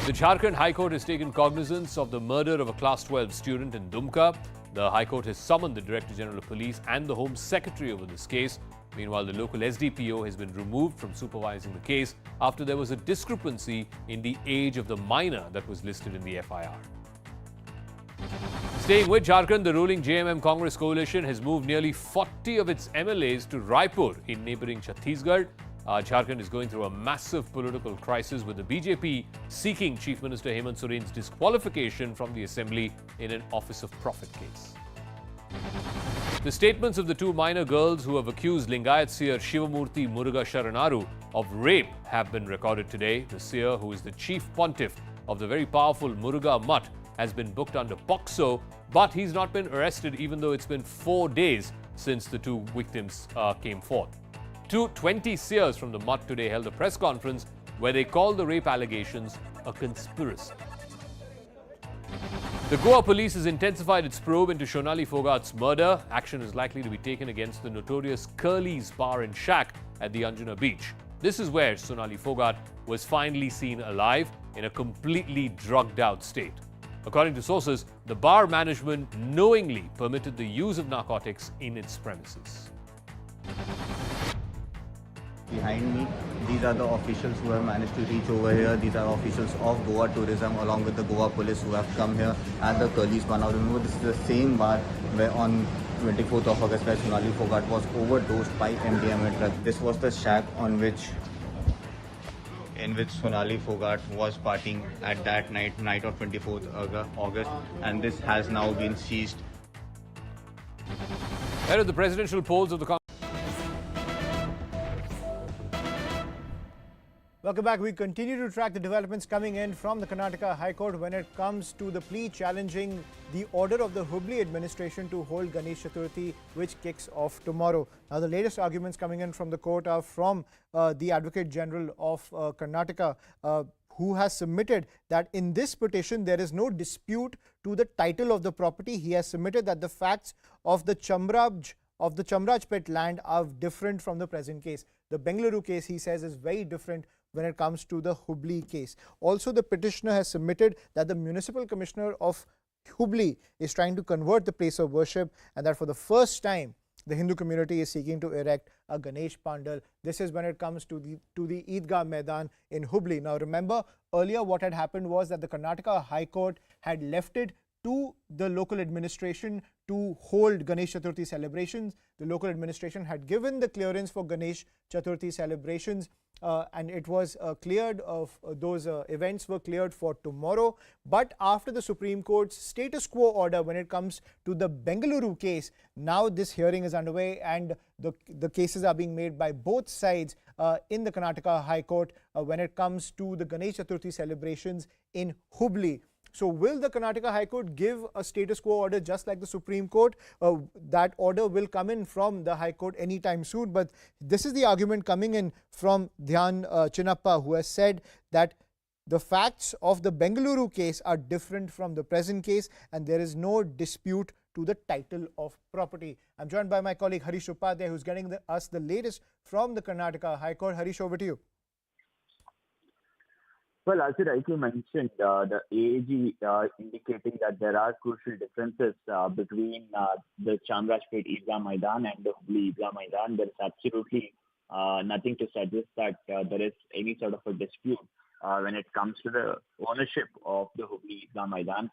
The Jharkhand High Court has taken cognizance of the murder of a Class 12 student in Dumka. The High Court has summoned the Director General of Police and the Home Secretary over this case. Meanwhile, the local SDPO has been removed from supervising the case after there was a discrepancy in the age of the minor that was listed in the FIR. Staying with Jharkhand, the ruling JMM Congress coalition has moved nearly 40 of its MLAs to Raipur in neighbouring Chhattisgarh. Jharkhand is going through a massive political crisis with the BJP seeking Chief Minister Hemant Soren's disqualification from the assembly in an Office of Profit case. The statements of the 2 minor girls who have accused Lingayat Seer Shivamurthy Muruga Sharanaru of rape have been recorded today. The Seer, who is the chief pontiff of the very powerful Muruga Mutt, has been booked under POCSO, but he's not been arrested even though it's been 4 days since the 2 victims came forth. 20 Seers from the Mutt today held a press conference where they called the rape allegations a conspiracy. The Goa police has intensified its probe into Sonali Phogat's murder. Action is likely to be taken against the notorious Curly's Bar and Shack at the Anjuna beach. This is where Sonali Phogat was finally seen alive in a completely drugged out state. According to sources, the bar management knowingly permitted the use of narcotics in its premises. Behind me, these are the officials who have managed to reach over here. These are officials of Goa Tourism along with the Goa police who have come here at the Curly's bar. Now remember, this is the same bar where on 24th of August where Sonali Phogat was overdosed by MDMA drug. This was the shack in which Sonali Phogat was partying at that night of 24th August, and this has now been seized. Ahead of the presidential polls of the Welcome back. We continue to track the developments coming in from the Karnataka High Court when it comes to the plea challenging the order of the Hubli administration to hold Ganesh Chaturthi, which kicks off tomorrow. Now, the latest arguments coming in from the court are from the Advocate General of Karnataka, who has submitted that in this petition there is no dispute to the title of the property. He has submitted that the facts of the Chamrajpet land are different from the present case. The Bengaluru case, he says, is very different when it comes to the Hubli case. Also, the petitioner has submitted that the municipal commissioner of Hubli is trying to convert the place of worship, and that for the first time the Hindu community is seeking to erect a Ganesh Pandal. This is when it comes to the Eidgah Maidan in Hubli. Now remember, earlier what had happened was that the Karnataka High Court had left it to the local administration to hold Ganesh Chaturthi celebrations. The local administration had given the clearance for Ganesh Chaturthi celebrations, and it was cleared of those events were cleared for tomorrow. But after the Supreme Court's status quo order when it comes to the Bengaluru case, now this hearing is underway, and the cases are being made by both sides in the Karnataka High Court when it comes to the Ganesh Chaturthi celebrations in Hubli. So will the Karnataka High Court give a status quo order just like the Supreme Court? That order will come in from the High Court anytime soon. But this is the argument coming in from Dhyan Chinnappa, who has said that the facts of the Bengaluru case are different from the present case, and there is no dispute to the title of property. I'm joined by my colleague Harish Upadhyay, who's getting us the latest from the Karnataka High Court. Harish, over to you. Well, as you rightly mentioned, the AAG indicating that there are crucial differences between the Chamrajpet Eidgah Maidan and the Hubli Eidgah Maidan. There is absolutely nothing to suggest that there is any sort of a dispute when it comes to the ownership of the Hubli Eidgah Maidan.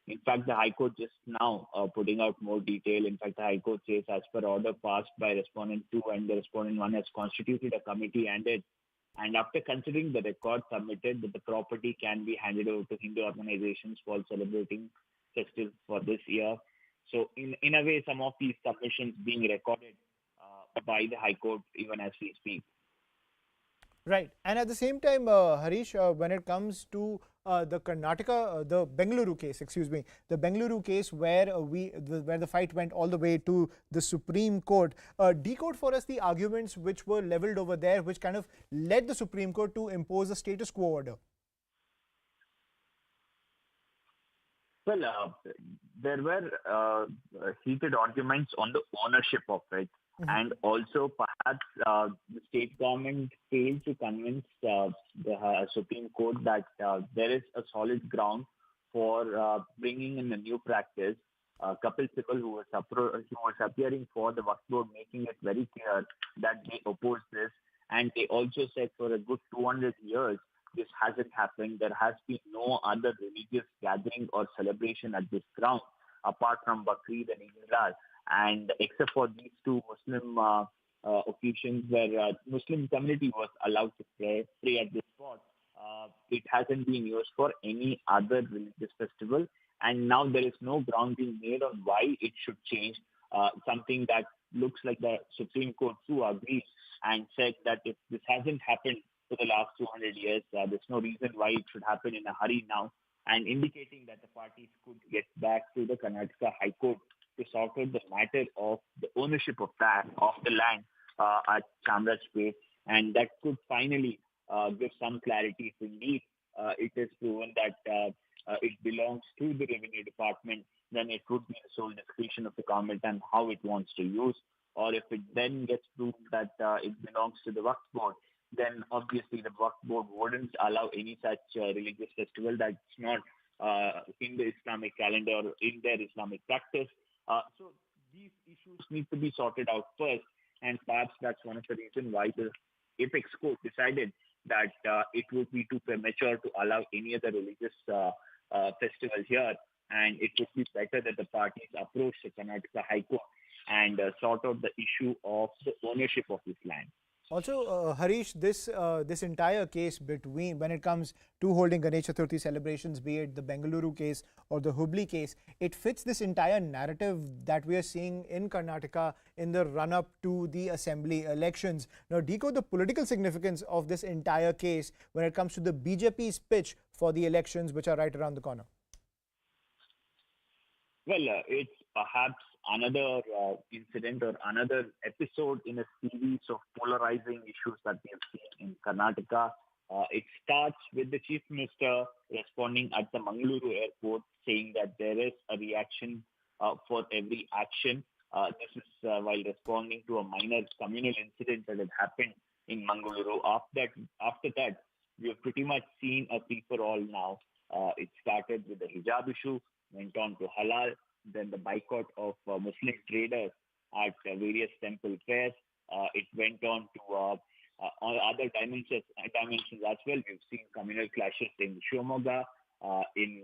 In fact, the High Court just now putting out more detail. In fact, the High Court says as per order passed by Respondent 2 and the Respondent 1 has constituted a committee and after considering the record submitted that the property can be handed over to Hindu organizations for celebrating festive for this year. So in a way, some of these submissions being recorded by the High Court even as we speak. Right. And at the same time, Harish, when it comes to the Bengaluru case where where the fight went all the way to the Supreme Court, decode for us the arguments which were leveled over there, which kind of led the Supreme Court to impose a status quo order. Well, there were heated arguments on the ownership of it. Mm-hmm. And also, perhaps the state government failed to convince the Supreme Court that there is a solid ground for bringing in a new practice. Kapil Sibal, who was appearing for the Wakf Board, making it very clear that they oppose this. And they also said for a good 200 years, this hasn't happened. There has been no other religious gathering or celebration at this ground, apart from Bakrid and Eid. And except for these two Muslim occasions where Muslim community was allowed to pray at this spot, it hasn't been used for any other religious festival. And now there is no ground being made on why it should change. Something that looks like the Supreme Court too agrees and said that if this hasn't happened for the last 200 years, there's no reason why it should happen in a hurry now. And indicating that the parties could get back to the Karnataka High Court to sort out the matter of the ownership of the land at Chamrajpet, and that could finally give some clarity if indeed it is proven that it belongs to the Revenue Department, then it would be the sole discretion of the government and how it wants to use. or if it then gets proved that it belongs to the Wakf Board, then obviously the Wakf Board wouldn't allow any such religious festival that's not in the Islamic calendar or in their Islamic practice. So these issues need to be sorted out first, and perhaps that's one of the reasons why the Apex Court decided that it would be too premature to allow any other religious festival here, and it would be better that the parties approach the Karnataka High Court and sort out the issue of the ownership of this land. Also, Harish, this entire case between, when it comes to holding Ganesh Chaturthi celebrations, be it the Bengaluru case or the Hubli case, it fits this entire narrative that we are seeing in Karnataka in the run-up to the assembly elections. Now, decode the political significance of this entire case when it comes to the BJP's pitch for the elections, which are right around the corner. Well, it's perhaps another incident or another episode in a series of polarizing issues that we have seen in Karnataka. It starts with the Chief Minister responding at the Bengaluru airport, saying that there is a reaction for every action. This is while responding to a minor communal incident that had happened in Bengaluru. After that, we have pretty much seen a free-for-all now. It started with the hijab issue, went on to halal, then the boycott of Muslim traders at various temple fairs. It went on to other dimensions as well. We've seen communal clashes in Shimoga, in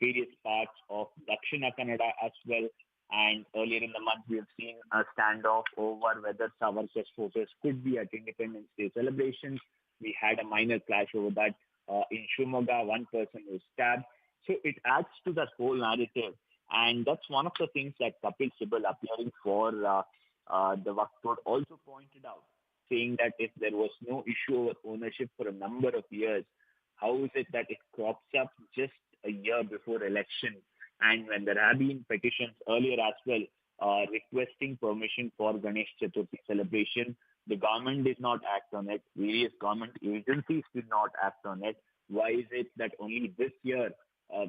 various parts of Dakshina Kannada as well. And earlier in the month, we have seen a standoff over whether Savarkar's photos could be at Independence Day celebrations. We had a minor clash over that. In Shimoga, one person was stabbed. So it adds to that whole narrative. And that's one of the things that Kapil Sibal, appearing for the Wakf Board, also pointed out, saying that if there was no issue over ownership for a number of years, how is it that it crops up just a year before election? And when there have been petitions earlier as well requesting permission for Ganesh Chaturthi celebration, the government did not act on it. Various government agencies did not act on it. Why is it that only this year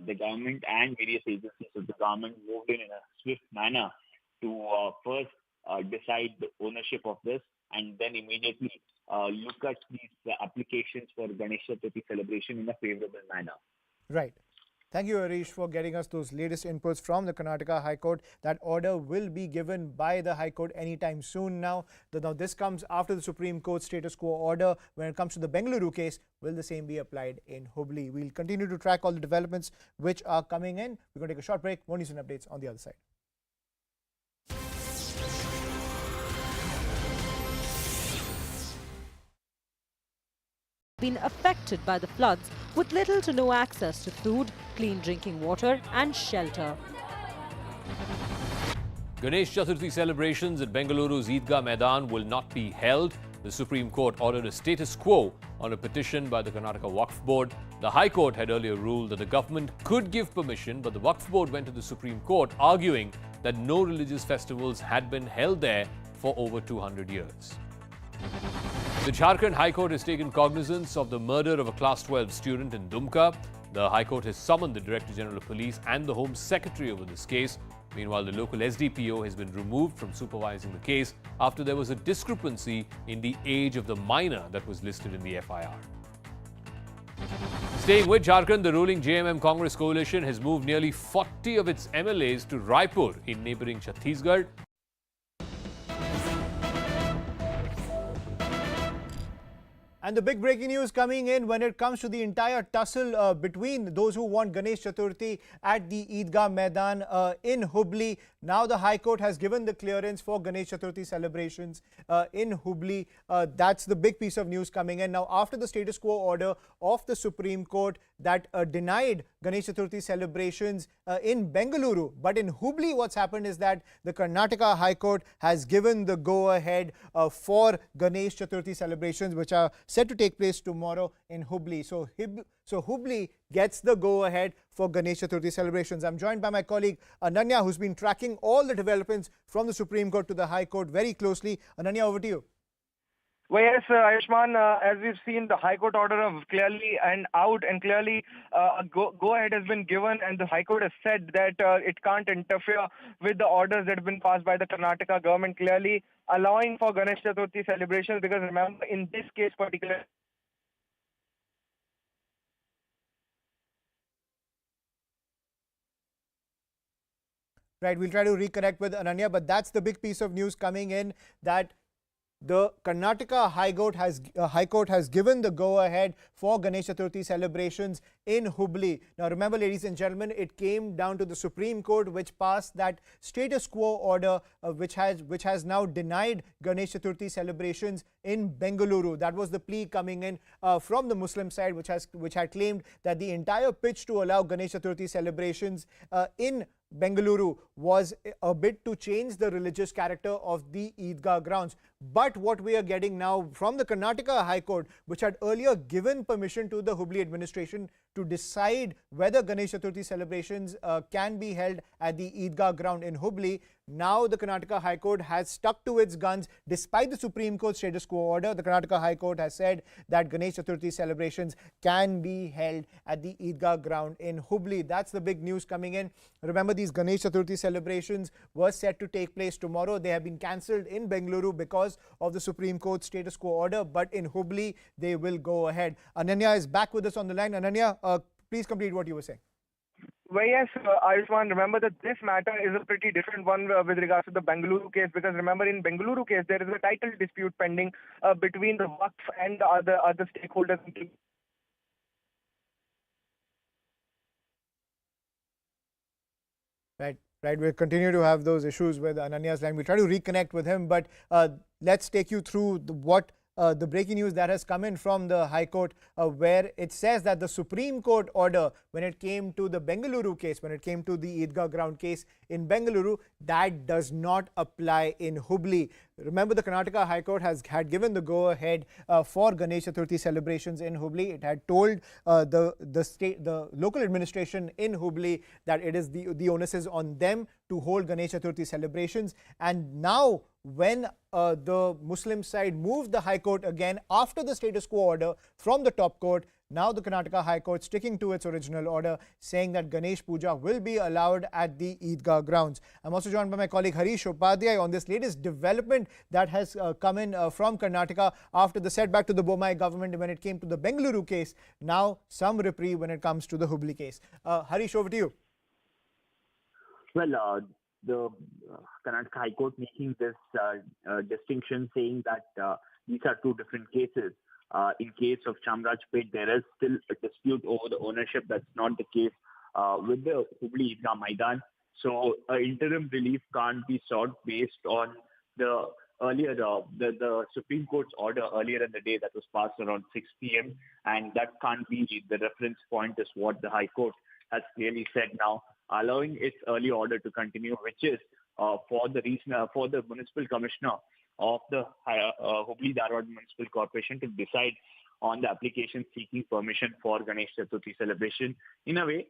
the government and various agencies of the government moved in a swift manner to first decide the ownership of this and then immediately look at these applications for Ganesh Chaturthi celebration in a favorable manner? Right. Thank you, Harish, for getting us those latest inputs from the Karnataka High Court. That order will be given by the High Court anytime soon now. Now, this comes after the Supreme Court status quo order. When it comes to the Bengaluru case, will the same be applied in Hubli? We'll continue to track all the developments which are coming in. We're going to take a short break. More news and updates on the other side. Been affected by the floods with little to no access to food, clean drinking water and shelter. Ganesh Chaturthi celebrations at Bengaluru's Eidgah Maidan will not be held. The Supreme Court ordered a status quo on a petition by the Karnataka Wakf Board. The High Court had earlier ruled that the government could give permission, but the Wakf Board went to the Supreme Court arguing that no religious festivals had been held there for over 200 years. The Jharkhand High Court has taken cognizance of the murder of a Class 12 student in Dumka. The High Court has summoned the Director General of Police and the Home Secretary over this case. Meanwhile, the local SDPO has been removed from supervising the case after there was a discrepancy in the age of the minor that was listed in the FIR. Staying with Jharkhand, the ruling JMM Congress coalition has moved nearly 40 of its MLAs to Raipur in neighbouring Chhattisgarh. And the big breaking news coming in when it comes to the entire tussle between those who want Ganesh Chaturthi at the Eidgah Maidan in Hubli. Now the High Court has given the clearance for Ganesh Chaturthi celebrations in Hubli. That's the big piece of news coming in. Now, after the status quo order of the Supreme Court that denied Ganesh Chaturthi celebrations in Bengaluru, but in Hubli, what's happened is that the Karnataka High Court has given the go-ahead for Ganesh Chaturthi celebrations, which are set to take place tomorrow in Hubli. So Hubli gets the go-ahead for Ganesh Chaturthi celebrations. I'm joined by my colleague Ananya, who's been tracking all the developments from the Supreme Court to the High Court very closely. Ananya, over to you. Well, yes, Ayushman, as we've seen, the High Court order of clearly and out and clearly a go-ahead has been given, and the High Court has said that it can't interfere with the orders that have been passed by the Karnataka government, clearly allowing for Ganesh Chaturthi celebrations, because remember, in this case particularly, Right, we'll try to reconnect with Ananya, but that's the big piece of news coming in, that the Karnataka High Court has given the go-ahead for Ganesh Chaturthi celebrations in Hubli. Now remember, ladies and gentlemen, it came down to the Supreme Court, which passed that status quo order, which has now denied Ganesh Chaturthi celebrations in Bengaluru. That was the plea coming in from the Muslim side, which had claimed that the entire pitch to allow Ganesh Chaturthi celebrations in Bengaluru was a bit to change the religious character of the Eidgah grounds. But what we are getting now from the Karnataka High Court, which had earlier given permission to the Hubli administration to decide whether Ganesh Chaturthi celebrations can be held at the Eidgah ground in Hubli, now the Karnataka High Court has stuck to its guns despite the Supreme Court status quo order. The Karnataka High Court has said that Ganesh Chaturthi celebrations can be held at the Eidgah ground in Hubli. That's the big news coming in. Remember, these Ganesh Chaturthi celebrations were set to take place tomorrow. They have been cancelled in Bengaluru because of the Supreme Court status quo order, but in Hubli they will go ahead. Ananya is back with us on the line. Ananya, please complete what you were saying. Well, yes, Ayushman, remember that this matter is a pretty different one with regards to the Bengaluru case, because remember, in Bengaluru case, there is a title dispute pending between the Wakf and the other stakeholders. Right. We'll continue to have those issues with Ananya's line. We'll try to reconnect with him, but let's take you through the breaking news that has come in from the High Court, where it says that the Supreme Court order, when it came to the Bengaluru case, when it came to the Eidgah ground case in Bengaluru, that does not apply in Hubli. Remember, the Karnataka High Court had given the go-ahead for Ganesh Chaturthi celebrations in Hubli. It had told the local administration in Hubli that it is the onus is on them to hold Ganesh Chaturthi celebrations. And now, when the Muslim side moved the High Court again after the status quo order from the top court, now the Karnataka High Court sticking to its original order, saying that Ganesh Puja will be allowed at the Eidgah grounds. I'm also joined by my colleague Harish Upadhyay on this latest development that has come in from Karnataka after the setback to the Bommai government when it came to the Bengaluru case. Now some reprieve when it comes to the Hubli case. Harish, over to you. Well, the Karnataka High Court making this distinction, saying that these are two different cases. In case of Chamrajpet, there is still a dispute over the ownership. That's not the case with the Hubli Eidgah Maidan. So interim relief can't be sought based on the earlier the Supreme Court's order earlier in the day that was passed around 6 p.m. And that can't be the reference point, is what the High Court has clearly said now, allowing its early order to continue, which is for the municipal commissioner of the Hubli Dharwad Municipal Corporation to decide on the application seeking permission for Ganesh Chaturthi celebration. In a way,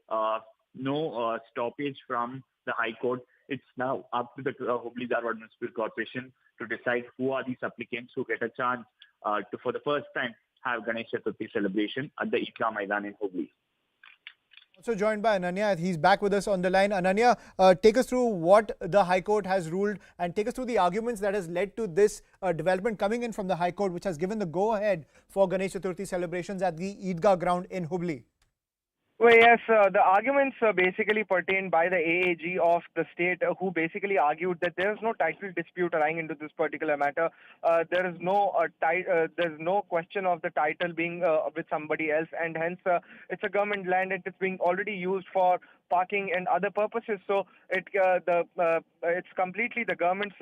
no stoppage from the High Court. It's now up to the Hubli Dharwad Municipal Corporation to decide who are these applicants who get a chance to, for the first time, have Ganesh Chaturthi celebration at the Eidgah Maidan in Hubli. Also joined by Ananya. He's back with us on the line. Ananya, take us through what the High Court has ruled and take us through the arguments that has led to this development coming in from the High Court, which has given the go-ahead for Ganesh Chaturthi celebrations at the Eidgah ground in Hubli. Well, yes, the arguments basically pertain by the AAG of the state, who basically argued that there is no title dispute lying into this particular matter. There is no there's no question of the title being with somebody else, and hence it's a government land and it's being already used for parking and other purposes. So it's completely the government's.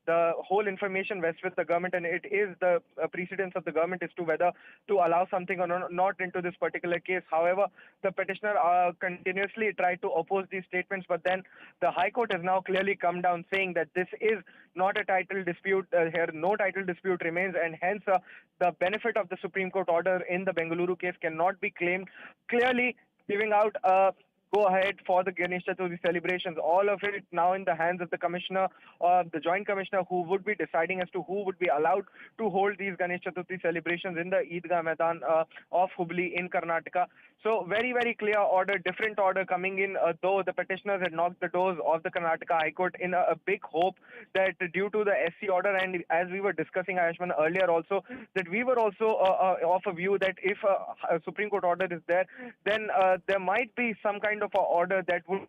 The whole information rests with the government, and it is the precedence of the government as to whether to allow something or not into this particular case. However, the petitioner continuously tried to oppose these statements, but then the High Court has now clearly come down saying that this is not a title dispute. Here, no title dispute remains, and hence the benefit of the Supreme Court order in the Bengaluru case cannot be claimed, clearly giving out go ahead for the Ganesh Chaturthi celebrations. All of it now in the hands of the commissioner, the joint commissioner, who would be deciding as to who would be allowed to hold these Ganesh Chaturthi celebrations in the Eidgah Maidan of Hubli in Karnataka. So very, very clear order, different order coming in, though the petitioners had knocked the doors of the Karnataka High Court in a big hope that due to the SC order, and as we were discussing, Ayushman, earlier also, that we were also of a view that if a Supreme Court order is there, then there might be some kind of a order that would,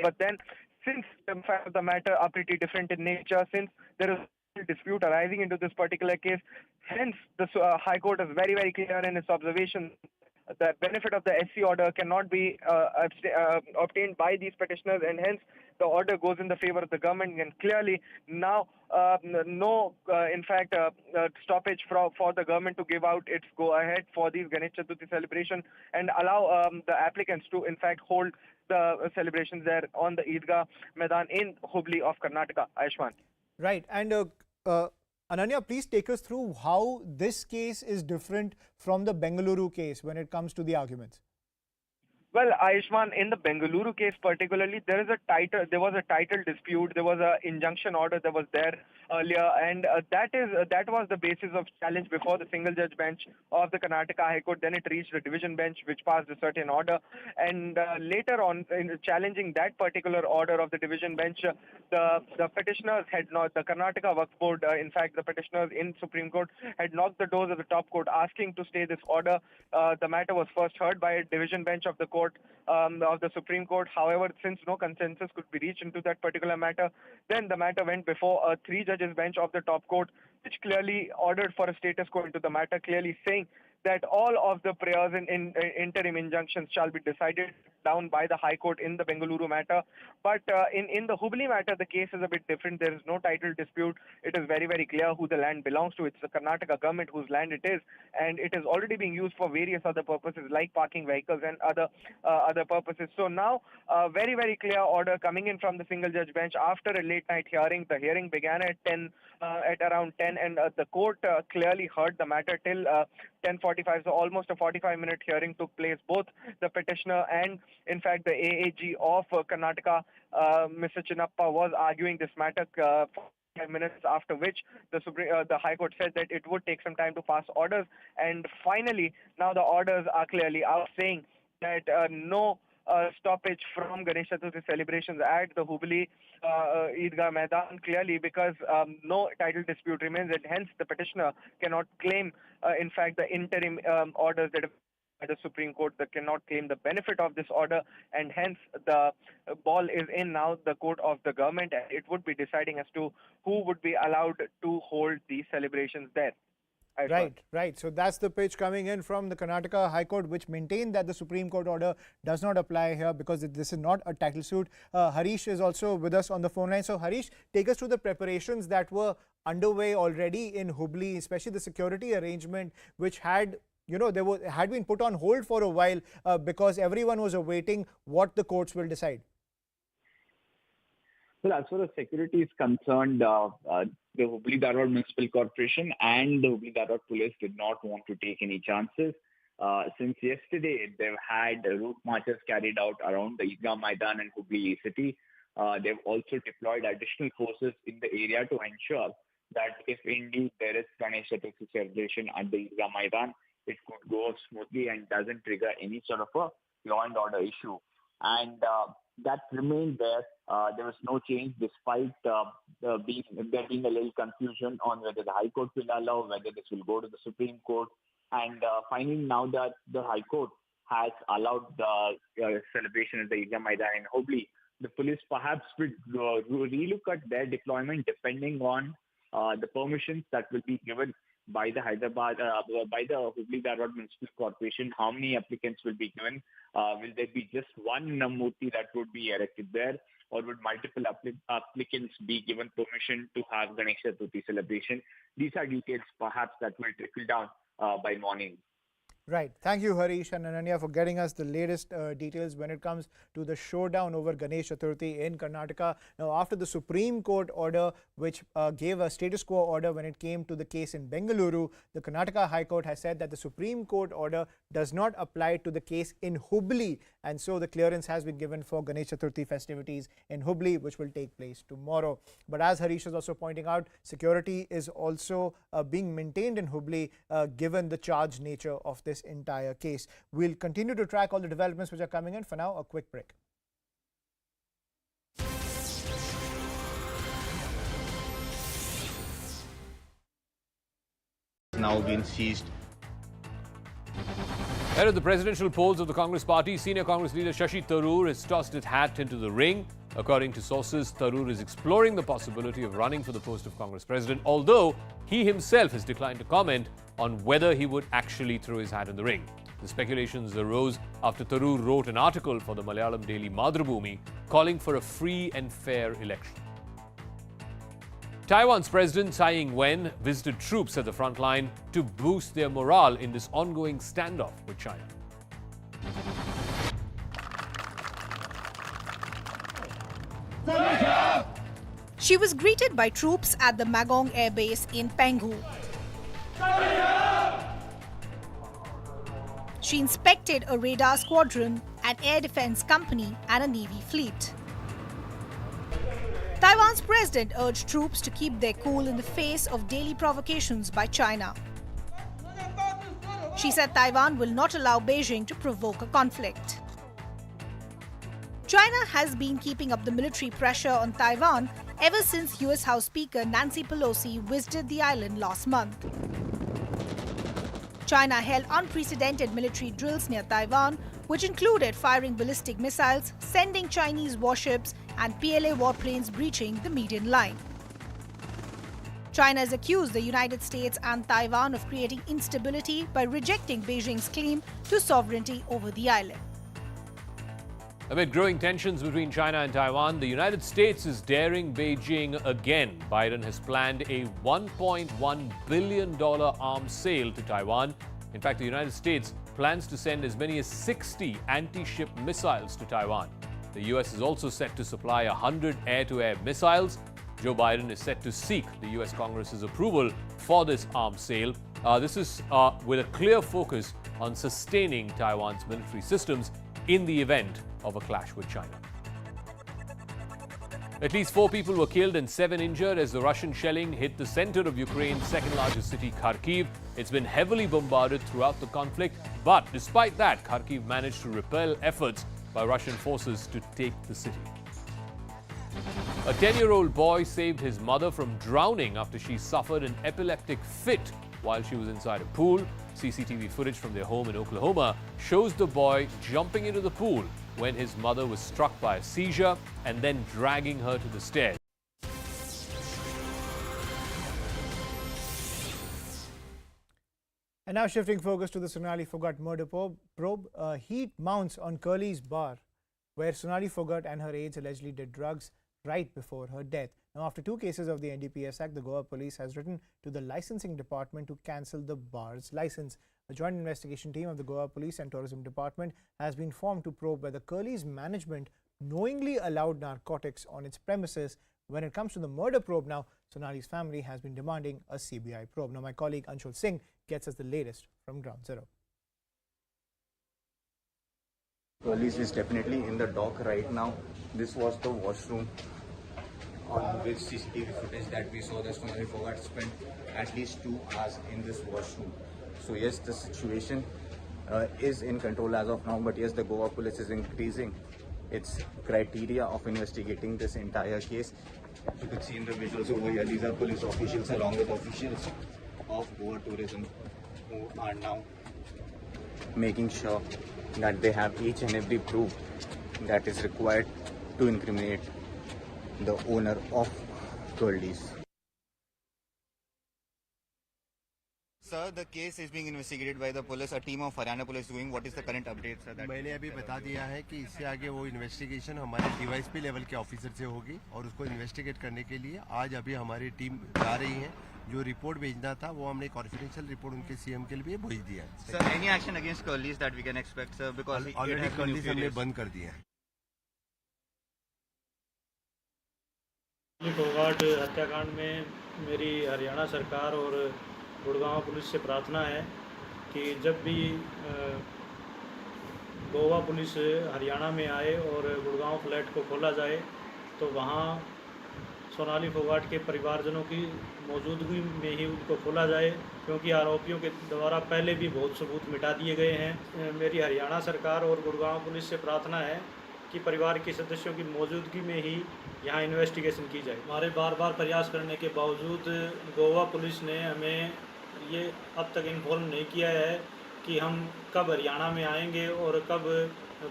but then since the fact of the matter are pretty different in nature, since there is a dispute arising into this particular case, hence the High Court is very, very clear in its observation. The benefit of the SC order cannot be obtained by these petitioners, and hence the order goes in the favor of the government. And clearly now stoppage for the government to give out its go-ahead for these Ganesh Chaturthi celebration and allow the applicants to in fact hold the celebrations there on the Eidgah Maidan in Hubli of Karnataka. Ayushman. Right. And Ananya, please take us through how this case is different from the Bengaluru case when it comes to the arguments. Well, Ayushman, in the Bengaluru case particularly, there was a title dispute, there was an injunction order that was there earlier, and that was the basis of challenge before the single judge bench of the Karnataka High Court. Then it reached the division bench, which passed a certain order, and later on, in challenging that particular order of the division bench, the petitioners had not, the Karnataka Wakf Board, in fact, the petitioners in Supreme Court had knocked the doors of the top court asking to stay this order. The matter was first heard by a division bench of the court. Of the Supreme Court. However, since no consensus could be reached into that particular matter, then the matter went before a 3-judges bench of the top court, which clearly ordered for a status quo into the matter, clearly saying that all of the prayers in interim injunctions shall be decided down by the High Court in the Bengaluru matter. But in the Hubli matter, the case is a bit different. There is no title dispute. It is very, very clear who the land belongs to. It's the Karnataka government whose land it is, and it is already being used for various other purposes like parking vehicles and other purposes. So now, very, very clear order coming in from the single judge bench after a late night hearing. The hearing began at around 10, and the court clearly heard the matter till 10:45. So almost a 45-minute hearing took place. Both the petitioner and, in fact, the AAG of Karnataka, Mr. Chinnappa, was arguing this matter. 5 minutes after which the High Court said that it would take some time to pass orders, and finally now the orders are clearly out saying that no stoppage from Ganesh Chaturthi celebrations at the Hubli Eidgah Maidan, clearly because no title dispute remains, and hence the petitioner cannot claim in fact the interim orders that have by the Supreme Court, that cannot claim the benefit of this order, and hence the ball is in now the court of the government, and it would be deciding as to who would be allowed to hold these celebrations there. Right. So that's the pitch coming in from the Karnataka High Court, which maintained that the Supreme Court order does not apply here because this is not a title suit. Harish is also with us on the phone line. So Harish, take us through the preparations that were underway already in Hubli, especially the security arrangement, which had had been put on hold for a while because everyone was awaiting what the courts will decide. Well, as far as security is concerned, the Hubli Dharwad Municipal Corporation and the Hubli Dharwad Police did not want to take any chances. Since yesterday, they've had route marches carried out around the Eidgah Maidan and Hubli city. They've also deployed additional forces in the area to ensure that if indeed there is Ganesh Chaturthi celebration at the Eidgah Maidan, it could go smoothly and doesn't trigger any sort of a law and order issue. And that remained there. There was no change despite there being a little confusion on whether the High Court will allow, whether this will go to the Supreme Court. And finally, now that the High Court has allowed the celebration at the Eidgah Maidan in Hubli, the police perhaps would relook at their deployment depending on the permissions that will be given by the Hubli Dharwad Municipal Corporation. How many applicants will be given? Will there be just one murti that would be erected there, or would multiple applicants be given permission to have Ganesh Chaturthi celebration? These are details perhaps that will trickle down by morning. Right. Thank you, Harish and Ananya, for getting us the latest details when it comes to the showdown over Ganesh Chaturthi in Karnataka. Now, after the Supreme Court order, which gave a status quo order when it came to the case in Bengaluru, the Karnataka High Court has said that the Supreme Court order does not apply to the case in Hubli. And so the clearance has been given for Ganesh Chaturthi festivities in Hubli, which will take place tomorrow. But as Harish is also pointing out, security is also being maintained in Hubli given the charged nature of this entire case. We'll continue to track all the developments which are coming in. For now, a quick break. Now been seized. Ahead of the presidential polls of the Congress party, senior Congress leader Shashi Tharoor has tossed his hat into the ring. According to sources, Tharoor is exploring the possibility of running for the post of Congress president, although he himself has declined to comment on whether he would actually throw his hat in the ring. The speculations arose after Tharoor wrote an article for the Malayalam daily Madhubhumi calling for a free and fair election. Taiwan's President Tsai Ing-wen visited troops at the front line to boost their morale in this ongoing standoff with China. She was greeted by troops at the Magong Air Base in Penghu. She inspected a radar squadron, an air defense company, and a navy fleet. Taiwan's president urged troops to keep their cool in the face of daily provocations by China. She said Taiwan will not allow Beijing to provoke a conflict. China has been keeping up the military pressure on Taiwan ever since US House Speaker Nancy Pelosi visited the island last month. China held unprecedented military drills near Taiwan, which included firing ballistic missiles, sending Chinese warships, and PLA warplanes breaching the median line. China has accused the United States and Taiwan of creating instability by rejecting Beijing's claim to sovereignty over the island. Amid growing tensions between China and Taiwan, the United States is daring Beijing again. Biden has planned a $1.1 billion arms sale to Taiwan. In fact, the United States plans to send as many as 60 anti-ship missiles to Taiwan. The US is also set to supply 100 air-to-air missiles. Joe Biden is set to seek the US Congress's approval for this arms sale. This is with a clear focus on sustaining Taiwan's military systems in the event of a clash with China. At least 4 people were killed and 7 injured as the Russian shelling hit the center of Ukraine's second-largest city, Kharkiv. It's been heavily bombarded throughout the conflict, but despite that, Kharkiv managed to repel efforts by Russian forces to take the city. A 10-year-old boy saved his mother from drowning after she suffered an epileptic fit while she was inside a pool. CCTV footage from their home in Oklahoma shows the boy jumping into the pool when his mother was struck by a seizure and then dragging her to the stairs. And now shifting focus to the Sonali Phogat murder probe, heat mounts on Curly's bar, where Sonali Phogat and her aides allegedly did drugs right before her death. Now, after 2 cases of the NDPS Act, the Goa police has written to the licensing department to cancel the bar's license. A joint investigation team of the Goa Police and Tourism Department has been formed to probe whether Curly's management knowingly allowed narcotics on its premises. When it comes to the murder probe now, Sonali's family has been demanding a CBI probe. Now, my colleague Anshul Singh gets us the latest from Ground Zero. Police is definitely in the dock right now. This was the washroom on which CCTV footage that we saw that Sonali Phogat spent at least 2 hours in this washroom. So yes, the situation is in control as of now, but yes, the Goa police is increasing its criteria of investigating this entire case. You could see in the visuals over here, these are police officials along with officials of Goa Tourism who are now making sure that they have each and every proof that is required to incriminate the owner of Curly's. Sir, the case is being investigated by the police. A team of Haryana police doing. What is the current update, sir? मैंने अभी बता दिया है कि इससे आगे वो investigation हमारे डीवाईएसपी लेवल के ऑफिसर से होगी और उसको इन्वेस्टिगेट करने के लिए आज अभी हमारी टीम जा रही है जो रिपोर्ट भेजना था वो हमने कॉन्फिडेंशियल रिपोर्ट उनके सीएम के लिए भेज दिया है. Sir, any action against Curlies that we can expect, sir? Because already Curlies हमने बंद कर दिया है. सोनाली फोगाट हत्याकांड में मेरी हरियाणा सरकार और गुड़गांव पुलिस से प्रार्थना है कि जब भी गोवा पुलिस हरियाणा में आए और गुड़गांव फ्लैट को खोला जाए तो वहाँ सोनाली फोगाट के परिवारजनों की मौजूदगी में ही उनको खोला जाए, क्योंकि आरोपियों के द्वारा पहले भी बहुत सबूत मिटा दिए गए हैं. मेरी हरियाणा सरकार और गुड़गांव पुलिस से प्रार्थना है कि परिवार के सदस्यों की मौजूदगी में ही यहाँ इन्वेस्टिगेशन की जाए. हमारे बार बार प्रयास करने के बावजूद गोवा पुलिस ने हमें ये अब तक इन्फॉर्म नहीं किया है कि हम कब हरियाणा में आएंगे और कब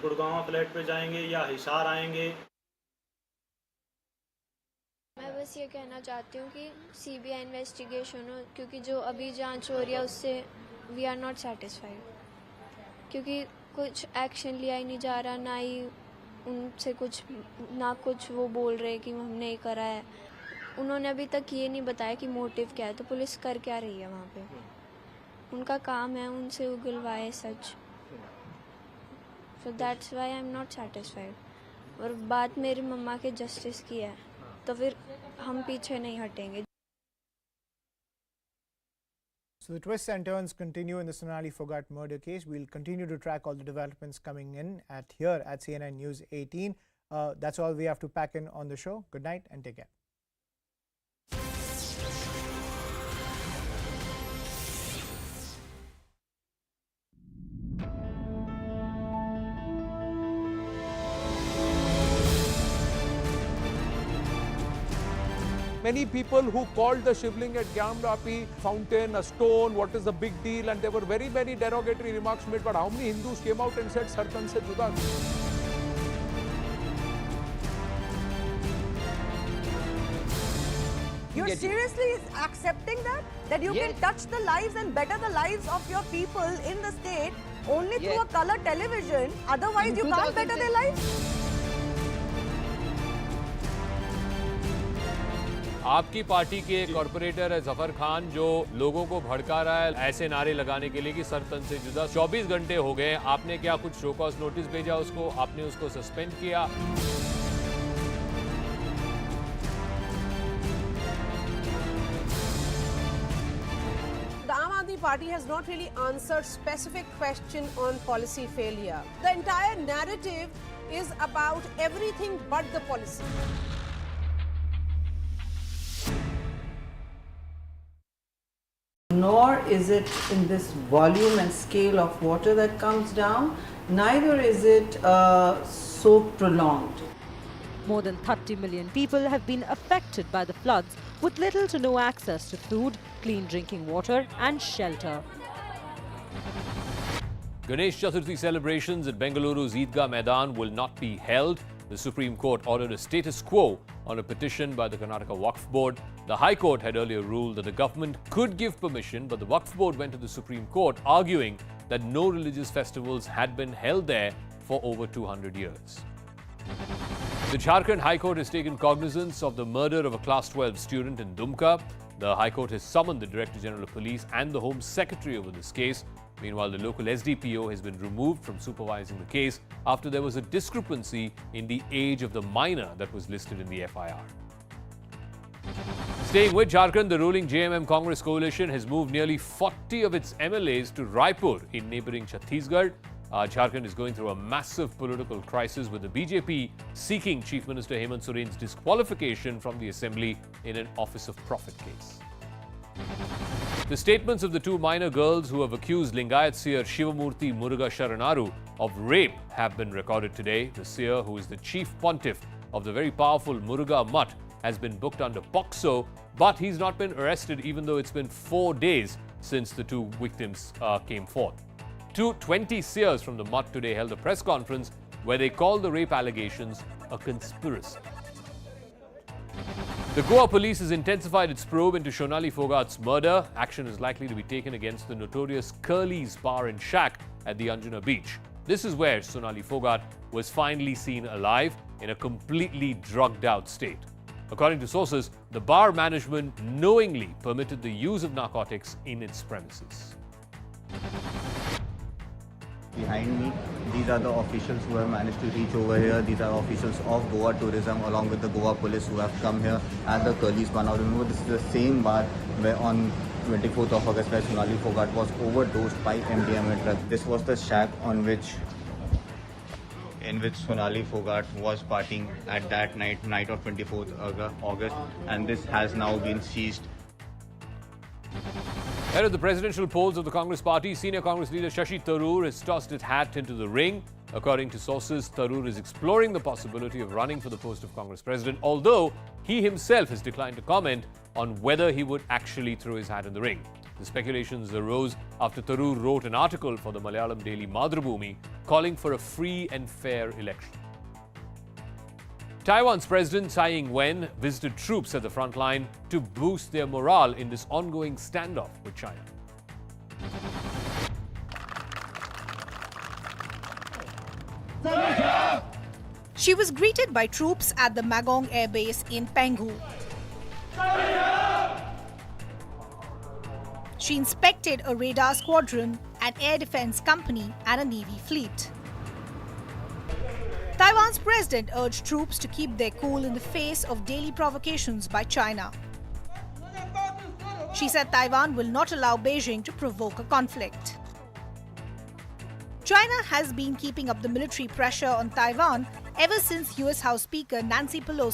गुड़गांव फ्लैट पे जाएंगे या हिसार आएंगे. मैं बस ये कहना चाहती हूँ कि सीबीआई इन्वेस्टिगेशन हो, क्योंकि जो अभी जांच हो रही है उससे वी आर नॉट सेटिस्फाइड, क्योंकि कुछ एक्शन लिया ही नहीं जा रहा, ना ही उनसे कुछ वो बोल रहे कि हमने ये करा है. उन्होंने अभी तक ये नहीं बताया कि मोटिव क्या है, तो पुलिस कर क्या रही है वहाँ पे. उनका काम है उनसे उगलवाए सच. So that's why I am not satisfied. और बात मेरी मम्मा के जस्टिस की है तो फिर हम पीछे नहीं हटेंगे. So the twists and turns continue in the Sonali Phogat murder case. We'll continue to track all the developments coming in here at CNN News 18. That's all we have to pack in on the show. Good night and take care. Many people who called the shivling at Gyamrapi fountain a stone, what is the big deal, and there were very, very derogatory remarks made. But how many Hindus came out and said Sartan se juda? You're seriously accepting that? That you can touch the lives and better the lives of your people in the state only through a color television, otherwise you can't better their lives? आपकी party के corporator है जफर खान जो लोगों को भड़का रहा है ऐसे नारे लगाने के लिए कि सर तन से जुदा. 24 घंटे हो गए, आपने क्या कुछ शो कॉज नोटिस भेजा उसको? आपने उसको सस्पेंड किया? The Aam Aadmi Party has not really answered specific question on policy failure. The entire narrative is about everything but the policy. Nor is it in this volume and scale of water that comes down, neither is it so prolonged. More than 30 million people have been affected by the floods with little to no access to food, clean drinking water and shelter. Ganesh Chaturthi celebrations at Bengaluru's Eidgah Maidan will not be held. The Supreme Court ordered a status quo on a petition by the Karnataka Wakf Board. The High Court had earlier ruled that the government could give permission, but the Wakf Board went to the Supreme Court arguing that no religious festivals had been held there for over 200 years. The Jharkhand High Court has taken cognizance of the murder of a Class 12 student in Dumka. The High Court has summoned the Director General of Police and the Home Secretary over this case. Meanwhile, the local SDPO has been removed from supervising the case after there was a discrepancy in the age of the minor that was listed in the FIR. Staying with Jharkhand, the ruling JMM Congress coalition has moved nearly 40 of its MLAs to Raipur in neighbouring Chhattisgarh. Jharkhand is going through a massive political crisis with the BJP seeking Chief Minister Hemant Soren's disqualification from the assembly in an Office of Profit case. The statements of the two minor girls who have accused Lingayat Seer Shivamurthy Muruga Sharanaru of rape have been recorded today. The Seer, who is the chief pontiff of the very powerful Muruga Mutt, has been booked under POCSO, but he's not been arrested even though it's been 4 days since the two victims came forth. 20 Seers from the Mutt today held a press conference where they called the rape allegations a conspiracy. The Goa police has intensified its probe into Sonali Phogat's murder. Action is likely to be taken against the notorious Curly's bar and shack at the Anjuna beach. This is where Sonali Phogat was finally seen alive in a completely drugged out state. According to sources, the bar management knowingly permitted the use of narcotics in its premises. Behind me, these are the officials who have managed to reach over here. These are officials of Goa Tourism along with the Goa police who have come here at the Curly's bar. Now remember, this is the same bar where on 24th of August where Sonali Phogat was overdosed by MDMA drug. This was the shack in which Sonali Phogat was partying at that night of 24th August, and this has now been seized. Ahead of the presidential polls of the Congress party, senior Congress leader Shashi Tharoor has tossed his hat into the ring. According to sources, Tharoor is exploring the possibility of running for the post of Congress president, although he himself has declined to comment on whether he would actually throw his hat in the ring. The speculations arose after Tharoor wrote an article for the Malayalam daily Madhubhumi calling for a free and fair election. Taiwan's President Tsai Ing-wen visited troops at the front line to boost their morale in this ongoing standoff with China. She was greeted by troops at the Magong Air Base in Penghu. She inspected a radar squadron, an air defense company, and a navy fleet. Taiwan's president urged troops to keep their cool in the face of daily provocations by China. She said Taiwan will not allow Beijing to provoke a conflict. China has been keeping up the military pressure on Taiwan ever since US House Speaker Nancy Pelosi